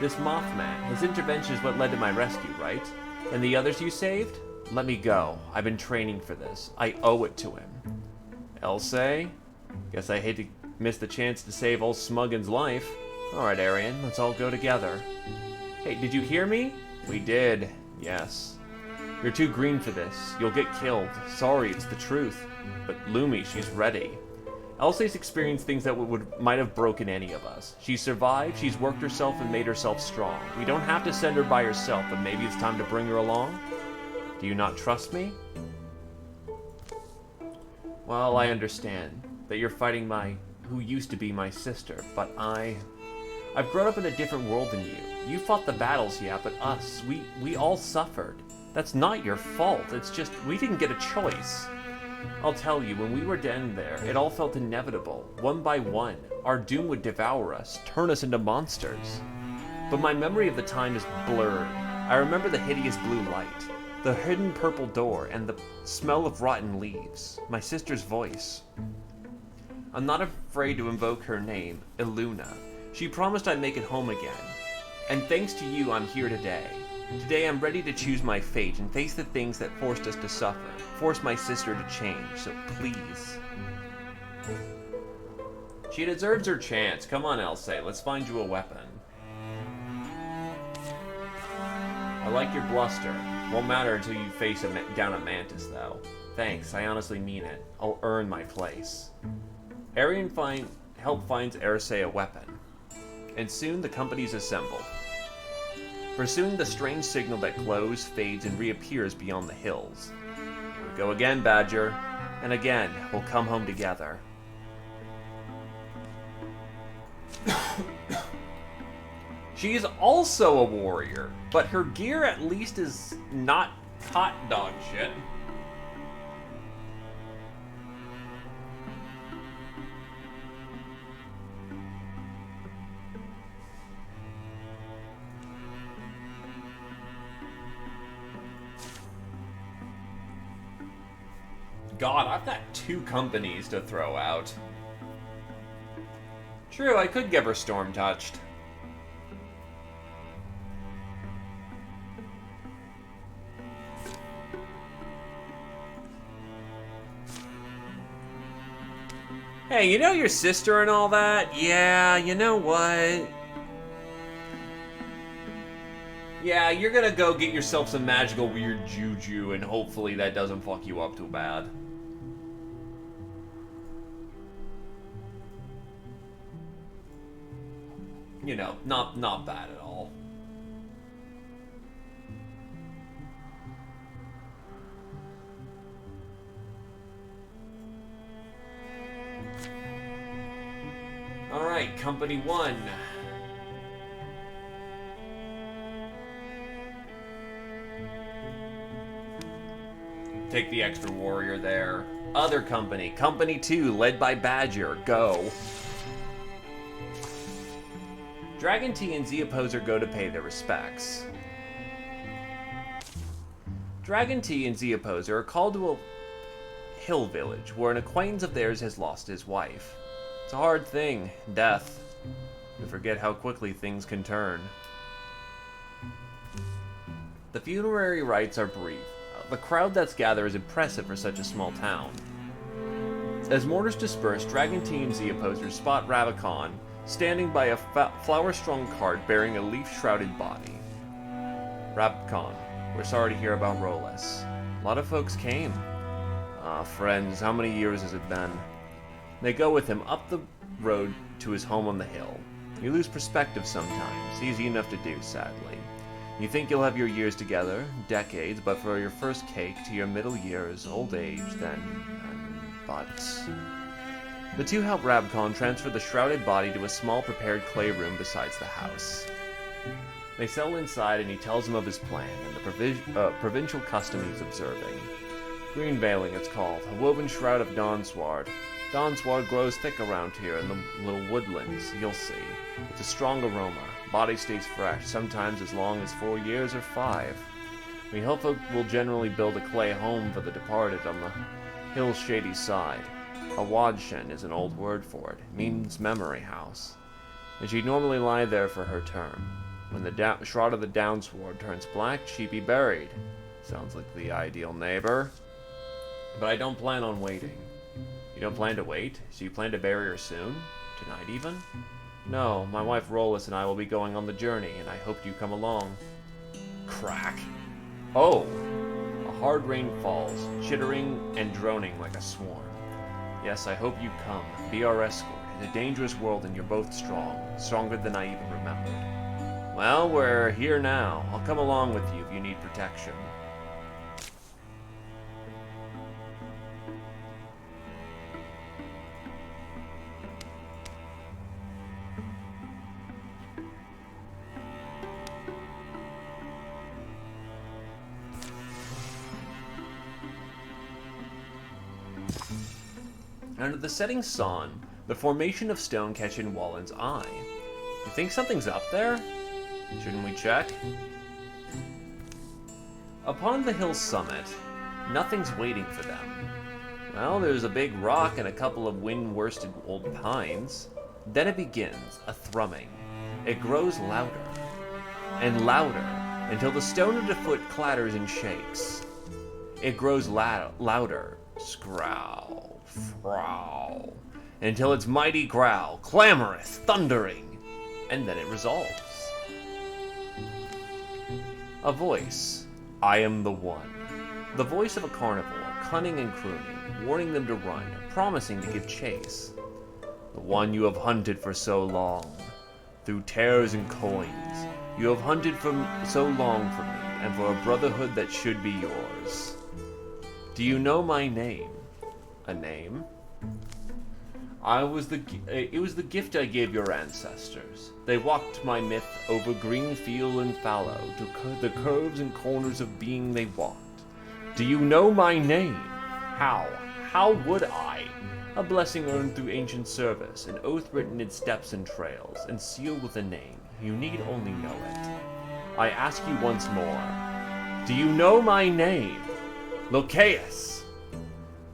A: this Mothman, his intervention is what led to my rescue, right? And the others you saved? Let me go. I've been training for this. I owe it to him. Elsie? Guess I hate to miss the chance to save old Smuggin's life. Alright, Arian, let's all go together. Hey, did you hear me? We did. Yes. You're too green for this. You'll get killed. Sorry, it's the truth. But Lumi, she's ready. Elsie's experienced things that might have broken any of us. She's survived, she's worked herself and made herself strong. We don't have to send her by herself, but maybe it's time to bring her along? Do you not trust me? Well, I understand that you're fighting who used to be my sister, but I've grown up in a different world than you. You fought the battles, yeah, but us, we all suffered. That's not your fault, it's just we didn't get a choice. I'll tell you, when we were down there, it all felt inevitable. One by one, our doom would devour us, turn us into monsters. But my memory of the time is blurred. I remember the hideous blue light, the hidden purple door, and the smell of rotten leaves. My sister's voice. I'm not afraid to invoke her name, Iluna. She promised I'd make it home again. And thanks to you, I'm here today. Today I'm ready to choose my fate and face the things that forced us to suffer. Forced my sister to change, so please. She deserves her chance. Come on, Elsie, let's find you a weapon. I like your bluster. Won't matter until you face down a mantis, though. Thanks, I honestly mean it. I'll earn my place. Arian finds Erse a weapon. And soon the company's assembled. Pursuing the strange signal that glows, fades, and reappears beyond the hills. Here we go again, Badger. And again, we'll come home together. She is also a warrior, but her gear at least is not hot dog shit. God, I've got 2 companies to throw out. True, I could give her Storm Touched. Hey, you know your sister and all that? Yeah, you know what? Yeah, you're gonna go get yourself some magical weird juju, and hopefully that doesn't fuck you up too bad. You know, not bad at all. Alright, Company 1. Take the extra warrior there. Other company, Company 2, led by Badger, go. Dragon Tea and Z Opposer go to pay their respects. Dragon Tea and Z Opposer are called to a hill village where an acquaintance of theirs has lost his wife. It's a hard thing, death. You forget how quickly things can turn. The funerary rites are brief. The crowd that's gathered is impressive for such a small town. As mourners disperse, Dragon Tea and Z Opposers spot Ravicon standing by a flower-strung cart bearing a leaf-shrouded body. Ravicon, we're sorry to hear about Rolus. A lot of folks came. Ah, friends, how many years has it been? They go with him up the road to his home on the hill. You lose perspective sometimes, easy enough to do, sadly. You think you'll have your years together, decades, but for your first cake to your middle years, old age, then... but... The two help Rabcon transfer the shrouded body to a small prepared clay room besides the house. They settle inside and he tells them of his plan and the provincial custom he's observing. Green veiling, it's called, a woven shroud of dawnsward. Dawnsward grows thick around here in the little woodlands, you'll see. It's a strong aroma. Body stays fresh, sometimes as long as 4 years or 5. We hope we'll generally build a clay home for the departed on the hill's shady side. A wadshen is an old word for it. It means memory house. And she'd normally lie there for her term. When the shroud of the downsward turns black, she'd be buried. Sounds like the ideal neighbor. But I don't plan on waiting. You don't plan to wait? So you plan to bury her soon? Tonight even? No, my wife Rolus and I will be going on the journey, and I hoped you'd come along. Crack. Oh! A hard rain falls, chittering and droning like a swarm. Yes, I hope you come. Be our escort. It's a dangerous world and you're both strong. Stronger than I even remembered. Well, we're here now. I'll come along with you if you need protection. Under the setting sun, the formation of stone catches Wallen's eye. You think something's up there? Shouldn't we check? Upon the hill's summit, nothing's waiting for them. Well, there's a big rock and a couple of wind-worsted old pines. Then it begins, a thrumming. It grows louder and louder until the stone underfoot clatters and shakes. It grows louder, scrowl. Growl, until its mighty growl, clamorous, thundering, and then it resolves. A voice, I am the one. The voice of a carnivore, cunning and crooning, warning them to run, promising to give chase. The one you have hunted for so long, through tares and coins. You have hunted for so long for me, and for a brotherhood that should be yours. Do you know my name? A name? It was the gift I gave your ancestors. They walked my myth over green field and fallow to the curves and corners of being they walked. Do you know my name? How? How would I? A blessing earned through ancient service, an oath written in steps and trails, and sealed with a name. You need only know it. I ask you once more. Do you know my name? Locaeus!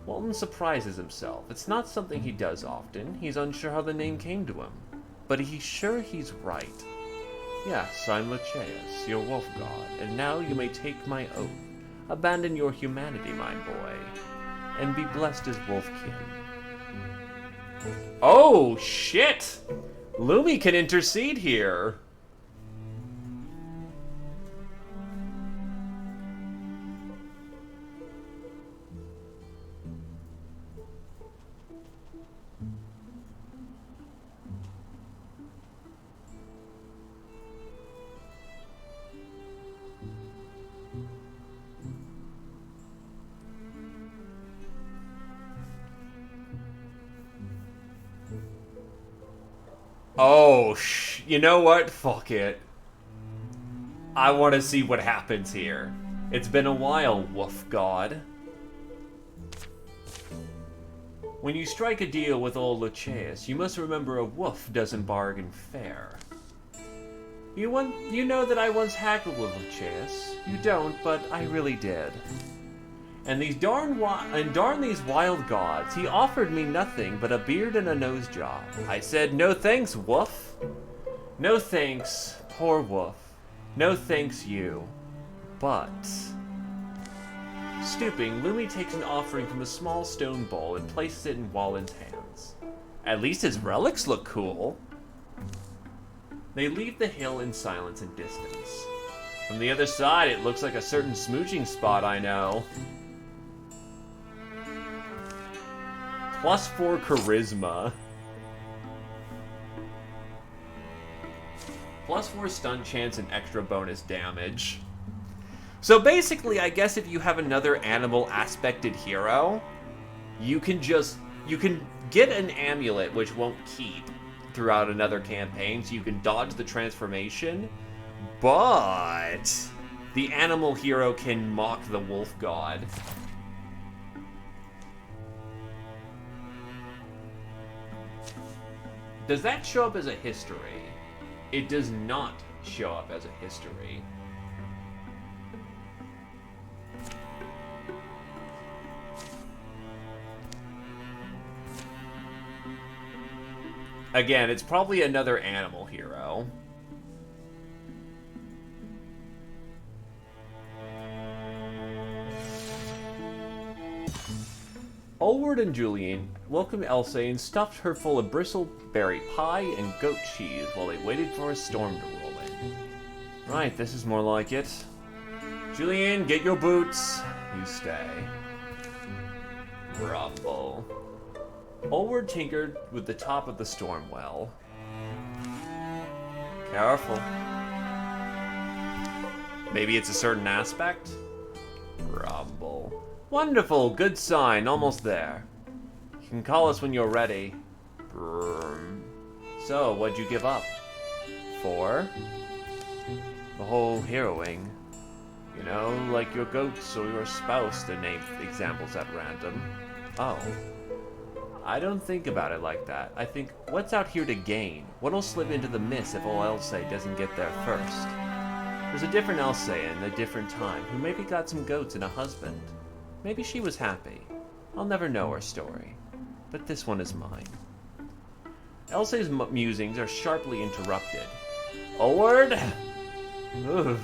B: Walton surprises himself. It's not something he does often. He's unsure how the name came to him. But he's sure he's right. Yes, I'm Luceus, your wolf god, and now you may take my oath. Abandon your humanity, my boy, and be blessed as wolfkin. Oh, shit! Lumi can intercede here. Oh, you know what? Fuck it. I want to see what happens here. It's been a while, wolf god. When you strike a deal with old Luceus, you must remember a wolf doesn't bargain fair. You know that I once haggled with Luceus. You don't, but I really did. And darn these wild gods, he offered me nothing but a beard and a nose job. I said, no thanks, wolf. No thanks, poor wolf. No thanks, you. But... Stooping, Lumi takes an offering from a small stone bowl and places it in Wallen's hands. At least his relics look cool. They leave the hill in silence and distance. From the other side, it looks like a certain smooching spot I know. +4 charisma. +4 stun chance and extra bonus damage. So basically, I guess if you have another animal aspected hero, you can get an amulet which won't keep throughout another campaign, so you can dodge the transformation, but the animal hero can mock the wolf god. Does that show up as a history? It does not show up as a history. Again, it's probably another animal hero. Olward and Julian welcomed Elsa and stuffed her full of bristleberry pie and goat cheese while they waited for a storm to roll in. Right, this is more like it. Julian, get your boots. You stay. Rumble. Olward tinkered with the top of the storm well. Careful. Maybe it's a certain aspect? Rumble. Wonderful, good sign, almost there. You can call us when you're ready. Brrm. So, what'd you give up? 4? The whole heroing. You know, like your goats or your spouse, to name examples at random. Oh. I don't think about it like that. I think, what's out here to gain? What'll slip into the mist if old Elsa doesn't get there first? There's a different Elsa in a different time who maybe got some goats and a husband. Maybe she was happy. I'll never know her story. But this one is mine. Elsa's musings are sharply interrupted. Olward! Ugh.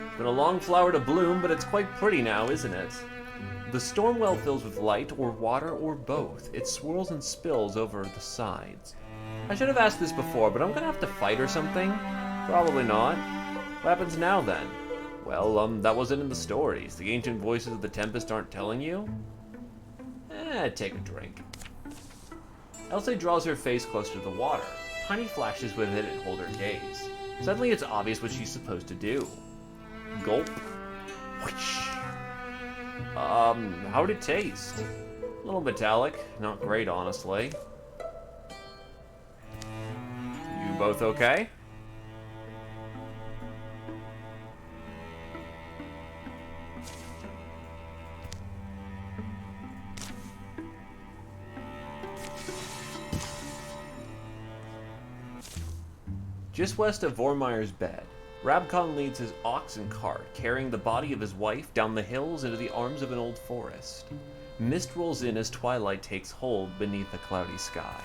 B: It's been a long flower to bloom, but it's quite pretty now, isn't it? The storm well fills with light or water or both. It swirls and spills over the sides. I should have asked this before, but I'm gonna have to fight or something? Probably not. What happens now then? Well, that wasn't in the stories. The ancient voices of the Tempest aren't telling you? Take a drink. Elsa draws her face closer to the water. Tiny flashes within it hold her gaze. Suddenly it's obvious what she's supposed to do. Gulp. Whoosh. How'd it taste? A little metallic. Not great, honestly. You both okay? Just west of Vormeyer's bed, Rabcon leads his ox and cart, carrying the body of his wife down the hills into the arms of an old forest. Mist rolls in as twilight takes hold beneath a cloudy sky.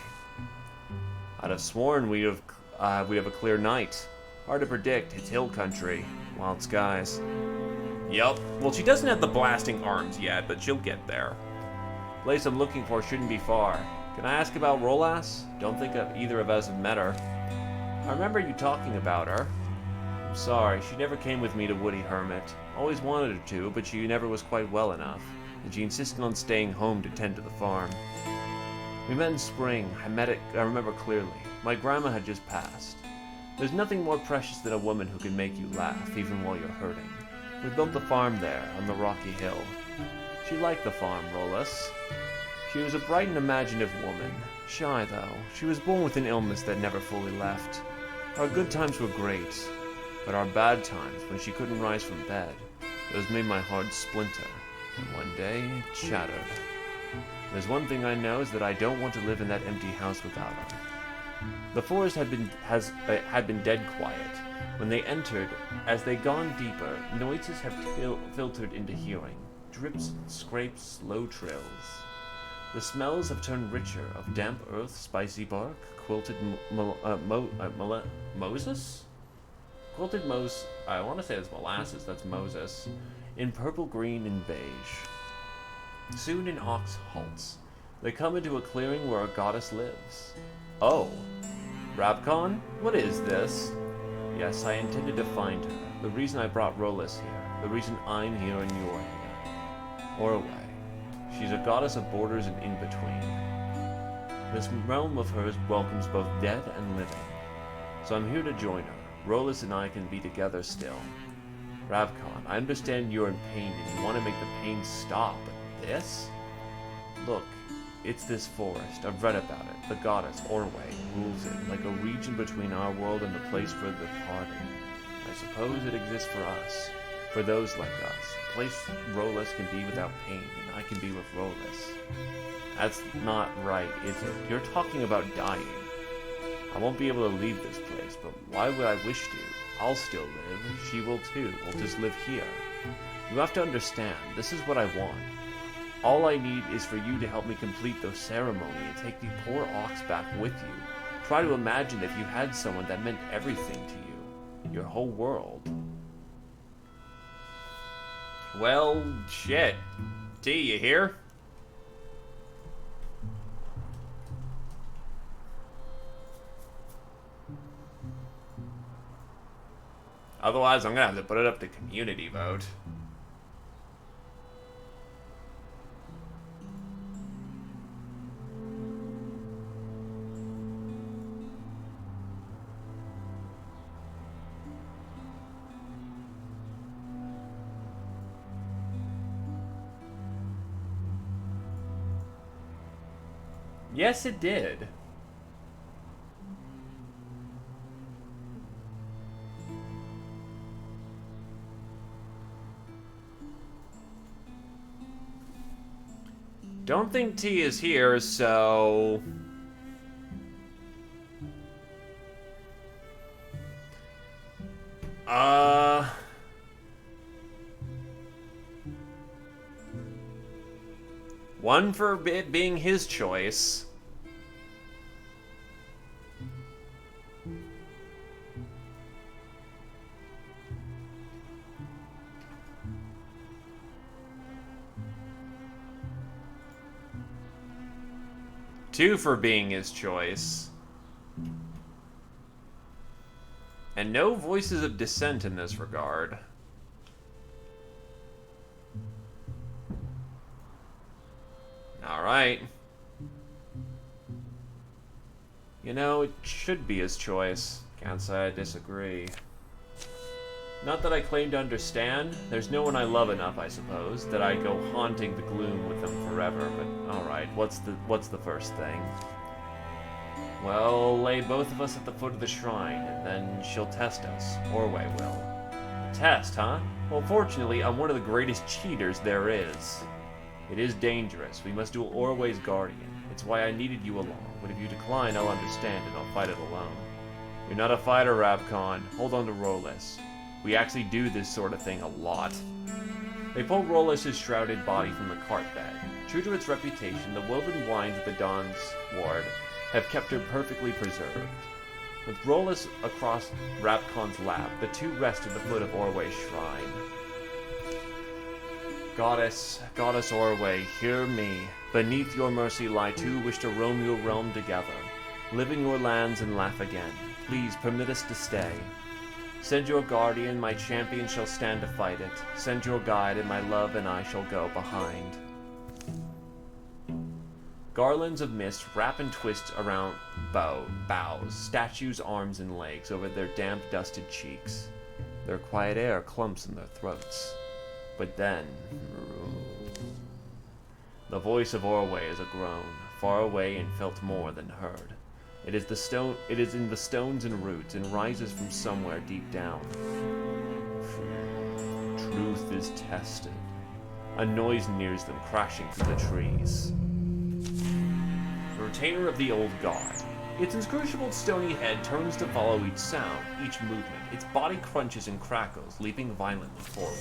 B: I'd have sworn we'd have a clear night. Hard to predict, it's hill country, wild skies. Yup, well she doesn't have the blasting arms yet, but she'll get there. Place I'm looking for shouldn't be far. Can I ask about Rolas? Don't think either of us have met her. I remember you talking about her. I'm sorry, she never came with me to Woody Hermit. Always wanted her to, but she never was quite well enough, and she insisted on staying home to tend to the farm. We met in spring. I remember clearly. My grandma had just passed. There's nothing more precious than a woman who can make you laugh, even while you're hurting. We built the farm there, on the rocky hill. She liked the farm, Rolas. She was a bright and imaginative woman. Shy, though. She was born with an illness that never fully left. Our good times were great, but our bad times, when she couldn't rise from bed, those made my heart splinter, and one day it shattered. There's one thing I know, is that I don't want to live in that empty house without her. The forest had been dead quiet. When they entered, as they'd gone deeper, noises have filtered into hearing. Drips, scrapes, low trills. The smells have turned richer, of damp earth, spicy bark, quilted Moses? Quilted I want to say it's molasses, that's Moses, in purple, green, and beige. Soon an ox halts. They come into a clearing where a goddess lives. Oh, Rabcon? What is this? Yes, I intended to find her. The reason I brought Rolas here. The reason I'm here and you're here. Orway. She's a goddess of borders and in-between. This realm of hers welcomes both dead and living. So I'm here to join her. Rolas and I can be together still. Rabcon, I understand you're in pain and you want to make the pain stop, but this? Look, it's this forest. I've read about it. The goddess, Orway, rules it, like a region between our world and the place for the departed. I suppose it exists for us, for those like us. A place Rolas can be without pain, and I can be with Rolas. That's not right, is it? You're talking about dying. I won't be able to leave this place, but why would I wish to? I'll still live. She will too. We'll just live here. You have to understand, this is what I want. All I need is for you to help me complete the ceremony and take the poor ox back with you. Try to imagine if you had someone that meant everything to you. Your whole world. Well, shit. T, you here? Otherwise, I'm gonna have to put it up to community vote. Yes, it did. Don't think T is here, so... One for it being his choice. Two for being his choice. And no voices of dissent in this regard. Alright. You know, it should be his choice. Can't say I disagree. Not that I claim to understand. There's no one I love enough, I suppose, that I go haunting the gloom with them forever, but alright, what's the first thing? Well, lay both of us at the foot of the shrine, and then she'll test us. Orway will. A test, huh? Well, fortunately, I'm one of the greatest cheaters there is. It is dangerous. We must duel Orway's guardian. It's why I needed you along, but if you decline, I'll understand and I'll fight it alone. You're not a fighter, Rabcon. Hold on to Rolas. We actually do this sort of thing a lot. They pull Rollis' shrouded body from the cart bed. True to its reputation, the woven wines of the Dawn's Ward have kept her perfectly preserved. With Rollis across Rapcon's lap, the two rest at the foot of Orway's shrine. Goddess Orway, hear me. Beneath your mercy lie two wish to roam your realm together, live in your lands and laugh again. Please permit us to stay. Send your guardian, my champion shall stand to fight it. Send your guide, and my love and I shall go behind. Garlands of mist wrap and twist around boughs, statues' arms and legs over their damp, dusted cheeks. Their quiet air clumps in their throats. But then, the voice of Orway is a groan, far away and felt more than heard. It is in the stones and roots, and rises from somewhere deep down. Truth is tested. A noise nears them, crashing through the trees. The retainer of the old god. Its inscrutable stony head turns to follow each sound, each movement. Its body crunches and crackles, leaping violently forward.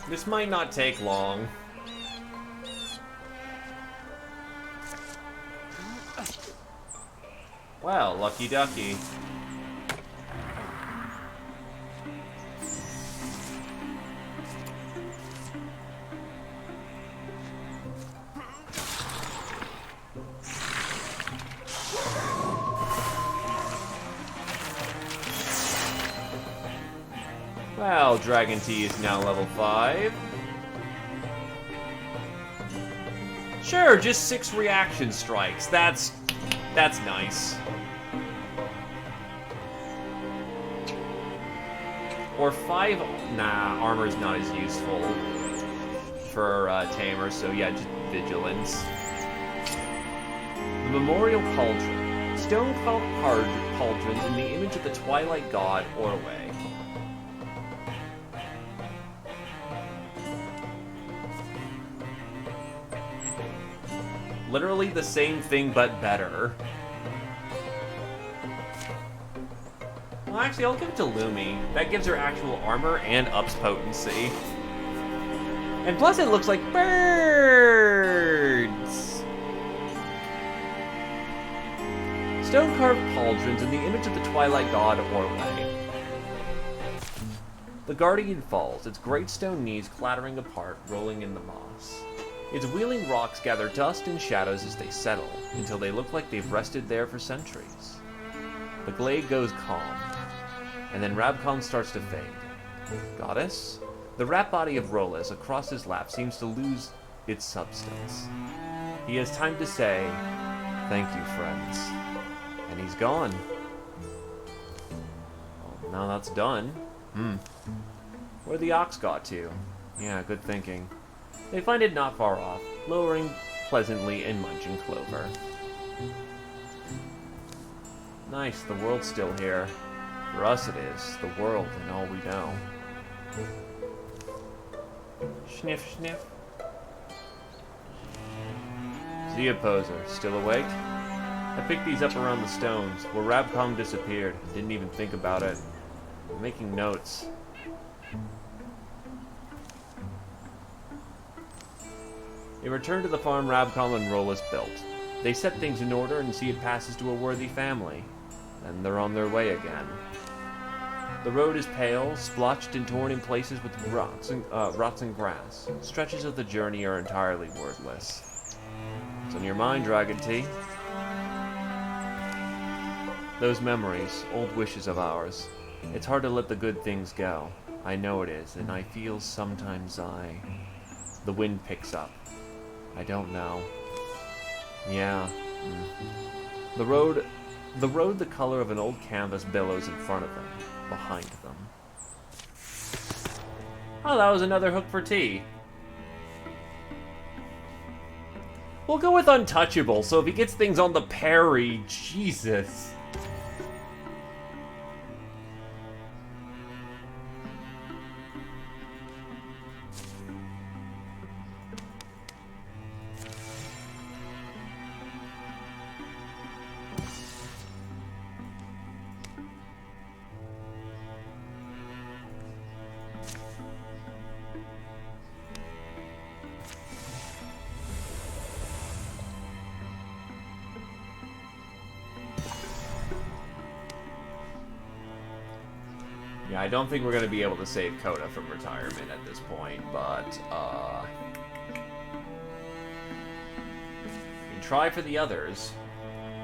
B: This might not take long. Well, lucky ducky. Well, Dragon Tea is now level 5. Sure, just 6 reaction strikes. That's nice. Or 5... Nah, armor is not as useful for Tamer, so yeah, just Vigilance. The Memorial Cauldron. Stone-carved cauldrons in the image of the Twilight God, Orway. Literally the same thing, but better. Well, actually, I'll give it to Lumi. That gives her actual armor and ups potency. And plus, it looks like birds! Stone-carved cauldrons in the image of the Twilight God, Orway. The Guardian falls, its great stone knees clattering apart, rolling in the moss. Its wheeling rocks gather dust and shadows as they settle, until they look like they've rested there for centuries. The glade goes calm, and then Rabcon starts to fade. Goddess? The rat body of Rollis across his lap seems to lose its substance. He has time to say, "Thank you, friends." And he's gone. Well, now that's done. Where the ox got to? Yeah, good thinking. They find it not far off, lowering pleasantly and munching clover. Nice, the world's still here. For us it is, the world and all we know. Sniff, sniff. Zia Poser, still awake? I picked these up around the stones, where Rabcom disappeared. Didn't even think about it. I'm making notes. They return to the farm Rabcom and Rollis built. They set things in order and see it passes to a worthy family. Then they're on their way again. The road is pale, splotched and torn in places with rots and grass. Stretches of the journey are entirely wordless. What's on your mind, Dragon Tea? Those memories, old wishes of ours. It's hard to let the good things go. I know it is, and I feel sometimes The wind picks up. I don't know. Yeah. The road the color of an old canvas billows in front of them, behind them. Oh, that was another hook for tea. We'll go with untouchable, so if he gets things on the parry, Jesus. Yeah, I don't think we're going to be able to save Coda from retirement at this point, but, we can try for the others.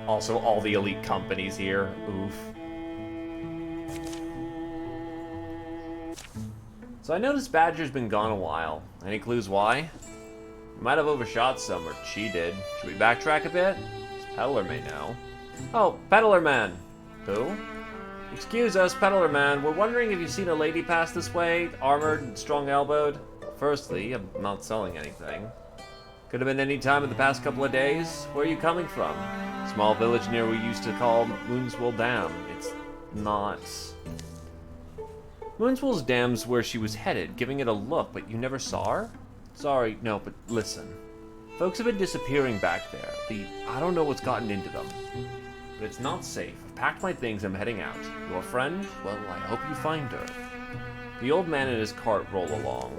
B: Also, all the elite companies here. Oof. So I noticed Badger's been gone a while. Any clues why? We might have overshot some, or she did. Should we backtrack a bit? This peddler may know. Oh, peddler man. Who? Excuse us, peddler man. We're wondering if you've seen a lady pass this way, armored and strong-elbowed. Firstly, I'm not selling anything. Could have been any time in the past couple of days. Where are you coming from? Small village near we used to call Moonswell Dam. It's not. Moonswell's Dam's where she was headed, giving it a look, but you never saw her? Sorry, no, but listen. Folks have been disappearing back there. I don't know what's gotten into them. But it's not safe. I've packed my things and I'm heading out. Your friend? Well, I hope you find her. The old man and his cart roll along.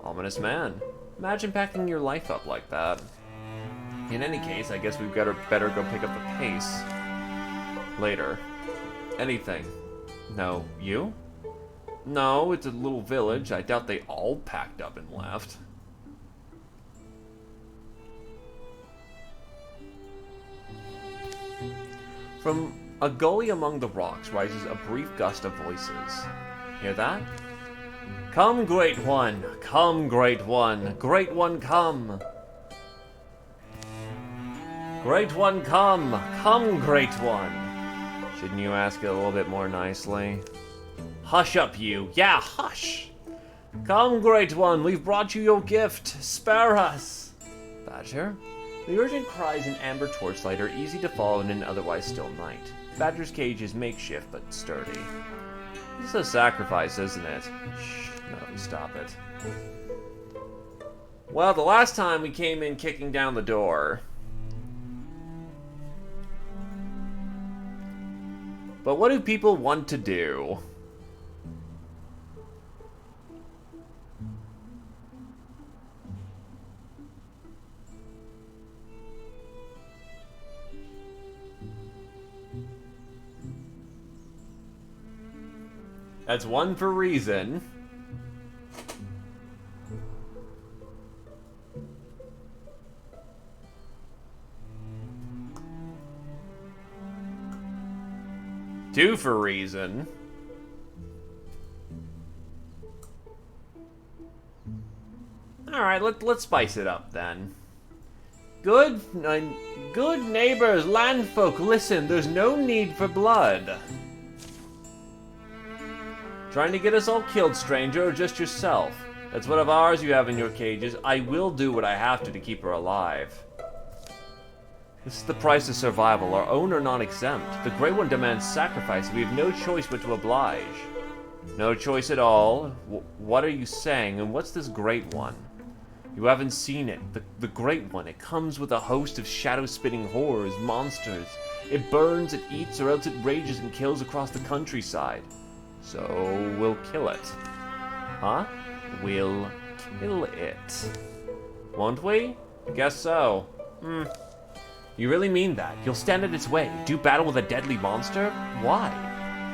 B: Ominous man. Imagine packing your life up like that. In any case, I guess we've better go pick up the pace. Later. Anything. No, you? No, it's a little village. I doubt they all packed up and left. From a gully among the rocks rises a brief gust of voices. Hear that? Come, Great One! Come, Great One! Great One, come! Great One, come! Come, Great One! Shouldn't you ask it a little bit more nicely? Hush up, you! Yeah, hush! Come, Great One, we've brought you your gift! Spare us! Badger? The urgent cries in amber torchlight are easy to follow in an otherwise still night. Badger's cage is makeshift but sturdy. This is a sacrifice, isn't it? Shh, no, stop it. Well, the last time we came in kicking down the door. But what do people want to do? That's one for reason. Two for reason. Alright, let's spice it up then. Good neighbors, landfolk, listen, there's no need for blood. Trying to get us all killed, stranger, or just yourself? That's one of ours you have in your cages. I will do what I have to keep her alive. This is the price of survival. Our own are not exempt. The Great One demands sacrifice. We have no choice but to oblige. No choice at all? What are you saying? And what's this Great One? You haven't seen it. The Great One. It comes with a host of shadow-spitting horrors, monsters. It burns, it eats, or else it rages and kills across the countryside. So, we'll kill it. Huh? We'll kill it. Won't we? Guess so. You really mean that? You'll stand in its way? Do battle with a deadly monster? Why?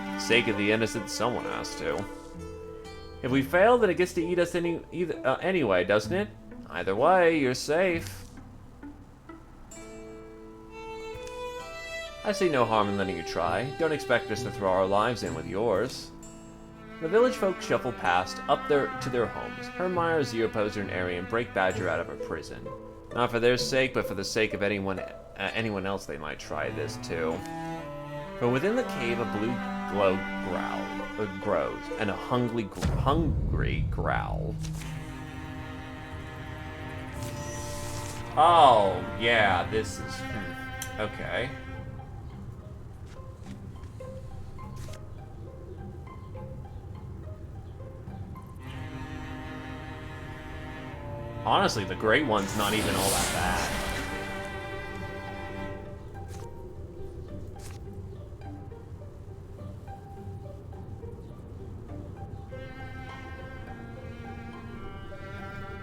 B: For the sake of the innocent, someone has to. If we fail, then it gets to eat us anyway, doesn't it? Either way, you're safe. I see no harm in letting you try. Don't expect us to throw our lives in with yours. The village folk shuffle past, up to their homes. Hermire, Zeroposer, and Arian break Badger out of her prison. Not for their sake, but for the sake of anyone else they might try this too. But within the cave, a blue glow grows, and a hungry growl. Oh, yeah, this is... okay. Honestly, the great one's not even all that bad.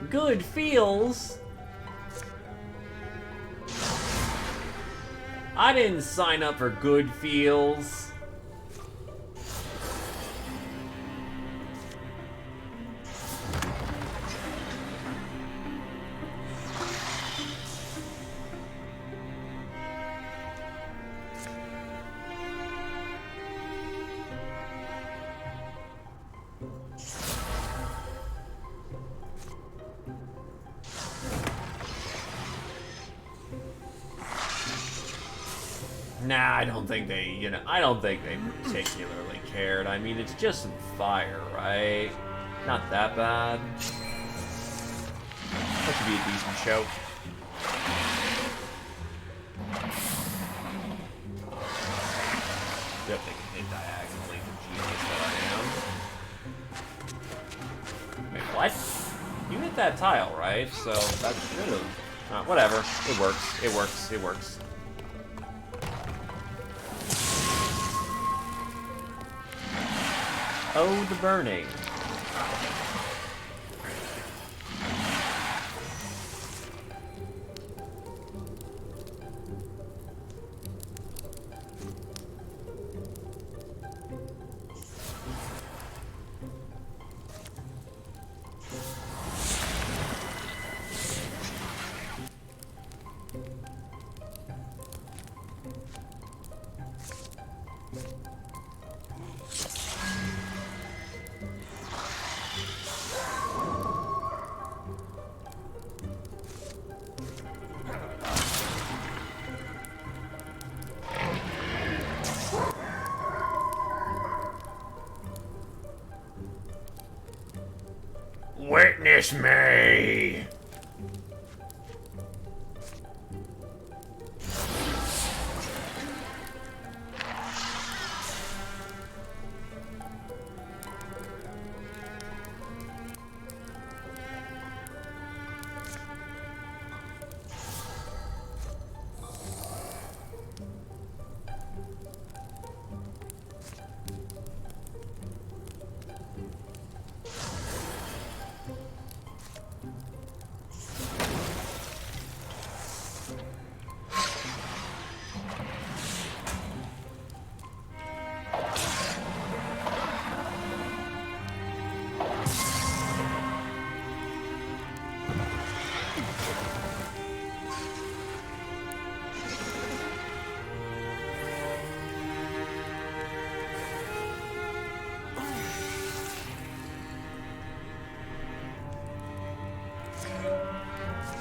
B: Good feels? I didn't sign up for good feels. Nah, I don't think they, I don't think they particularly cared. I mean, it's just some fire, right? Not that bad. That should be a decent show. Yep, they can hit diagonally, the genius that I am. Wait, what? You hit that tile, right? So that should have... whatever. It works. It works. It works. Oh, the burning. Witness me!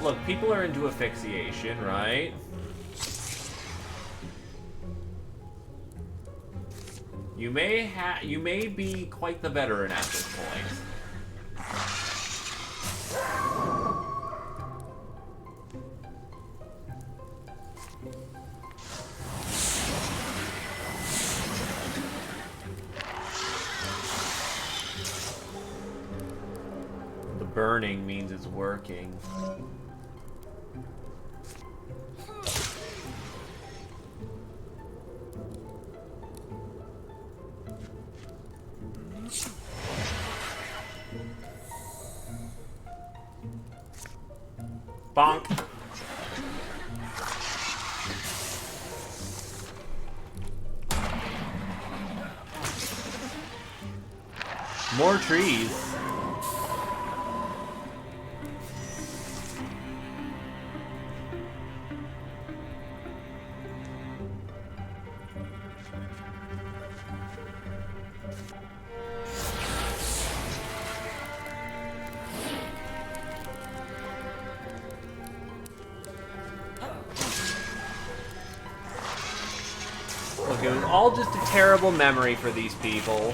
B: Look, people are into asphyxiation, right? You may be quite the veteran at this point. The burning means it's working. Bonk. More trees. Look, It was all just a terrible memory for these people.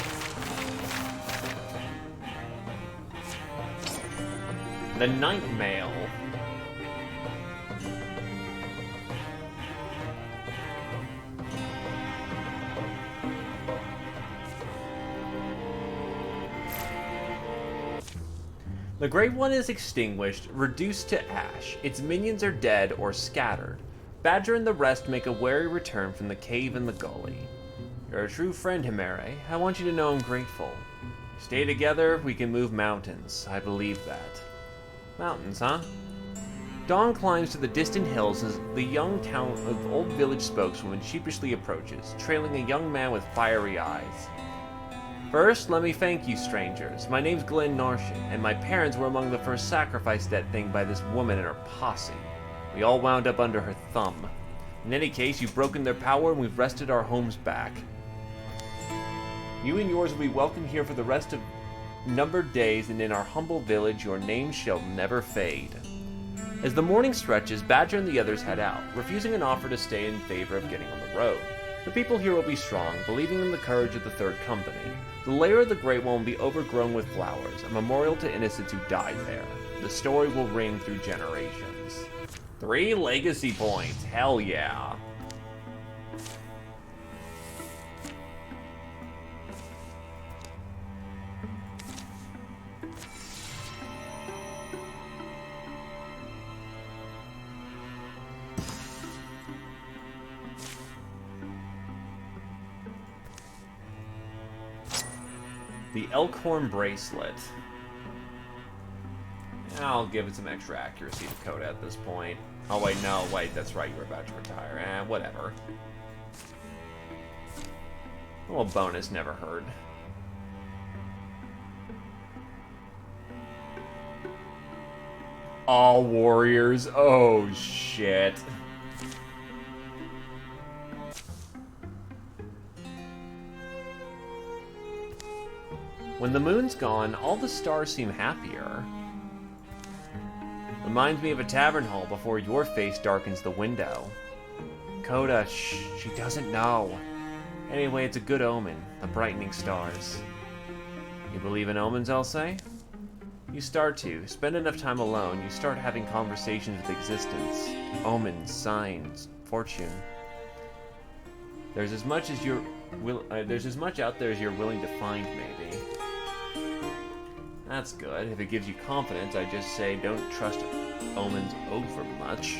B: The night mail. The Great One is extinguished, reduced to ash. Its minions are dead or scattered. Badger and the rest make a wary return from the cave in the gully. You're a true friend, Himere. I want you to know I'm grateful. Stay together, we can move mountains. I believe that. Mountains, huh? Dawn climbs to the distant hills as the young town of old village spokeswoman sheepishly approaches, trailing a young man with fiery eyes. First, let me thank you, strangers. My name's Glenn Narshin, and my parents were among the first sacrificed that thing by this woman and her posse. We all wound up under her thumb. In any case, you've broken their power and we've wrested our homes back. You and yours will be welcome here for the rest of numbered days, and in our humble village your name shall never fade. As the morning stretches, Badger and the others head out, refusing an offer to stay in favor of getting on the road. The people here will be strong, believing in the courage of the Third Company. The lair of the Great One will be overgrown with flowers, a memorial to innocents who died there. The story will ring through generations. 3 legacy points, hell yeah. The Elkhorn Bracelet. I'll give it some extra accuracy to Coda at this point. Oh wait, no, wait, that's right, you were about to retire. Whatever. A little bonus never hurt. All warriors, oh shit. When the moon's gone, all the stars seem happier. Reminds me of a tavern hall before your face darkens the window. Coda, shh, she doesn't know. Anyway, it's a good omen, the brightening stars. You believe in omens, I'll say? You start to. Spend enough time alone, you start having conversations with existence. Omens, signs, fortune. There's as much out there as you're willing to find, maybe. That's good. If it gives you confidence, I just say don't trust omens over much.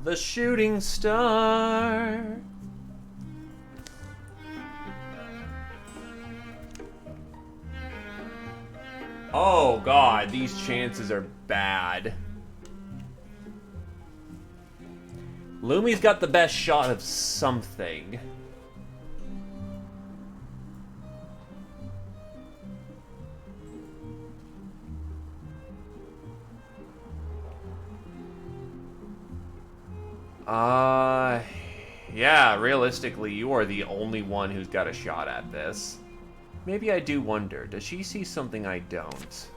B: The shooting star. Oh god, these chances are bad. Lumi's got the best shot of something. Yeah, realistically, you are the only one who's got a shot at this. Maybe I do wonder, does she see something I don't?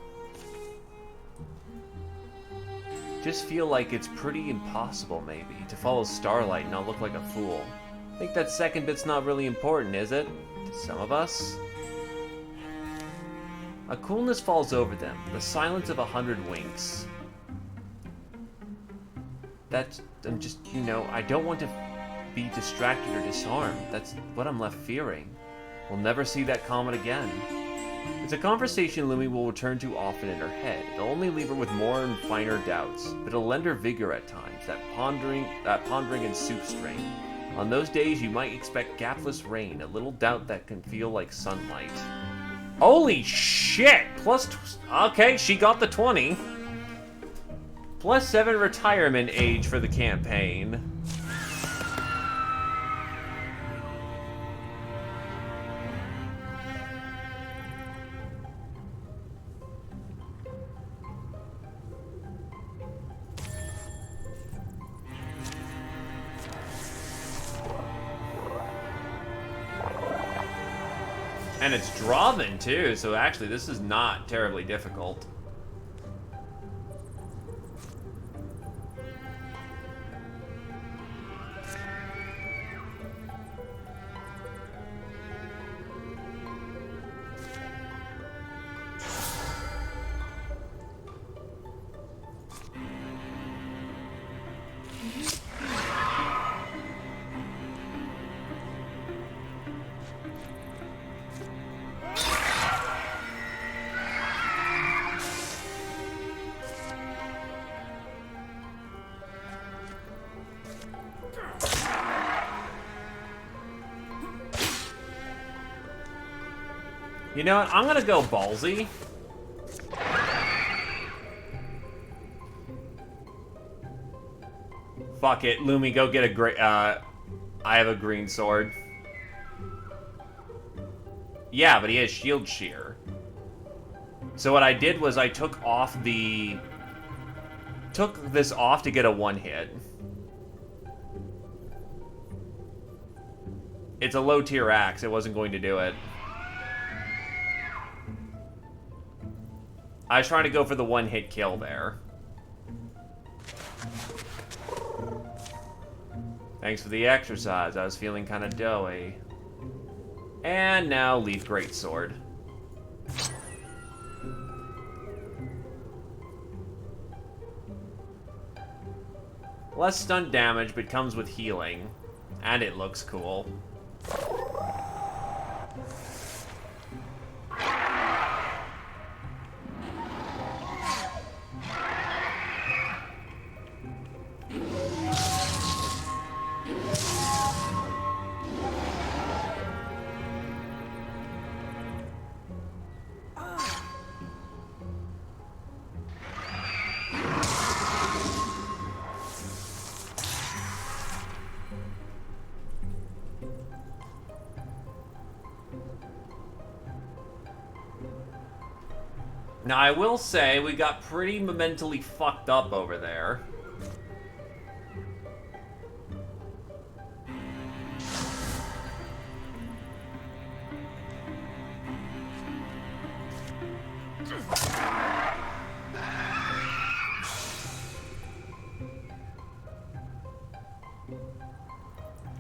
B: Just feel like it's pretty impossible, maybe, to follow Starlight and not look like a fool. Think that second bit's not really important, is it? To some of us? A coolness falls over them, the silence of 100 winks. I'm just, you know, I don't want to be distracted or disarmed. That's what I'm left fearing. We'll never see that comet again. It's a conversation Lumi will return to often in her head. It'll only leave her with more and finer doubts, but it'll lend her vigor at times, that pondering and soup string. On those days, you might expect gapless rain, a little doubt that can feel like sunlight. Holy shit! Okay, she got the 20. +7 retirement age for the campaign. And it's Draven too, so actually this is not terribly difficult. You know what? I'm gonna go ballsy. Fuck it, Lumi, go get a great. I have a green sword. Yeah, but he has shield shear. So what I did was I took this off to get a one hit. It's a low tier axe. It wasn't going to do it. I was trying to go for the one hit kill there. Thanks for the exercise. I was feeling kind of doughy. And now Leaf Greatsword. Less stunt damage, but comes with healing. And it looks cool. Now, I will say, we got pretty momentally fucked up over there.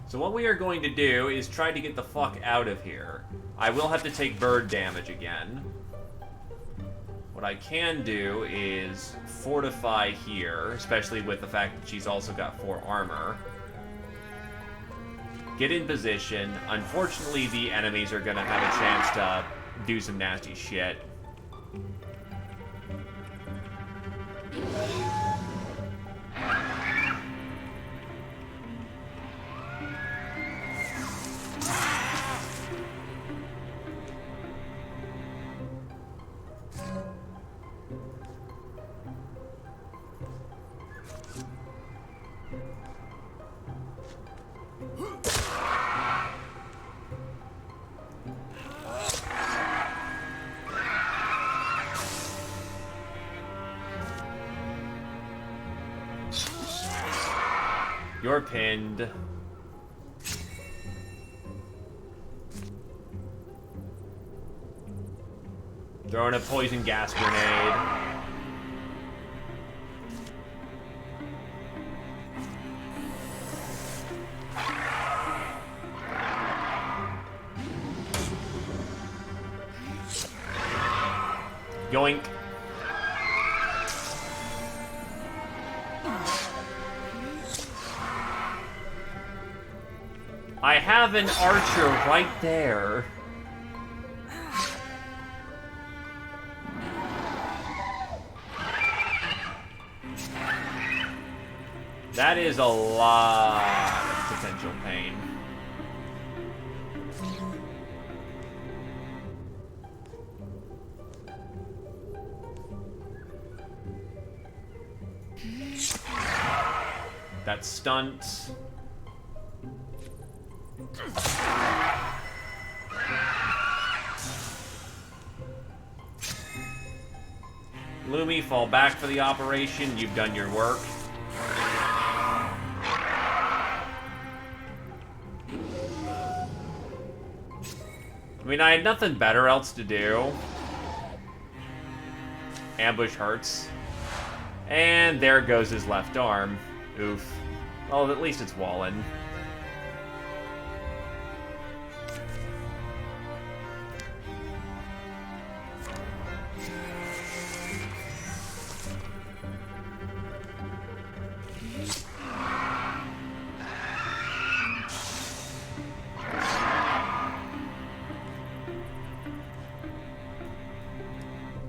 B: So what we are going to do is try to get the fuck out of here. I will have to take bird damage again. What I can do is fortify here, especially with the fact that she's also got 4 armor. Get in position. Unfortunately, the enemies are going to have a chance to do some nasty shit. You're pinned. Throwing a poison gas grenade. Yoink. I have an archer right there. That is a lot of potential pain. That stunt. Lumi, fall back for the operation. You've done your work. I mean, I had nothing better else to do. Ambush hurts. And there goes his left arm. Oof. Well, at least it's Wallen.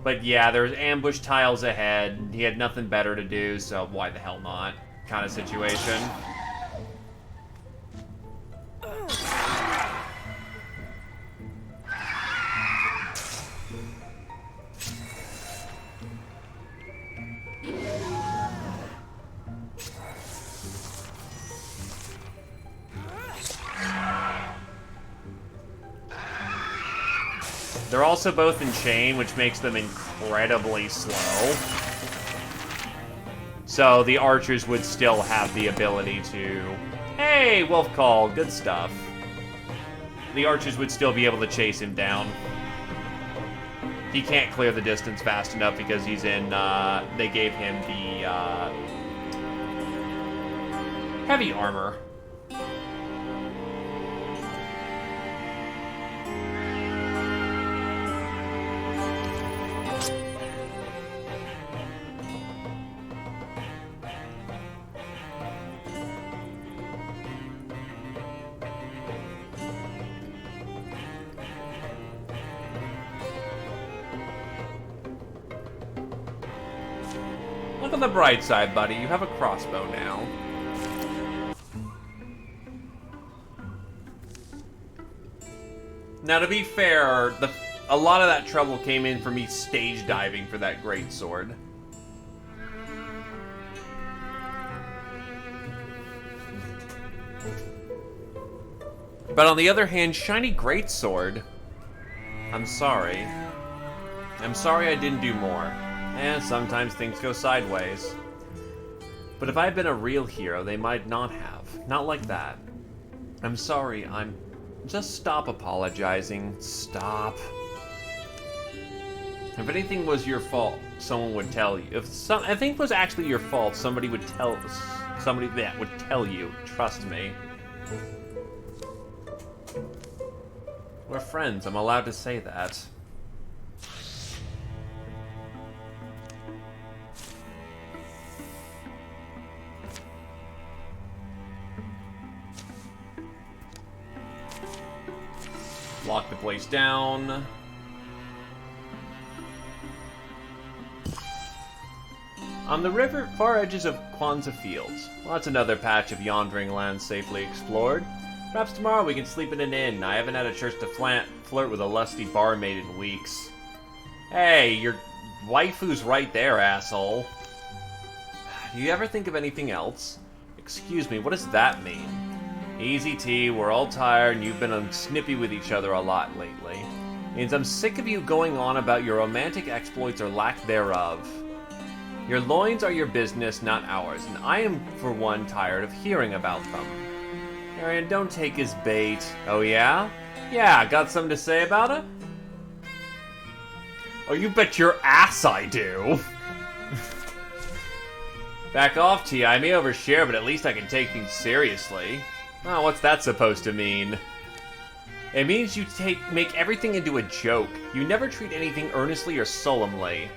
B: But yeah, there's ambush tiles ahead. He had nothing better to do, so why the hell not? Kind of situation. They're also both in chain, which makes them incredibly slow. So the archers would still have the ability to... Hey, Wolf Call, good stuff. The archers would still be able to chase him down. He can't clear the distance fast enough because he's in, they gave him the, heavy armor. Look on the bright side, buddy. You have a crossbow now. Now, to be fair, a lot of that trouble came in for me stage diving for that greatsword. But on the other hand, shiny greatsword. I'm sorry. I'm sorry I didn't do more. And sometimes things go sideways. But if I had been a real hero, they might not have. Not like that. I'm sorry, Just stop apologizing. Stop. If anything was your fault, someone would tell you. If anything was actually your fault, somebody would tell... Somebody that would tell you. Trust me. We're friends. I'm allowed to say that. Lock the place down. On the river, far edges of Kwanzaa Fields. Well, that's another patch of yawning land safely explored. Perhaps tomorrow we can sleep in an inn. I haven't had a chance to flirt with a lusty barmaid in weeks. Hey, your waifu's right there, asshole. Do you ever think of anything else? Excuse me, what does that mean? Easy tea, we're all tired and you've been snippy with each other a lot lately. Means I'm sick of you going on about your romantic exploits or lack thereof. Your loins are your business, not ours, and I am, for one, tired of hearing about them. Arian, don't take his bait. Oh yeah? Yeah, got something to say about it? Oh, you bet your ass I do! Back off, T. I may overshare, but at least I can take things seriously. Oh, what's that supposed to mean? It means you make everything into a joke. You never treat anything earnestly or solemnly.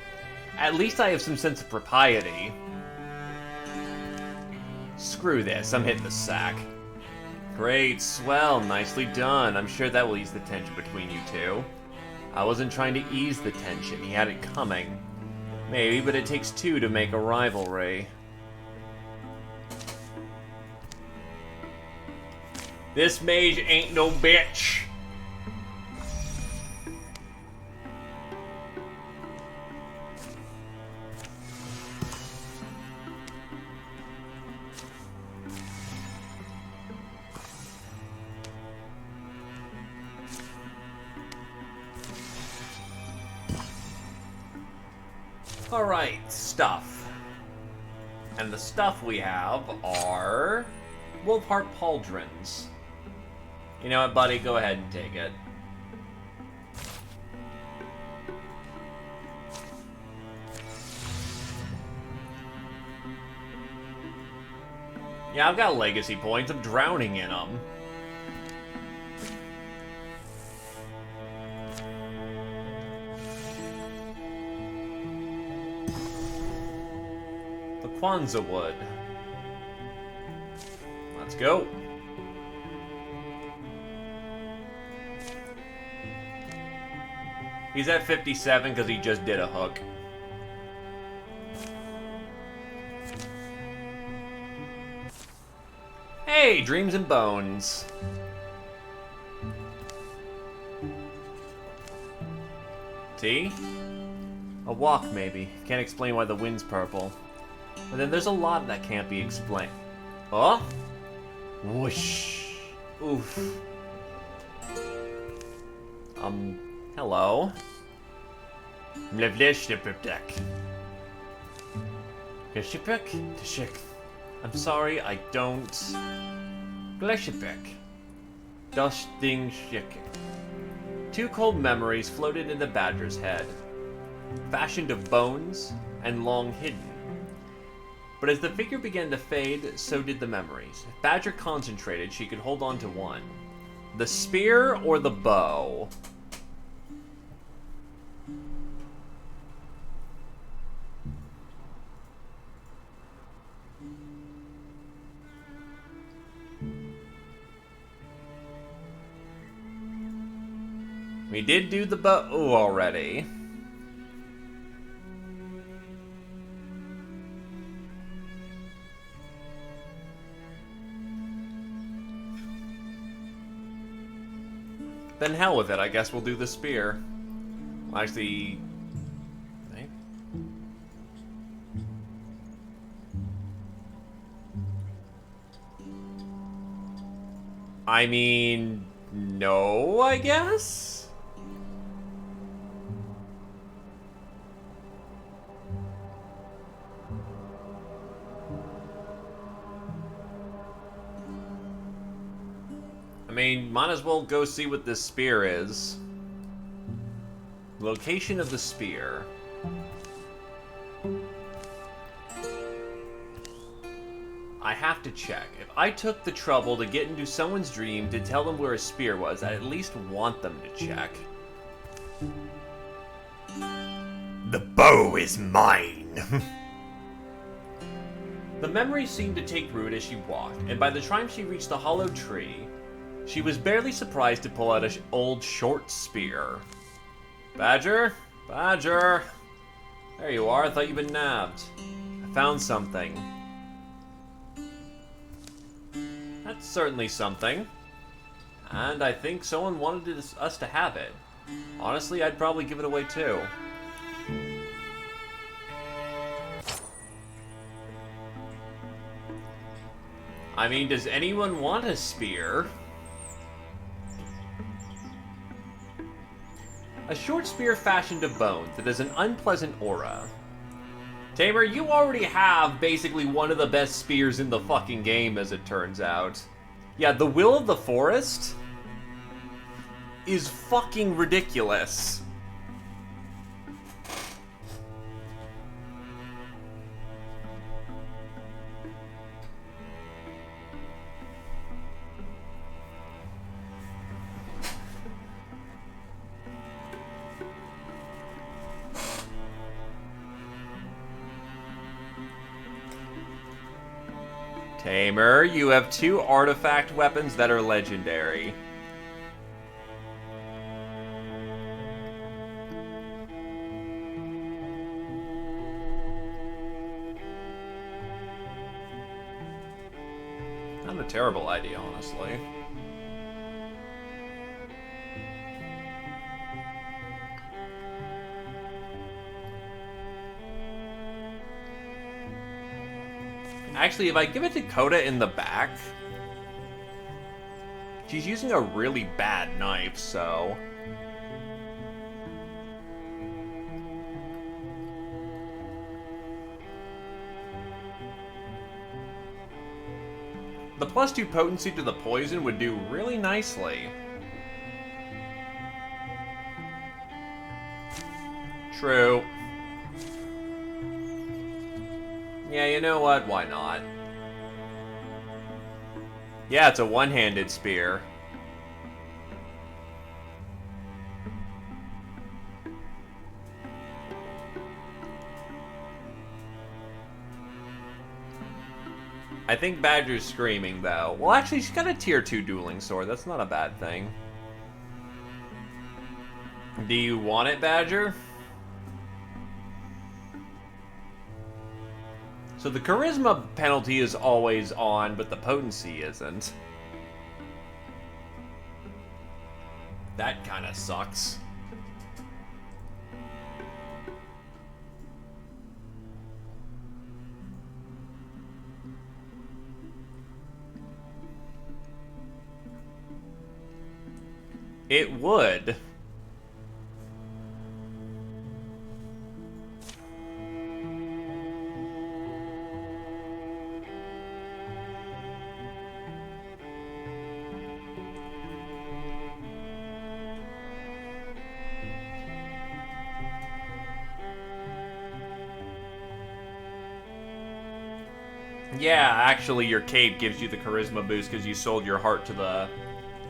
B: At least I have some sense of propriety. Screw this, I'm hitting the sack. Great, swell, nicely done. I'm sure that will ease the tension between you two. I wasn't trying to ease the tension, he had it coming. Maybe, but it takes two to make a rivalry. This mage ain't no bitch. Alright, stuff. And the stuff we have are Wolfheart Pauldrons. You know what, buddy? Go ahead and take it. Yeah, I've got legacy points. I'm drowning in them. The Kwanzaa Wood. Let's go. He's at 57 because he just did a hook. Hey, Dreams and Bones. Tea? A walk, maybe. Can't explain why the wind's purple. But then there's a lot that can't be explained. Oh? Whoosh. Oof.
A: Hello. I'm sorry, I don't... Two cold memories floated in the badger's head, fashioned of bones and long hidden. But as the figure began to fade, so did the memories. If Badger concentrated, she could hold on to one. The spear or the bow? We did do the bow already. Then hell with it, I guess we'll do the spear. Well, actually... I mean... no, I guess? I mean, might as well go see what this spear is. Location of the spear. I have to check. If I took the trouble to get into someone's dream to tell them where a spear was, I'd at least want them to check. The bow is mine! The memory seemed to take root as she walked, and by the time she reached the hollow tree, she was barely surprised to pull out an old short spear. Badger? Badger! There you are, I thought you'd been nabbed. I found something. That's certainly something. And I think someone wanted us to have it. Honestly, I'd probably give it away too. I mean, does anyone want a spear? A short spear fashioned of bone that has an unpleasant aura. Tamer, you already have basically one of the best spears in the fucking game, as it turns out. Yeah, the Will of the Forest is fucking ridiculous. Tamer, you have 2 artifact weapons that are legendary. Not a terrible idea, honestly. Actually, if I give it to Coda in the back, she's using a really bad knife, so... The +2 potency to the poison would do really nicely. True. Yeah, you know what? Why not? Yeah, it's a one-handed spear. I think Badger's screaming, though. Well, actually, she's got a tier 2 dueling sword. That's not a bad thing. Do you want it, Badger? So the charisma penalty is always on, but the potency isn't. That kind of sucks. It would.
B: Yeah, actually, your cape gives you the charisma boost because you sold your heart to the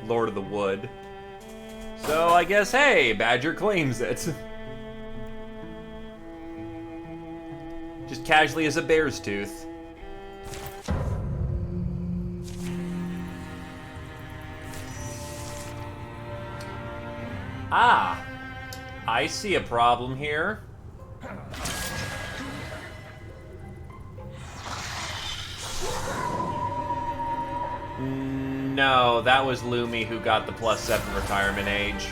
B: Lord of the Wood. So I guess, hey, Badger claims it. Just casually as a bear's tooth. Ah, I see a problem here. No, that was Lumi who got the +7 retirement age.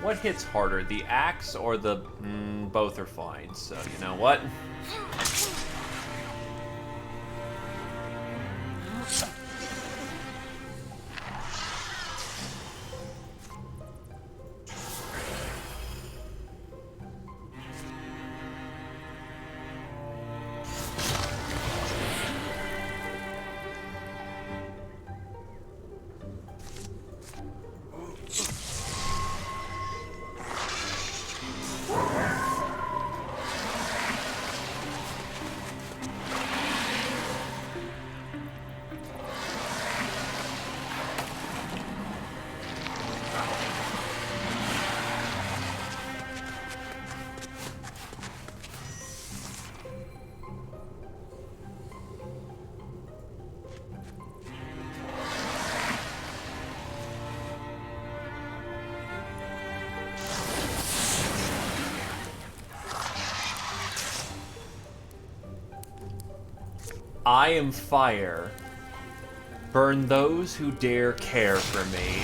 B: What hits harder, the axe or the... both are fine, so you know what? I am fire. Burn those who dare care for me.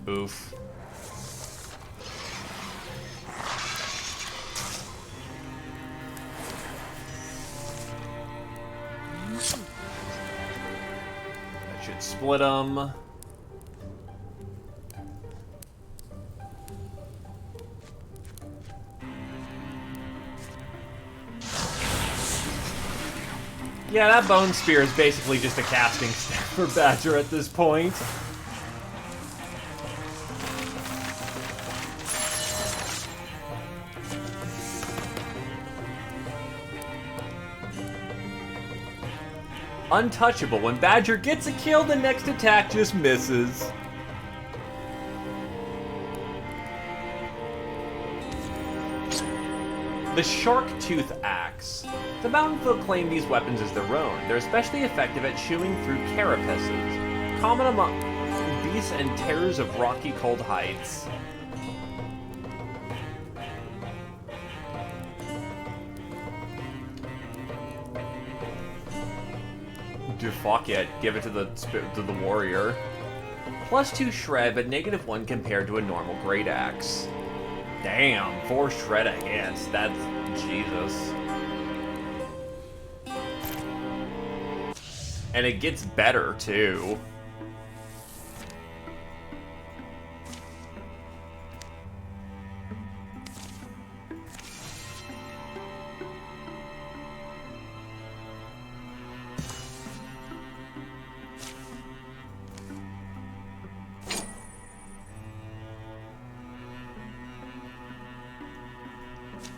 B: Oof. That should split them. Yeah, that bone spear is basically just a casting step for Badger at this point. Untouchable. When Badger gets a kill, the next attack just misses. The Shark Tooth Axe. The mountain folk claim these weapons as their own. They're especially effective at chewing through carapaces, common among beasts and terrors of rocky cold heights. Dude, fuck it. Give it to the warrior. +2 shred, but -1 compared to a normal great axe. Damn, 4 shred a hit. That's Jesus. And it gets better too.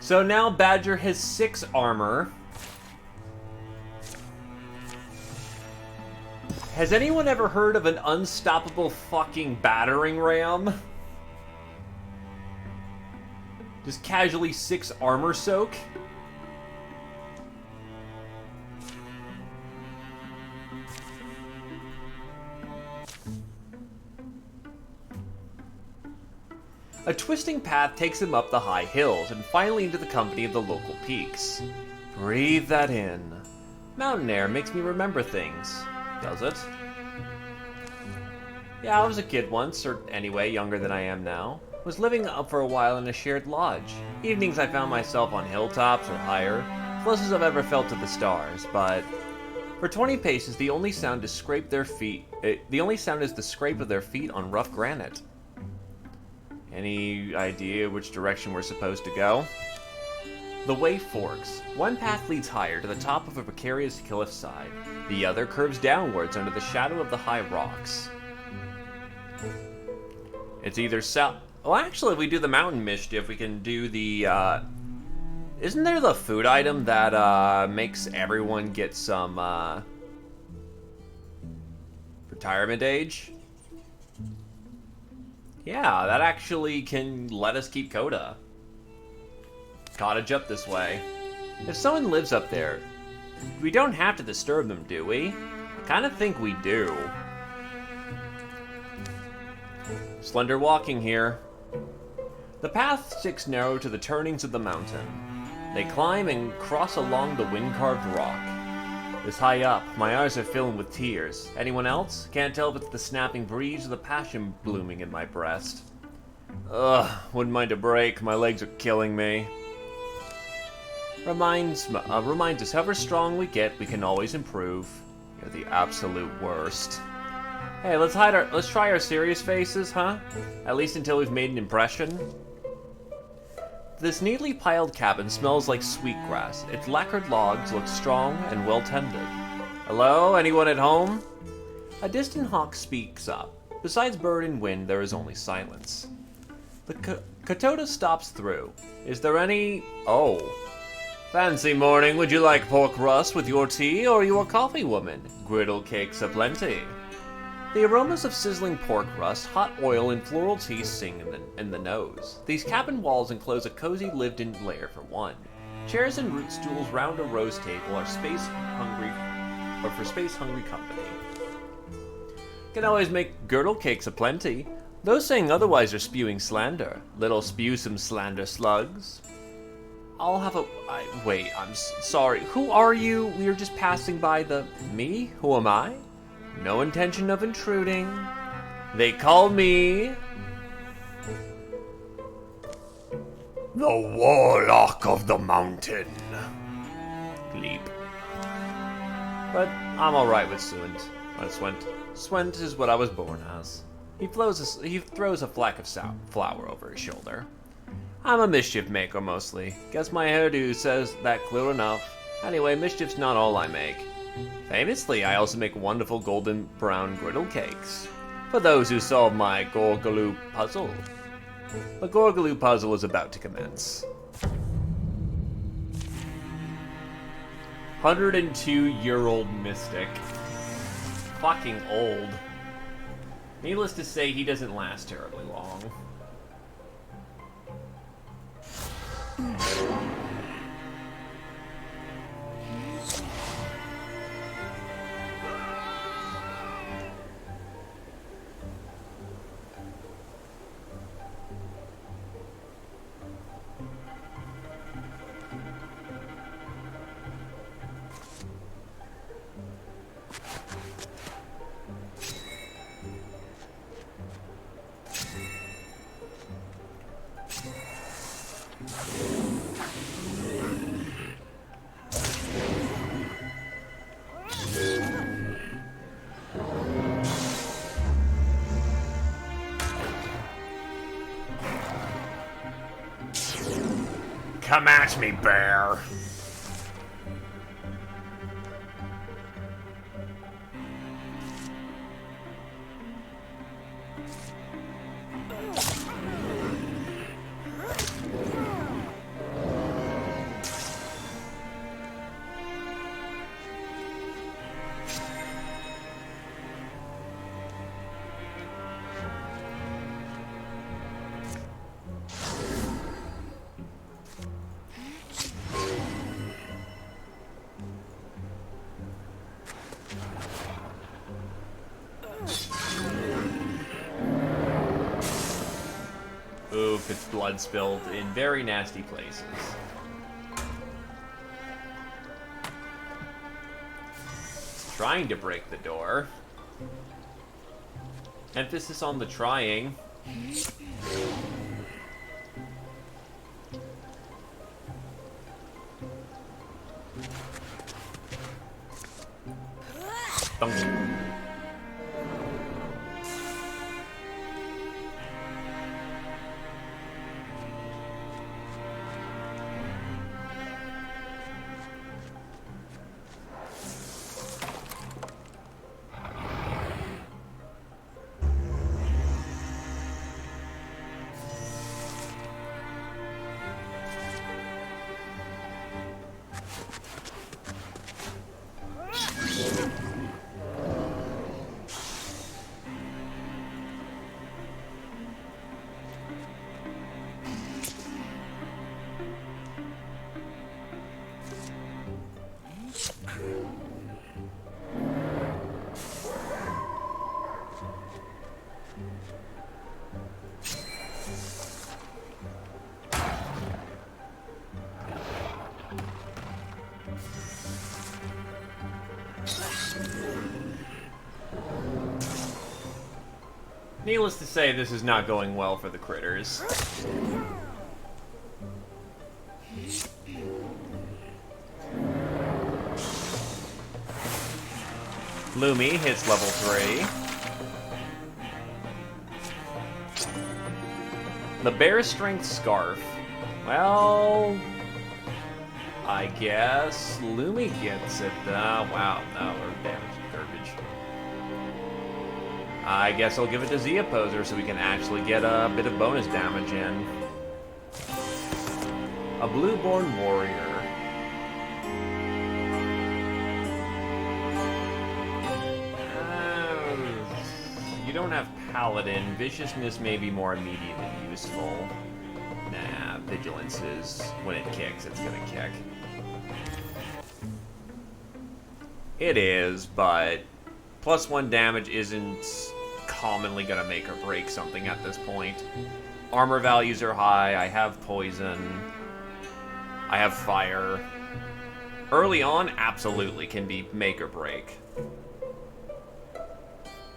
B: So now Badger has 6 armor. Has anyone ever heard of an unstoppable fucking battering ram? Just casually 6 armor soak? A twisting path takes him up the high hills and finally into the company of the local peaks. Breathe that in. Mountain air makes me remember things. Does it? Yeah, I was a kid once, or anyway, younger than I am now. Was living up for a while in a shared lodge. Evenings I found myself on hilltops or higher, closest I've ever felt to the stars, but for 20 paces the only sound is the scrape of their feet on rough granite. Any idea which direction we're supposed to go? The way forks. One path leads higher to the top of a precarious cliffside. The other curves downwards under the shadow of the high rocks. It's either south. Well, actually, if we do the mountain mischief, we can do the, isn't there the food item that, makes everyone get some, retirement age? Yeah, that actually can let us keep Coda. Cottage up this way. If someone lives up there, we don't have to disturb them, do we? I kind of think we do. Slender walking here. The path sticks narrow to the turnings of the mountain. They climb and cross along the wind-carved rock. This high up, my eyes are filling with tears. Anyone else? Can't tell if it's the snapping breeze or the passion blooming in my breast. Ugh, wouldn't mind a break. My legs are killing me. Reminds us, however strong we get, we can always improve. You're the absolute worst. Hey, let's try our serious faces, huh? At least until we've made an impression. This neatly piled cabin smells like sweetgrass. Its lacquered logs look strong and well tended. Hello, anyone at home? A distant hawk speaks up. Besides bird and wind, there is only silence. The Katoda stops through. Is there any... Oh. Fancy morning, would you like pork rust with your tea, or are you a coffee woman? Griddle cakes aplenty. The aromas of sizzling pork rust, hot oil, and floral tea sing in the nose. These cabin walls enclose a cozy lived-in lair for one. Chairs and root stools round a rose table are for space-hungry company. Can always make girdle cakes aplenty. Those saying otherwise are spewing slander. Little spew some slander slugs. I'll have a... wait, I'm sorry. Who are you? We are just passing by the... Me? Who am I? No intention of intruding. They call me... the Warlock of the Mountain. Gleep. But I'm alright with Swent. Swent is what I was born as. He throws a flack of flour over his shoulder. I'm a mischief maker mostly. Guess my hairdo says that clear enough. Anyway, mischief's not all I make. Famously, I also make wonderful golden brown griddle cakes. For those who solve my Gorgaloo puzzle. The Gorgaloo puzzle is about to commence. 102-year-old mystic. Fucking old. Needless to say, he doesn't last terribly long. Come at me, bear! its blood spilled in very nasty places. It's trying to break the door. Emphasis on the trying. Thunk. Needless to say, this is not going well for the critters. Lumi hits level 3. The Bear Strength Scarf. Well, I guess Lumi gets it. Wow, no, we're damaged garbage. I guess I'll give it to Zia Poser so we can actually get a bit of bonus damage in. A Blueborn Warrior. You don't have Paladin. Viciousness may be more immediately useful. Nah, Vigilance is, when it kicks, it's gonna kick. It is, but +1 damage isn't commonly gonna make or break something at this point. Armor values are high, I have poison, I have fire. Early on, absolutely can be make or break.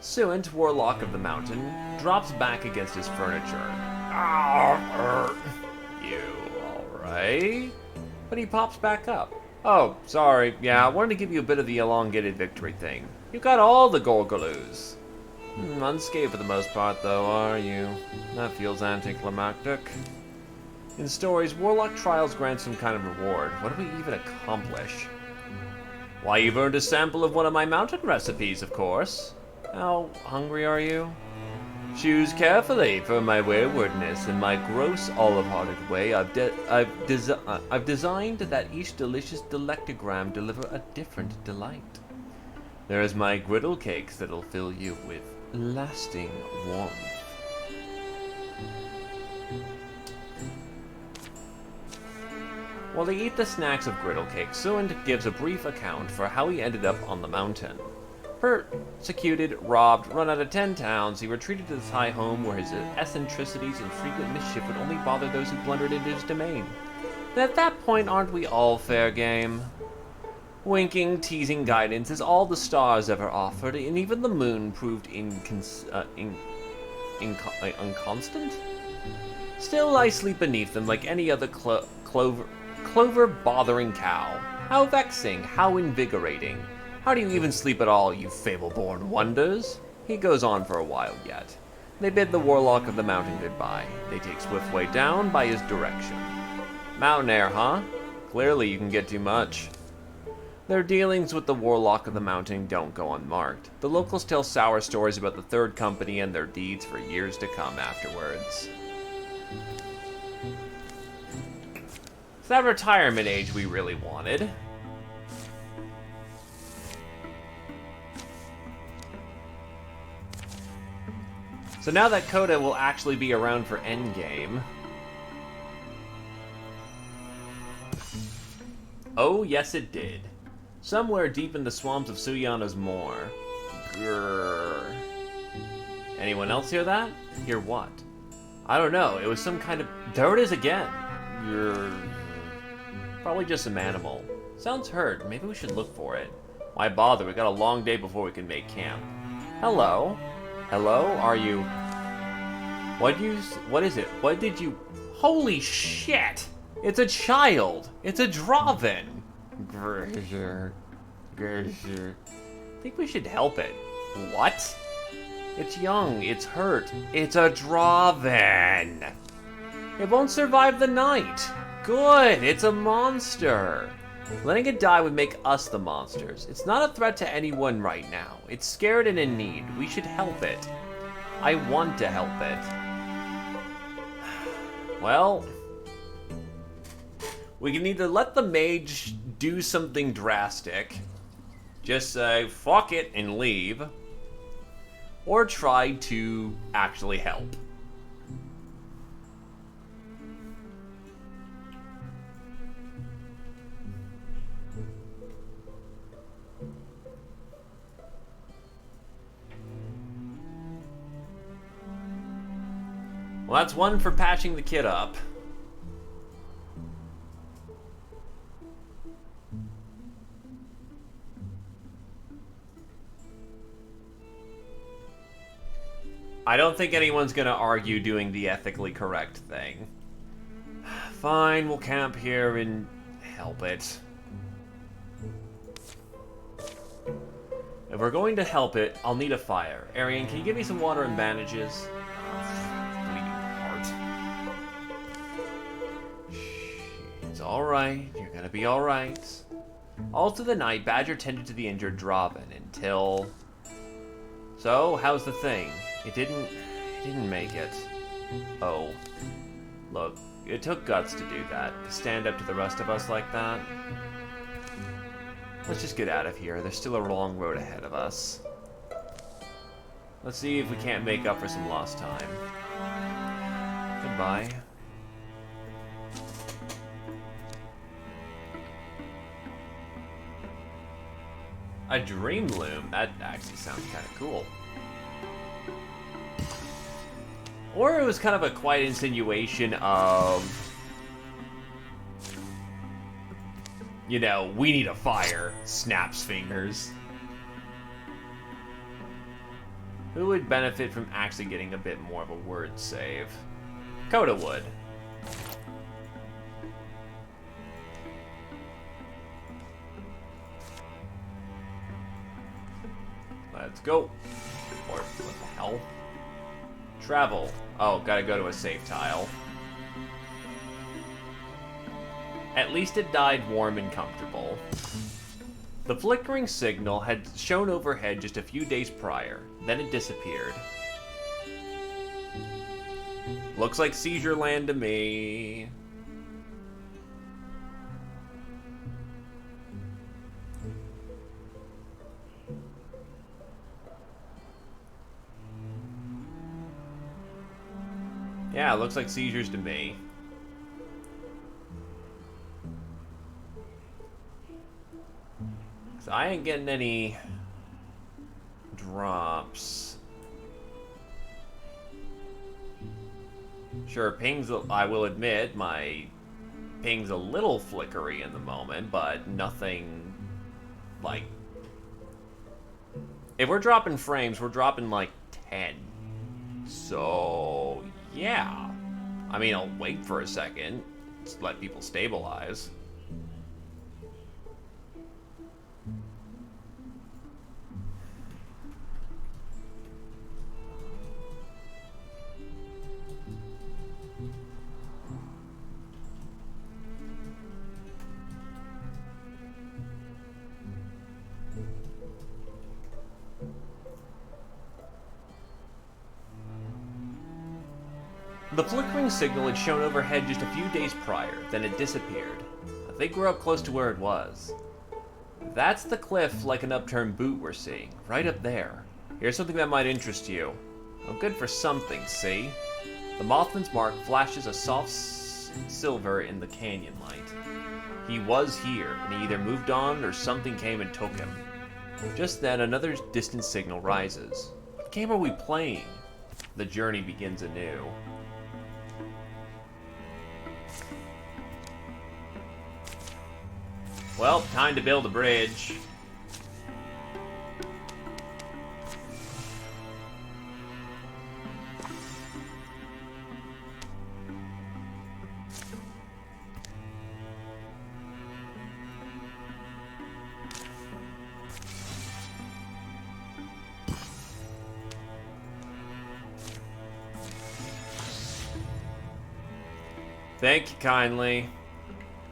B: Suint, Warlock of the Mountain, drops back against his furniture. You alright? But he pops back up. Oh, sorry, yeah, I wanted to give you a bit of the elongated victory thing. You got all the Gorgaloos. Unscathed for the most part, though, are you? That feels anticlimactic. In stories, Warlock Trials grant some kind of reward. What do we even accomplish? Why, you've earned a sample of one of my mountain recipes, of course. How hungry are you? Choose carefully, for my waywardness and my gross, olive-hearted way, I've designed that each delicious delectogram deliver a different delight. There is my griddle cakes that'll fill you with lasting warmth. While they eat the snacks of griddle cake, Suint gives a brief account for how he ended up on the mountain. Persecuted, robbed, run out of 10 towns, he retreated to his high home where his eccentricities and frequent mischief would only bother those who blundered into his domain. And at that point, aren't we all fair game? Winking, teasing guidance is all the stars ever offered, and even the moon proved unconstant? Still, I sleep beneath them like any other clover-bothering cow. How vexing, how invigorating. How do you even sleep at all, you fable-born wonders? He goes on for a while yet. They bid the Warlock of the Mountain goodbye. They take swift way down by his direction. Mountain air, huh? Clearly you can get too much. Their dealings with the Warlock of the Mountain don't go unmarked. The locals tell sour stories about the Third Company and their deeds for years to come afterwards. It's that retirement age we really wanted. So now that Coda will actually be around for Endgame. Oh, yes it did. Somewhere deep in the swamps of Suyano's Moor. Grrr. Anyone else hear that? Hear what? I don't know. It was some kind of... There it is again. Probably just some animal. Sounds hurt. Maybe we should look for it. Why bother? We got a long day before we can make camp. Hello? Hello? Are you... What is it? What did you... Holy shit! It's a child! It's a Draven! Grrr. I think we should help it. What? It's young, it's hurt. It's a Draven! It won't survive the night. Good, it's a monster. Letting it die would make us the monsters. It's not a threat to anyone right now. It's scared and in need. We should help it. I want to help it. Well, we can either let the mage do something drastic, just say fuck it and leave, or try to actually help. Well, that's one for patching the kid up. I don't think anyone's gonna argue doing the ethically correct thing. Fine, we'll camp here and help it. If we're going to help it, I'll need a fire. Arian, can you give me some water and bandages? It's alright, you're gonna be alright. All through the night, Badger tended to the injured Draven until... So, how's the thing? It didn't make it. Oh. Look, it took guts to do that. To stand up to the rest of us like that. Let's just get out of here. There's still a long road ahead of us. Let's see if we can't make up for some lost time. Goodbye. A dream loom? That actually sounds kind of cool. Or it was kind of a quiet insinuation of, you know, we need a fire. Snaps fingers. Who would benefit from actually getting a bit more of a word save? Coda would. Let's go. Or what the hell? Travel. Oh, gotta go to a save tile. At least it died warm and comfortable. The flickering signal had shown overhead just a few days prior. Then it disappeared. Looks like seizure land to me. Yeah, it looks like seizures to me. So I ain't getting any drops. Sure, ping's, I will admit, my ping's a little flickery in the moment, but nothing like... If we're dropping frames, we're dropping like 10. So... yeah. I mean, I'll wait for a second. Just let people stabilize. The flickering signal had shown overhead just a few days prior, then it disappeared. I think we're up close to where it was. That's the cliff like an upturned boot we're seeing, right up there. Here's something that might interest you. I'm good for something, see? The Mothman's mark flashes a soft silver in the canyon light. He was here, and he either moved on or something came and took him. Just then, another distant signal rises. What game are we playing? The journey begins anew. Well, time to build a bridge. Thank you kindly.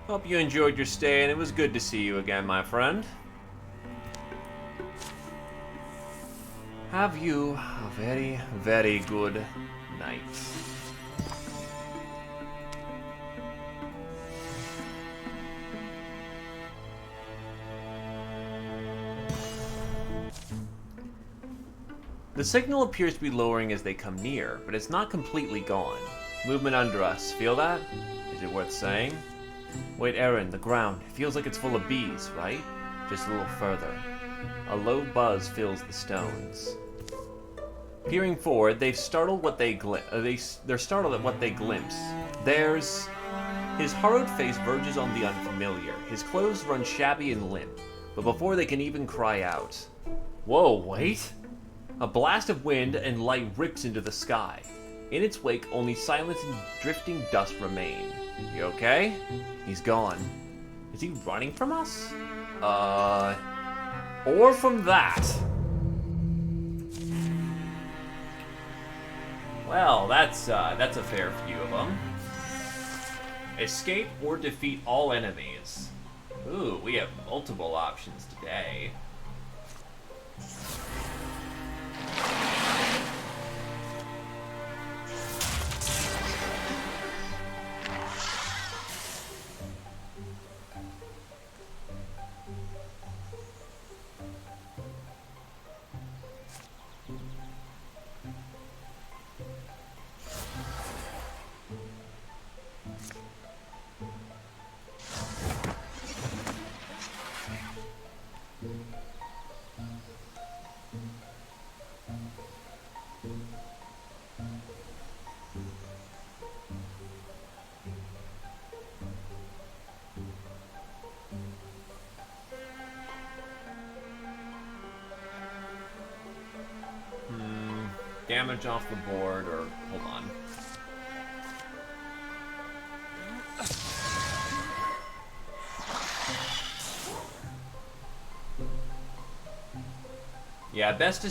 B: Hope you enjoyed your stay, and it was good to see you again, my friend. Have you a very, very good night. The signal appears to be lowering as they come near, but it's not completely gone. Movement under us. Feel that? Is it worth saying? Wait, Aaron, the ground. It feels like it's full of bees, right? Just a little further. A low buzz fills the stones. Peering forward, they're startled at what they glimpse. There's... His harrowed face verges on the unfamiliar. His clothes run shabby and limp, but before they can even cry out... Whoa, wait! A blast of wind and light rips into the sky. In its wake, only silence and drifting dust remain. You okay? He's gone. Is he running from us? Or from that? Well, that's a fair few of them. Escape or defeat all enemies. Ooh, we have multiple options today. Damage off the board, or hold on. Yeah, best to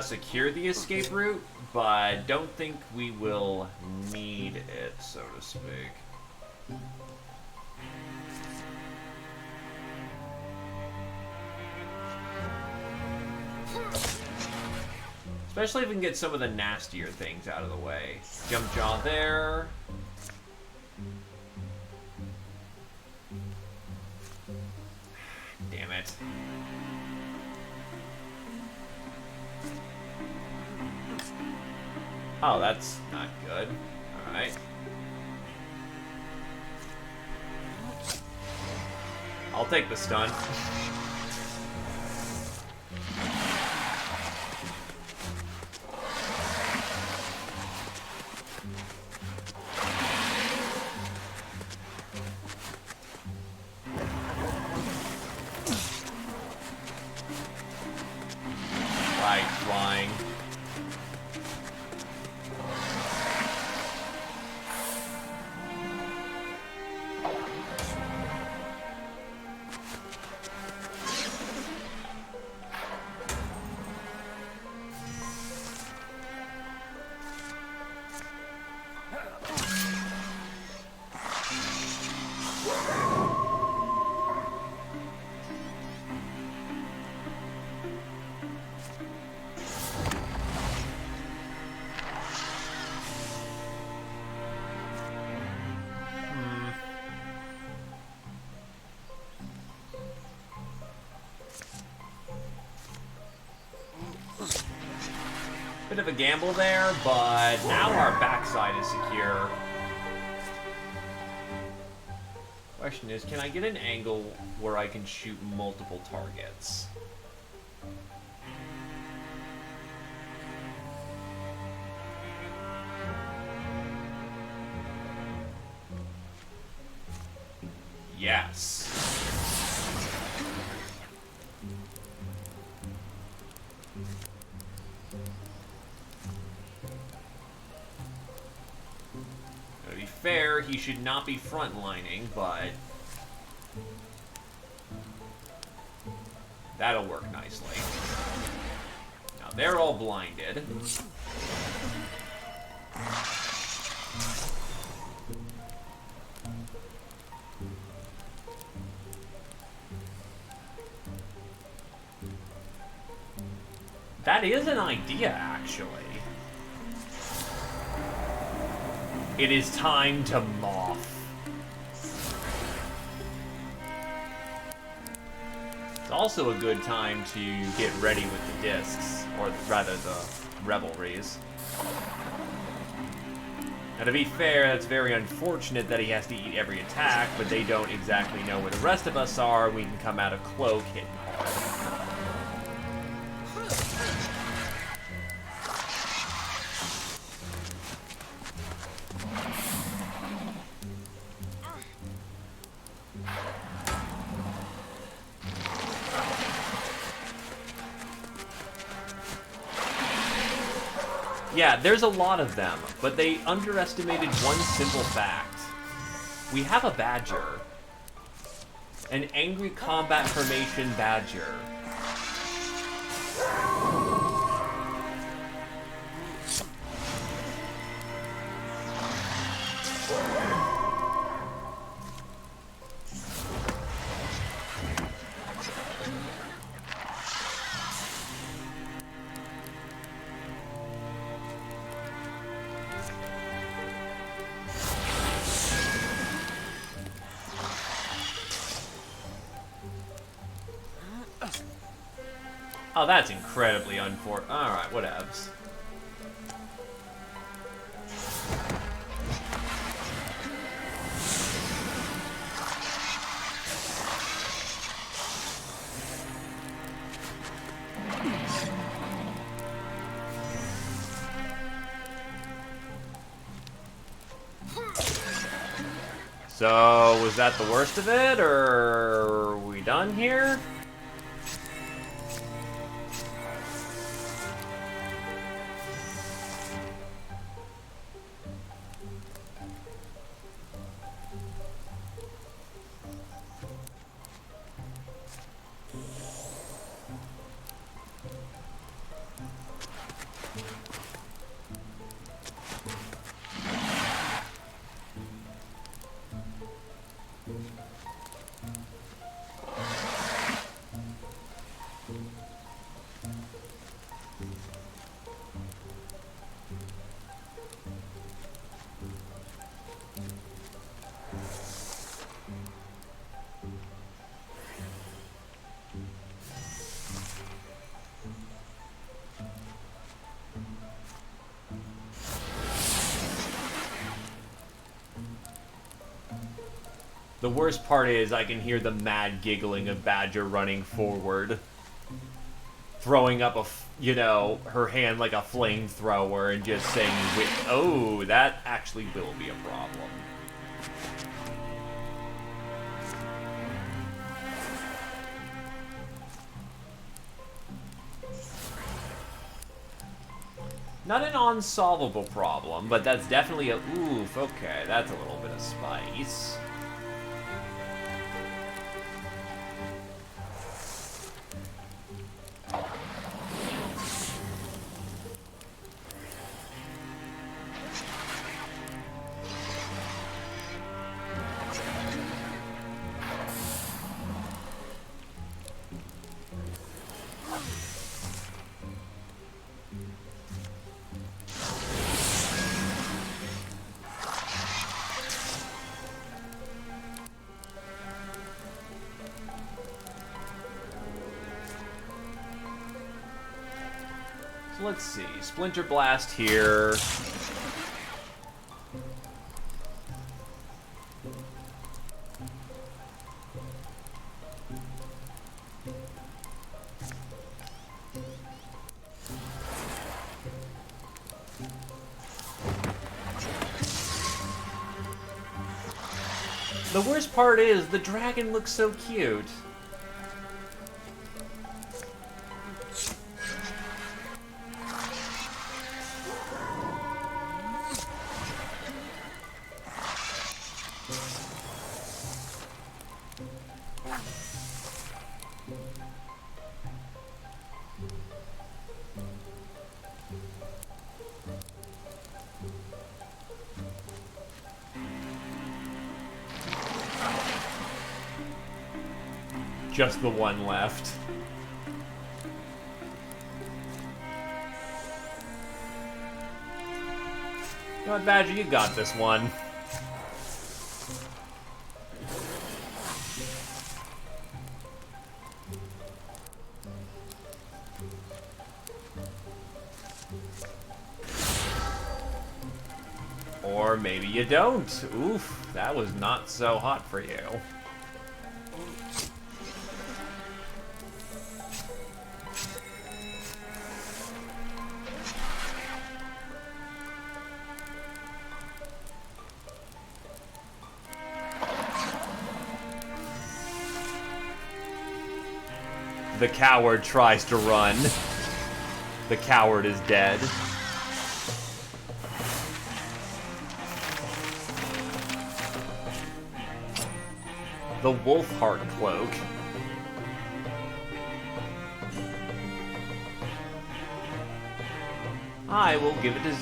B: secure the escape route, but don't think we will need it, so to speak. Especially if we can get some of the nastier things out of the way. Jump jaw there. Damn it. Oh, that's not good. Alright. I'll take the stun. Flying. Bit of a gamble there, but now our backside is secure. Question is, can I get an angle where I can shoot multiple targets? Yes. fair, he should not be frontlining, but that'll work nicely. Now they're all blinded. That is an idea, actually. It is time to moth. It's also a good time to get ready with the discs, or rather the revelries. Now to be fair, that's very unfortunate that he has to eat every attack, but they don't exactly know where the rest of us are. We can come out of cloak hitting hard. Yeah, there's a lot of them, but they underestimated one simple fact. We have a badger. An angry combat formation badger. Oh, that's incredibly unfortunate. Alright, whatevs. So, was that the worst of it, or are we done here? The worst part is I can hear the mad giggling of Badger running forward, throwing up her hand like a flamethrower and just saying, oh, that actually will be a problem. Not an unsolvable problem, but that's definitely a, oof, okay, that's a little bit of spice. So let's see, Splinter Blast here. The worst part is, the dragon looks so cute. just the one left. You know what, Badger, you got this one. Or maybe you don't. Oof, that was not so hot for you. The coward tries to run. The coward is dead. The wolf heart cloak. I will give it to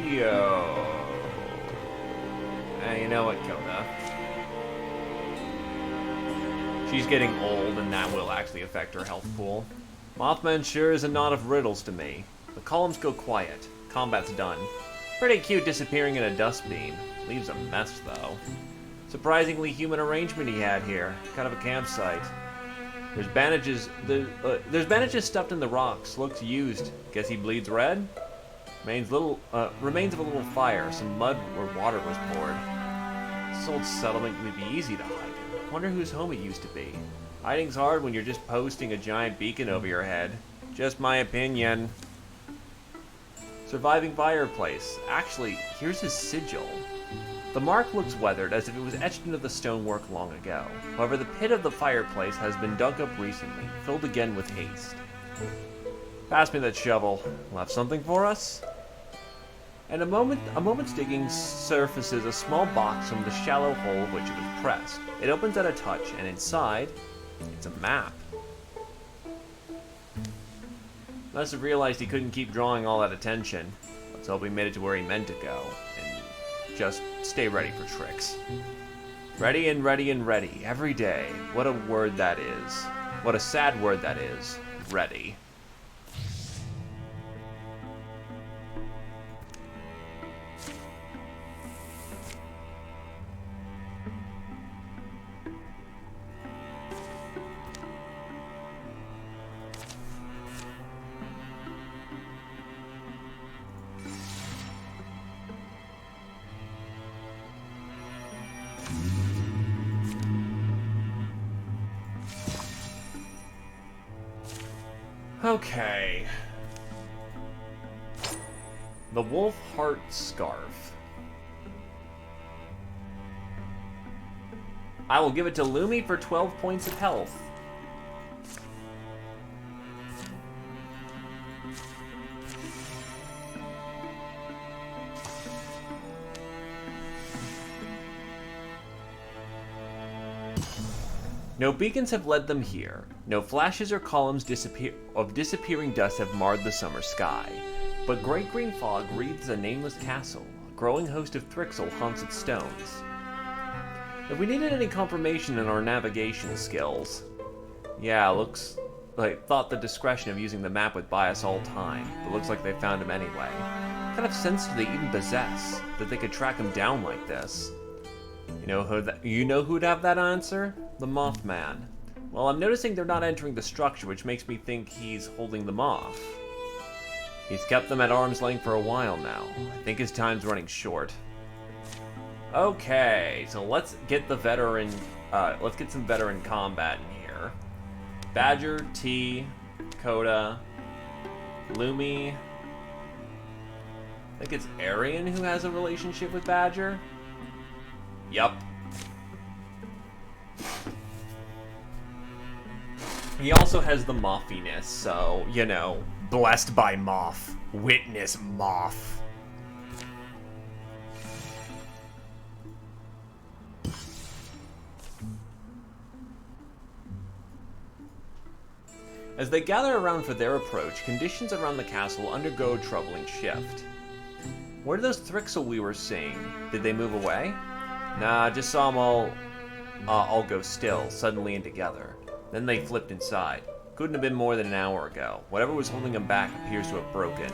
B: Zio. You know what, Coda? She's getting old, and that will actually affect her health pool. Mothman sure is a knot of riddles to me. The columns go quiet. Combat's done. Pretty cute disappearing in a dust beam. Leaves a mess, though. Surprisingly human arrangement he had here. Kind of a campsite. There's bandages. There's bandages stuffed in the rocks. Looks used. Guess he bleeds red. Remains of a little fire. Some mud where water was poured. This old settlement would be easy to hide. Wonder whose home it used to be. Hiding's hard when you're just posting a giant beacon over your head. Just my opinion. Surviving fireplace. Actually, here's his sigil. The mark looks weathered, as if it was etched into the stonework long ago. However, the pit of the fireplace has been dug up recently, filled again with haste. Pass me that shovel. Left something for us? And a moment's digging surfaces a small box from the shallow hole of which it was pressed. It opens at a touch, and inside, it's a map. Must have realized he couldn't keep drawing all that attention. Let's hope he made it to where he meant to go. Just stay ready for tricks. Ready and ready and ready, every day. What a word that is. What a sad word that is. Ready. Okay. The Wolf Heart Scarf. I will give it to Lumi for 12 points of health. No beacons have led them here. No flashes or columns of disappearing dust have marred the summer sky. But great green fog wreathes a nameless castle. A growing host of Thrixel haunts its stones. If we needed any confirmation in our navigation skills... Yeah, looks like thought the discretion of using the map would buy us all time, but looks like they found him anyway. What kind of sense do they even possess, that they could track him down like this? You know who'd have that answer? The Mothman. Well, I'm noticing they're not entering the structure, which makes me think he's holding them off. He's kept them at arm's length for a while now. I think his time's running short. Okay, so let's get the veteran. Let's get some veteran combat in here. Badger, T, Coda, Lumi. I think it's Arian who has a relationship with Badger. Yup. He also has the moffiness, so, you know, blessed by Moth. Witness Moth. As they gather around for their approach, conditions around the castle undergo a troubling shift. Where are those Thrixel we were seeing? Did they move away? Nah, just saw them all go still, suddenly and together. Then they flipped inside. Couldn't have been more than an hour ago. Whatever was holding them back appears to have broken.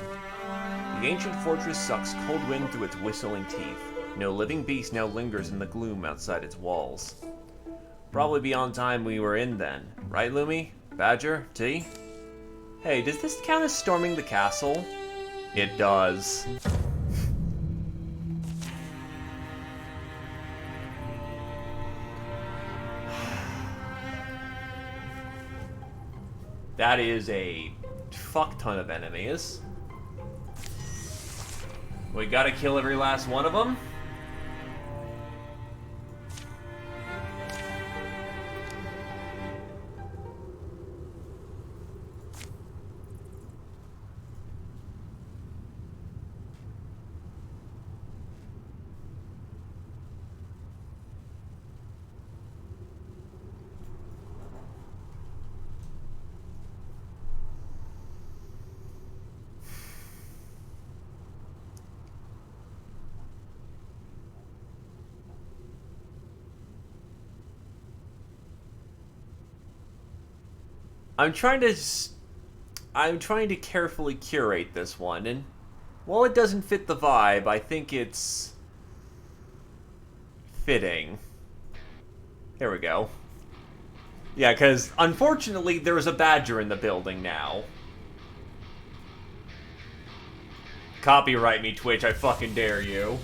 B: The ancient fortress sucks cold wind through its whistling teeth. No living beast now lingers in the gloom outside its walls. Probably beyond time we were in then. Right, Lumi? Badger? T? Hey, does this count as storming the castle? It does. That is a fuck ton of enemies. We gotta kill every last one of them. I'm trying to carefully curate this one, and while it doesn't fit the vibe, I think it's fitting. There we go. Yeah, because unfortunately there is a badger in the building now. Copyright me, Twitch, I fucking dare you.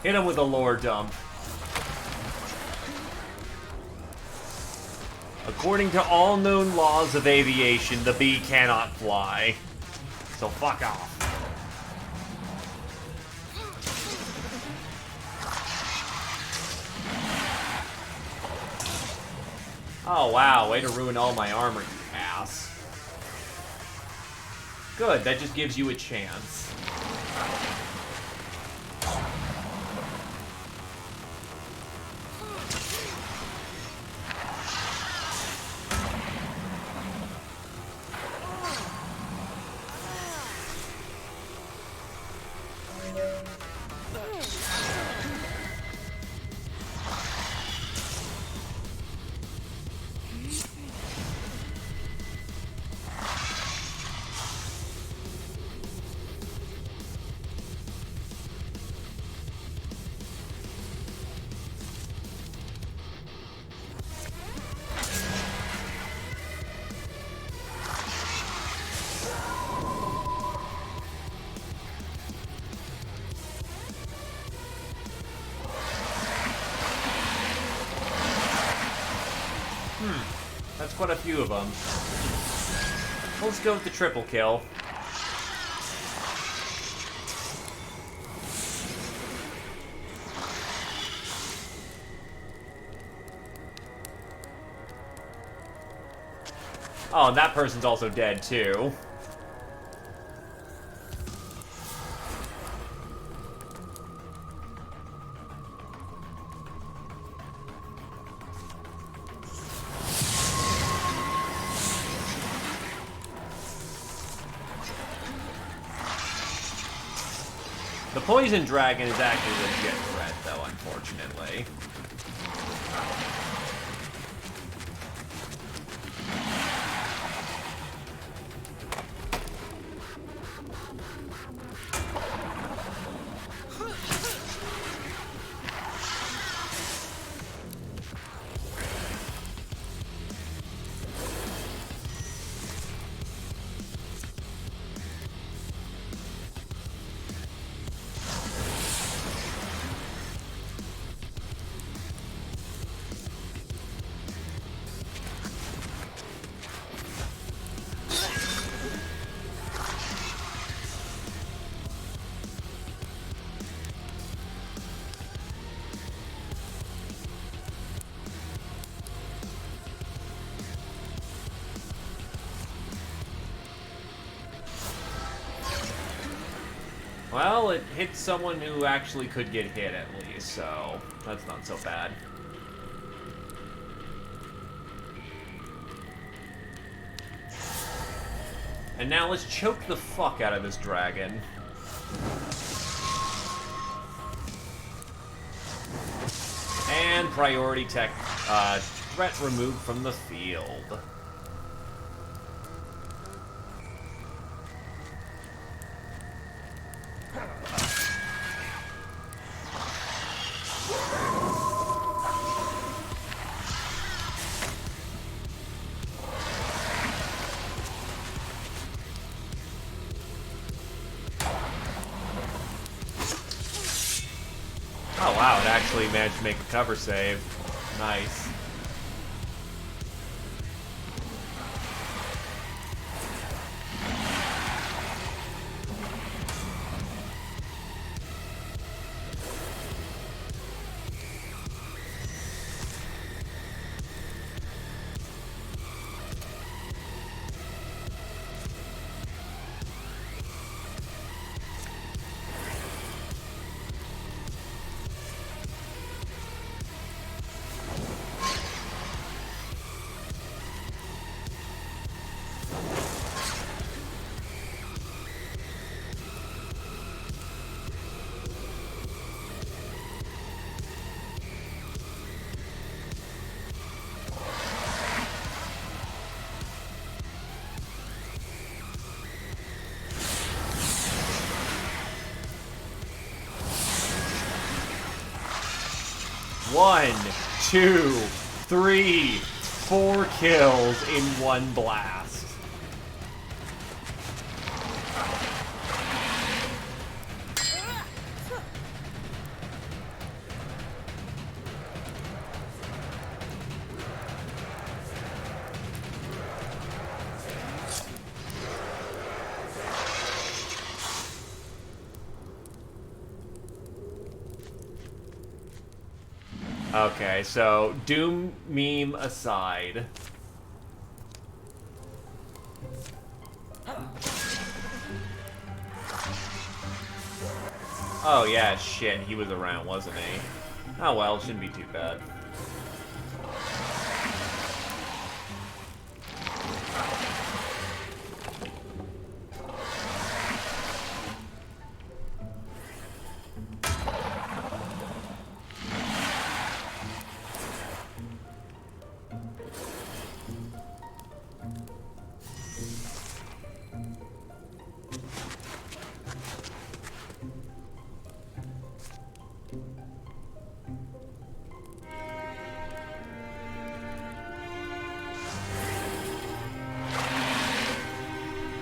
B: Hit him with a lore dump. According to all known laws of aviation, the bee cannot fly. So fuck off. Oh wow, way to ruin all my armor, you ass. Good, that just gives you a chance. That's quite a few of them. Let's go with the triple kill. Oh, and that person's also dead, too. poison dragon is actually a legit threat, though, unfortunately. Well, it hit someone who actually could get hit at least, so that's not so bad. And now let's choke the fuck out of this dragon. And priority tech threat removed from the field. Oh wow, it actually managed to make a cover save. Nice. One, two, three, 4 kills in one blast. Okay, so Doom meme aside. Oh yeah, shit, he was around, wasn't he? Oh well, shouldn't be too bad.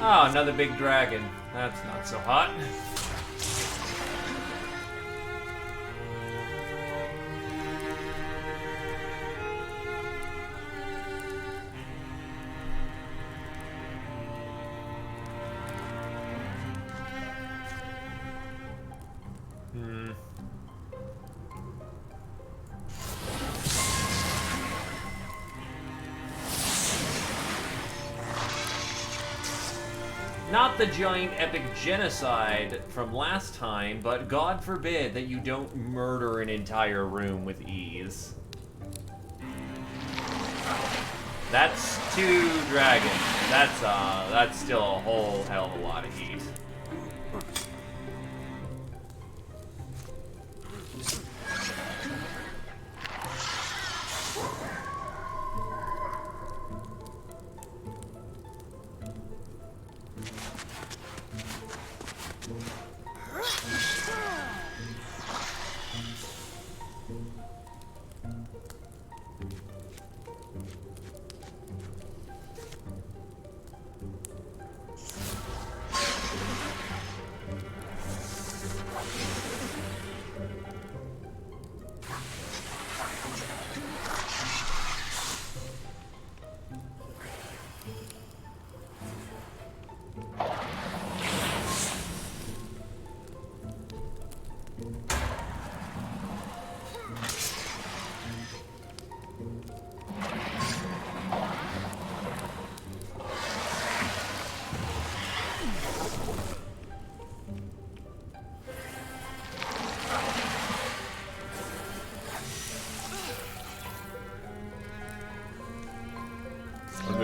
B: Oh, another big dragon. That's not so hot. Not the giant epic genocide from last time, but God forbid that you don't murder an entire room with ease. That's 2 dragons. That's still a whole hell of a lot of heat.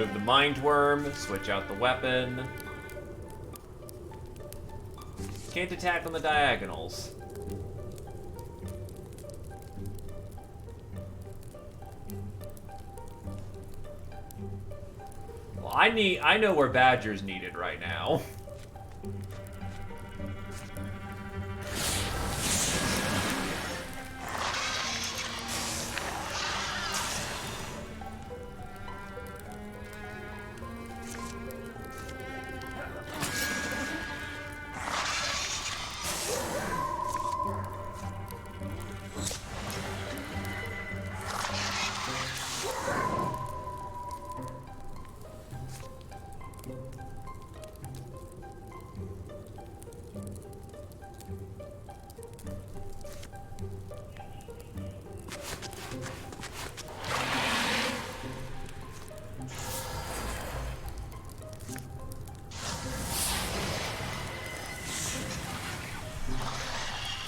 B: remove the mind worm, switch out the weapon. Can't attack on the diagonals. Well, I know where Badger's needed right now.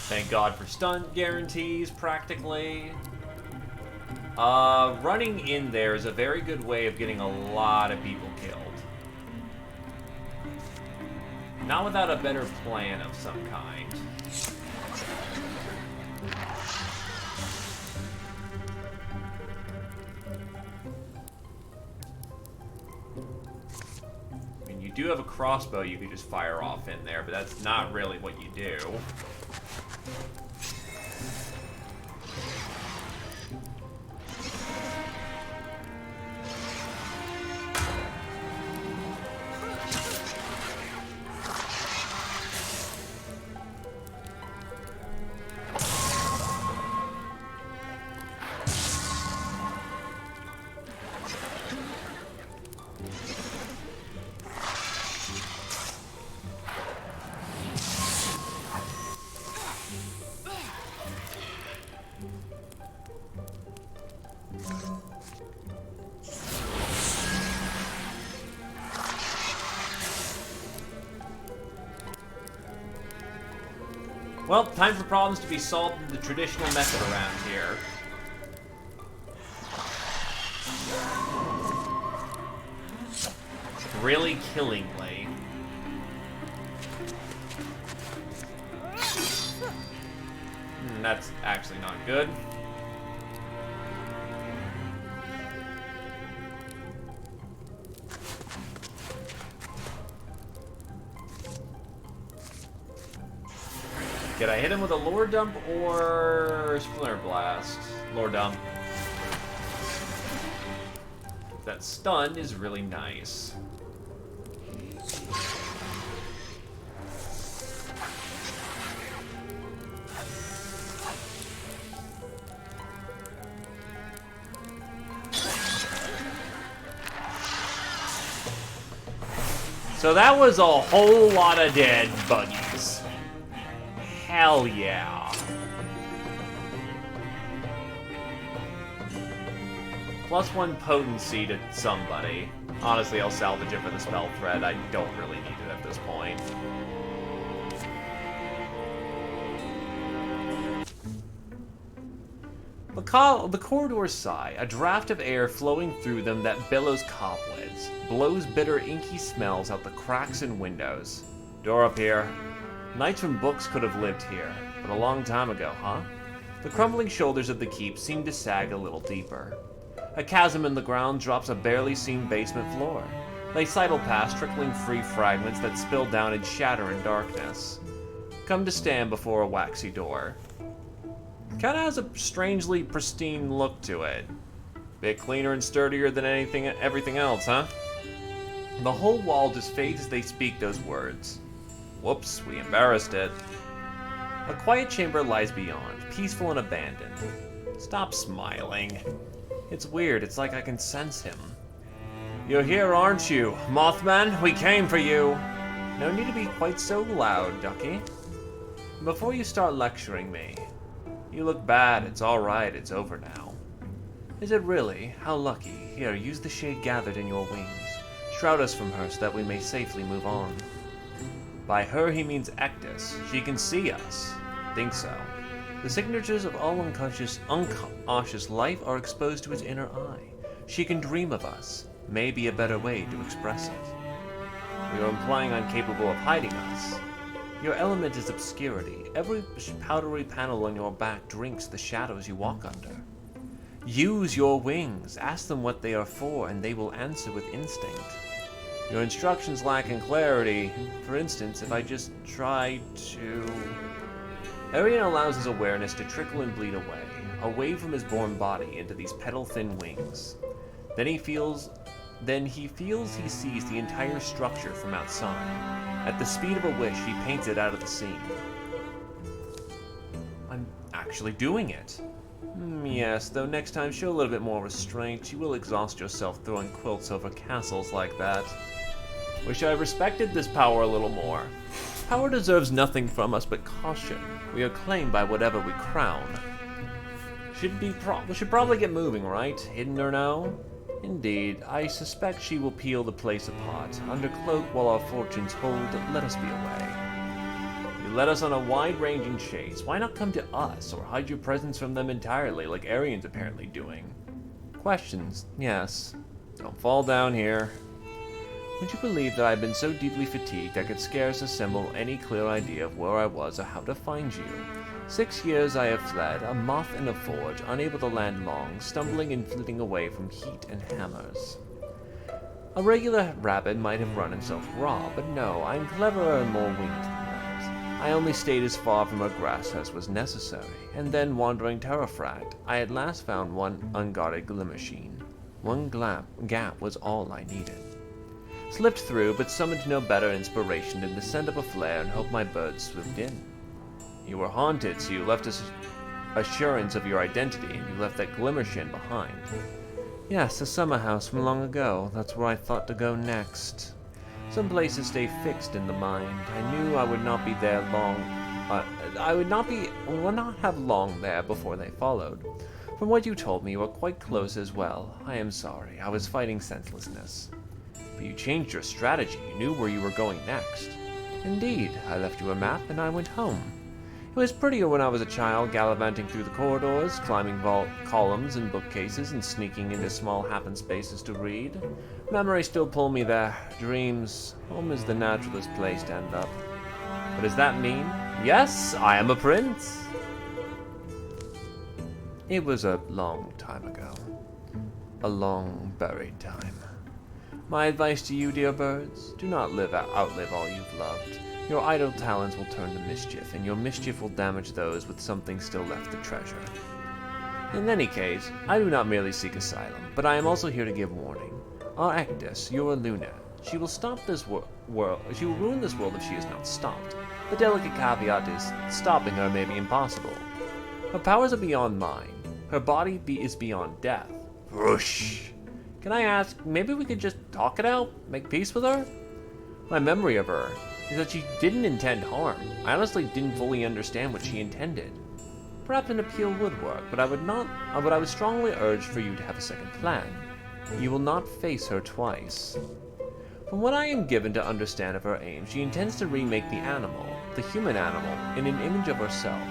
B: Thank God for stunt guarantees, practically. Running in there is a very good way of getting a lot of people killed. Not without a better plan of some kind. I mean, you do have a crossbow you could just fire off in there, but that's not really what you do. Well, time for problems to be solved in the traditional method around here. Really killingly. That's actually not good. Did I hit him with a lore dump or splinter blast? Lore dump. That stun is really nice. So that was a whole lot of dead buggies. Hell yeah. +1 potency to somebody. Honestly, I'll salvage it for the spell thread. I don't really need it at this point. The corridors sigh, a draft of air flowing through them that billows cobwebs, blows bitter, inky smells out the cracks in windows. Door up here. Knights from books could have lived here, but a long time ago, huh? The crumbling shoulders of the keep seem to sag a little deeper. A chasm in the ground drops a barely seen basement floor. They sidle past, trickling free fragments that spill down and shatter in darkness. Come to stand before a waxy door. Kinda has a strangely pristine look to it. Bit cleaner and sturdier than everything else, huh? The whole wall just fades as they speak those words. Whoops, we embarrassed it. A quiet chamber lies beyond, peaceful and abandoned. Stop smiling. It's weird, it's like I can sense him. You're here, aren't you? Mothman, we came for you. No need to be quite so loud, Ducky. Before you start lecturing me, you look bad, it's alright, it's over now. Is it really? How lucky. Here, use the shade gathered in your wings. Shroud us from her so that we may safely move on. By her, he means Ectus. She can see us. Think so. The signatures of all unconscious life are exposed to his inner eye. She can dream of us. may be a better way to express it. You're implying I'm capable of hiding us. Your element is obscurity. Every powdery panel on your back drinks the shadows you walk under. Use your wings. Ask them what they are for, and they will answer with instinct. Your instructions lack in clarity. For instance, if I just try to... Arian allows his awareness to trickle and bleed away from his born body into these petal-thin wings. Then he feels he sees the entire structure from outside. At the speed of a wish, he paints it out of the scene. I'm actually doing it. Yes, though next time show a little bit more restraint. You will exhaust yourself throwing quilts over castles like that. Wish I respected this power a little more. Power deserves nothing from us but caution. We are claimed by whatever we crown. We should probably get moving, right? Hidden or no? Indeed, I suspect she will peel the place apart. Under cloak while our fortunes hold, let us be away. You led us on a wide-ranging chase. Why not come to us, or hide your presence from them entirely, like Arian's apparently doing? Questions, yes. Don't fall down here. Would you believe that I've been so deeply fatigued I could scarce assemble any clear idea of where I was or how to find you? 6 years I have fled, a moth in a forge, unable to land long, stumbling and flitting away from heat and hammers. A regular rabbit might have run himself raw, but no, I'm cleverer and more winged than that. I only stayed as far from her grasp as was necessary, and then, wandering terrafract, I at last found one unguarded glimmersheen. One gap was all I needed. Slipped through, but summoned no better inspiration than to send up a flare and hope my birds swooped in. You were haunted, so you left us assurance of your identity, and you left that glimmershin behind. Yes, a summer house from long ago. That's where I thought to go next. Some places stay fixed in the mind. I knew I would not be there long. I would not have long there before they followed. From what you told me, you were quite close as well. I am sorry. I was fighting senselessness. But you changed your strategy. You knew where you were going next. Indeed, I left you a map, and I went home. It was prettier when I was a child, gallivanting through the corridors, climbing vault columns and bookcases, and sneaking into small happen spaces to read. Memories still pull me there. Dreams. Home is the naturalest place to end up. What does that mean? Yes, I am a prince. It was a long time ago. A long buried time. My advice to you, dear birds, do not outlive all you've loved. Your idle talents will turn to mischief, and your mischief will damage those with something still left to treasure. In any case, I do not merely seek asylum, but I am also here to give warning. Our Actus, your Luna, she will stop this world. She will ruin this world if she is not stopped. The delicate caveat is, stopping her may be impossible. Her powers are beyond mine. Her body is beyond death. Whoosh! Can I ask, maybe we could just talk it out? Make peace with her? My memory of her is that she didn't intend harm. I honestly didn't fully understand what she intended. Perhaps an appeal would work, but I would strongly urge for you to have a second plan. You will not face her twice. From what I am given to understand of her aim, she intends to remake the animal, the human animal, in an image of herself.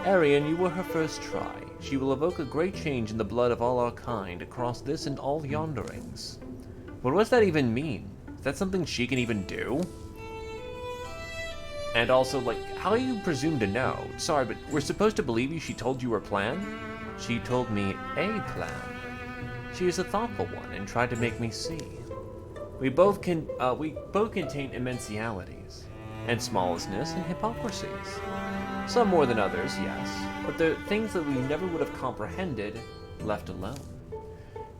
B: Arian, you were her first try. She will evoke a great change in the blood of all our kind across this and all yonderings. What does that even mean? Is that something she can even do? And also, how do you presume to know? Sorry, but we're supposed to believe you she told you her plan? She told me a plan. She is a thoughtful one and tried to make me see. We both contain immensialities, and smallestness and hypocrisies. Some more than others, yes, but the things that we never would have comprehended, left alone.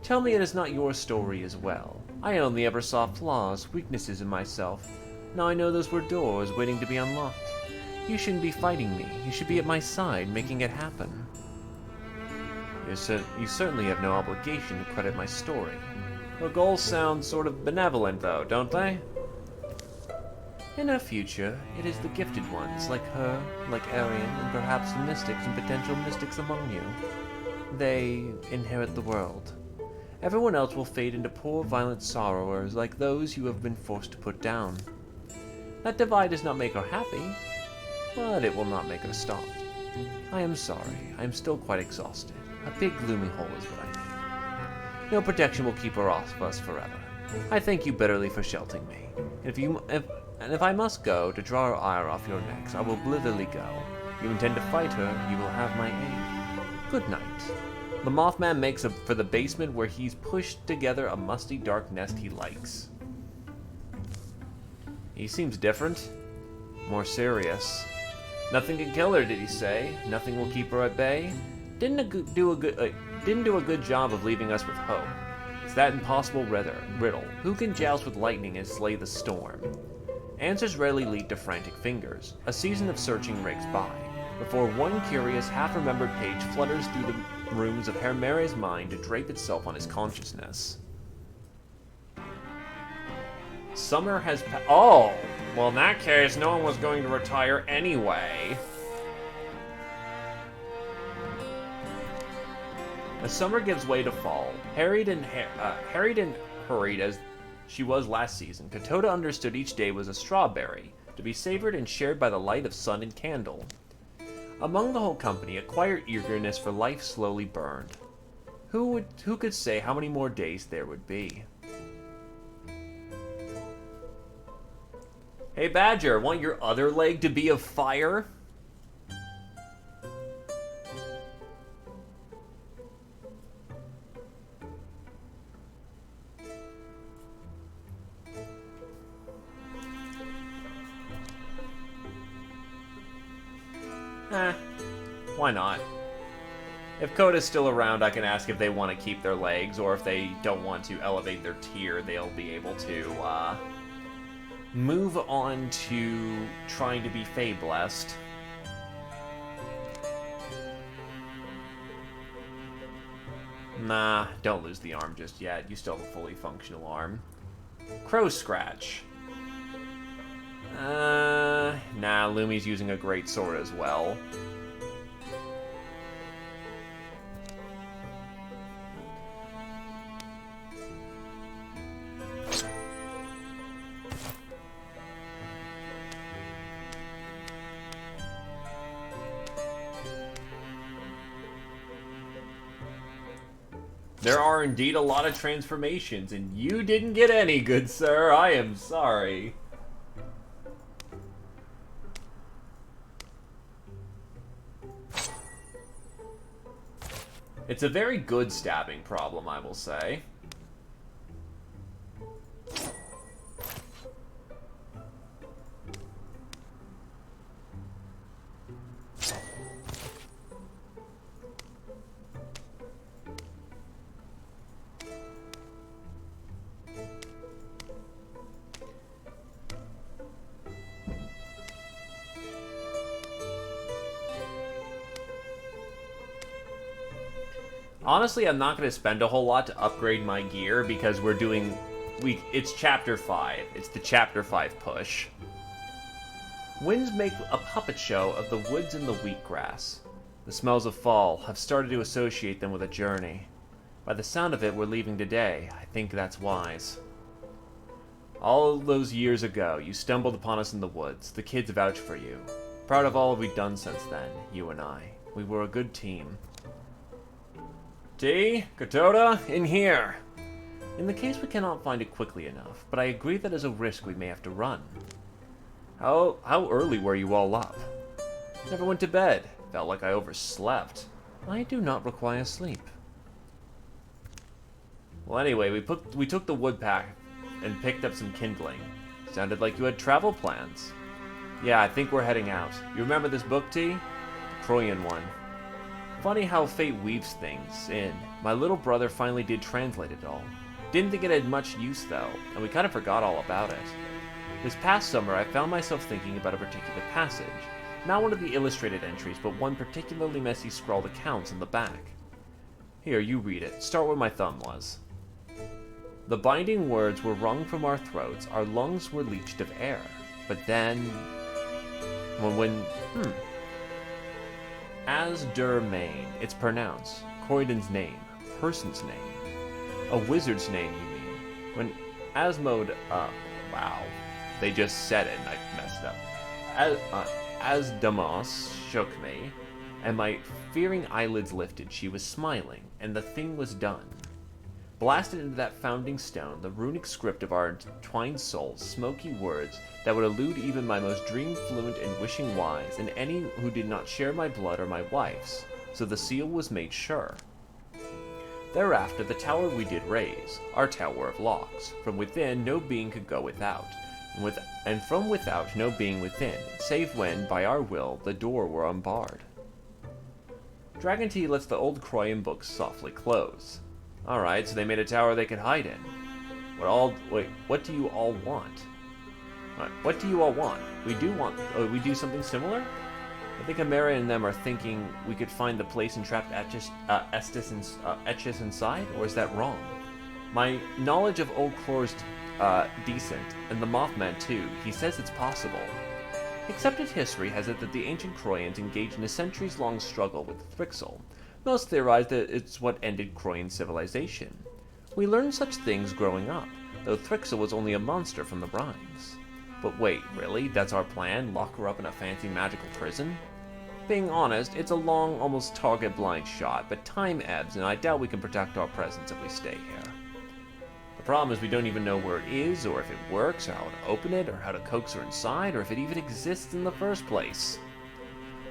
B: Tell me it is not your story as well. I only ever saw flaws, weaknesses in myself. Now I know those were doors waiting to be unlocked. You shouldn't be fighting me. You should be at my side, making it happen. You certainly have no obligation to credit my story. Your goals sound sort of benevolent, though, don't they? In our future, it is the gifted ones, like her, like Arian, and perhaps the mystics and potential mystics among you. They inherit the world. Everyone else will fade into poor, violent sorrowers like those you have been forced to put down. That divide does not make her happy, but it will not make her stop. I am sorry. I am still quite exhausted. A big gloomy hole is what I need. No protection will keep her off us forever. I thank you bitterly for sheltering me. If I must go to draw her ire off your necks, I will blithely go. You intend to fight her, you will have my aid. Good night. The Mothman makes for the basement where he's pushed together a musty dark nest he likes. He seems different. More serious. Nothing can kill her, did he say? Nothing will keep her at bay? Didn't do a good job of leaving us with hope. It's that impossible riddle. Who can joust with lightning and slay the storm? Answers rarely lead to frantic fingers. A season of searching rakes by, before one curious, half-remembered page flutters through the rooms of Herr Mare's mind to drape itself on his consciousness. Summer has oh! Well, in that case, no one was going to retire anyway. As summer gives way to fall, harried and hurried as she was last season, Katoda understood each day was a strawberry, to be savored and shared by the light of sun and candle. Among the whole company, a quiet eagerness for life slowly burned. Who could say how many more days there would be? Hey Badger, want your other leg to be of fire? Why not? If Coda's still around, I can ask if they want to keep their legs, or if they don't want to elevate their tier, they'll be able to, move on to trying to be Fey-blessed. Nah, don't lose the arm just yet. You still have a fully functional arm. Crow Scratch. Nah, Lumi's using a great sword as well. There are indeed a lot of transformations, and you didn't get any, good sir. I am sorry. It's a very good stabbing problem, I will say. Honestly, I'm not going to spend a whole lot to upgrade my gear because it's Chapter 5. It's the Chapter 5 push. Winds make a puppet show of the woods and the wheatgrass. The smells of fall have started to associate them with a journey. By the sound of it, we're leaving today. I think that's wise. All those years ago, you stumbled upon us in the woods. The kids vouch for you. Proud of all we've done since then, you and I. We were a good team. T, Katoda, in here. In the case we cannot find it quickly enough, but I agree that is a risk we may have to run. How early were you all up? Never went to bed. Felt like I overslept. I do not require sleep. Well, anyway, we took the wood pack and picked up some kindling. Sounded like you had travel plans. Yeah, I think we're heading out. You remember this book, T? The Croyan one. Funny how fate weaves things in. My little brother finally did translate it all. Didn't think it had much use though, and we kind of forgot all about it. This past summer, I found myself thinking about a particular passage. Not one of the illustrated entries, but one particularly messy scrawled accounts in the back. Here, you read it. Start where my thumb was. The binding words were wrung from our throats, our lungs were leached of air. But then... Wyldermyth, it's pronounced. Croydon's name. Person's name. A wizard's name, you mean. When Asmode, wow. They just said it and I messed up. As Damas shook me, and my fearing eyelids lifted, she was smiling, and the thing was done. blasted into that founding stone, the runic script of our entwined souls, smoky words that would elude even my most dream-fluent and wishing-wise, and any who did not share my blood or my wife's, so the seal was made sure. Thereafter the tower we did raise, our tower of locks. From within no being could go without, and from without no being within, save when, by our will, the door were unbarred. Dragon Tea lets the old Croyan books softly close. Alright, so they made a tower they could hide in. What do you all want? What do you all want? We do something similar? I think Amara and them are thinking we could find the place and trap Estes inside, or is that wrong? My knowledge of old Chlor's decent, and the Mothman too. He says it's possible. Accepted history has it that the ancient Croyans engaged in a centuries-long struggle with Thrixel. Most theorize that it's what ended Croyan civilization. We learned such things growing up, though Thrixel was only a monster from the rhymes. But wait, really? That's our plan? Lock her up in a fancy magical prison? Being honest, it's a long, almost target-blind shot, but time ebbs, and I doubt we can protect our presence if we stay here. The problem is we don't even know where it is, or if it works, or how to open it, or how to coax her inside, or if it even exists in the first place.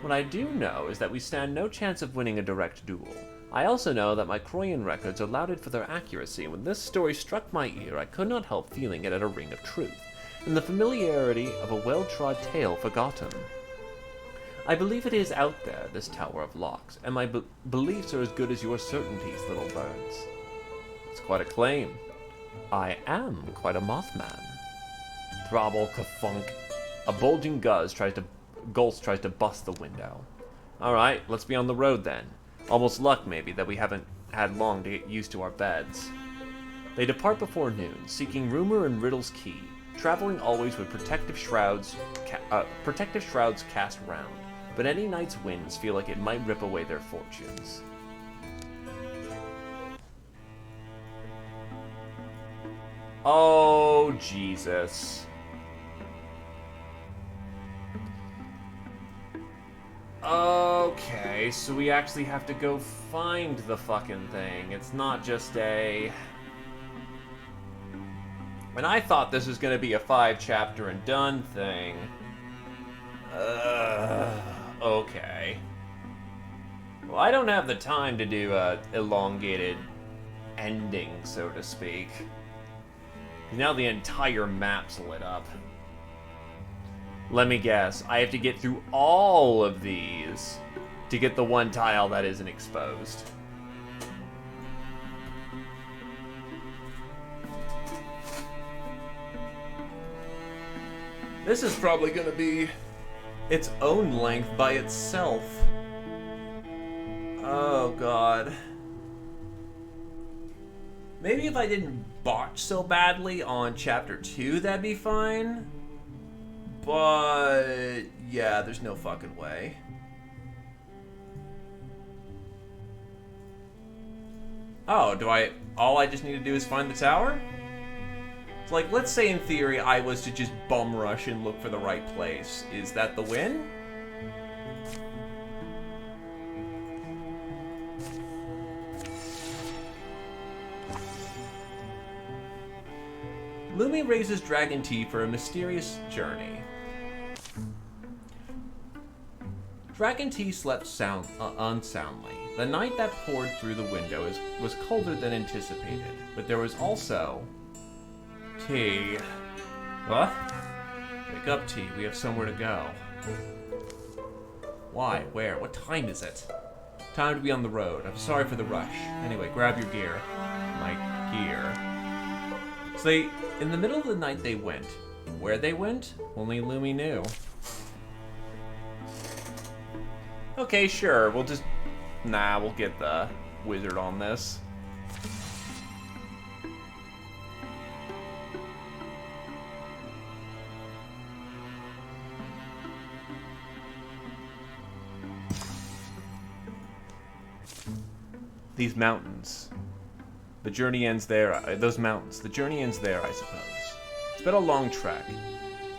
B: What I do know is that we stand no chance of winning a direct duel. I also know that my Croyan records are lauded for their accuracy, and when this story struck my ear, I could not help feeling it had a ring of truth, and the familiarity of a well-trod tale forgotten. I believe it is out there, this Tower of Locks, and my beliefs are as good as your certainties, little birds. It's quite a claim. I am quite a Mothman. Throbble, kafunk. A bulging gulls tries to bust the window. Alright, let's be on the road then. Almost luck, maybe, that we haven't had long to get used to our beds. They depart before noon, seeking rumor and riddles key, traveling always with protective shrouds cast round, but any night's winds feel like it might rip away their fortunes. Oh, Jesus. Okay, so we actually have to go find the fucking thing. It's not just a... And I thought this was gonna be a 5-chapter and done thing. Okay. Well, I don't have the time to do a elongated ending, so to speak. Now the entire map's lit up. Let me guess, I have to get through all of these to get the one tile that isn't exposed. This is probably gonna be its own length by itself. Oh god. Maybe if I didn't botch so badly on chapter 2, that'd be fine. But yeah, there's no fucking way. Oh, all I just need to do is find the tower? Like, let's say in theory I was to just bum rush and look for the right place. Is that the win? Lumi raises Dragon Tea for a mysterious journey. Dragon Tea slept unsoundly. The night that poured through the window was colder than anticipated, but there was also... Tea. What? Wake up, Tea. We have somewhere to go. Why? Where? What time is it? Time to be on the road. I'm sorry for the rush. Anyway, grab your gear. My gear. So in the middle of the night they went. Where they went? Only Lumi knew. Okay, sure. We'll get the wizard on this. These mountains. The journey ends there. Those mountains. The journey ends there, I suppose. It's been a long trek.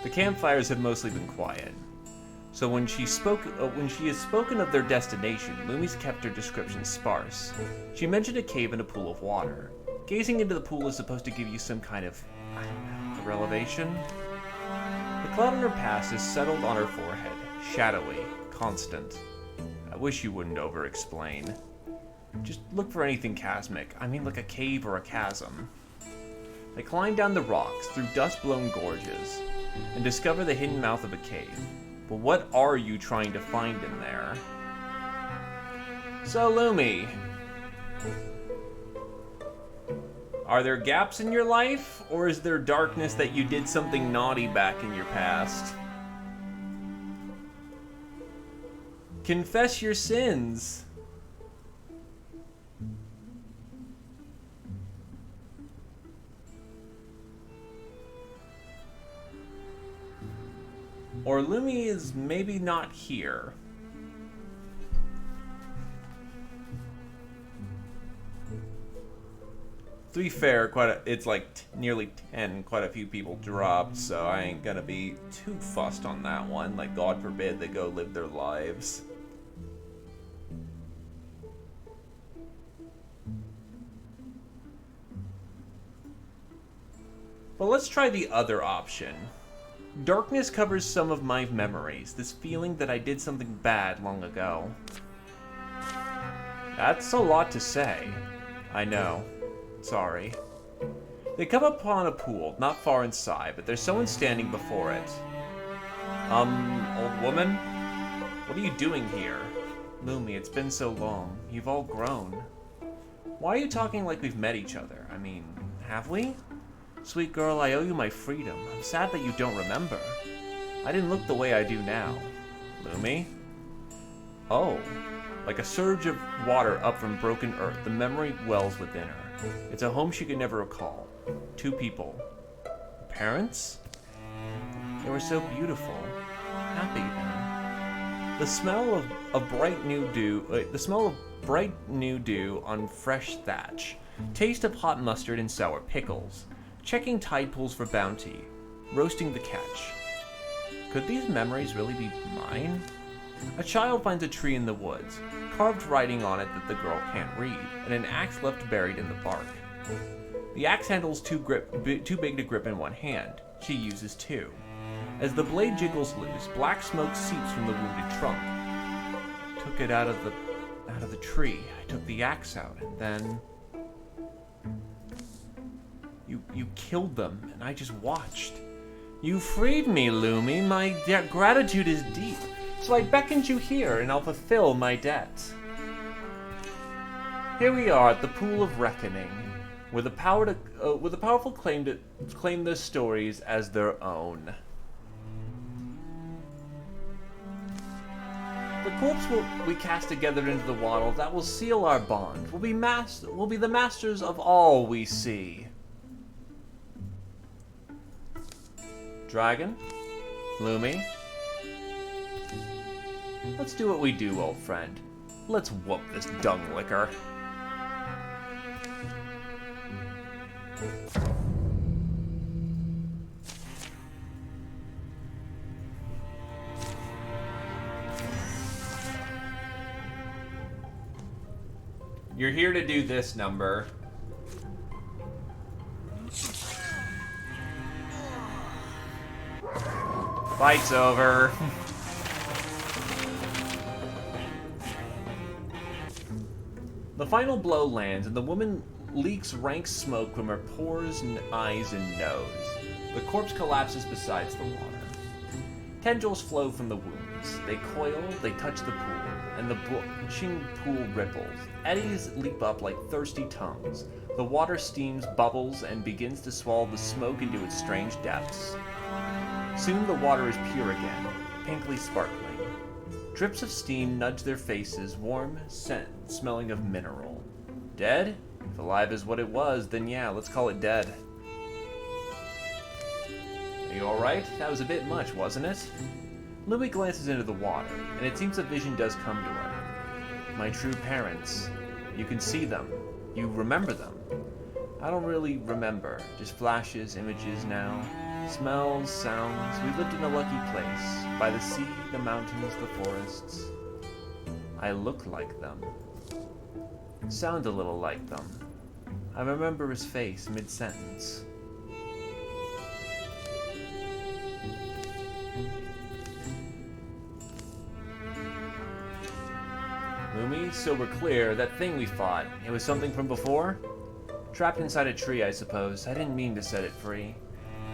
B: The campfires have mostly been quiet. So when she has spoken of their destination, Lumi's kept her description sparse. She mentioned a cave and a pool of water. Gazing into the pool is supposed to give you some kind of, I don't know, relevation. The cloud on her past is settled on her forehead, shadowy, constant. I wish you wouldn't over-explain. Just look for anything chasmic. I mean like a cave or a chasm. They climb down the rocks, through dust-blown gorges, and discover the hidden mouth of a cave. But what are you trying to find in there? So, Lumi, are there gaps in your life, or is there darkness that you did something naughty back in your past? Confess your sins. Or Lumi is maybe not here. To be fair, it's like nearly 10, quite a few people dropped, so I ain't gonna be too fussed on that one. Like, God forbid they go live their lives. But let's try the other option. Darkness covers some of my memories, this feeling that I did something bad long ago. That's a lot to say. I know. Sorry. They come upon a pool, not far inside, but there's someone standing before it. Old woman? What are you doing here? Lumi, it's been so long. You've all grown. Why are you talking like we've met each other? I mean, have we? Sweet girl, I owe you my freedom. I'm sad that you don't remember. I didn't look the way I do now. Lumi? Oh. Like a surge of water up from broken earth, the memory wells within her. It's a home she could never recall. 2 people. Parents? They were so beautiful. Happy then. The smell of bright new dew on fresh thatch. Taste of hot mustard and sour pickles. Checking tide pools for bounty. Roasting the catch. Could these memories really be mine? A child finds a tree in the woods, carved writing on it that the girl can't read, and an axe left buried in the bark. The axe handle's too big to grip in one hand. She uses 2. As the blade jiggles loose, black smoke seeps from the wounded trunk. Took it out of the tree. I took the axe out, and then you killed them, and I just watched. You freed me, Lumi. My gratitude is deep. So I beckoned you here, and I'll fulfill my debt. Here we are at the Pool of Reckoning, with the powerful claim to claim their stories as their own. The corpse we cast together into the water that will seal our bond. We'll be the masters of all we see. Dragon? Lumi? Let's do what we do, old friend. Let's whoop this dung licker. You're here to do this number. Fight's over. The final blow lands, and the woman leaks rank smoke from her pores, eyes, and nose. The corpse collapses beside the water. Tendrils flow from the wounds. They coil, they touch the pool, and the blushing pool ripples. Eddies leap up like thirsty tongues. The water steams, bubbles, and begins to swallow the smoke into its strange depths. Soon the water is pure again, pinkly sparkling. Drips of steam nudge their faces, warm, scent, smelling of mineral. Dead? If alive is what it was, then yeah, let's call it dead. Are you alright? That was a bit much, wasn't it? Lumi glances into the water, and it seems a vision does come to her. My true parents. You can see them. You remember them. I don't really remember. Just flashes, images now. Smells, sounds. We lived in a lucky place. By the sea, the mountains, the forests. I look like them. Sound a little like them. I remember his face mid-sentence. Lumi, so we're clear, that thing we fought, it was something from before? Trapped inside a tree, I suppose. I didn't mean to set it free.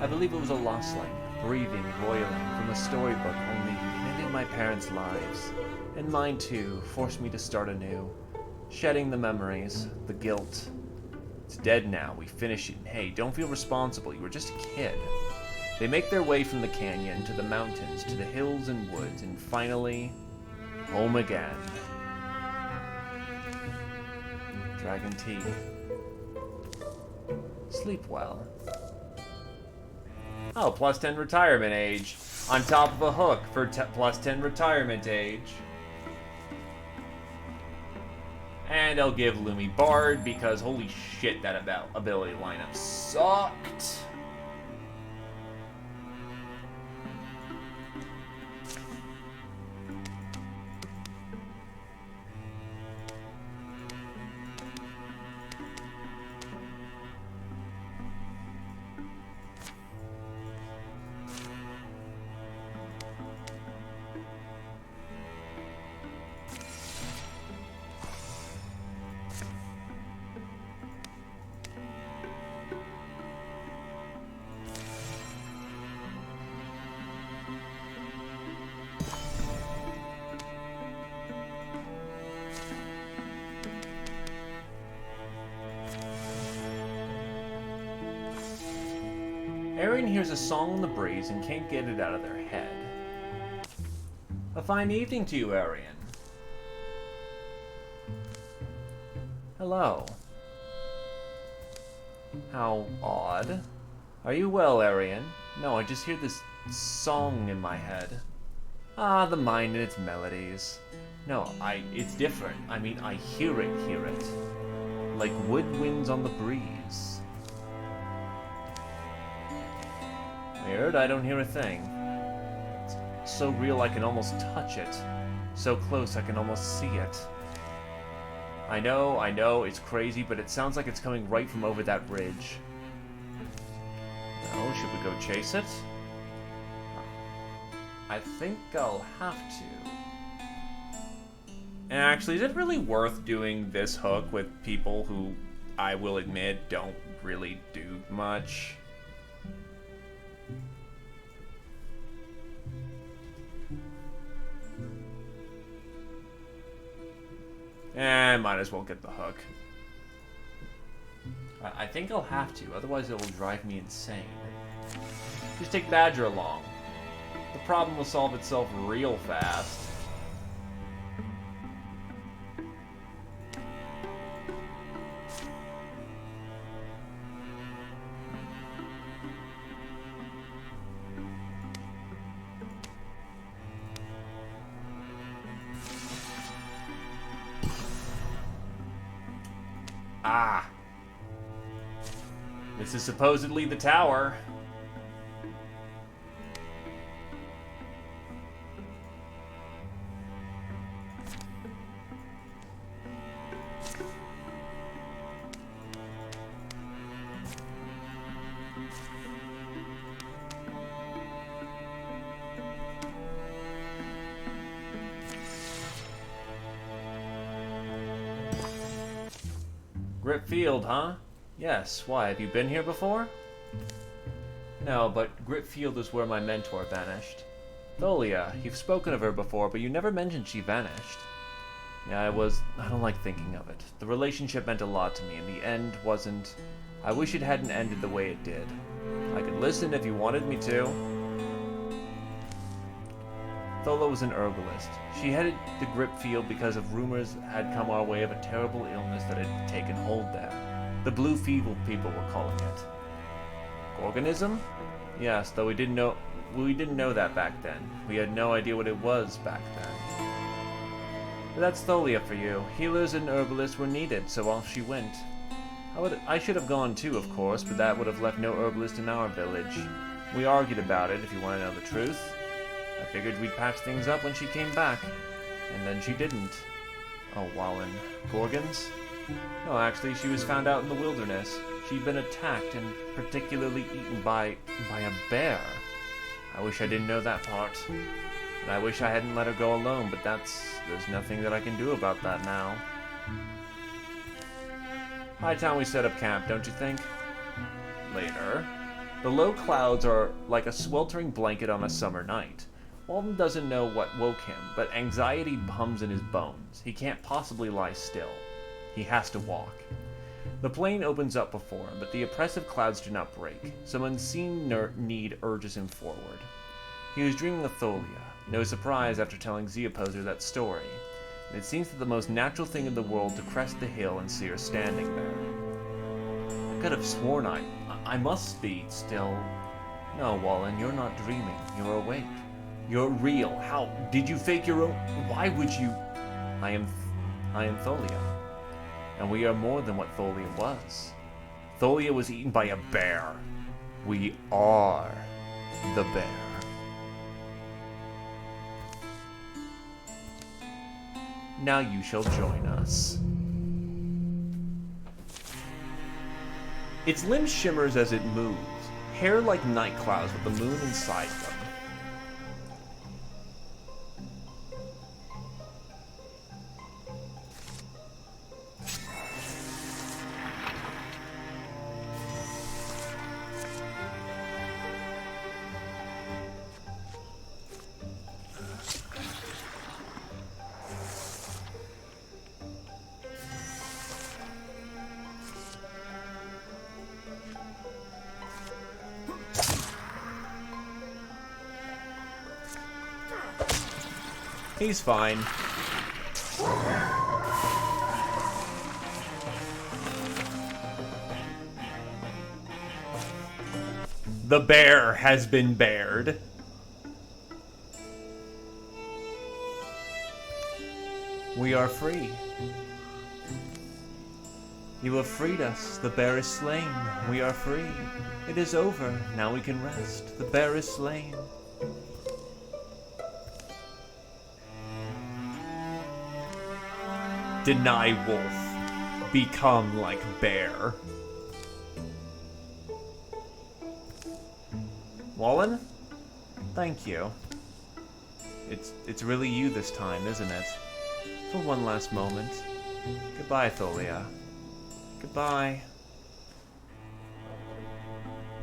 B: I believe it was a lostling, breathing, roiling, from a storybook only. It ended my parents' lives. And mine too, forced me to start anew. Shedding the memories, the guilt. It's dead now, we finish it. Hey, don't feel responsible, you were just a kid. They make their way from the canyon, to the mountains, to the hills and woods, and finally, home again. Dragon tea. Sleep well. Oh, plus 10 retirement age. On top of a hook for plus 10 retirement age. And I'll give Lumi Bard because holy shit, that ability lineup sucked. Arian hears a song on the breeze and can't get it out of their head. A fine evening to you, Arian. Hello. How odd. Are you well, Arian? No, I just hear this song in my head. Ah, the mind and its melodies. No, it's different. I mean, I hear it. Like woodwinds on the breeze. Weird, I don't hear a thing. It's so real I can almost touch it. So close I can almost see it. I know, it's crazy, but it sounds like it's coming right from over that ridge. No, should we go chase it? I think I'll have to. And actually, is it really worth doing this hook with people who, I will admit, don't really do much? Might as well get the hook. I think I'll have to, otherwise it will drive me insane. Just take Badger along. The problem will solve itself real fast. Ah. This is supposedly the tower. Grip Field, huh? Yes, why, have you been here before? No, but Grip Field is where my mentor vanished. Thalia, you've spoken of her before, but you never mentioned she vanished. Yeah, I don't like thinking of it. The relationship meant a lot to me, and the end wasn't... I wish it hadn't ended the way it did. I could listen if you wanted me to. Thola was an herbalist. She headed the Grip Field because of rumors had come our way of a terrible illness that had taken hold there. The Blue Fever people were calling it. Organism? Yes, though we didn't know that back then. We had no idea what it was back then. But that's Thalia for you. Healers and herbalists were needed, so off she went. I should have gone too, of course, but that would have left no herbalist in our village. We argued about it, if you want to know the truth. I figured we'd patch things up when she came back, and then she didn't. Oh, Wallen. Gorgons? No, actually, she was found out in the wilderness. She'd been attacked and particularly eaten by a bear. I wish I didn't know that part. And I wish I hadn't let her go alone, but there's nothing that I can do about that now. High time we set up camp, don't you think? Later. The low clouds are like a sweltering blanket on a summer night. Walden doesn't know what woke him, but anxiety hums in his bones. He can't possibly lie still. He has to walk. The plain opens up before him, but the oppressive clouds do not break. Some unseen need urges him forward. He was dreaming of Thalia. No surprise after telling Zeoposer that story. And it seems that the most natural thing in the world to crest the hill and see her standing there. I could have sworn I must be still. No, Wallen, you're not dreaming. You're awake. You're real. How did you fake your own? Why would you? I am Thalia. And we are more than what Thalia was. Thalia was eaten by a bear. We are the bear. Now you shall join us. Its limbs shimmers as it moves, hair like night clouds with the moon inside them. He's fine. The bear has been bared. We are free. You have freed us. The bear is slain. We are free. It is over. Now we can rest. The bear is slain. Deny wolf. Become like bear. Wallen? Thank you. It's really you this time, isn't it? For one last moment. Goodbye, Thalia. Goodbye.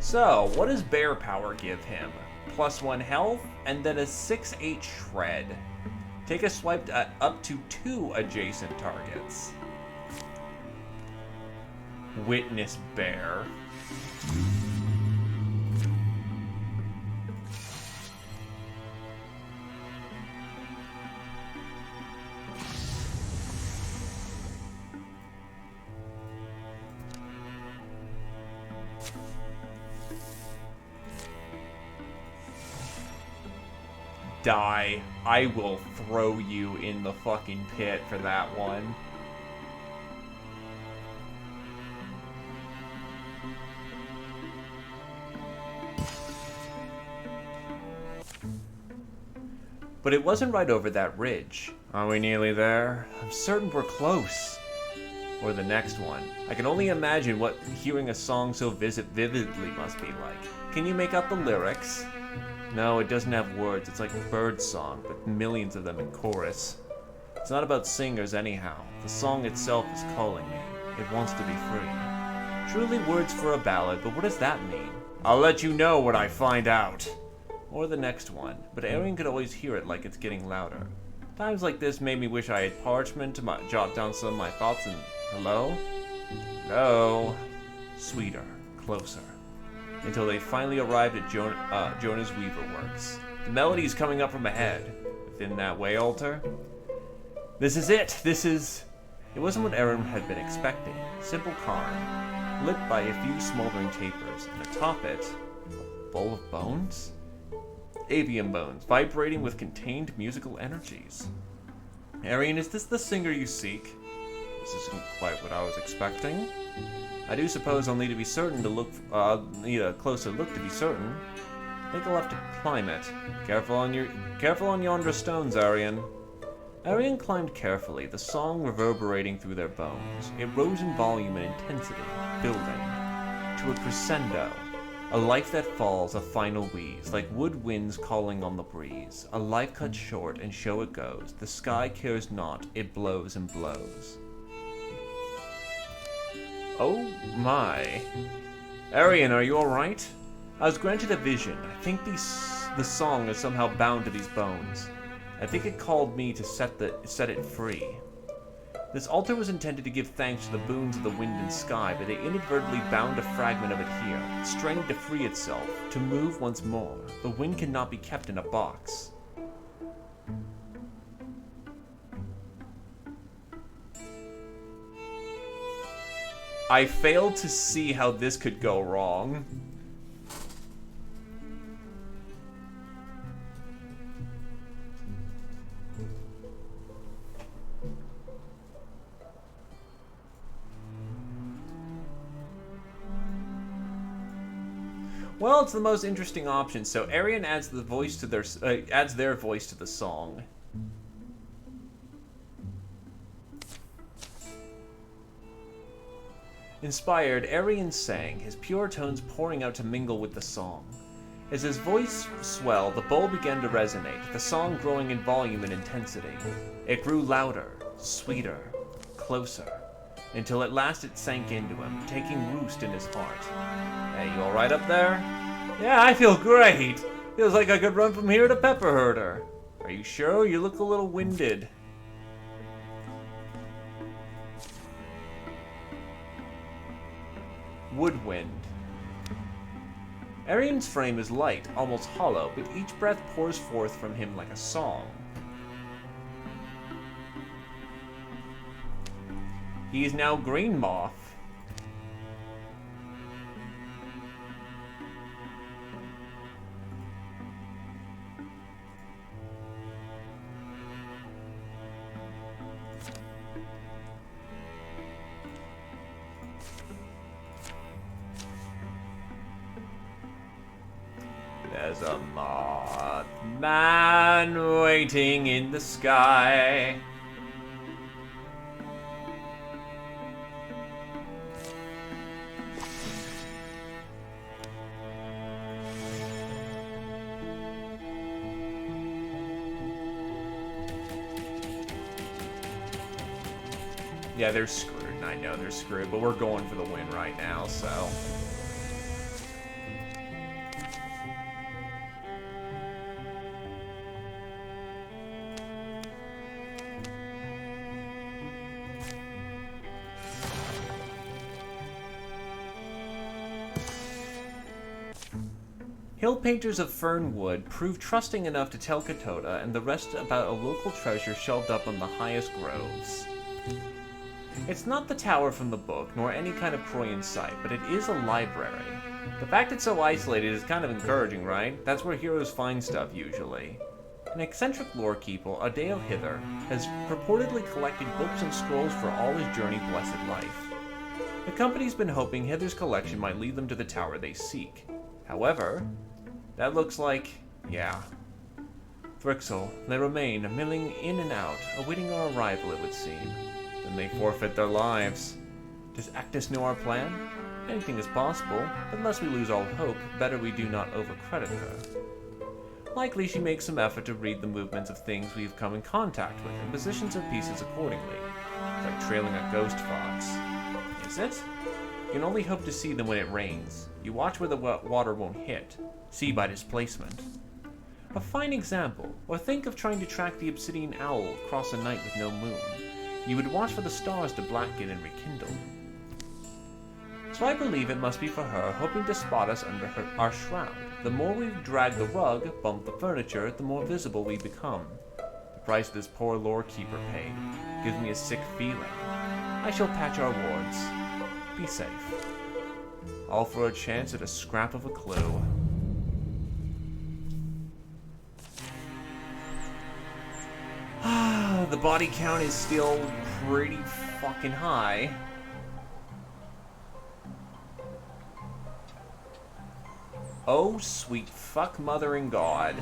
B: So, what does bear power give him? +1 health, and then a 6/8 shred. Take a swipe at up to 2 adjacent targets. Witness bear. Die. I will throw you in the fucking pit for that one. But it wasn't right over that ridge. Are we nearly there? I'm certain we're close. Or the next one. I can only imagine what hearing a song so vividly must be like. Can you make out the lyrics? No, it doesn't have words. It's like bird song, but millions of them in chorus. It's not about singers anyhow. The song itself is calling me. It wants to be free. Truly words for a ballad, but what does that mean? I'll let you know when I find out. Or the next one, but Arian could always hear it like it's getting louder. Times like this made me wish I had parchment to jot down some of my thoughts and... Hello? Hello? Sweeter. Closer. Until they finally arrived at Jonah's Weaver Works. The melody is coming up from ahead. Within that way altar. This is it! This is... It wasn't what Aaron had been expecting. Simple cairn, lit by a few smoldering tapers, and atop it, a bowl of bones? Avian bones, vibrating with contained musical energies. Arian, is this the singer you seek? This isn't quite what I was expecting. I do suppose I'll need to be certain to look, need a closer look to be certain. I think I'll have to climb it. Careful on yonder stones, Arian. Arian climbed carefully, the song reverberating through their bones. It rose in volume and intensity, building to a crescendo. A life that falls, a final wheeze, like wood winds calling on the breeze. A life cut short, and so it goes. The sky cares not, it blows and blows. Oh my. Arian, are you alright? I was granted a vision. I think the song is somehow bound to these bones. I think it called me to set it free. This altar was intended to give thanks to the boons of the wind and sky, but they inadvertently bound a fragment of it here, straining to free itself, to move once more. The wind cannot be kept in a box. I failed to see how this could go wrong. Well, it's the most interesting option. So Arian adds their voice to the song. Inspired, Arian sang, his pure tones pouring out to mingle with the song. As his voice swelled, the bowl began to resonate, the song growing in volume and intensity. It grew louder, sweeter, closer, until at last it sank into him, taking roost in his heart. Hey, you alright up there? Yeah, I feel great! Feels like I could run from here to Pepper Herder. Are you sure? You look a little winded. Woodwind. Arian's frame is light, almost hollow, but each breath pours forth from him like a song. He is now Green Moth. There's a Mothman waiting in the sky. Yeah, they're screwed, and I know they're screwed, but we're going for the win right now, so... Hill painters of Fernwood proved trusting enough to tell Katoda and the rest about a local treasure shelved up on the highest groves. It's not the tower from the book, nor any kind of Croyan site, but it is a library. The fact it's so isolated is kind of encouraging, right? That's where heroes find stuff, usually. An eccentric lorekeeper, Adeo Hither, has purportedly collected books and scrolls for all his journeyed blessed life. The company's been hoping Hither's collection might lead them to the tower they seek. However, that looks like, yeah. Thrixel, they remain, milling in and out, awaiting our arrival, it would seem. Then they forfeit their lives. Does Actus know our plan? Anything is possible, but unless we lose all hope, better we do not overcredit her. Likely she makes some effort to read the movements of things we've come in contact with and positions her pieces accordingly. It's like trailing a ghost fox. Is it? You can only hope to see them when it rains. You watch where the water won't hit. See by displacement. A fine example. Or think of trying to track the obsidian owl across a night with no moon. You would watch for the stars to blacken and rekindle. So I believe it must be for her, hoping to spot us under our shroud. The more we drag the rug, bump the furniture, the more visible we become. The price this poor lorekeeper paid gives me a sick feeling. I shall patch our wards. Be safe. All for a chance at a scrap of a clue. The body count is still pretty fucking high. Oh, sweet fuck mother and God.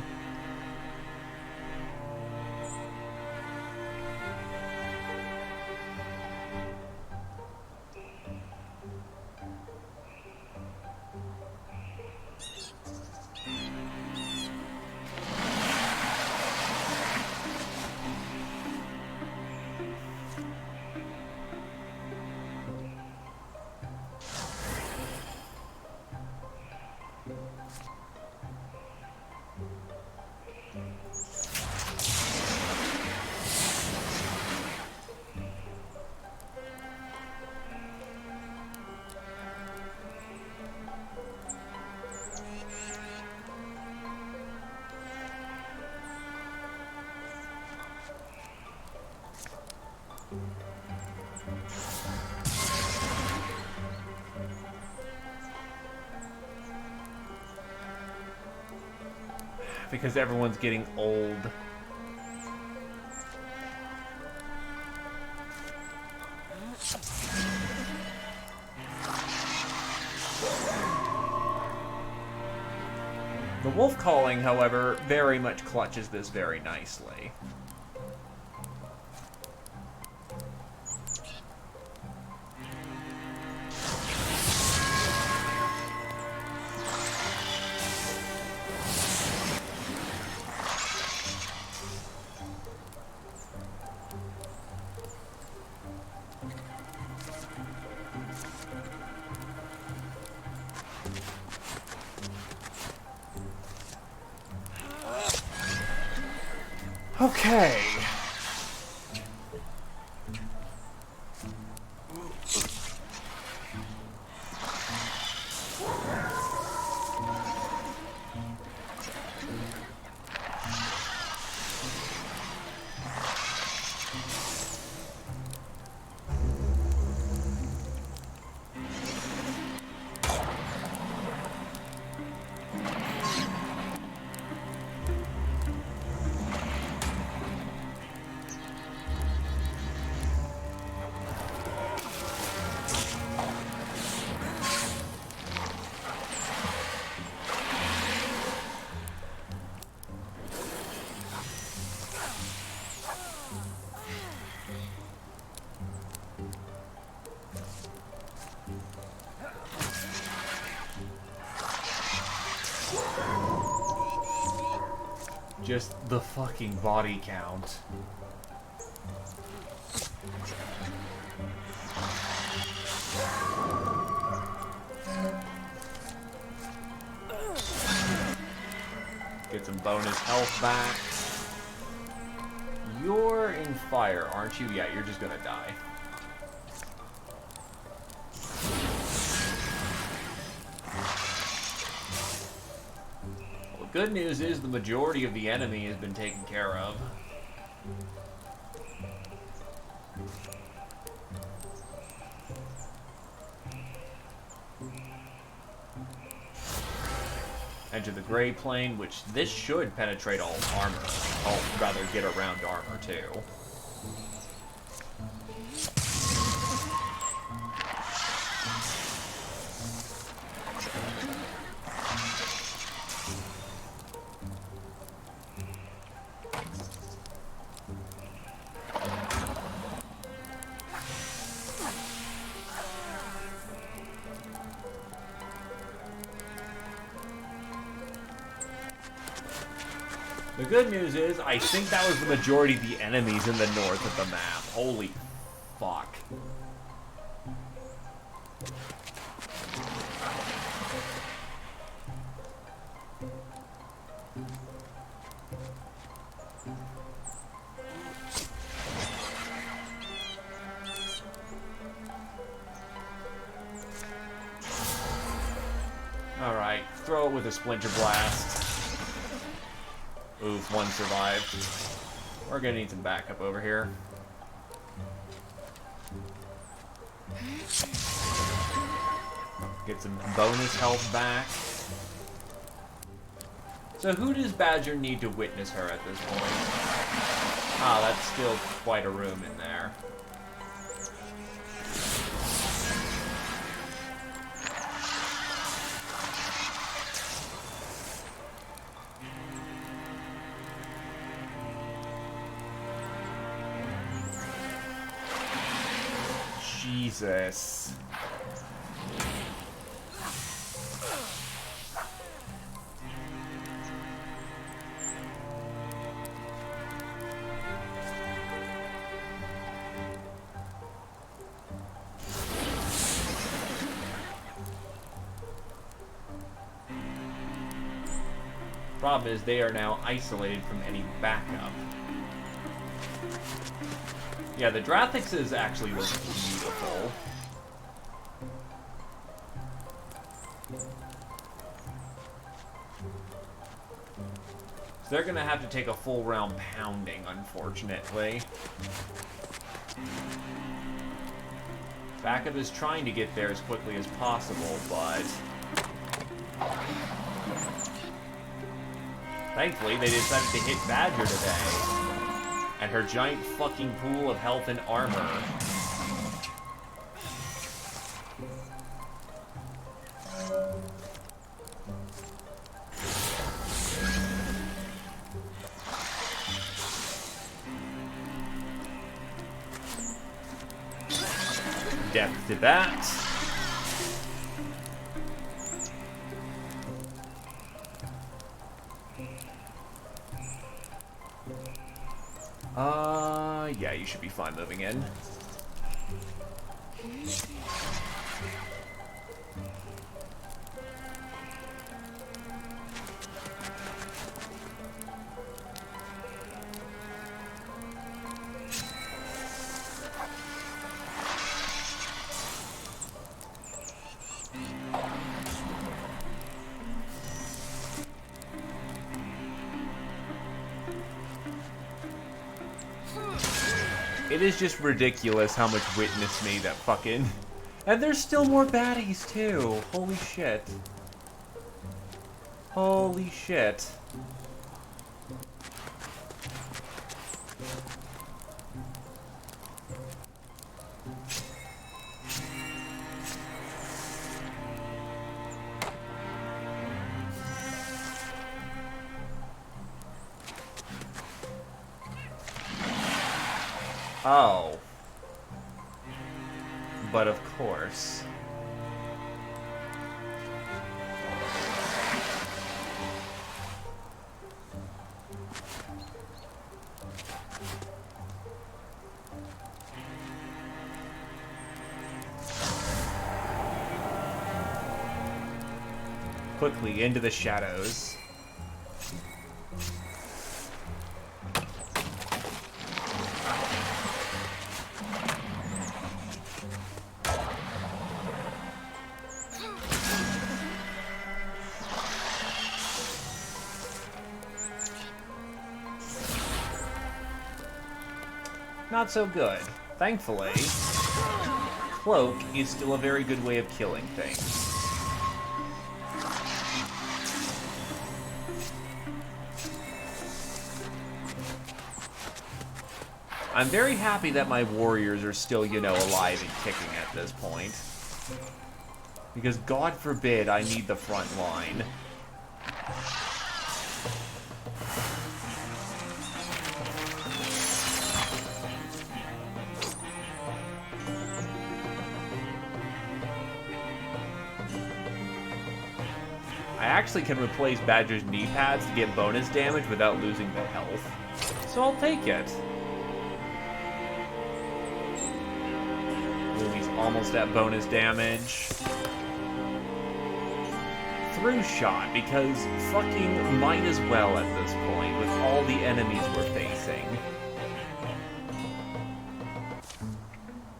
B: because everyone's getting old. The wolf calling, however, very much clutches this very nicely. Okay. Just the fucking body count. Get some bonus health back. You're in fire, aren't you? Yeah, you're just gonna die. Good news is the majority of the enemy has been taken care of. Enter the gray plane, which this should penetrate all armor. Oh, rather get around armor too. The good news is, I think that was the majority of the enemies in the north of the map. Holy fuck. Alright, throw it with a splinter blast. Oof, one survived. We're gonna need some backup over here. Get some bonus health back. So who does Badger need to witness her at this point? Ah, that's still quite a room in there. Jesus. Problem is, they are now isolated from any backup. Yeah, the Drathixes actually look beautiful. So they're gonna have to take a full round pounding, unfortunately. Backup is trying to get there as quickly as possible, but Thankfully, they decided to hit Badger today. And her giant fucking pool of health and armor. Death to that. Yeah, you should be fine moving in. It is just ridiculous how much witness me that fucking... And there's still more baddies, too. Holy shit. Holy shit. Oh. But of course. Quickly into the shadows. Not so good. Thankfully, Cloak is still a very good way of killing things. I'm very happy that my warriors are still, you know, alive and kicking at this point. Because God forbid I need the front line. I actually can replace Badger's knee pads to get bonus damage without losing the health. So I'll take it. Ooh, he's almost at bonus damage. Through shot, because fucking might as well at this point with all the enemies we're facing.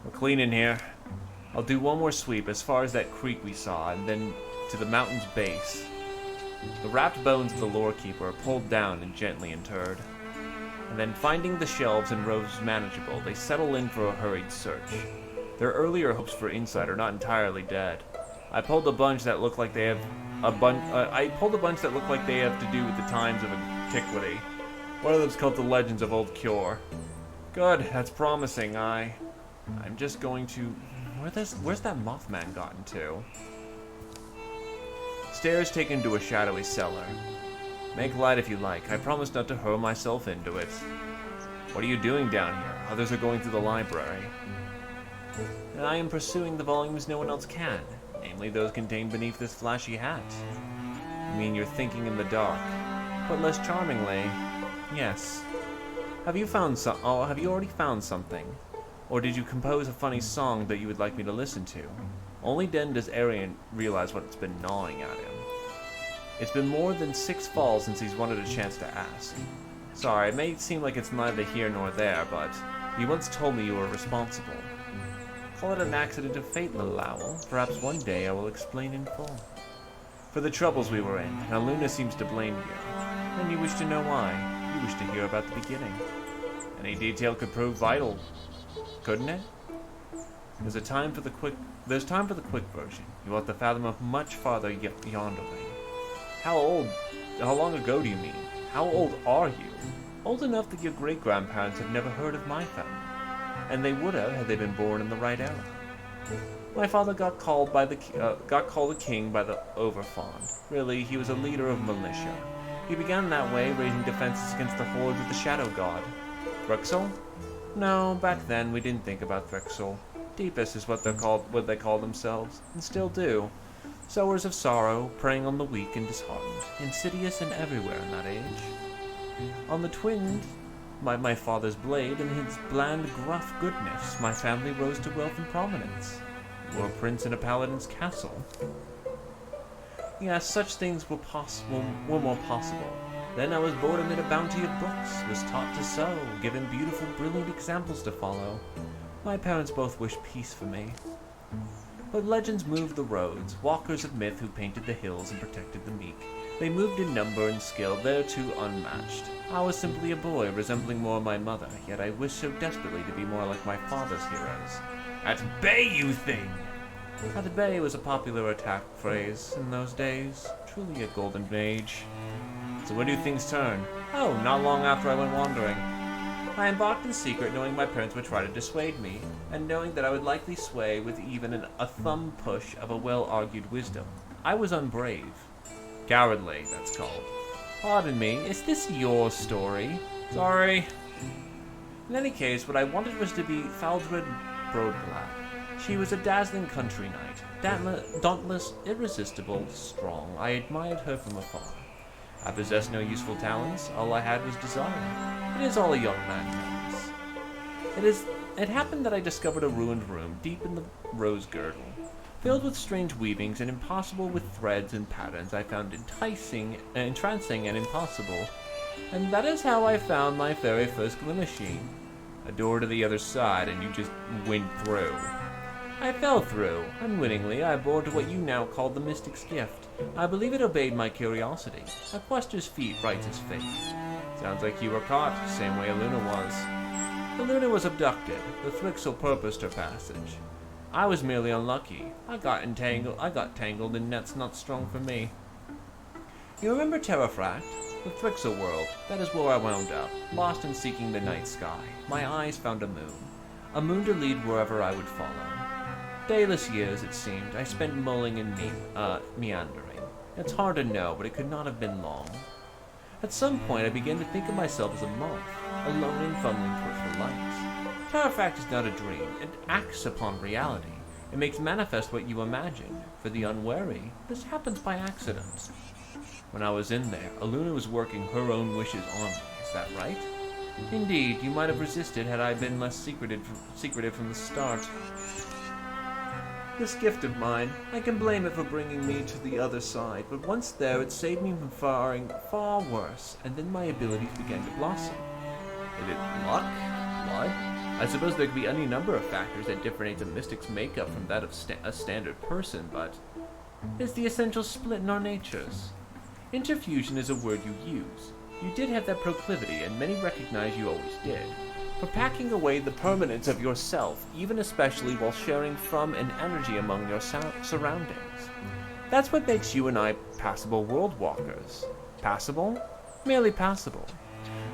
B: We're clean in here. I'll do one more sweep as far as that creek we saw, and then to the mountain's base. The wrapped bones of the lore keeper are pulled down and gently interred. And then finding the shelves and rows manageable, they settle in for a hurried search. Their earlier hopes for insight are not entirely dead. I pulled a bunch that look like they have to do with the times of antiquity. One of them's called the Legends of Old Cure. Good, that's promising. I'm just going to... Where's that Mothman gotten to? Stairs taken to a shadowy cellar. Make light if you like. I promise not to hurl myself into it. What are you doing down here? Others are going through the library. And I am pursuing the volumes no one else can, namely those contained beneath this flashy hat. You mean you're thinking in the dark? But less charmingly, yes. Have you already found something? Or did you compose a funny song that you would like me to listen to? Only then does Arian realize what's been gnawing at him. It's been more than 6 falls since he's wanted a chance to ask. Sorry, it may seem like it's neither here nor there, but you once told me you were responsible. Call it an accident of fate, little owl. Perhaps one day I will explain in full. For the troubles we were in, now Luna seems to blame you. And you wish to know why. You wish to hear about the beginning. Any detail could prove vital, couldn't it? There's time for the quick version. You will have to fathom up much farther yonderly. How long ago do you mean? how old are you? Old enough that your great-grandparents have never heard of my family. And they would have had they been born in the right era. My father got called a king by the overfond. Really, he was a leader of militia. He began that way, raising defenses against the hordes of the Shadow God. Thrixel? No, back then we didn't think about Thrixel. Deepest is what they called themselves, and still do. Sowers of sorrow, preying on the weak and disheartened, insidious and everywhere in that age. On the twinned my father's blade and his bland, gruff goodness, my family rose to wealth and prominence. We were a prince in a paladin's castle. Yes, such things were more possible. Then I was born amid a bounty of books, was taught to sew, given beautiful, brilliant examples to follow. My parents both wished peace for me. But legends moved the roads, walkers of myth who painted the hills and protected the meek. They moved in number and skill, thereto unmatched. I was simply a boy, resembling more my mother, yet I wished so desperately to be more like my father's heroes. At bay, you thing! At bay was a popular attack phrase in those days, truly a golden age. So when do things turn? Oh, not long after I went wandering. I embarked in secret, knowing my parents would try to dissuade me, and knowing that I would likely sway with even a thumb push of a well-argued wisdom. I was unbrave. Cowardly, that's called. Pardon me, is this your story? Sorry. In any case, what I wanted was to be Faldred Broadglad. She was a dazzling country knight, dauntless, irresistible, strong. I admired her from afar. I possessed no useful talents, all I had was desire. It is all a young man knows. It happened that I discovered a ruined room deep in the rose girdle, filled with strange weavings and impossible with threads and patterns I found entrancing and impossible. And that is how I found my very first glimmer machine. A door to the other side, and you just went through. I fell through. Unwittingly, I bore to what you now call the mystic's gift. I believe it obeyed my curiosity. A quester's feet writes his fate. Sounds like you were caught, same way Aluna was. Aluna was abducted. The Thrixel purposed her passage. I was merely unlucky. I got tangled in nets not strong for me. You remember Terrafract? The Thrixel world. That is where I wound up, lost in seeking the night sky. My eyes found a moon to lead wherever I would follow. Dayless years, it seemed, I spent mulling and meandering. It's hard to know, but it could not have been long. At some point, I began to think of myself as a moth, alone and fumbling towards the light. Terrafract is not a dream. It acts upon reality. It makes manifest what you imagine. For the unwary, this happens by accident. When I was in there, Aluna was working her own wishes on me. Is that right? Indeed, you might have resisted had I been less secretive from the start. This gift of mine, I can blame it for bringing me to the other side, but once there, it saved me from faring far worse, and then my abilities began to blossom. Is it luck? Blood? I suppose there could be any number of factors that differentiate a mystic's makeup from that of a standard person, but it's the essential split in our natures. Interfusion is a word you use. You did have that proclivity, and many recognize you always did. For packing away the permanence of yourself, even especially while sharing from and energy among your surroundings. That's what makes you and I passable world walkers. Passable? Merely passable.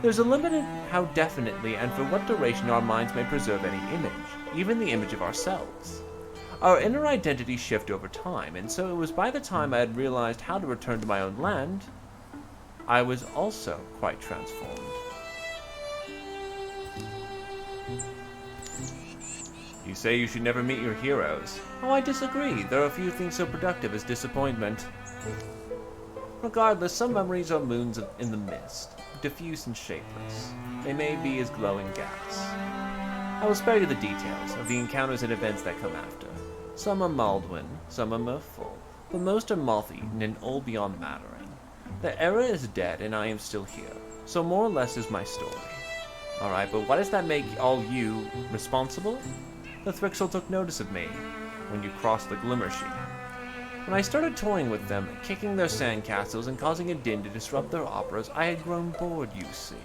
B: There's a limit in how definitely and for what duration our minds may preserve any image, even the image of ourselves. Our inner identities shift over time, and so it was by the time I had realized how to return to my own land, I was also quite transformed. You say you should never meet your heroes. Oh, I disagree. There are few things so productive as disappointment. Regardless, some memories are moons in the mist, diffuse and shapeless. They may be as glowing gas. I will spare you the details of the encounters and events that come after. Some are Maldwin, some are mirthful, but most are moth-eaten and old beyond mattering. The era is dead and I am still here, so more or less is my story. Alright, but why does that make all you responsible? The Thrixel took notice of me when you crossed the Glimmer Sheet. When I started toying with them, kicking their sandcastles and causing a din to disrupt their operas, I had grown bored, you see.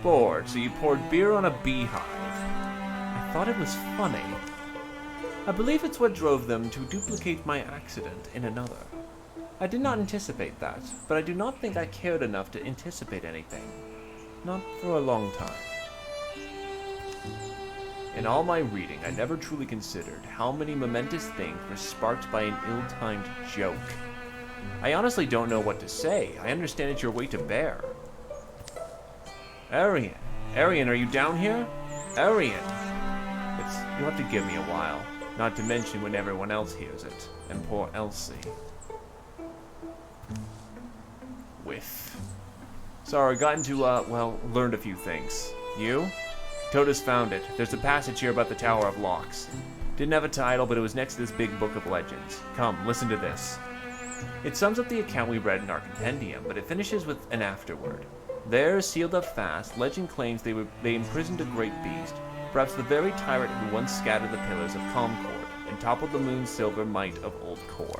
B: Bored, so you poured beer on a beehive. I thought it was funny. I believe it's what drove them to duplicate my accident in another. I did not anticipate that, but I do not think I cared enough to anticipate anything. Not for a long time. In all my reading, I never truly considered how many momentous things were sparked by an ill-timed joke. I honestly don't know what to say. I understand it's your way to bear. Arian. Arian, are you down here? Arian. You'll have to give me a while. Not to mention when everyone else hears it. And poor Elsie. Whiff. Sorry, got into, learned a few things. You? Tota's found it. There's a passage here about the Tower of Locks. Didn't have a title, but it was next to this big book of legends. Come, listen to this. It sums up the account we read in our compendium, but it finishes with an afterword. There, sealed up fast, legend claims they imprisoned a great beast, perhaps the very tyrant who once scattered the pillars of Concord and toppled the moon's silver might of Old Kor.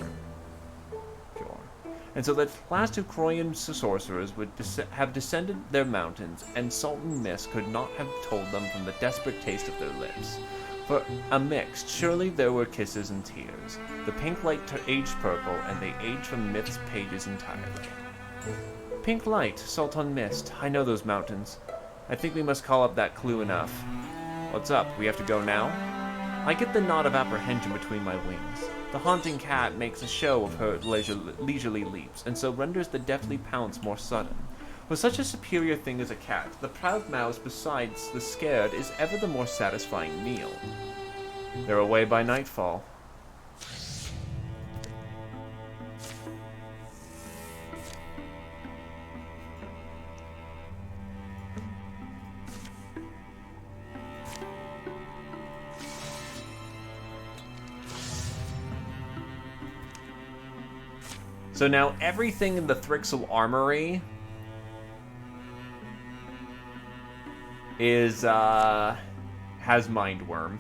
B: And so that last two Croyan sorcerers would have descended their mountains, and Sultan Mist could not have told them from the desperate taste of their lips. For amixed, surely there were kisses and tears. The pink light aged purple, and they aged from Myth's pages entirely. Pink light, Sultan Mist, I know those mountains. I think we must call up that clue enough. What's up, we have to go now? I get the nod of apprehension between my wings. The haunting cat makes a show of her leisurely leaps, and so renders the deftly pounce more sudden. With such a superior thing as a cat, the proud mouse besides the scared is ever the more satisfying meal. They're away by nightfall. So now everything in the Thrixel Armory is, has Mindworm.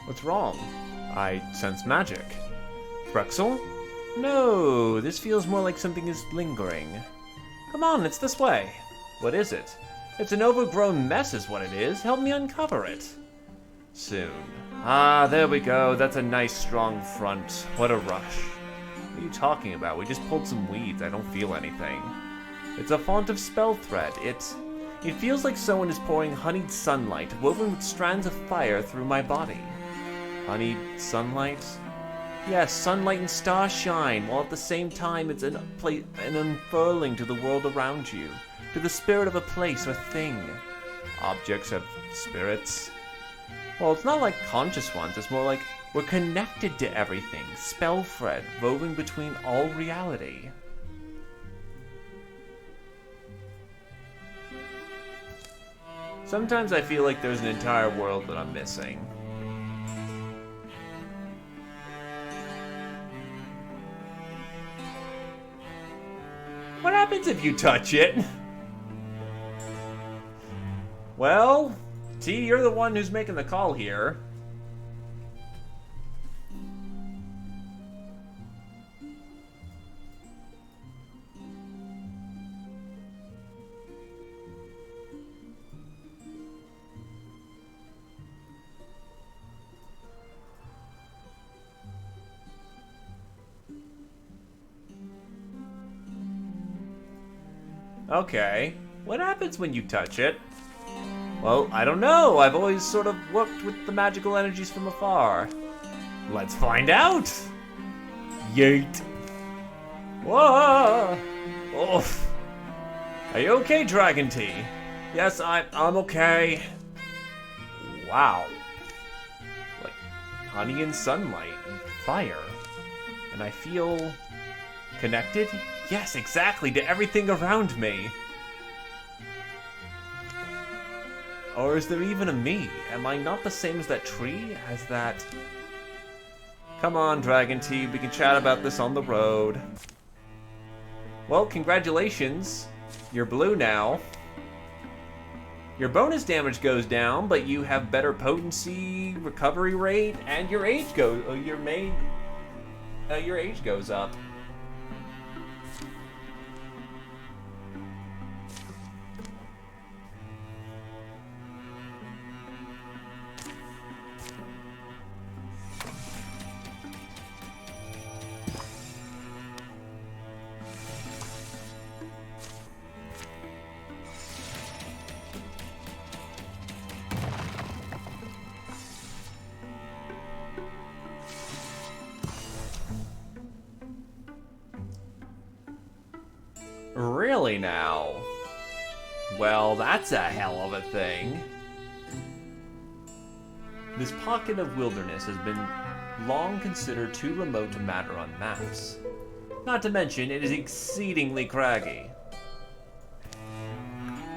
B: What's wrong? I sense magic. Thrixel? No, this feels more like something is lingering. Come on, it's this way. What is it? It's an overgrown mess is what it is. Help me uncover it. Soon. Ah, there we go. That's a nice strong front. What a rush. What are you talking about? We just pulled some weeds. I don't feel anything. It's a font of spell thread. It feels like someone is pouring honeyed sunlight woven with strands of fire through my body. Honeyed sunlight? Yes, sunlight and starshine, while at the same time it's an unfurling to the world around you, to the spirit of a place or thing. Objects have spirits. Well, it's not like conscious ones, it's more like we're connected to everything, spell thread woven between all reality. Sometimes I feel like there's an entire world that I'm missing. What happens if you touch it? Well, T, you're the one who's making the call here. Okay, what happens when you touch it? Well, I don't know. I've always sort of worked with the magical energies from afar. Let's find out! Yeet. Whoa! Oof. Are you okay, Dragon Tea? Yes, I'm okay. Wow. Like honey and sunlight and fire. And I feel connected? Yes, exactly, to everything around me. Or is there even a me? Am I not the same as that tree? As that... Come on, Dragon Tea, we can chat about this on the road. Well, congratulations. You're blue now. Your bonus damage goes down, but you have better potency, recovery rate, and your age goes... your age goes up. Really now? Well, that's a hell of a thing. This pocket of wilderness has been long considered too remote to matter on maps. Not to mention, it is exceedingly craggy.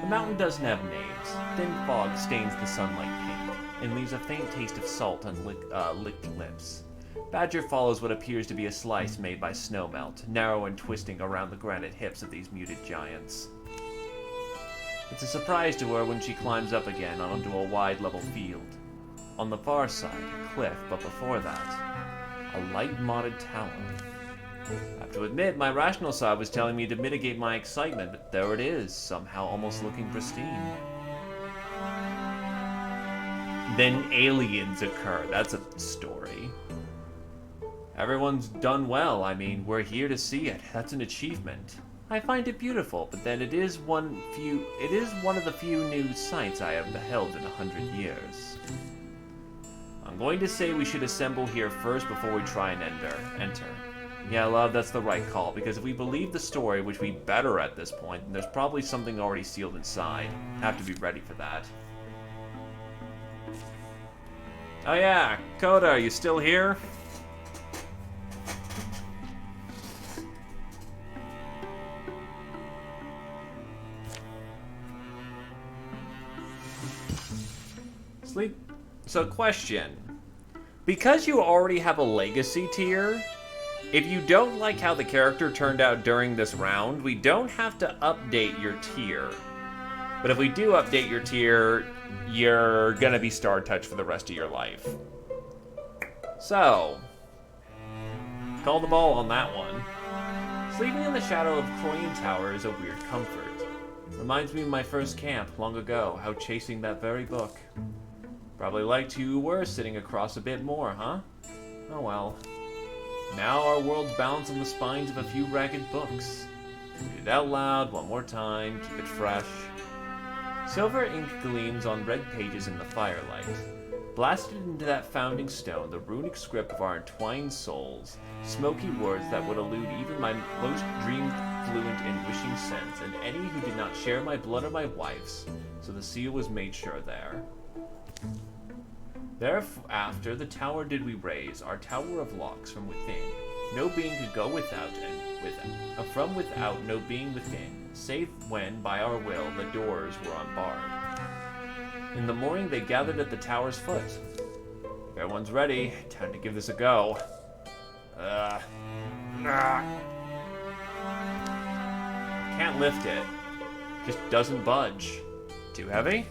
B: The mountain doesn't have names. Thin fog stains the sunlight pink and leaves a faint taste of salt on licked lips. Badger follows what appears to be a slice made by snowmelt, narrow and twisting around the granite hips of these muted giants. It's a surprise to her when she climbs up again onto a wide level field. On the far side, a cliff, but before that, a light modded tower. I have to admit, my rational side was telling me to mitigate my excitement, but there it is, somehow almost looking pristine. Then aliens occur. That's a story. Everyone's done well. I mean, we're here to see it. That's an achievement. I find it beautiful, but then it is one of the few new sights I have beheld in 100 years. I'm going to say we should assemble here first before we try and enter. Yeah, love, that's the right call, because if we believe the story, which we better at this point, then there's probably something already sealed inside. Have to be ready for that. Oh yeah, Coda, are you still here? Sleep. So, question. Because you already have a legacy tier, if you don't like how the character turned out during this round, we don't have to update your tier. But if we do update your tier, you're gonna be Star Touch for the rest of your life. So, call the ball on that one. Sleeping in the shadow of Croyan Tower is a weird comfort. Reminds me of my first camp long ago, how chasing that very book. Probably liked who you were sitting across a bit more, huh? Oh well. Now our world's balanced on the spines of a few ragged books. Read it out loud one more time, keep it fresh. Silver ink gleams on red pages in the firelight. Blasted into that founding stone, the runic script of our entwined souls, smoky words that would elude even my most dream-fluent and wishing sense, and any who did not share my blood or my wife's, so the seal was made sure there. Thereafter the tower did we raise, our tower of locks from within. No being could go without, and from without no being within, save when, by our will, the doors were unbarred. In the morning they gathered at the tower's foot. If everyone's ready, time to give this a go. Can't lift it. Just doesn't budge. Too heavy?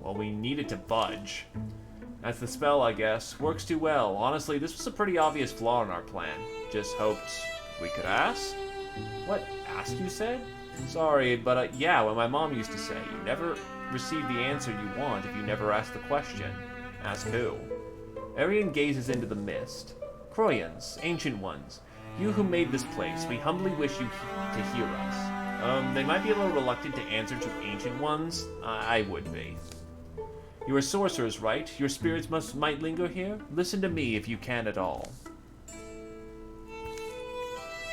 B: Well, we need it to budge. That's the spell, I guess. Works too well. Honestly, this was a pretty obvious flaw in our plan. Just hoped we could ask? What? Ask, you said? Sorry, but yeah, what my mom used to say. You never receive the answer you want if you never ask the question. Ask who? Arian gazes into the mist. Croyans, ancient ones, you who made this place, we humbly wish you to hear us. They might be a little reluctant to answer to ancient ones. I would be. You are sorcerers, right? Your spirits might linger here? Listen to me if you can at all.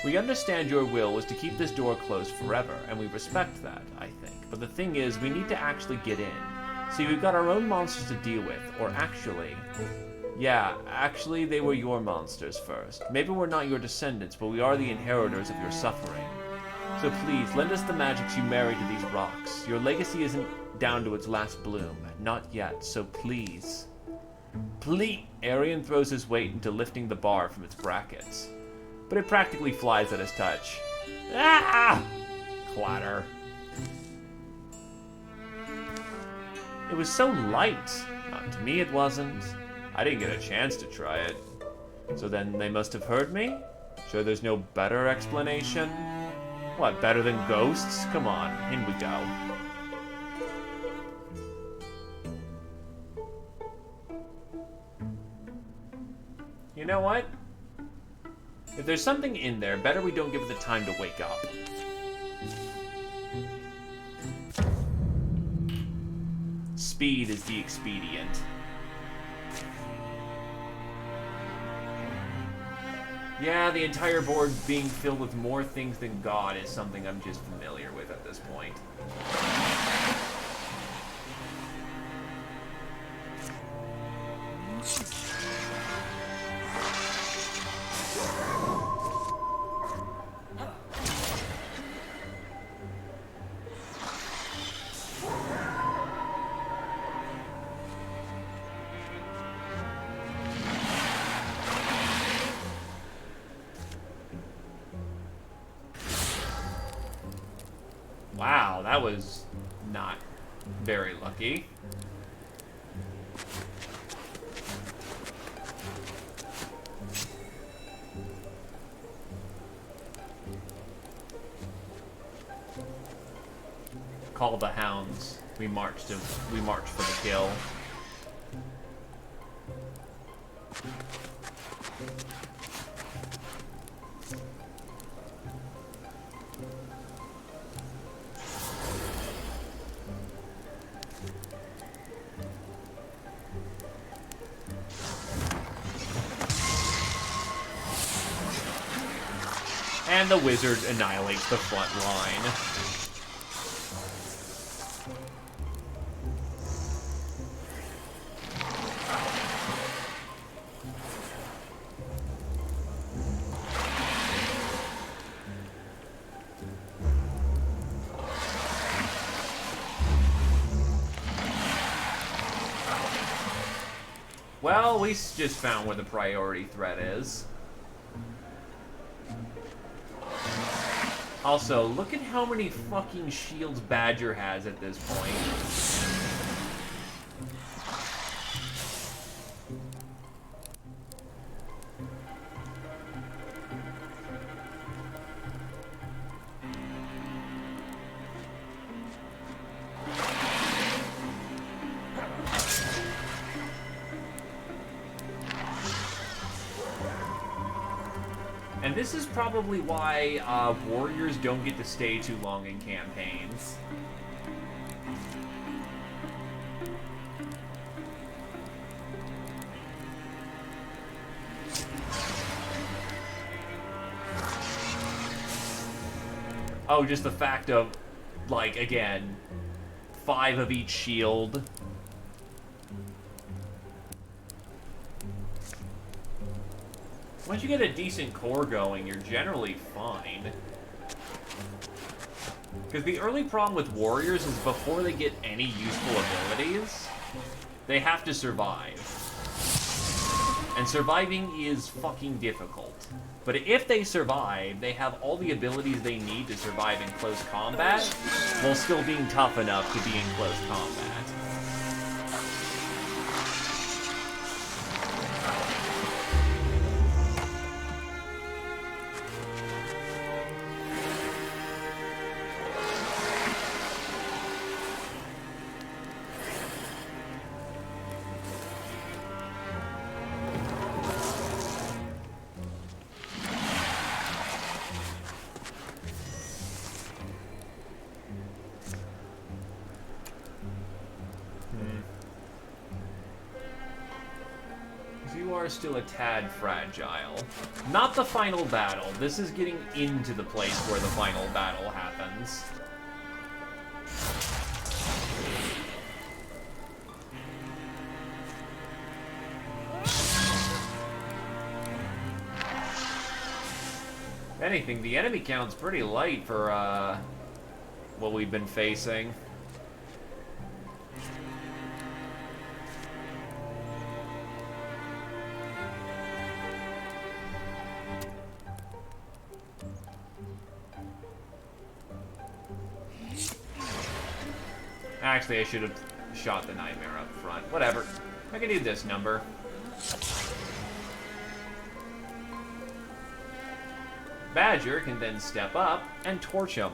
B: We understand your will was to keep this door closed forever, and we respect that, I think. But the thing is, we need to actually get in. See, we've got our own monsters to deal with, or actually... Yeah, actually, they were your monsters first. Maybe we're not your descendants, but we are the inheritors of your suffering. So please, lend us the magics you married to these rocks. Your legacy isn't down to its last bloom. Not yet, so please. Please! Arian throws his weight into lifting the bar from its brackets. But it practically flies at his touch. Ah! Clatter. It was so light. To me it wasn't. I didn't get a chance to try it. So then they must have heard me? Sure there's no better explanation? What, better than ghosts? Come on, in we go. You know what? If there's something in there, better we don't give it the time to wake up. Speed is the expedient. Yeah, the entire board being filled with more things than God is something I'm just familiar with at this point. Wow, that was not very lucky. Call the hounds. We march for the kill. And the wizard annihilates the front line. Well, we just found where the priority threat is. Also, look at how many fucking shields Badger has at this point. And this is probably why warriors don't get to stay too long in campaigns. Oh, just the fact of, like, again, 5 of each shield. Once you get a decent core going, you're generally fine. Because the early problem with warriors is before they get any useful abilities, they have to survive. And surviving is fucking difficult. But if they survive, they have all the abilities they need to survive in close combat, while still being tough enough to be in close combat. You are still a tad fragile. Not the final battle. This is getting into the place where the final battle happens. If anything, the enemy count's pretty light for what we've been facing. Actually, I should have shot the nightmare up front. Whatever. I can do this number. Badger can then step up and torch him.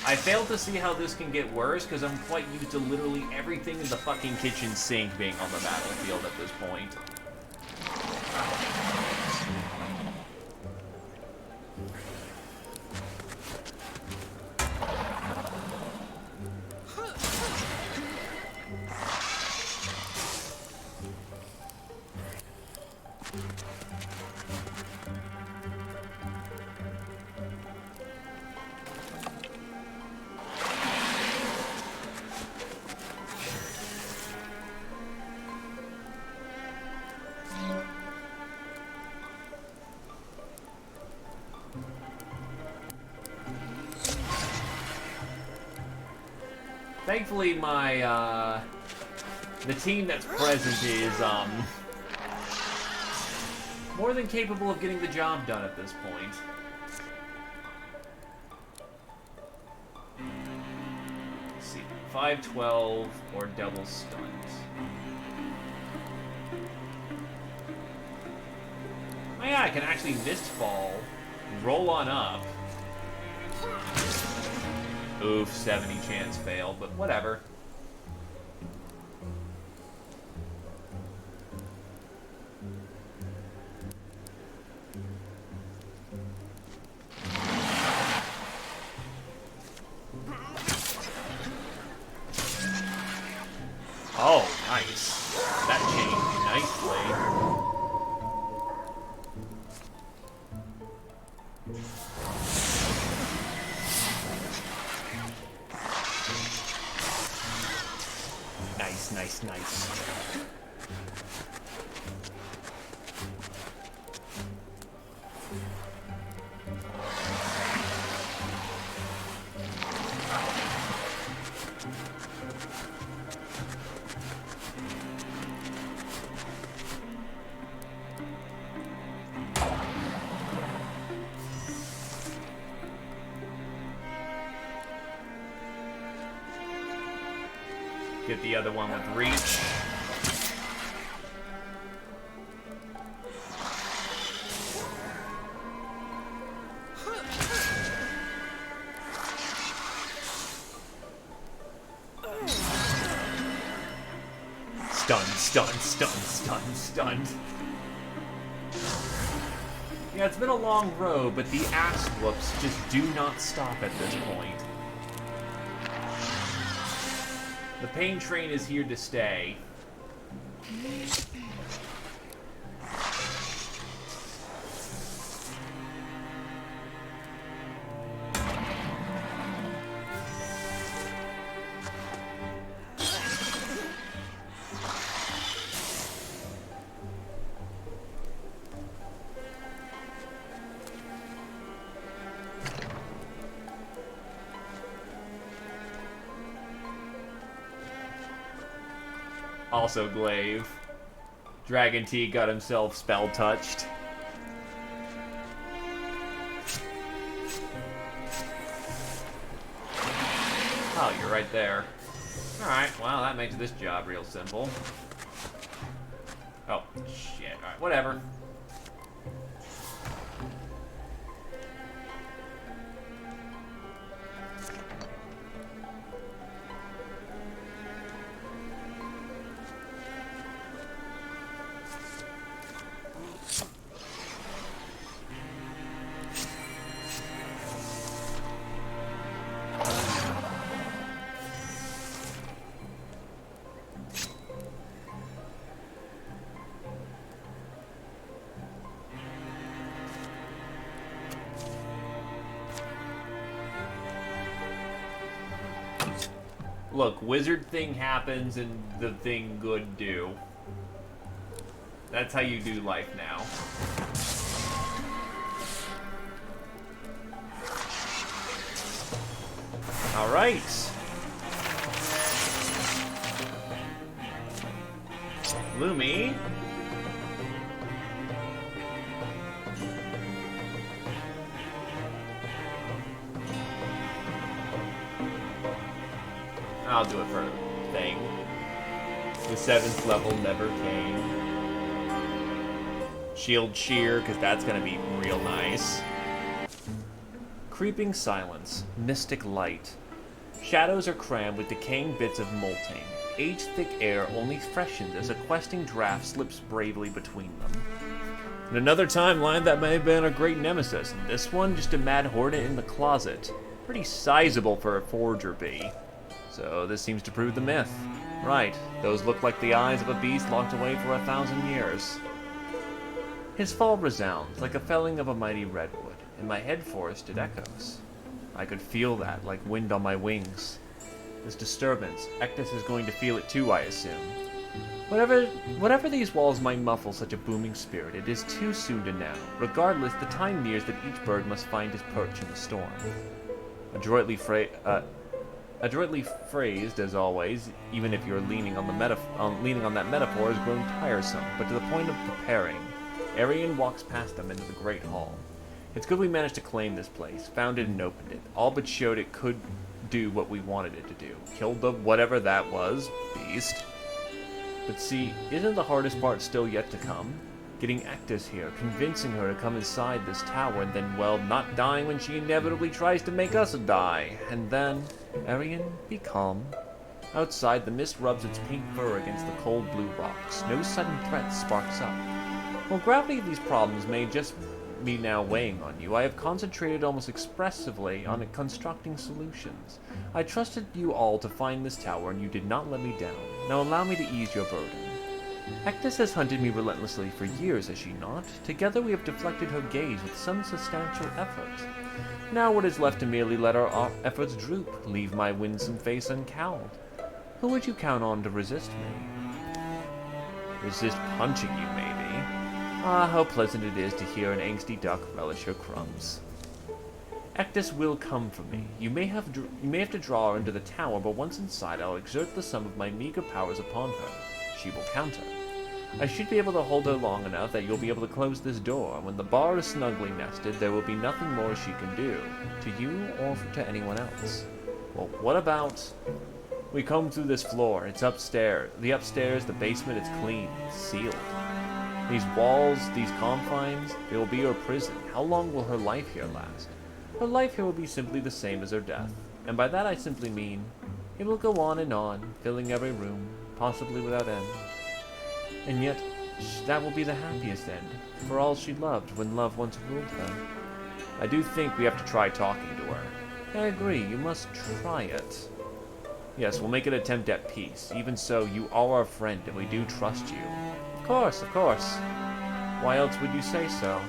B: I failed to see how this can get worse because I'm quite used to literally everything in the fucking kitchen sink being on the battlefield at this point. Thankfully, the team that's present is, more than capable of getting the job done at this point. Let's see, 5-12 or double stunt. Oh yeah, I can actually mist ball, roll on up. Oof, 70 chance fail, but whatever. Oh, nice. That changed nicely. Nice. Get the other one with reach. Stunned. Yeah, it's been a long road, but the ass whoops just do not stop at this point. The pain train is here to stay. Also Glaive. Dragon T got himself spell touched. Oh, you're right there. Alright, well, that makes this job real simple. Oh, shit. Alright, whatever. Look, wizard thing happens and the thing good do. That's how you do life now. Alright. Lumi. I'll do it for a thing. The 7th level never came. Shield Shear, because that's going to be real nice. Creeping silence, mystic light. Shadows are crammed with decaying bits of molting. Age-thick air only freshens as a questing draft slips bravely between them. In another timeline, that may have been a great nemesis. In this one, just a mad hornet in the closet. Pretty sizable for a forger bee. So this seems to prove the myth. Right, those look like the eyes of a beast locked away for 1,000 years. His fall resounds like a felling of a mighty redwood. In my head forest it echoes. I could feel that, like wind on my wings. This disturbance, Ectus is going to feel it too, I assume. Whatever these walls might muffle such a booming spirit, it is too soon to know. Regardless, the time nears that each bird must find his perch in the storm. Adroitly phrased, as always, even if you're leaning on that metaphor has grown tiresome, but to the point of preparing. Arian walks past them into the great hall. It's good we managed to claim this place, found it and opened it, all but showed it could do what we wanted it to do. Killed the whatever that was, beast. But see, isn't the hardest part still yet to come? Getting Ectus here, convincing her to come inside this tower, and then, well, not dying when she inevitably tries to make us die. And then, Arian, be calm. Outside, the mist rubs its pink fur against the cold blue rocks. No sudden threat sparks up. While gravity of these problems may just be now weighing on you, I have concentrated almost expressively on constructing solutions. I trusted you all to find this tower, and you did not let me down. Now allow me to ease your burden. Ectus has hunted me relentlessly for years, has she not? Together we have deflected her gaze with some substantial effort. Now what is left to merely let our efforts droop, leave my winsome face uncowled. Who would you count on to resist me? Resist punching you, maybe. Ah, how pleasant it is to hear an angsty duck relish her crumbs. Ectus will come for me. You may have to draw her into the tower, but once inside I'll exert the sum of my meager powers upon her. She will counter. I should be able to hold her long enough that you'll be able to close this door. When the bar is snugly nested, there will be nothing more she can do, to you or to anyone else. Well, what about... We comb through this floor. It's upstairs. The upstairs, the basement, it's clean. It's sealed. These walls, these confines, they will be her prison. How long will her life here last? Her life here will be simply the same as her death. And by that I simply mean, it will go on, filling every room, possibly without end. And yet, that will be the happiest end, for all she loved when love once ruled her. I do think we have to try talking to her. I agree, you must try it. Yes, we'll make an attempt at peace. Even so, you are our friend, and we do trust you. Of course, of course. Why else would you say so?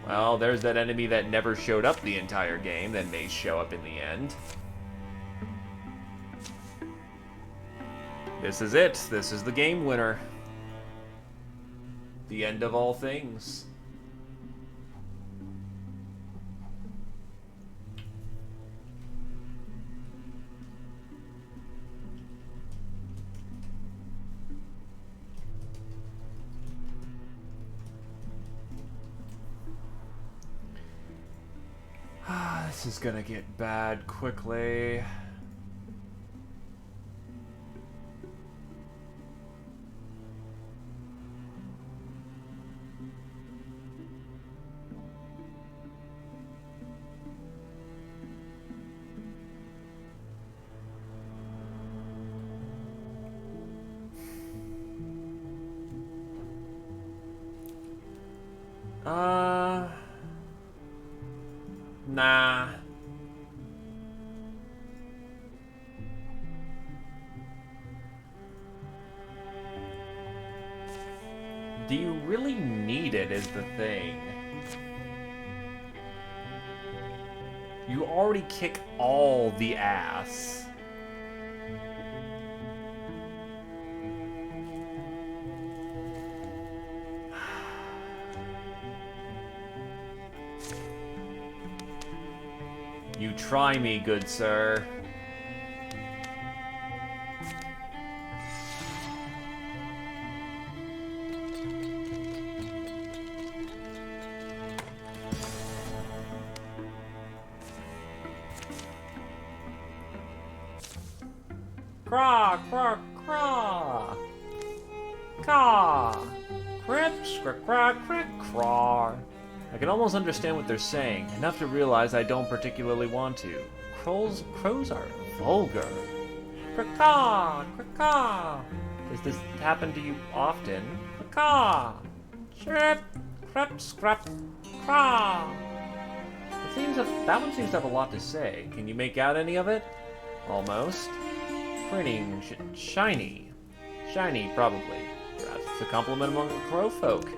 B: Well, there's that enemy that never showed up the entire game, that may show up in the end. This is it. This is the game winner. The end of all things. This is gonna get bad quickly. Nah. Do you really need it is the thing. You already kick all the ass. You try me, good sir. Craw, craw, craw. Caw. Crip, scrick, craw, crick, craw. I can almost understand what they're saying, enough to realize I don't particularly want to. Crows are vulgar. Crick-caw, crick-caw. Does this happen to you often? Crick-caw. Chirp, crip, scrap, craw. That one seems to have a lot to say. Can you make out any of it? Almost. Printing shiny. Shiny, probably. Perhaps it's a compliment among the crow folk.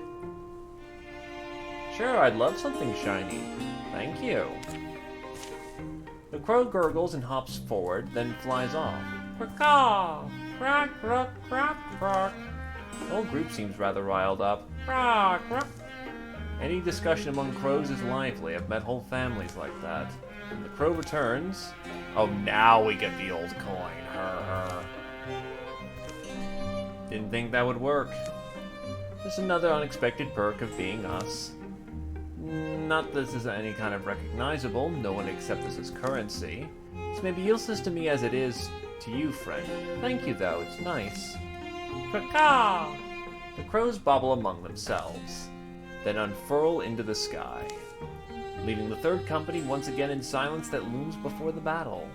B: Sure, I'd love something shiny. Thank you. The crow gurgles and hops forward, then flies off. Quack-caw! Crack, crack, crack, crack. The whole group seems rather riled up. Crack, crack. Any discussion among crows is lively. I've met whole families like that. When the crow returns... Oh, now we get the old coin. Didn't think that would work. Just another unexpected perk of being us. Not that this is any kind of recognizable. No one accepts this as currency. This may be useless to me as it is to you, friend. Thank you, though. It's nice. Caw! The crows bobble among themselves, then unfurl into the sky, leaving the third company once again in silence that looms before the battle.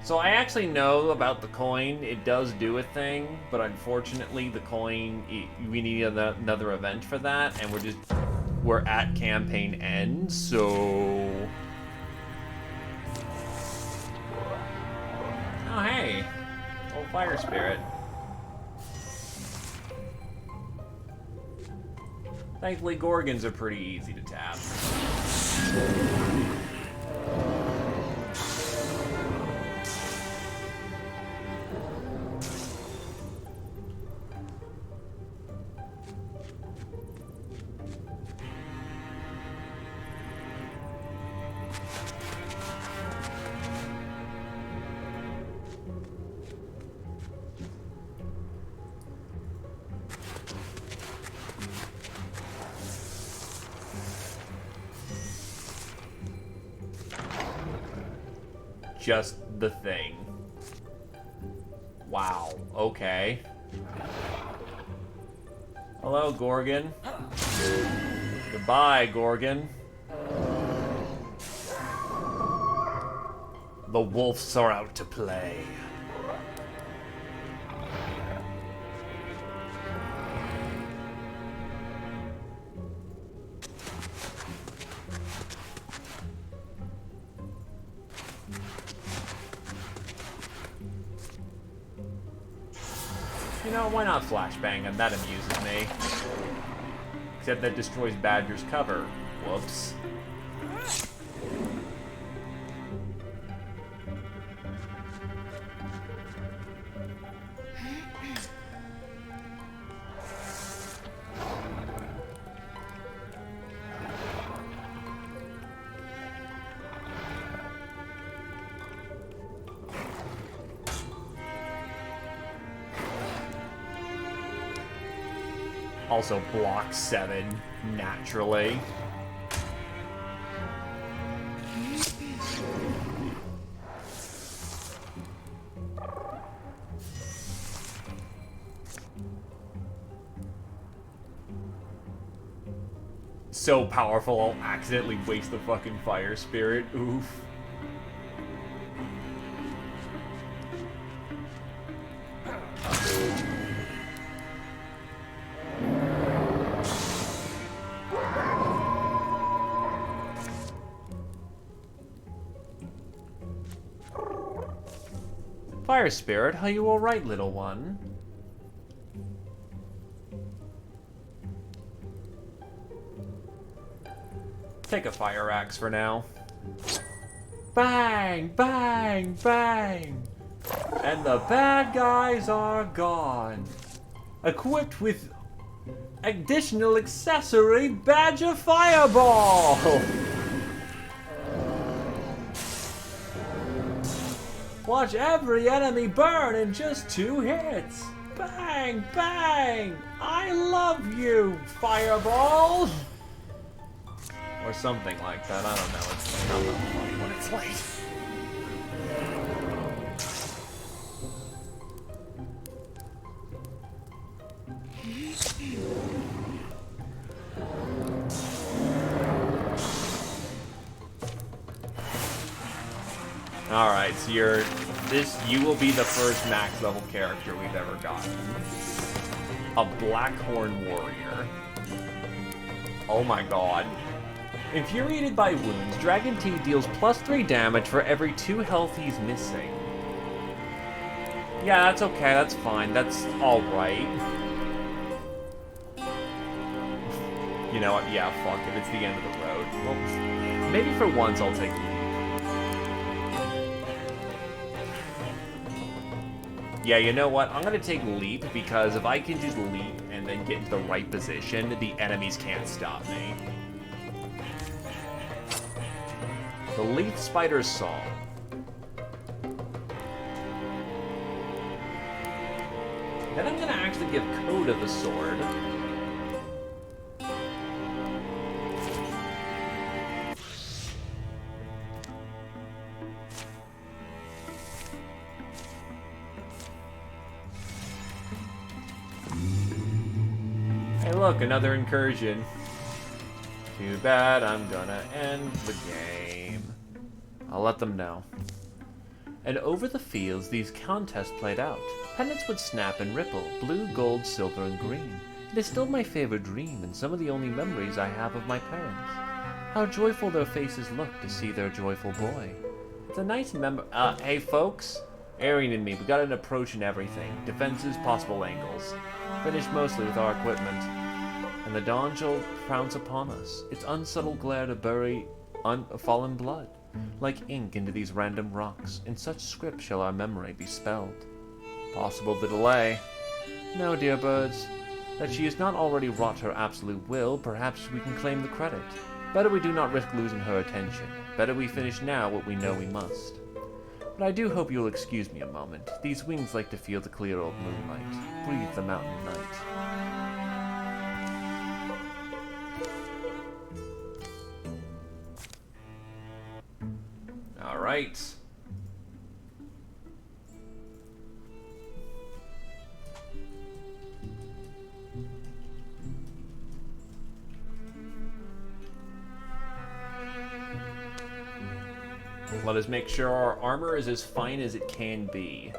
B: So I actually know about the coin. It does do a thing, but unfortunately the coin, we need another event for that, and we're at campaign end, so... Oh hey, old fire spirit. Thankfully Gorgons are pretty easy to tap. Just the thing. Wow, okay. Hello, Gorgon. Goodbye, Gorgon. The wolves are out to play. You know, why not flashbang him? That amuses me. Except that destroys Badger's cover. Whoops. Also block 7, naturally. So powerful, I'll accidentally waste the fucking fire spirit. Oof. Fire spirit, are you alright, little one? Take a fire axe for now. Bang, bang, bang! And the bad guys are gone. Equipped with additional accessory Badger Fireball! Watch every enemy burn in just 2 hits. Bang, bang! I love you, Fireball! Or something like that, I don't know. It's not that funny when it's late. Alright, so you will be the first max level character we've ever gotten. A Blackhorn Warrior. Oh my god. Infuriated by wounds, Dragon Teeth deals +3 damage for every 2 health he's missing. Yeah, that's okay. That's fine. That's all right. You know what? Yeah, fuck it. It's the end of the road. Well, maybe for once I'll take lead. Yeah, you know what? I'm gonna take leap because if I can just leap and then get into the right position, the enemies can't stop me. The Leaf Spider's Song. Then I'm gonna actually give Coda the sword. Hey look, another incursion. Too bad I'm gonna end the game. I'll let them know. And over the fields these contests played out. Pennants would snap and ripple, blue, gold, silver, and green. It is still my favorite dream, and some of the only memories I have of my parents. How joyful their faces look to see their joyful boy. It's a nice hey folks. Arian and me, we got an approach and everything. Defenses, possible angles. Finished mostly with our equipment. And the dawn shall pounce upon us, its unsubtle glare to bury fallen blood. Like ink into these random rocks, in such script shall our memory be spelled. Possible the delay. No, dear birds, that she has not already wrought her absolute will, perhaps we can claim the credit. Better we do not risk losing her attention. Better we finish now what we know we must. But I do hope you'll excuse me a moment. These wings like to feel the clear old moonlight, breathe the mountain night. All right. Let us make sure our armor is as fine as it can be.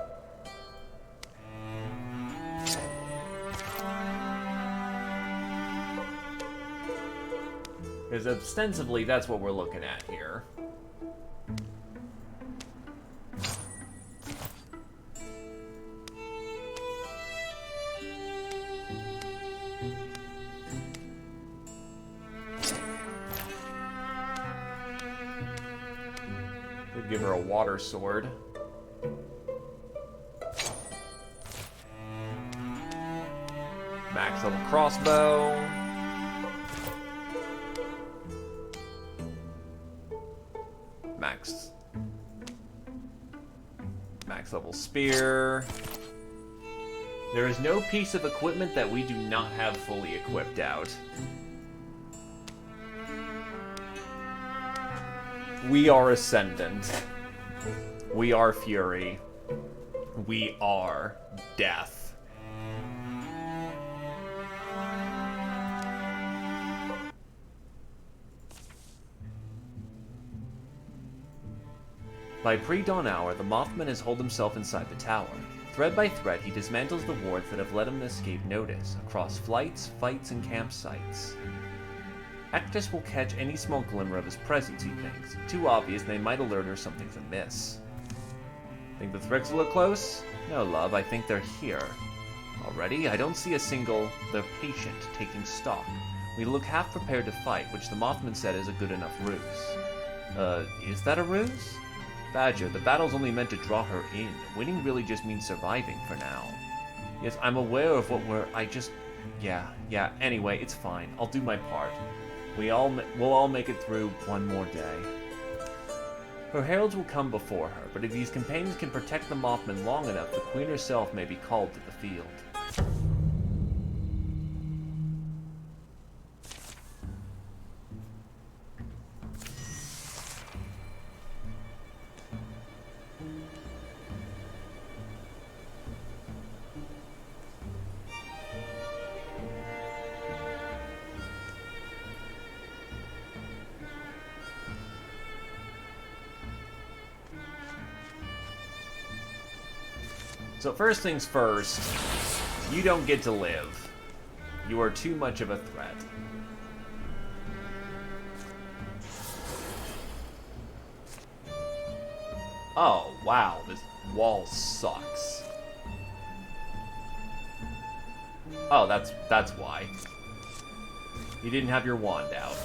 B: Because ostensibly, that's what we're looking at here. Could give her a water sword. Max level crossbow. Max level spear. There is no piece of equipment that we do not have fully equipped out. We are Ascendant. We are Fury. We are Death. By pre-dawn hour, the Mothman has holed himself inside the tower. Thread by thread, he dismantles the wards that have let him escape notice, across flights, fights, and campsites. Actus will catch any small glimmer of his presence, he thinks. Too obvious, and they might alert her something's amiss. Think the threats look close? No, love, I think they're here. Already? I don't see a single, the patient, taking stock. We look half prepared to fight, which the Mothman said is a good enough ruse. Is that a ruse? Badger, the battle's only meant to draw her in. Winning really just means surviving for now. Yes, I'm aware of what Yeah, anyway, it's fine. I'll do my part. We'll all make it through one more day. Her heralds will come before her, but if these companions can protect the Mothman long enough, the Queen herself may be called to the field. So first things first, you don't get to live. You are too much of a threat. Oh, wow, this wall sucks. Oh, that's why. You didn't have your wand out.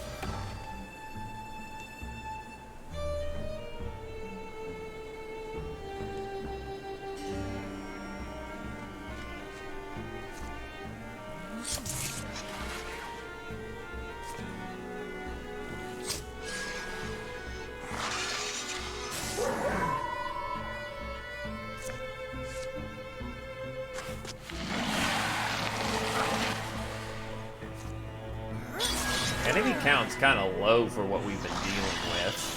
B: Enemy count's kind of low for what we've been dealing with.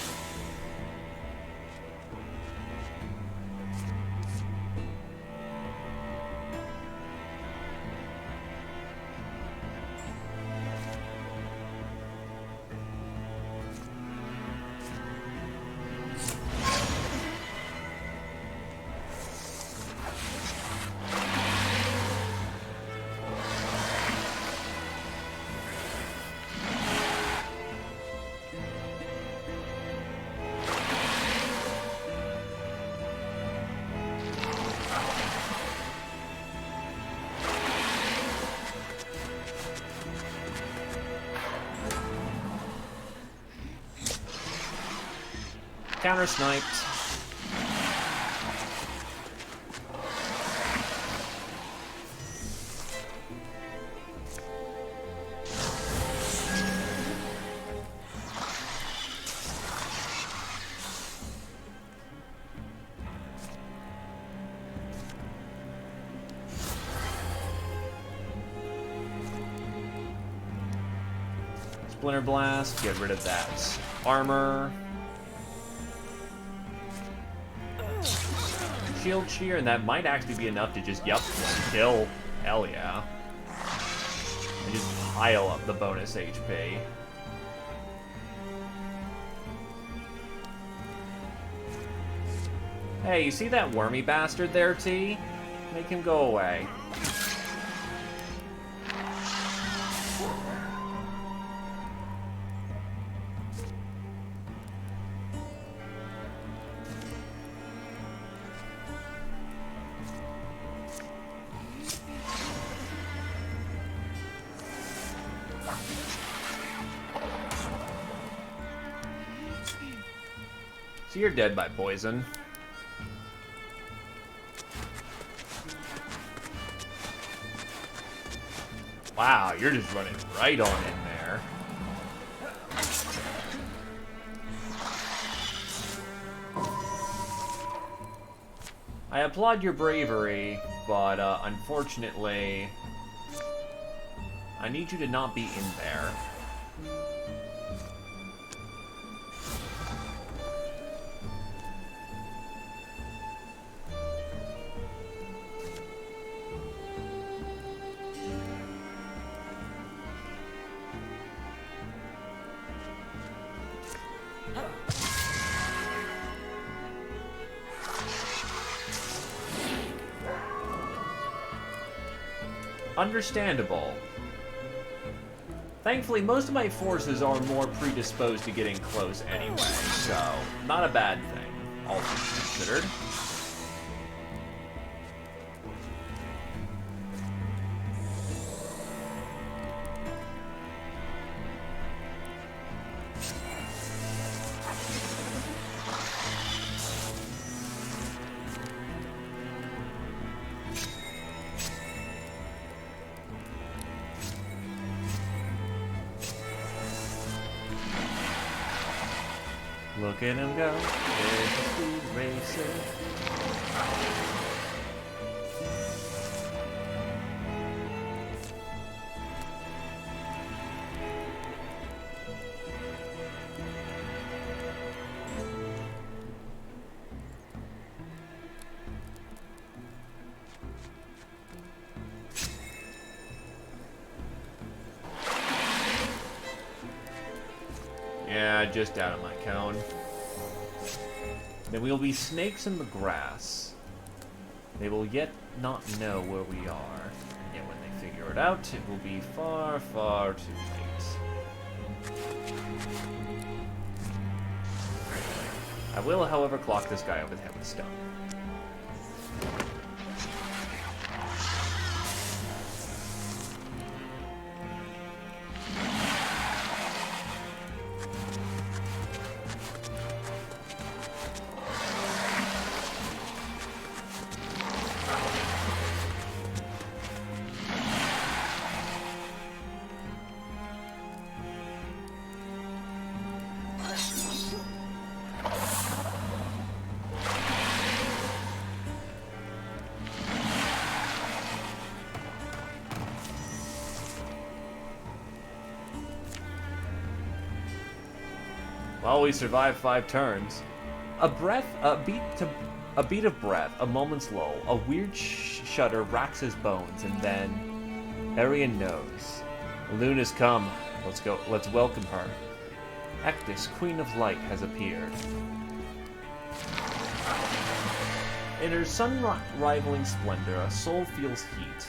B: Counter sniped. Splinter Blast, get rid of that armor. Shield Shear, and that might actually be enough to just, yep, kill. Hell yeah. And just pile up the bonus HP. Hey, you see that wormy bastard there, T? Make him go away. So you're dead by poison. Wow, you're just running right on in there. I applaud your bravery, but unfortunately, I need you to not be in there. Understandable. Thankfully, most of my forces are more predisposed to getting close anyway, so not a bad thing, all things considered. Look at him go, there's a speed racer. Yeah, just out of my cone. Then we will be snakes in the grass. They will yet not know where we are. And yet when they figure it out, it will be far, far too late. I will, however, clock this guy over the head with a stone. Well, we survived 5 turns. A beat of breath, a moment's lull, a weird shudder racks his bones, and then Arian knows. Luna's come. Let's go. Let's welcome her. Ectis, Queen of Light, has appeared. In her sun-rivaling splendor, a soul feels heat.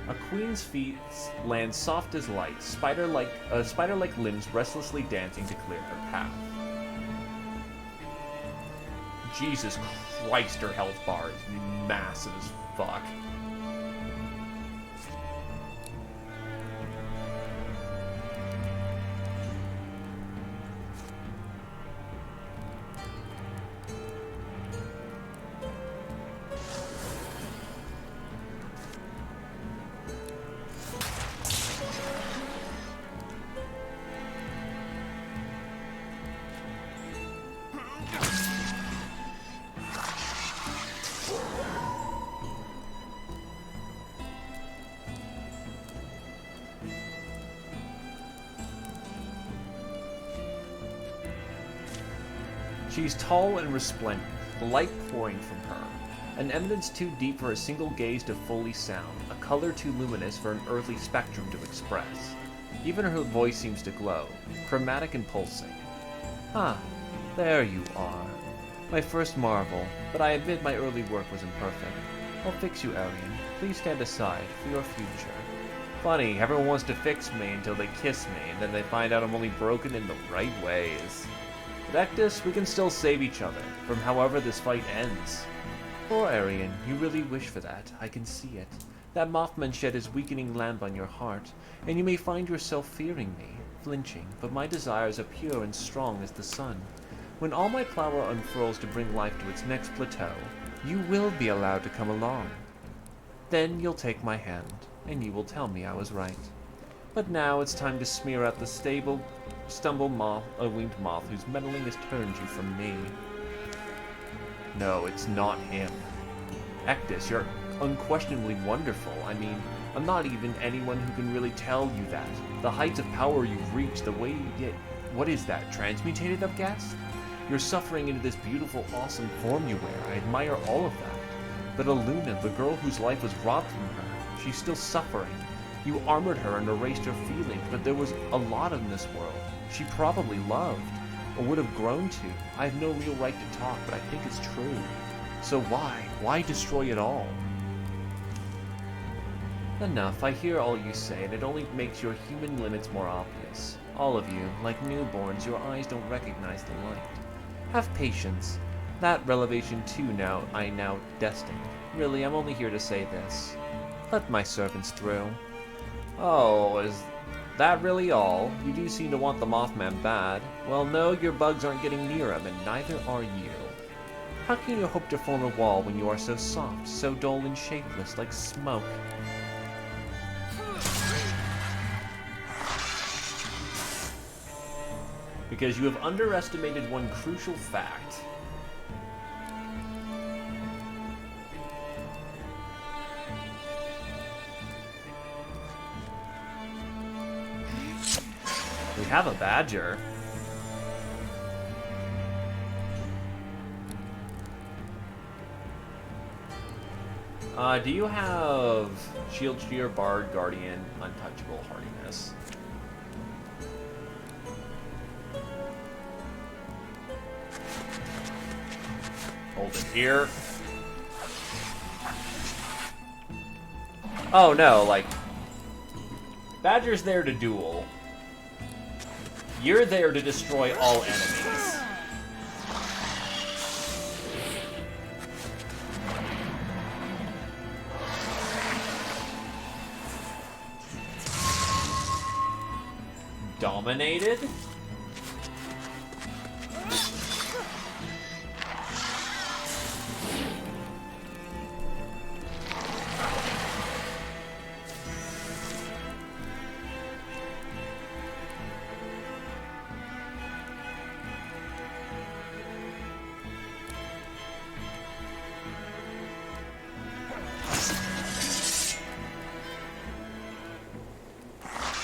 B: A queen's feet land soft as light, spider-like limbs restlessly dancing to clear her path. Jesus Christ, her health bar is massive as fuck. She's tall and resplendent, the light pouring from her, an eminence too deep for a single gaze to fully sound, a color too luminous for an earthly spectrum to express. Even her voice seems to glow, chromatic and pulsing. Ah, there you are. My first marvel, but I admit my early work was imperfect. I'll fix you, Arian. Please stand aside for your future. Funny, everyone wants to fix me until they kiss me, and then they find out I'm only broken in the right ways. Ectis, we can still save each other, from however this fight ends. Poor Arian, you really wish for that, I can see it. That Mothman shed his weakening lamp on your heart, and you may find yourself fearing me, flinching, but my desires are pure and strong as the sun. When all my power unfurls to bring life to its next plateau, you will be allowed to come along. Then you'll take my hand, and you will tell me I was right. But now it's time to smear out the winged moth whose meddling has turned you from me. No, it's not him. Ectis, you're unquestionably wonderful. I mean, I'm not even anyone who can really tell you that. The heights of power you've reached, the way you get... What is that, transmutated, I've guessed? You're suffering into this beautiful, awesome form you wear. I admire all of that. But Aluna, the girl whose life was robbed from her, she's still suffering. You armored her and erased her feelings, but there was a lot in this world she probably loved, or would have grown to. I have no real right to talk, but I think it's true. So why? Why destroy it all? Enough, I hear all you say, and it only makes your human limits more obvious. All of you, like newborns, your eyes don't recognize the light. Have patience. That revelation too I now destined. Really, I'm only here to say this. Let my servants through. Oh, is that really all? You do seem to want the Mothman bad. Well, no, your bugs aren't getting near him, and neither are you. How can you hope to form a wall when you are so soft, so dull and shapeless, like smoke? Because you have underestimated one crucial fact. We have a badger. Do you have Shield Shear, Bard, Guardian, Untouchable, Hardiness? Hold it here. Oh no, like... Badger's there to duel. You're there to destroy all enemies. Dominated?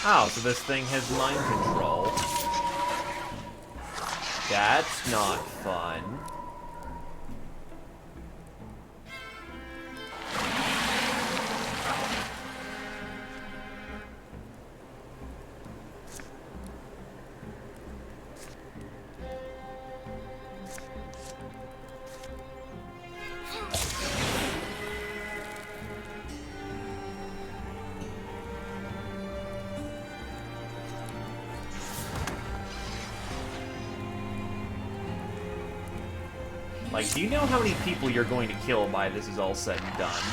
B: Oh, so this thing has mind control. That's not fun. Like, do you know how many people you're going to kill by this is all said and done?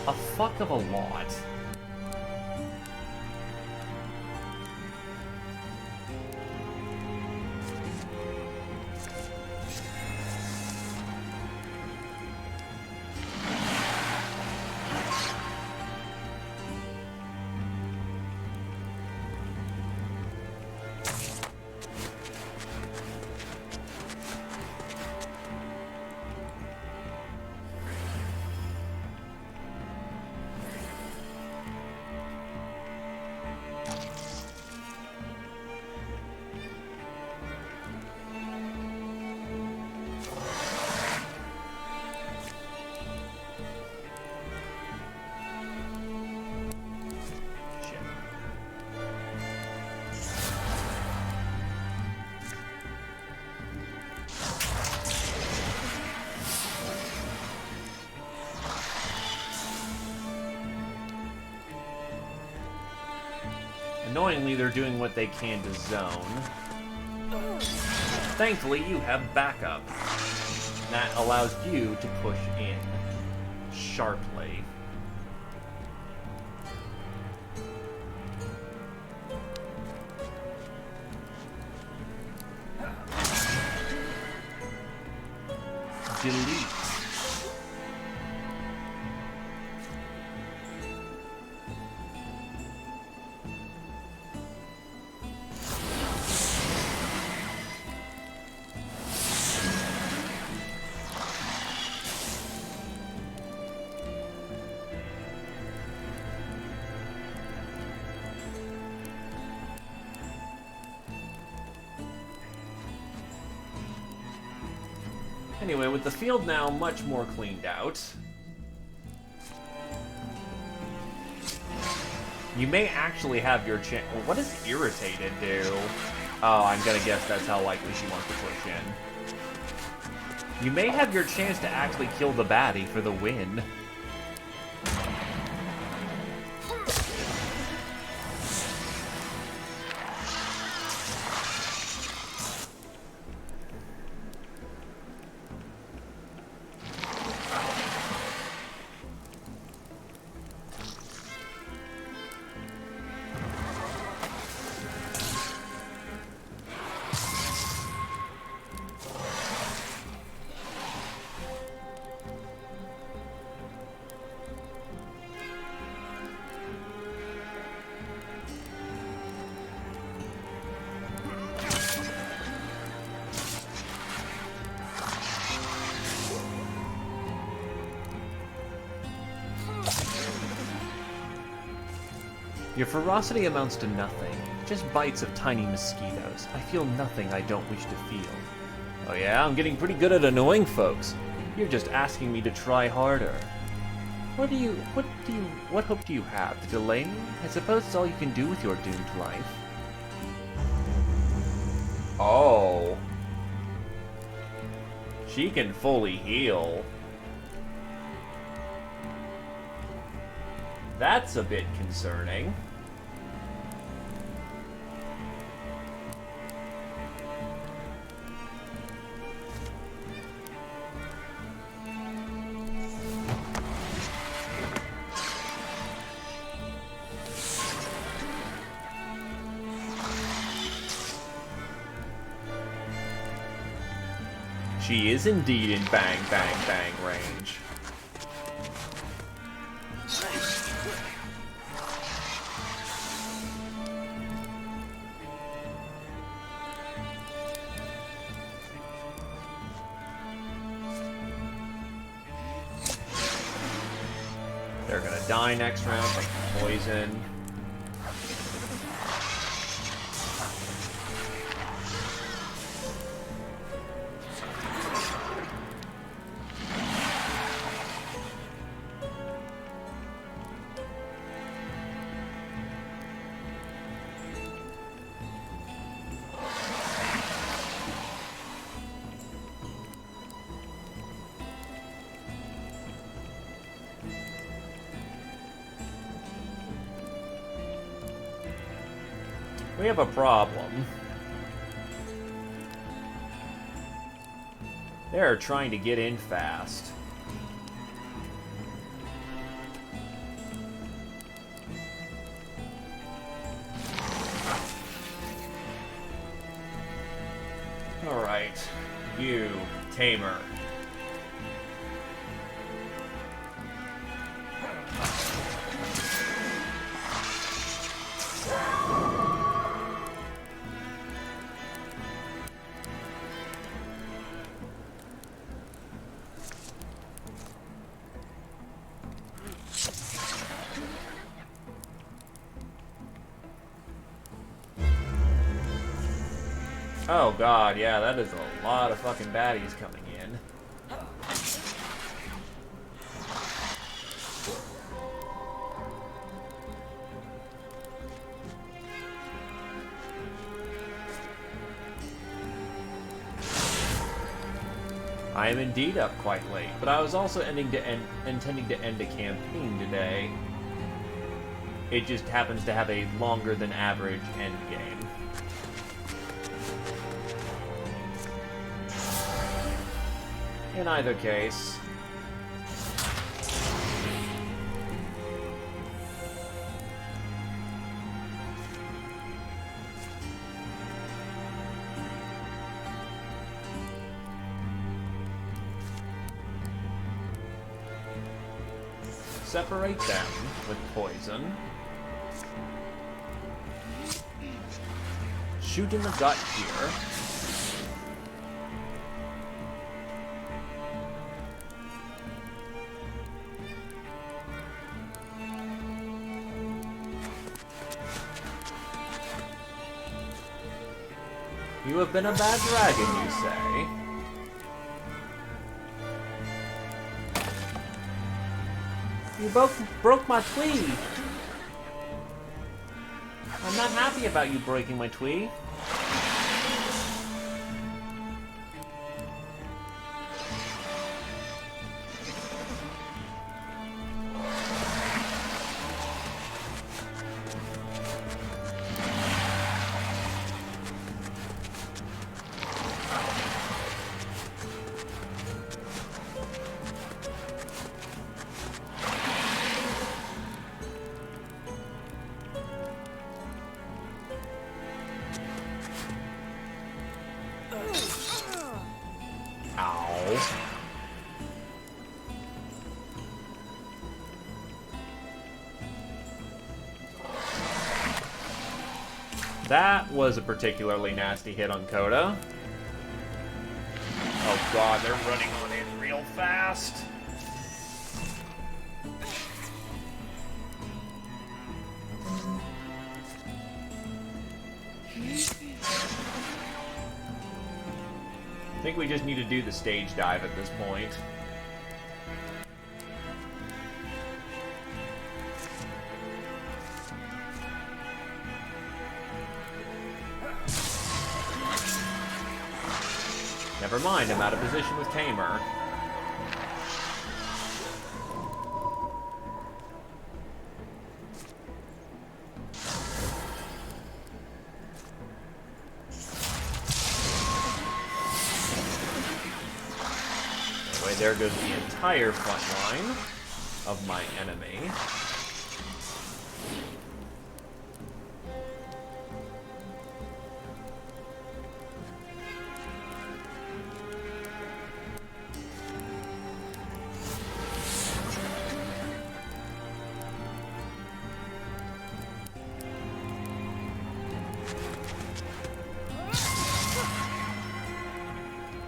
B: A fuck of a lot. Annoyingly, they're doing what they can to zone. Thankfully, you have backup. That allows you to push in sharply. Delete. Anyway, with the field now much more cleaned out, you may actually have your chance. Well, what does irritated do? Oh, I'm gonna guess that's how likely she wants to push in. You may have your chance to actually kill the baddie for the win. Your ferocity amounts to nothing, just bites of tiny mosquitoes. I feel nothing I don't wish to feel. Oh yeah, I'm getting pretty good at annoying folks. You're just asking me to try harder. What hope do you have? To delay me? I suppose it's all you can do with your doomed life. Oh. She can fully heal. That's a bit concerning. She is indeed in bang, bang, bang range. They're gonna die next round from poison.
A: We have a problem. They're trying to get in fast. Alright, you, Tamer. Oh god, yeah, that is a lot of fucking baddies coming in. I am indeed up quite late, but I was also intending to end a campaign today. It just happens to have a longer than average end game. In either case, separate them with poison. Shoot in the gut here. You have been a bad dragon, you say? You both broke my twee! I'm not happy about you breaking my twee. That was a particularly nasty hit on Coda. Oh god, they're running on in real fast. I think we just need to do the stage dive at this point. Never mind, I'm out of position with Tamer. Anyway, there goes the entire front line of my enemy.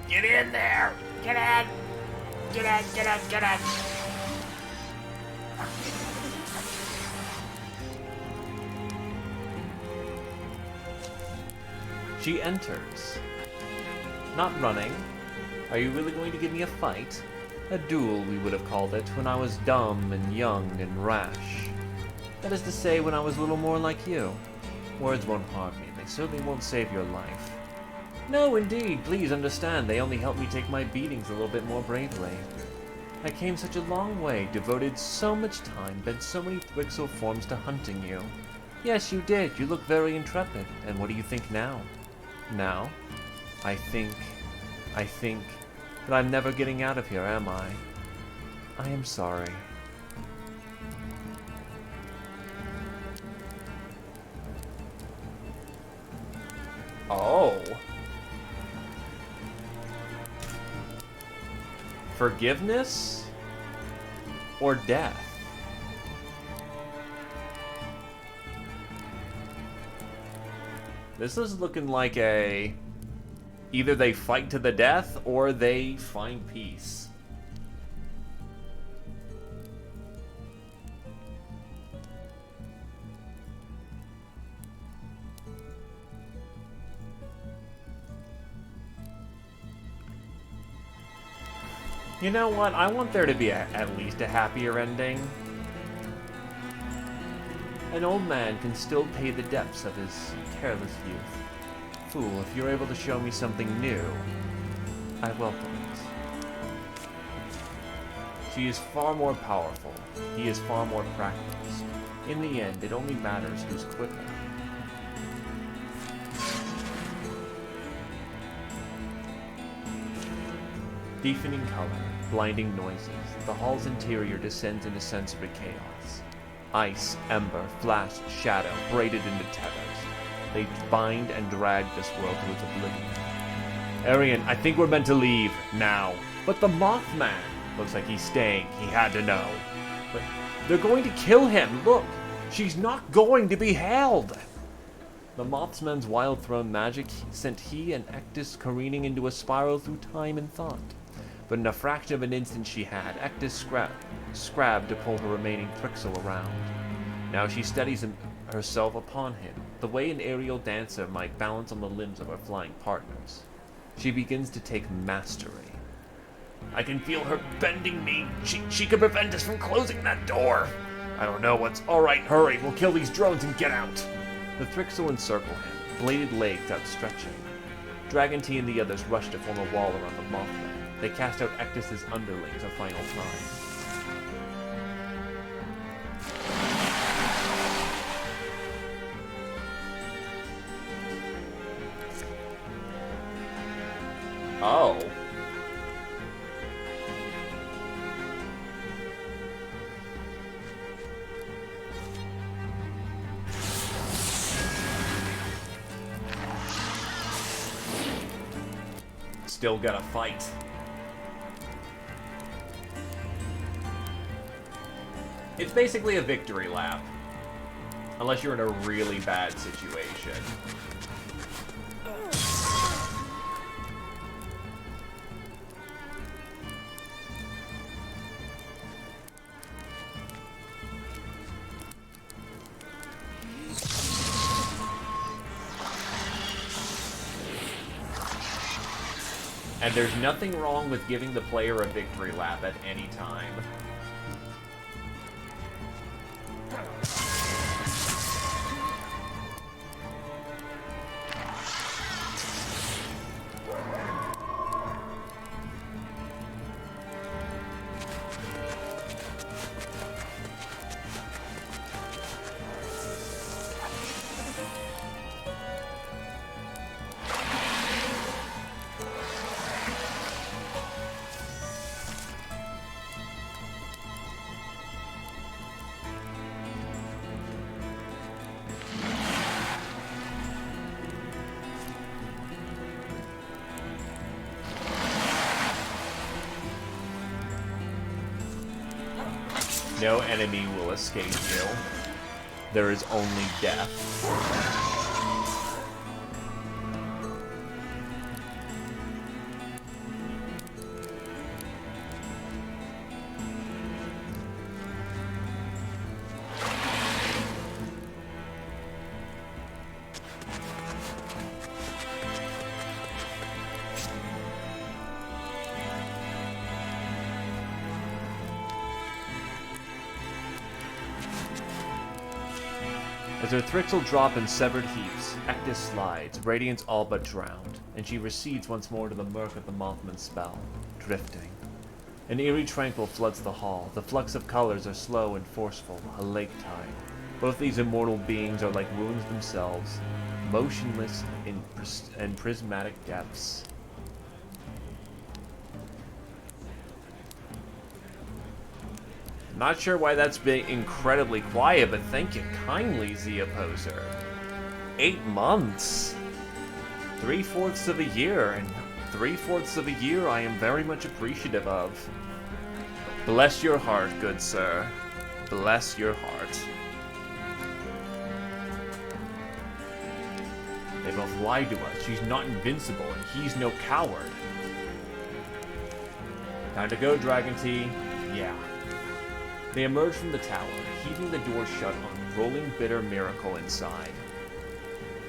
A: Get in there! Get in! Get in, get in, get in! She enters. Not running. Are you really going to give me a fight? A duel, we would have called it, when I was dumb and young and rash. That is to say, when I was a little more like you. Words won't harm me, they certainly won't save your life. No, indeed, please understand, they only help me take my beatings a little bit more bravely. I came such a long way, devoted so much time, bent so many Thrixel forms to hunting you.
B: Yes, you did. You look very intrepid. And what do you think now? Now? I think that I'm never getting out of here, am I? I am sorry.
A: Oh. Forgiveness or death? This is looking like a... either they fight to the death or they find peace. You know what? I want there to be at least a happier ending. An old man can still pay the debts of his careless youth. Fool, if you're able to show me something new, I welcome it. She is far more powerful. He is far more practiced. In the end, it only matters who's quicker. Deafening color, blinding noises. The hall's interior descends into sensory chaos. Ice, ember, flash, shadow, braided into tethers. They bind and drag this world to its oblivion. Arian, I think we're meant to leave, now. But the Mothman! Looks like he's staying. He had to know. But they're going to kill him! Look! She's not going to be held! The Mothman's wild thrown magic sent he and Ectus careening into a spiral through time and thought. But in a fraction of an instant she had, Ectus scrabbed to pull her remaining Thrixel around. Now she steadies herself upon him, the way an aerial dancer might balance on the limbs of her flying partners. She begins to take mastery. I can feel her bending me. She could prevent us from closing that door. I don't know what's... Alright, hurry, we'll kill these drones and get out. The Thrixel encircle him, bladed legs outstretching. Dragon Tea and the others rush to form a wall around the Mothman. They cast out Ectus's underlings a final time. Oh. Still gotta fight. It's basically a victory lap. Unless you're in a really bad situation. And there's nothing wrong with giving the player a victory lap at any time. No enemy will escape you. There is only death. As her Thrixel drop in severed heaps, Ectus slides, radiance all but drowned, and she recedes once more to the murk of the Mothman's spell, drifting. An eerie tranquil floods the hall. The flux of colors are slow and forceful, a lake tide.
B: Both these immortal beings are like ruins themselves, motionless in prismatic depths. Not sure why that's been incredibly quiet, but thank you kindly, Z Opposer. 8 months. 3/4 of a year, and 3/4 of a year I am very much appreciative of. Bless your heart, good sir. Bless your heart. They both lied to us. She's not invincible, and he's no coward. Time to go, Dragon Tea. Yeah. They emerge from the tower, heaving the door shut on rolling bitter miracle inside.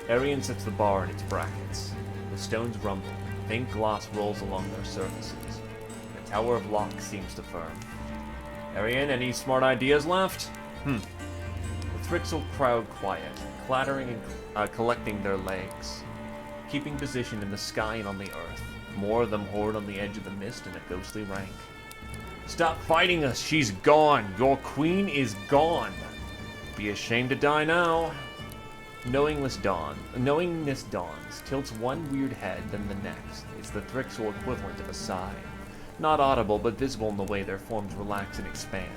B: Arian sets the bar in its brackets. The stones rumble. Faint gloss rolls along their surfaces. The Tower of Lock seems to firm. Arian, any smart ideas left? The Thrixel crowd quiet, clattering and collecting their legs, keeping position in the sky and on the earth. More of them hoard on the edge of the mist in a ghostly rank. Stop fighting us! She's gone! Your queen is gone! Be ashamed to die now! Knowingness dawns, tilts one weird head, then the next. It's the Thrixel equivalent of a sigh. Not audible, but visible in the way their forms relax and expand.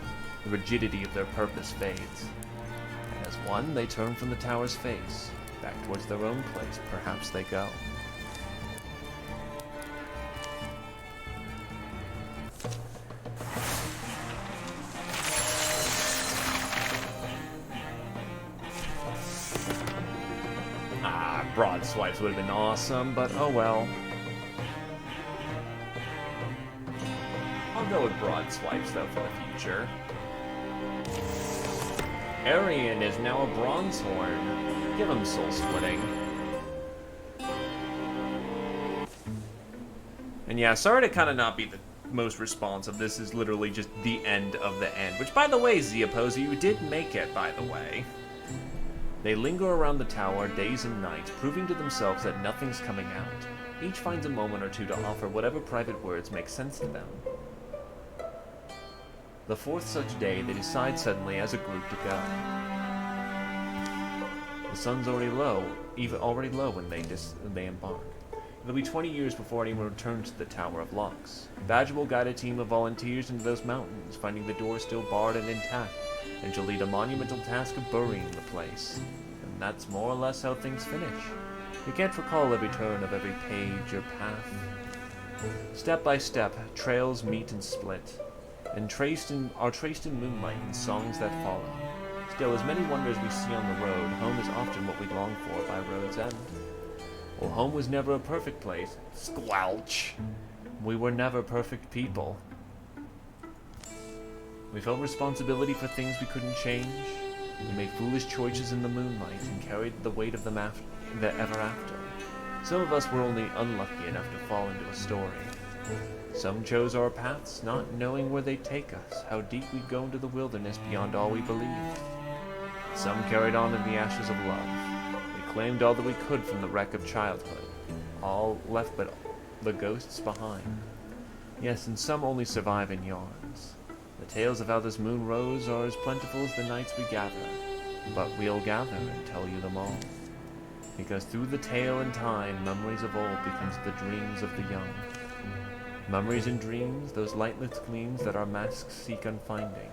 B: The rigidity of their purpose fades. As one, they turn from the tower's face. Back towards their own place, perhaps they go. Broad swipes would have been awesome, but oh well. I'll go with broad swipes, though, for the future. Arian is now a bronze horn. Give him soul splitting. And yeah, sorry to kind of not be the most responsive. This is literally just the end of the end. Which, by the way, Z Opposer, you did make it, by the way. They linger around the tower days and nights, proving to themselves that nothing's coming out. Each finds a moment or two to offer whatever private words make sense to them. The fourth such day, they decide suddenly as a group to go. The sun's already low when they embark. It'll be 20 years before anyone returns to the Tower of Locks. Badge will guide a team of volunteers into those mountains, finding the door still barred and intact, and she'll lead a monumental task of burying the place. And that's more or less how things finish. You can't recall every turn of every page or path. Step by step, trails meet and split, and are traced in moonlight in songs that follow. Still, as many wonders we see on the road, home is often what we long for by road's end. Well, home was never a perfect place. Squelch! We were never perfect people. We felt responsibility for things we couldn't change. We made foolish choices in the moonlight and carried the weight of them ever after. Some of us were only unlucky enough to fall into a story. Some chose our paths, not knowing where they'd take us, how deep we'd go into the wilderness beyond all we believed. Some carried on in the ashes of love. We claimed all that we could from the wreck of childhood, all left but the ghosts behind. Yes, and some only survive in yarns. The tales of how this moon rose are as plentiful as the nights we gather, but we'll gather and tell you them all. Because through the tale and time, memories of old becomes the dreams of the young. Memories and dreams, those lightless gleams that our masks seek unfinding.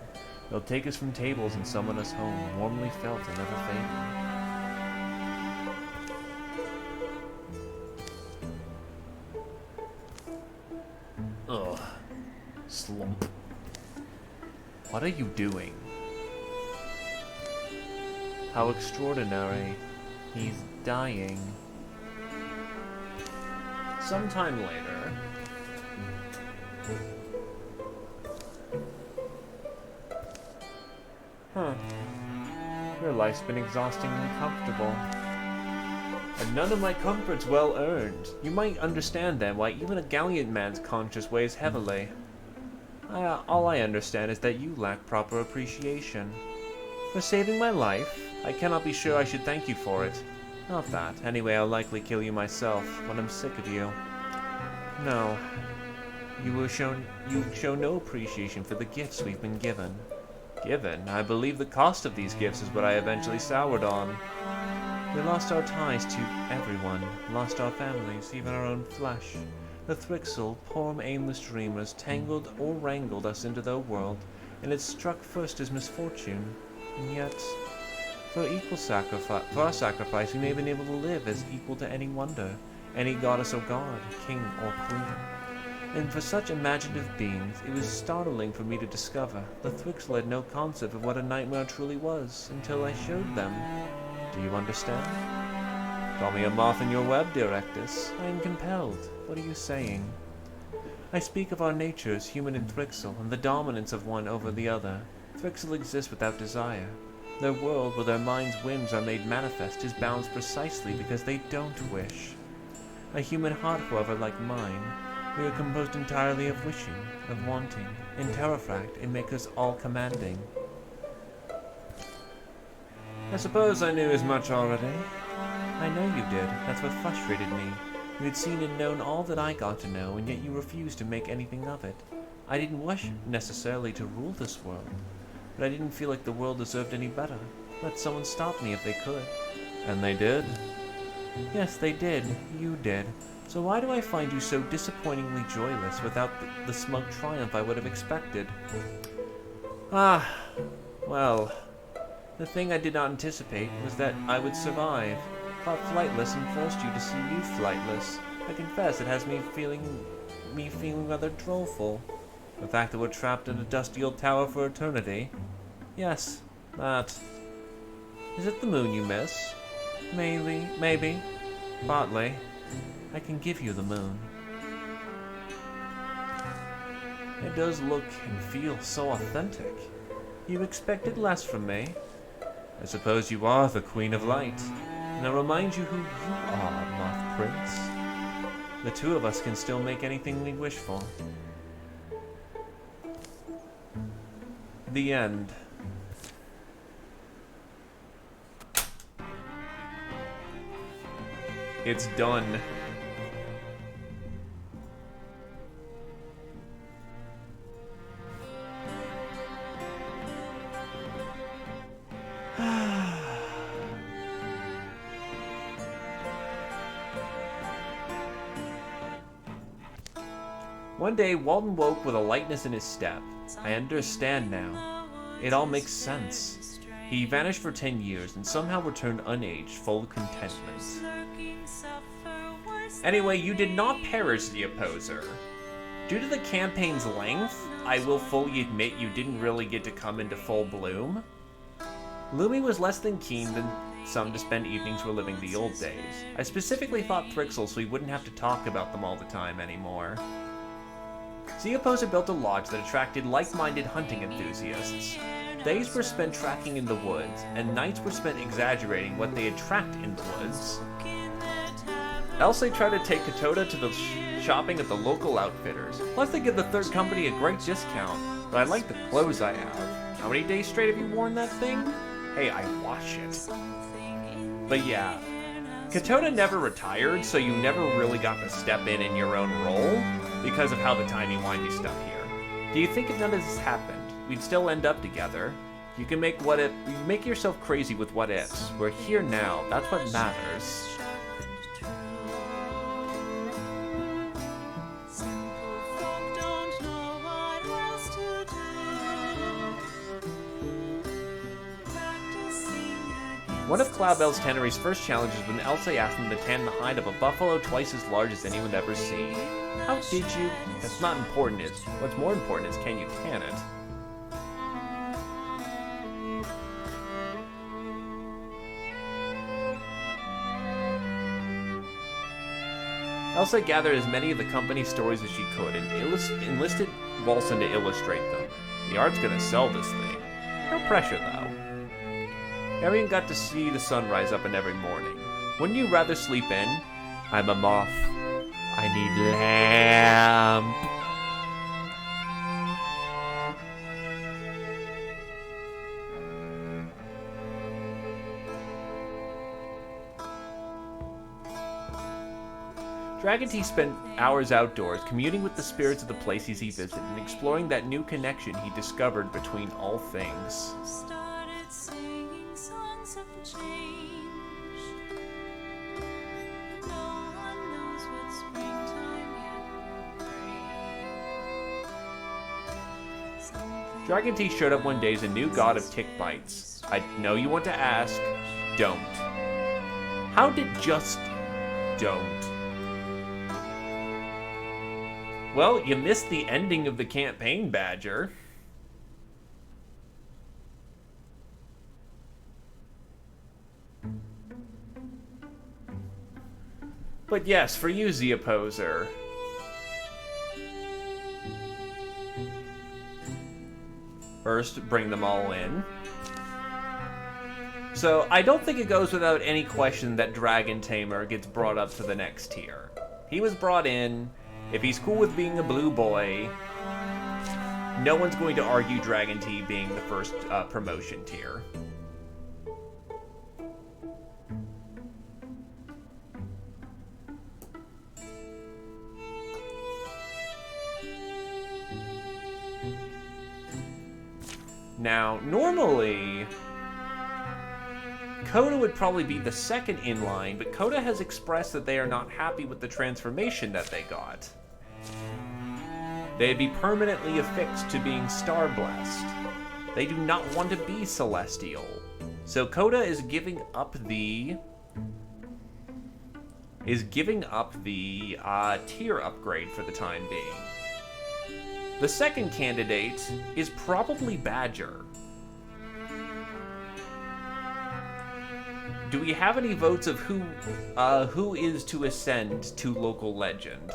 B: They'll take us from tables and summon us home, warmly felt and never fading. Ugh. Slump. What are you doing? How extraordinary. He's dying. Sometime later. Huh. Your life's been exhaustingly comfortable. And none of my comforts well earned. You might understand then why even a gallant man's conscience weighs heavily. All I understand is that you lack proper appreciation. For saving my life, I cannot be sure I should thank you for it. Not that. Anyway, I'll likely kill you myself when I'm sick of you. No. You show no appreciation for the gifts we've been given. given. I believe the cost of these gifts is what I eventually soured on. We lost our ties to everyone, lost our families, even our own flesh. The Thrixel, poor aimless dreamers, tangled or wrangled us into their world, and it struck first as misfortune. And yet, for our sacrifice, we may have been able to live as equal to any wonder, any goddess or god, king or queen. And for such imaginative beings, it was startling for me to discover the Thrixel had no concept of what a nightmare truly was, until I showed them. Do you understand? Call me a moth in your web, dear Ectus. I am compelled. What are you saying? I speak of our natures, human and Thrixel, and the dominance of one over the other. Thrixel exists without desire. Their world, where their mind's whims are made manifest, is balanced precisely because they don't wish. A human heart, however, like mine, we are composed entirely of wishing, of wanting. In Terrafract, it makes us all commanding. I suppose I knew as much already. I know you did. That's what frustrated me. You had seen and known all that I got to know, and yet you refused to make anything of it. I didn't wish necessarily to rule this world, but I didn't feel like the world deserved any better. Let someone stop me if they could. And they did? Yes, they did. You did. So why do I find you so disappointingly joyless without the smug triumph I would have expected? Ah, well, the thing I did not anticipate was that I would survive. Thought flightless and forced you to see you flightless. I confess it has me feeling rather doleful. The fact that we're trapped in a dusty old tower for eternity. Yes, that. Is it the moon you miss? Maybe. Partly. I can give you the moon. It does look and feel so authentic. You expected less from me. I suppose you are the Queen of Light. And I'll remind you who you are, Moth Prince. The two of us can still make anything we wish for. The end. It's done. One day, Walden woke with a lightness in his step. I understand now. It all makes sense. He vanished for 10 years and somehow returned unaged, full of contentment. Anyway, you did not perish, the opposer. Due to the campaign's length, I will fully admit you didn't really get to come into full bloom. Lumi was less than keen than some to spend evenings reliving the old days. I specifically thought Thrixel so we wouldn't have to talk about them all the time anymore. Opposer built a lodge that attracted like-minded hunting enthusiasts. Days were spent tracking in the woods, and nights were spent exaggerating what they had tracked in the woods. Elsa tried to take Katoda to the shopping at the local outfitters. Plus they give the third company a great discount, but I like the clothes I have. How many days straight have you worn that thing? Hey, I wash it. But yeah, Katoda never retired, so you never really got to step in your own role because of how the timey-wimey stuff here. Do you think if none of this happened, we'd still end up together? You can make you make yourself crazy with what ifs. We're here now. That's what matters. One of Cloudbell's Tannery's first challenges was when Elsa asked him to tan the hide of a buffalo twice as large as anyone had ever seen. How did you? That's not important. What's more important is can you tan it? Elsa gathered as many of the company's stories as she could and enlisted Walson to illustrate them. The art's gonna sell this thing. No pressure, though. Arian got to see the sun rise up in every morning. Wouldn't you rather sleep in? I'm a moth. I need lamp. Dragon Tea spent hours outdoors, communing with the spirits of the places he visited and exploring that new connection he discovered between all things.
C: Started singing songs of change. No one knows what springtime yet will bring. Something
B: Dragon Tea showed up one day as a new god of tick bites. I know you want to ask. Don't. How did just don't? Well, you missed the ending of the campaign, Badger. But yes, for you, Z Opposer. First, bring them all in. So, I don't think it goes without any question that Dragon Tamer gets brought up to the next tier. He was brought in. If he's cool with being a blue boy, no one's going to argue Dragon Tea being the first promotion tier. Now, normally, Coda would probably be the second in line, but Coda has expressed that they are not happy with the transformation that they got. They'd be permanently affixed to being star-blessed. They do not want to be celestial. So Coda is giving up the tier upgrade for the time being. The second candidate is probably Badger. Do we have any votes of who is to ascend to local legend?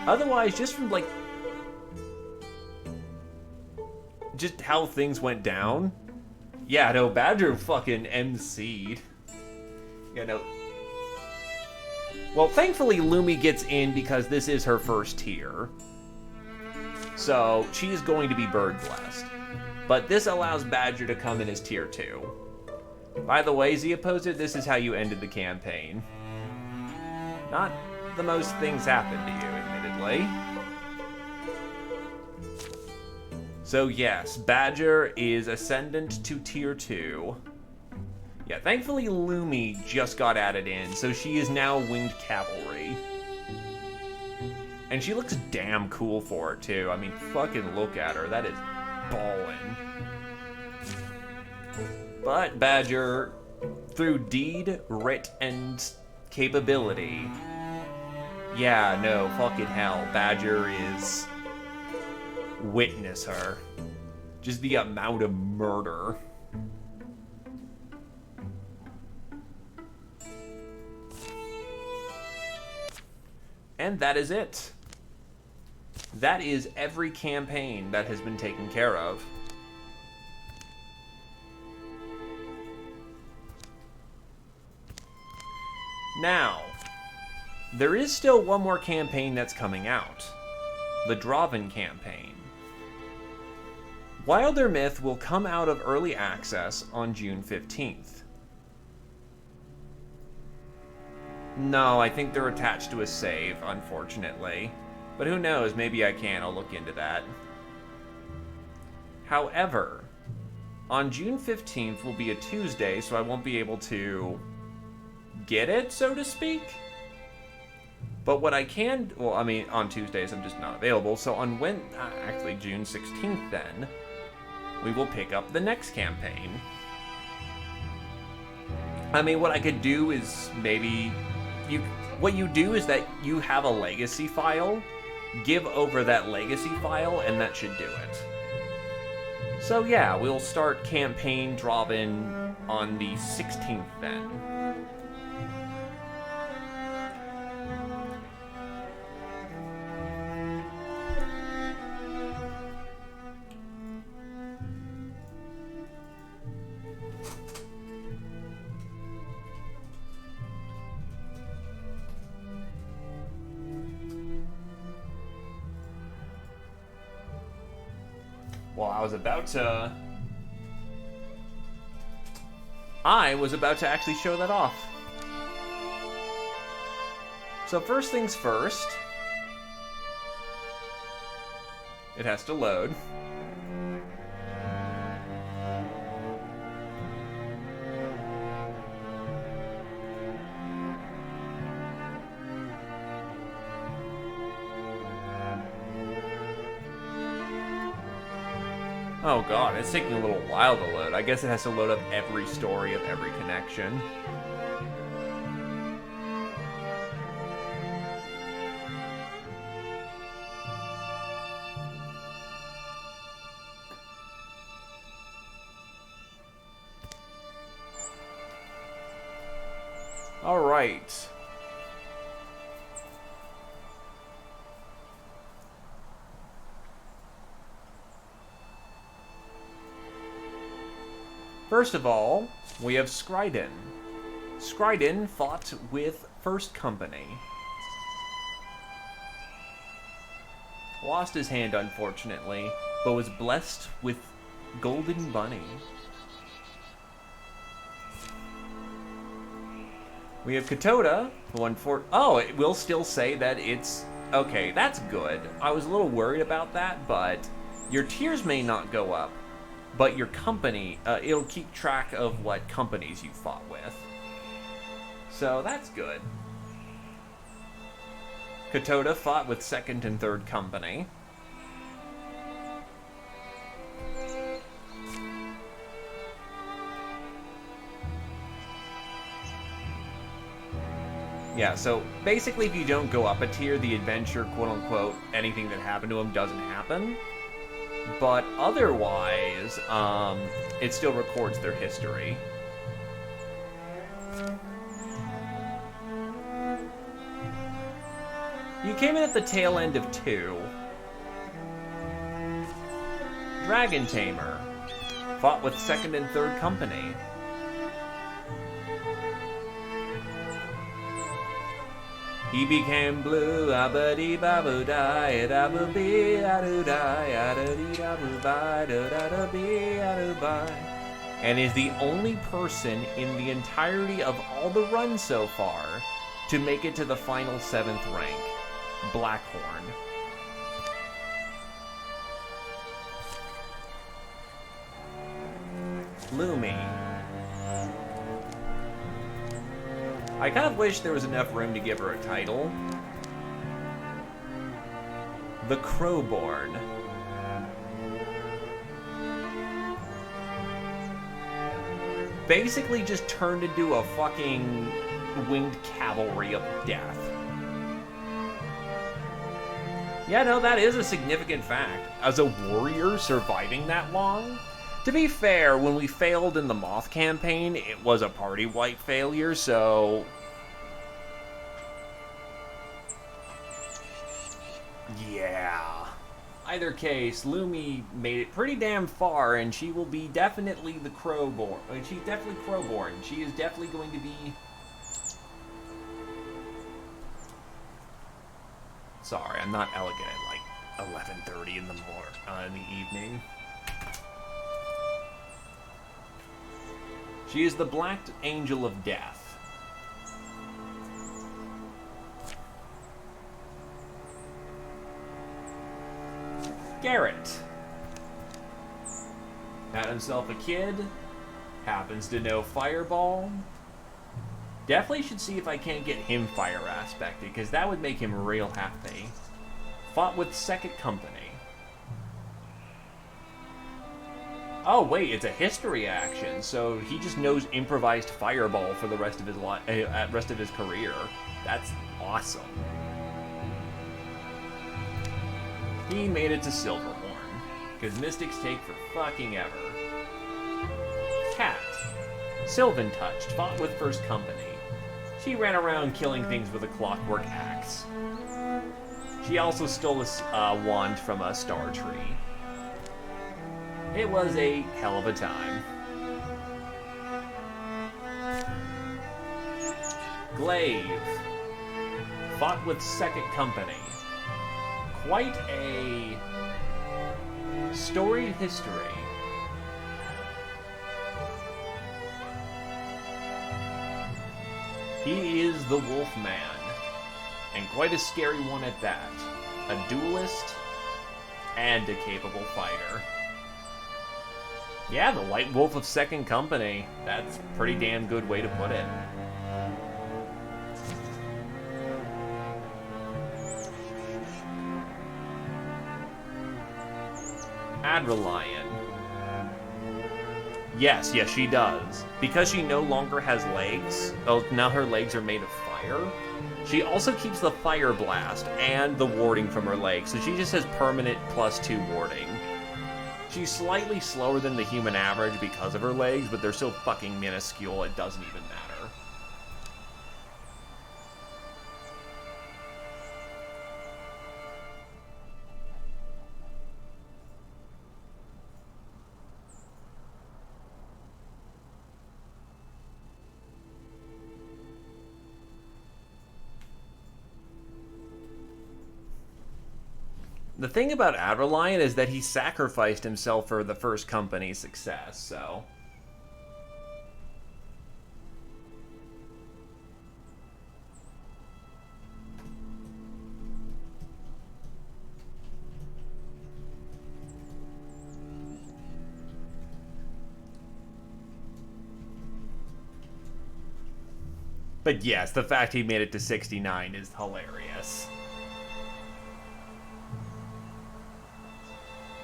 B: Otherwise, just from just how things went down. Yeah, no, Badger fucking MC'd. Yeah, no. Well, thankfully Lumi gets in because this is her first tier. So, she's going to be bird blessed. But this allows Badger to come in as tier 2. By the way, Z Opposer, this is how you ended the campaign. Not the most things happened to you, admittedly. So yes, Badger is ascendant to tier 2. Yeah, thankfully Lumi just got added in, so she is now Winged Cavalry. And she looks damn cool for it, too. I mean, fucking look at her. That is ballin'. But Badger, through deed, writ, and capability... Yeah, no, fucking hell. Badger is... Witness her. Just the amount of murder. And that is it. That is every campaign that has been taken care of. Now, there is still one more campaign that's coming out. The Draven campaign. Wyldermyth will come out of early access on June 15th. No, I think they're attached to a save, unfortunately. But who knows, maybe I can, I'll look into that. However, on June 15th will be a Tuesday, so I won't be able to get it, so to speak. But what I can, well, I mean, on Tuesdays I'm just not available, so on actually June 16th then, we will pick up the next campaign. I mean, what I could do is maybe, what you do is that you have a legacy file, give over that legacy file, and that should do it. So yeah, we'll start campaign Draven on the 16th then. Well, I was about to... I was about to actually show that off. So first things first, it has to load. Oh god, it's taking a little while to load. I guess it has to load up every story of every connection. All right. First of all, we have Skrydon. Skrydon fought with First Company. Lost his hand, unfortunately, but was blessed with Golden Bunny. We have Katoda, oh, it will still say that it's... Okay, that's good. I was a little worried about that, but your tiers may not go up, but your company, it'll keep track of what companies you fought with. So that's good. Katoda fought with Second and Third Company. Yeah, so basically if you don't go up a tier, the adventure, quote-unquote, anything that happened to him doesn't happen. But otherwise, it still records their history. You came in at the tail end of 2. Dragon Tamer. Fought with Second and Third Company. He became blue, abadi babu die, dabu be adu die, adadi dabu bye, da be adu bye, and is the only person in the entirety of all the runs so far to make it to the final 7th rank, Blackhorn. Lumi. I kind of wish there was enough room to give her a title. The Crowborn. Basically just turned into a fucking winged cavalry of death. Yeah, no, that is a significant fact. As a warrior surviving that long? To be fair, when we failed in the Moth campaign, it was a party wipe failure, so... Yeah. Either case, Lumi made it pretty damn far, and she will be definitely the Crowborn. She's definitely Crowborn. She is definitely going to be... Sorry, I'm not elegant at like 11:30 in the evening. She is the Black Angel of Death. Garrett. Had himself a kid. Happens to know Fireball. Definitely should see if I can't get him fire aspected, because that would make him real happy. Fought with Second Company. Oh wait, it's a history action, so he just knows improvised Fireball for the rest of his career. That's awesome. He made it to Silverhorn, because Mystics take for fucking ever. Cat. Sylvan Touched, fought with First Company. She ran around killing things with a clockwork axe. She also stole a wand from a star tree. It was a hell of a time. Glaive. Fought with Second Company. Quite a storied history. He is the Wolf Man, and quite a scary one at that. A duelist and a capable fighter. Yeah, the White Wolf of Second Company. That's a pretty damn good way to put it. Adrelion. Yes, she does. Because she no longer has legs, now her legs are made of fire, she also keeps the fire blast and the warding from her legs, so she just has permanent +2 warding. She's slightly slower than the human average because of her legs, but they're so fucking minuscule it doesn't even matter. The thing about Adrelion is that he sacrificed himself for the first company's success, so... But yes, the fact he made it to 69 is hilarious.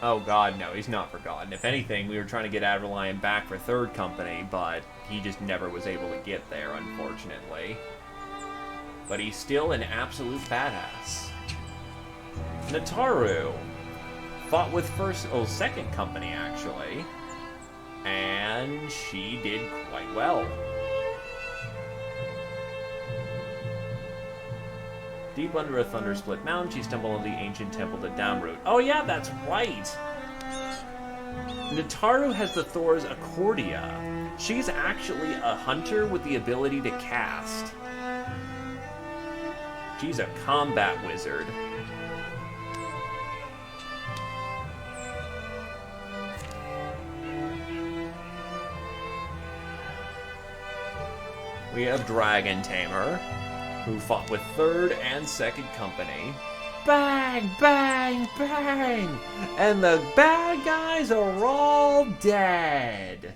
B: Oh god, no, he's not forgotten. If anything, we were trying to get Adrelion back for Third Company, but he just never was able to get there, unfortunately. But he's still an absolute badass. Nataru fought with Second Company, actually. And she did quite well. Deep under a thunder-split mountain, she stumbled on the ancient temple to Damroot. Oh yeah, that's right! Nataru has the Thor's Accordia. She's actually a hunter with the ability to cast. She's a combat wizard. We have Dragon Tamer, who fought with Third and Second Company. Bang, bang, bang! And the bad guys are all dead.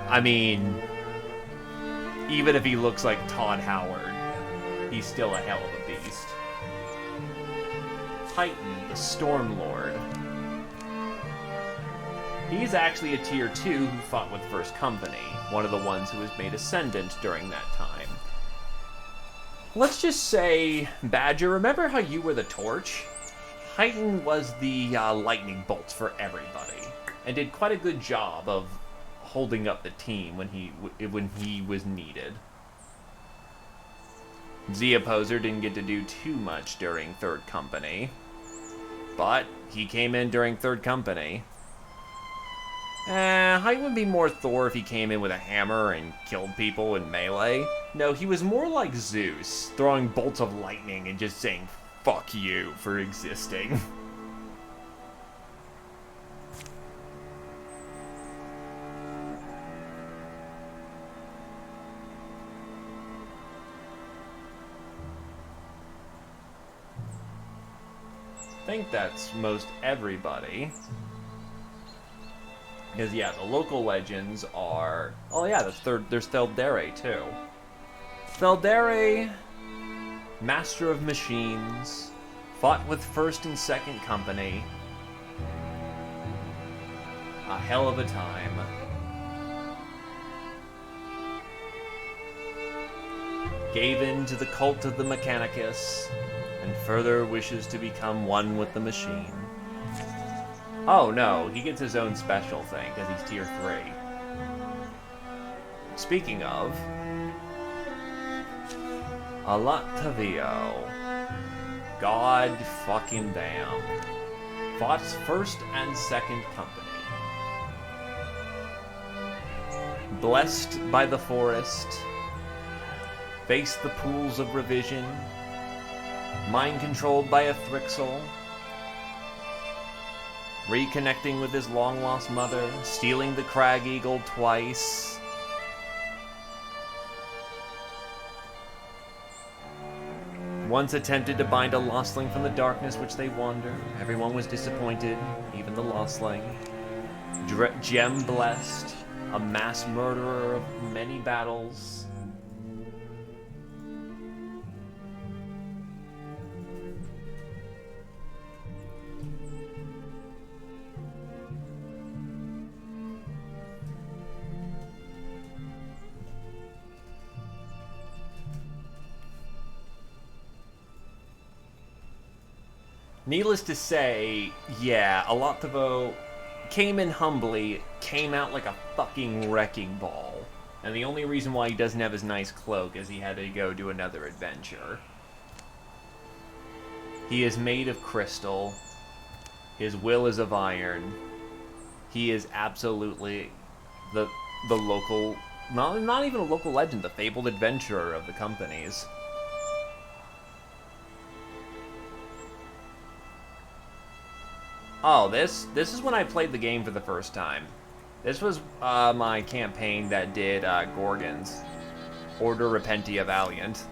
B: I mean, even if he looks like Todd Howard, he's still a hell of a beast. Titan, the Stormlord. He's actually a Tier 2 who fought with First Company, one of the ones who was made Ascendant during that time. Let's just say, Badger, remember how you were the torch? Titan was the lightning bolts for everybody, and did quite a good job of holding up the team when he was needed. Z-Opposer didn't get to do too much during Third Company, but he came in during Third Company. I would be more Thor if he came in with a hammer and killed people in melee. No, he was more like Zeus, throwing bolts of lightning and just saying, "Fuck you" for existing. I think that's most everybody. Because, yeah, the local legends are... Oh, yeah, there's Theldere, too. Theldere, Master of Machines, fought with First and Second Company. A hell of a time. Gave in to the cult of the Mechanicus, and further wishes to become one with the machine. Oh no, he gets his own special thing, because he's Tier 3. Speaking of... Alatavio. God fucking damn. Fought First and Second Company. Blessed by the forest. face the pools of revision, mind controlled by a Thrixel, reconnecting with his long-lost mother, stealing the Crag Eagle twice. Once attempted to bind a Lostling from the darkness which they wander. Everyone was disappointed, even the Lostling. Gem-blessed, a mass murderer of many battles. Needless to say, yeah, Alaptavo came in humbly, came out like a fucking wrecking ball. And the only reason why he doesn't have his nice cloak is he had to go do another adventure. He is made of crystal. His will is of iron. He is absolutely the local, not even a local legend, the fabled adventurer of the companies. Oh, this is when I played the game for the first time. This was my campaign that did Gorgons. Order Repentia Valiant.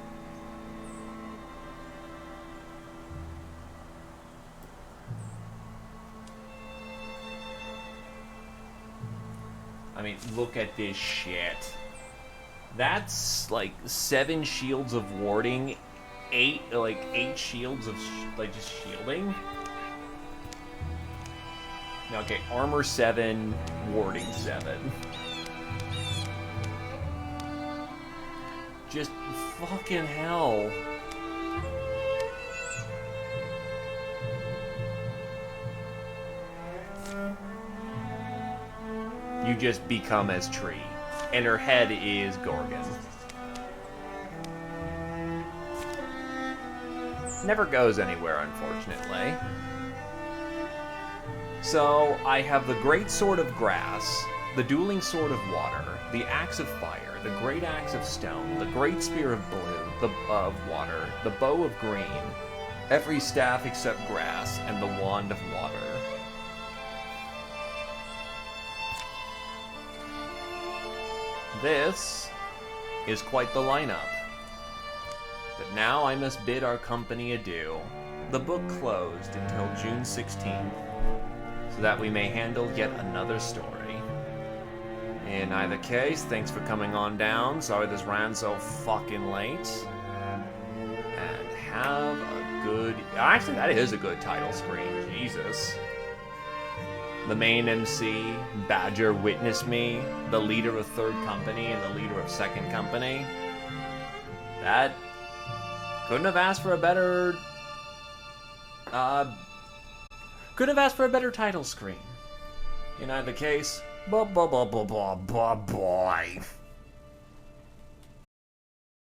B: I mean, look at this shit. That's like 7 shields of warding, 8 shields of just shielding. Okay, armor 7, warding 7. Just fucking hell. You just become as Tree. And her head is Gorgon. Never goes anywhere, unfortunately. So, I have the Great Sword of Grass, the Dueling Sword of Water, the Axe of Fire, the Great Axe of Stone, the Great Spear of Blue, of Water, the Bow of Green, every staff except Grass, and the Wand of Water. This is quite the lineup. But now I must bid our company adieu. The book closed until June 16th. So that we may handle yet another story. In either case, thanks for coming on down. Sorry this ran so fucking late. And have a good... Actually, that is a good title screen. Jesus. The main MC, Badger Witness Me, the leader of Third Company and the leader of Second Company. That... couldn't have asked for a better... Could have asked for a better title screen. In either case, bye.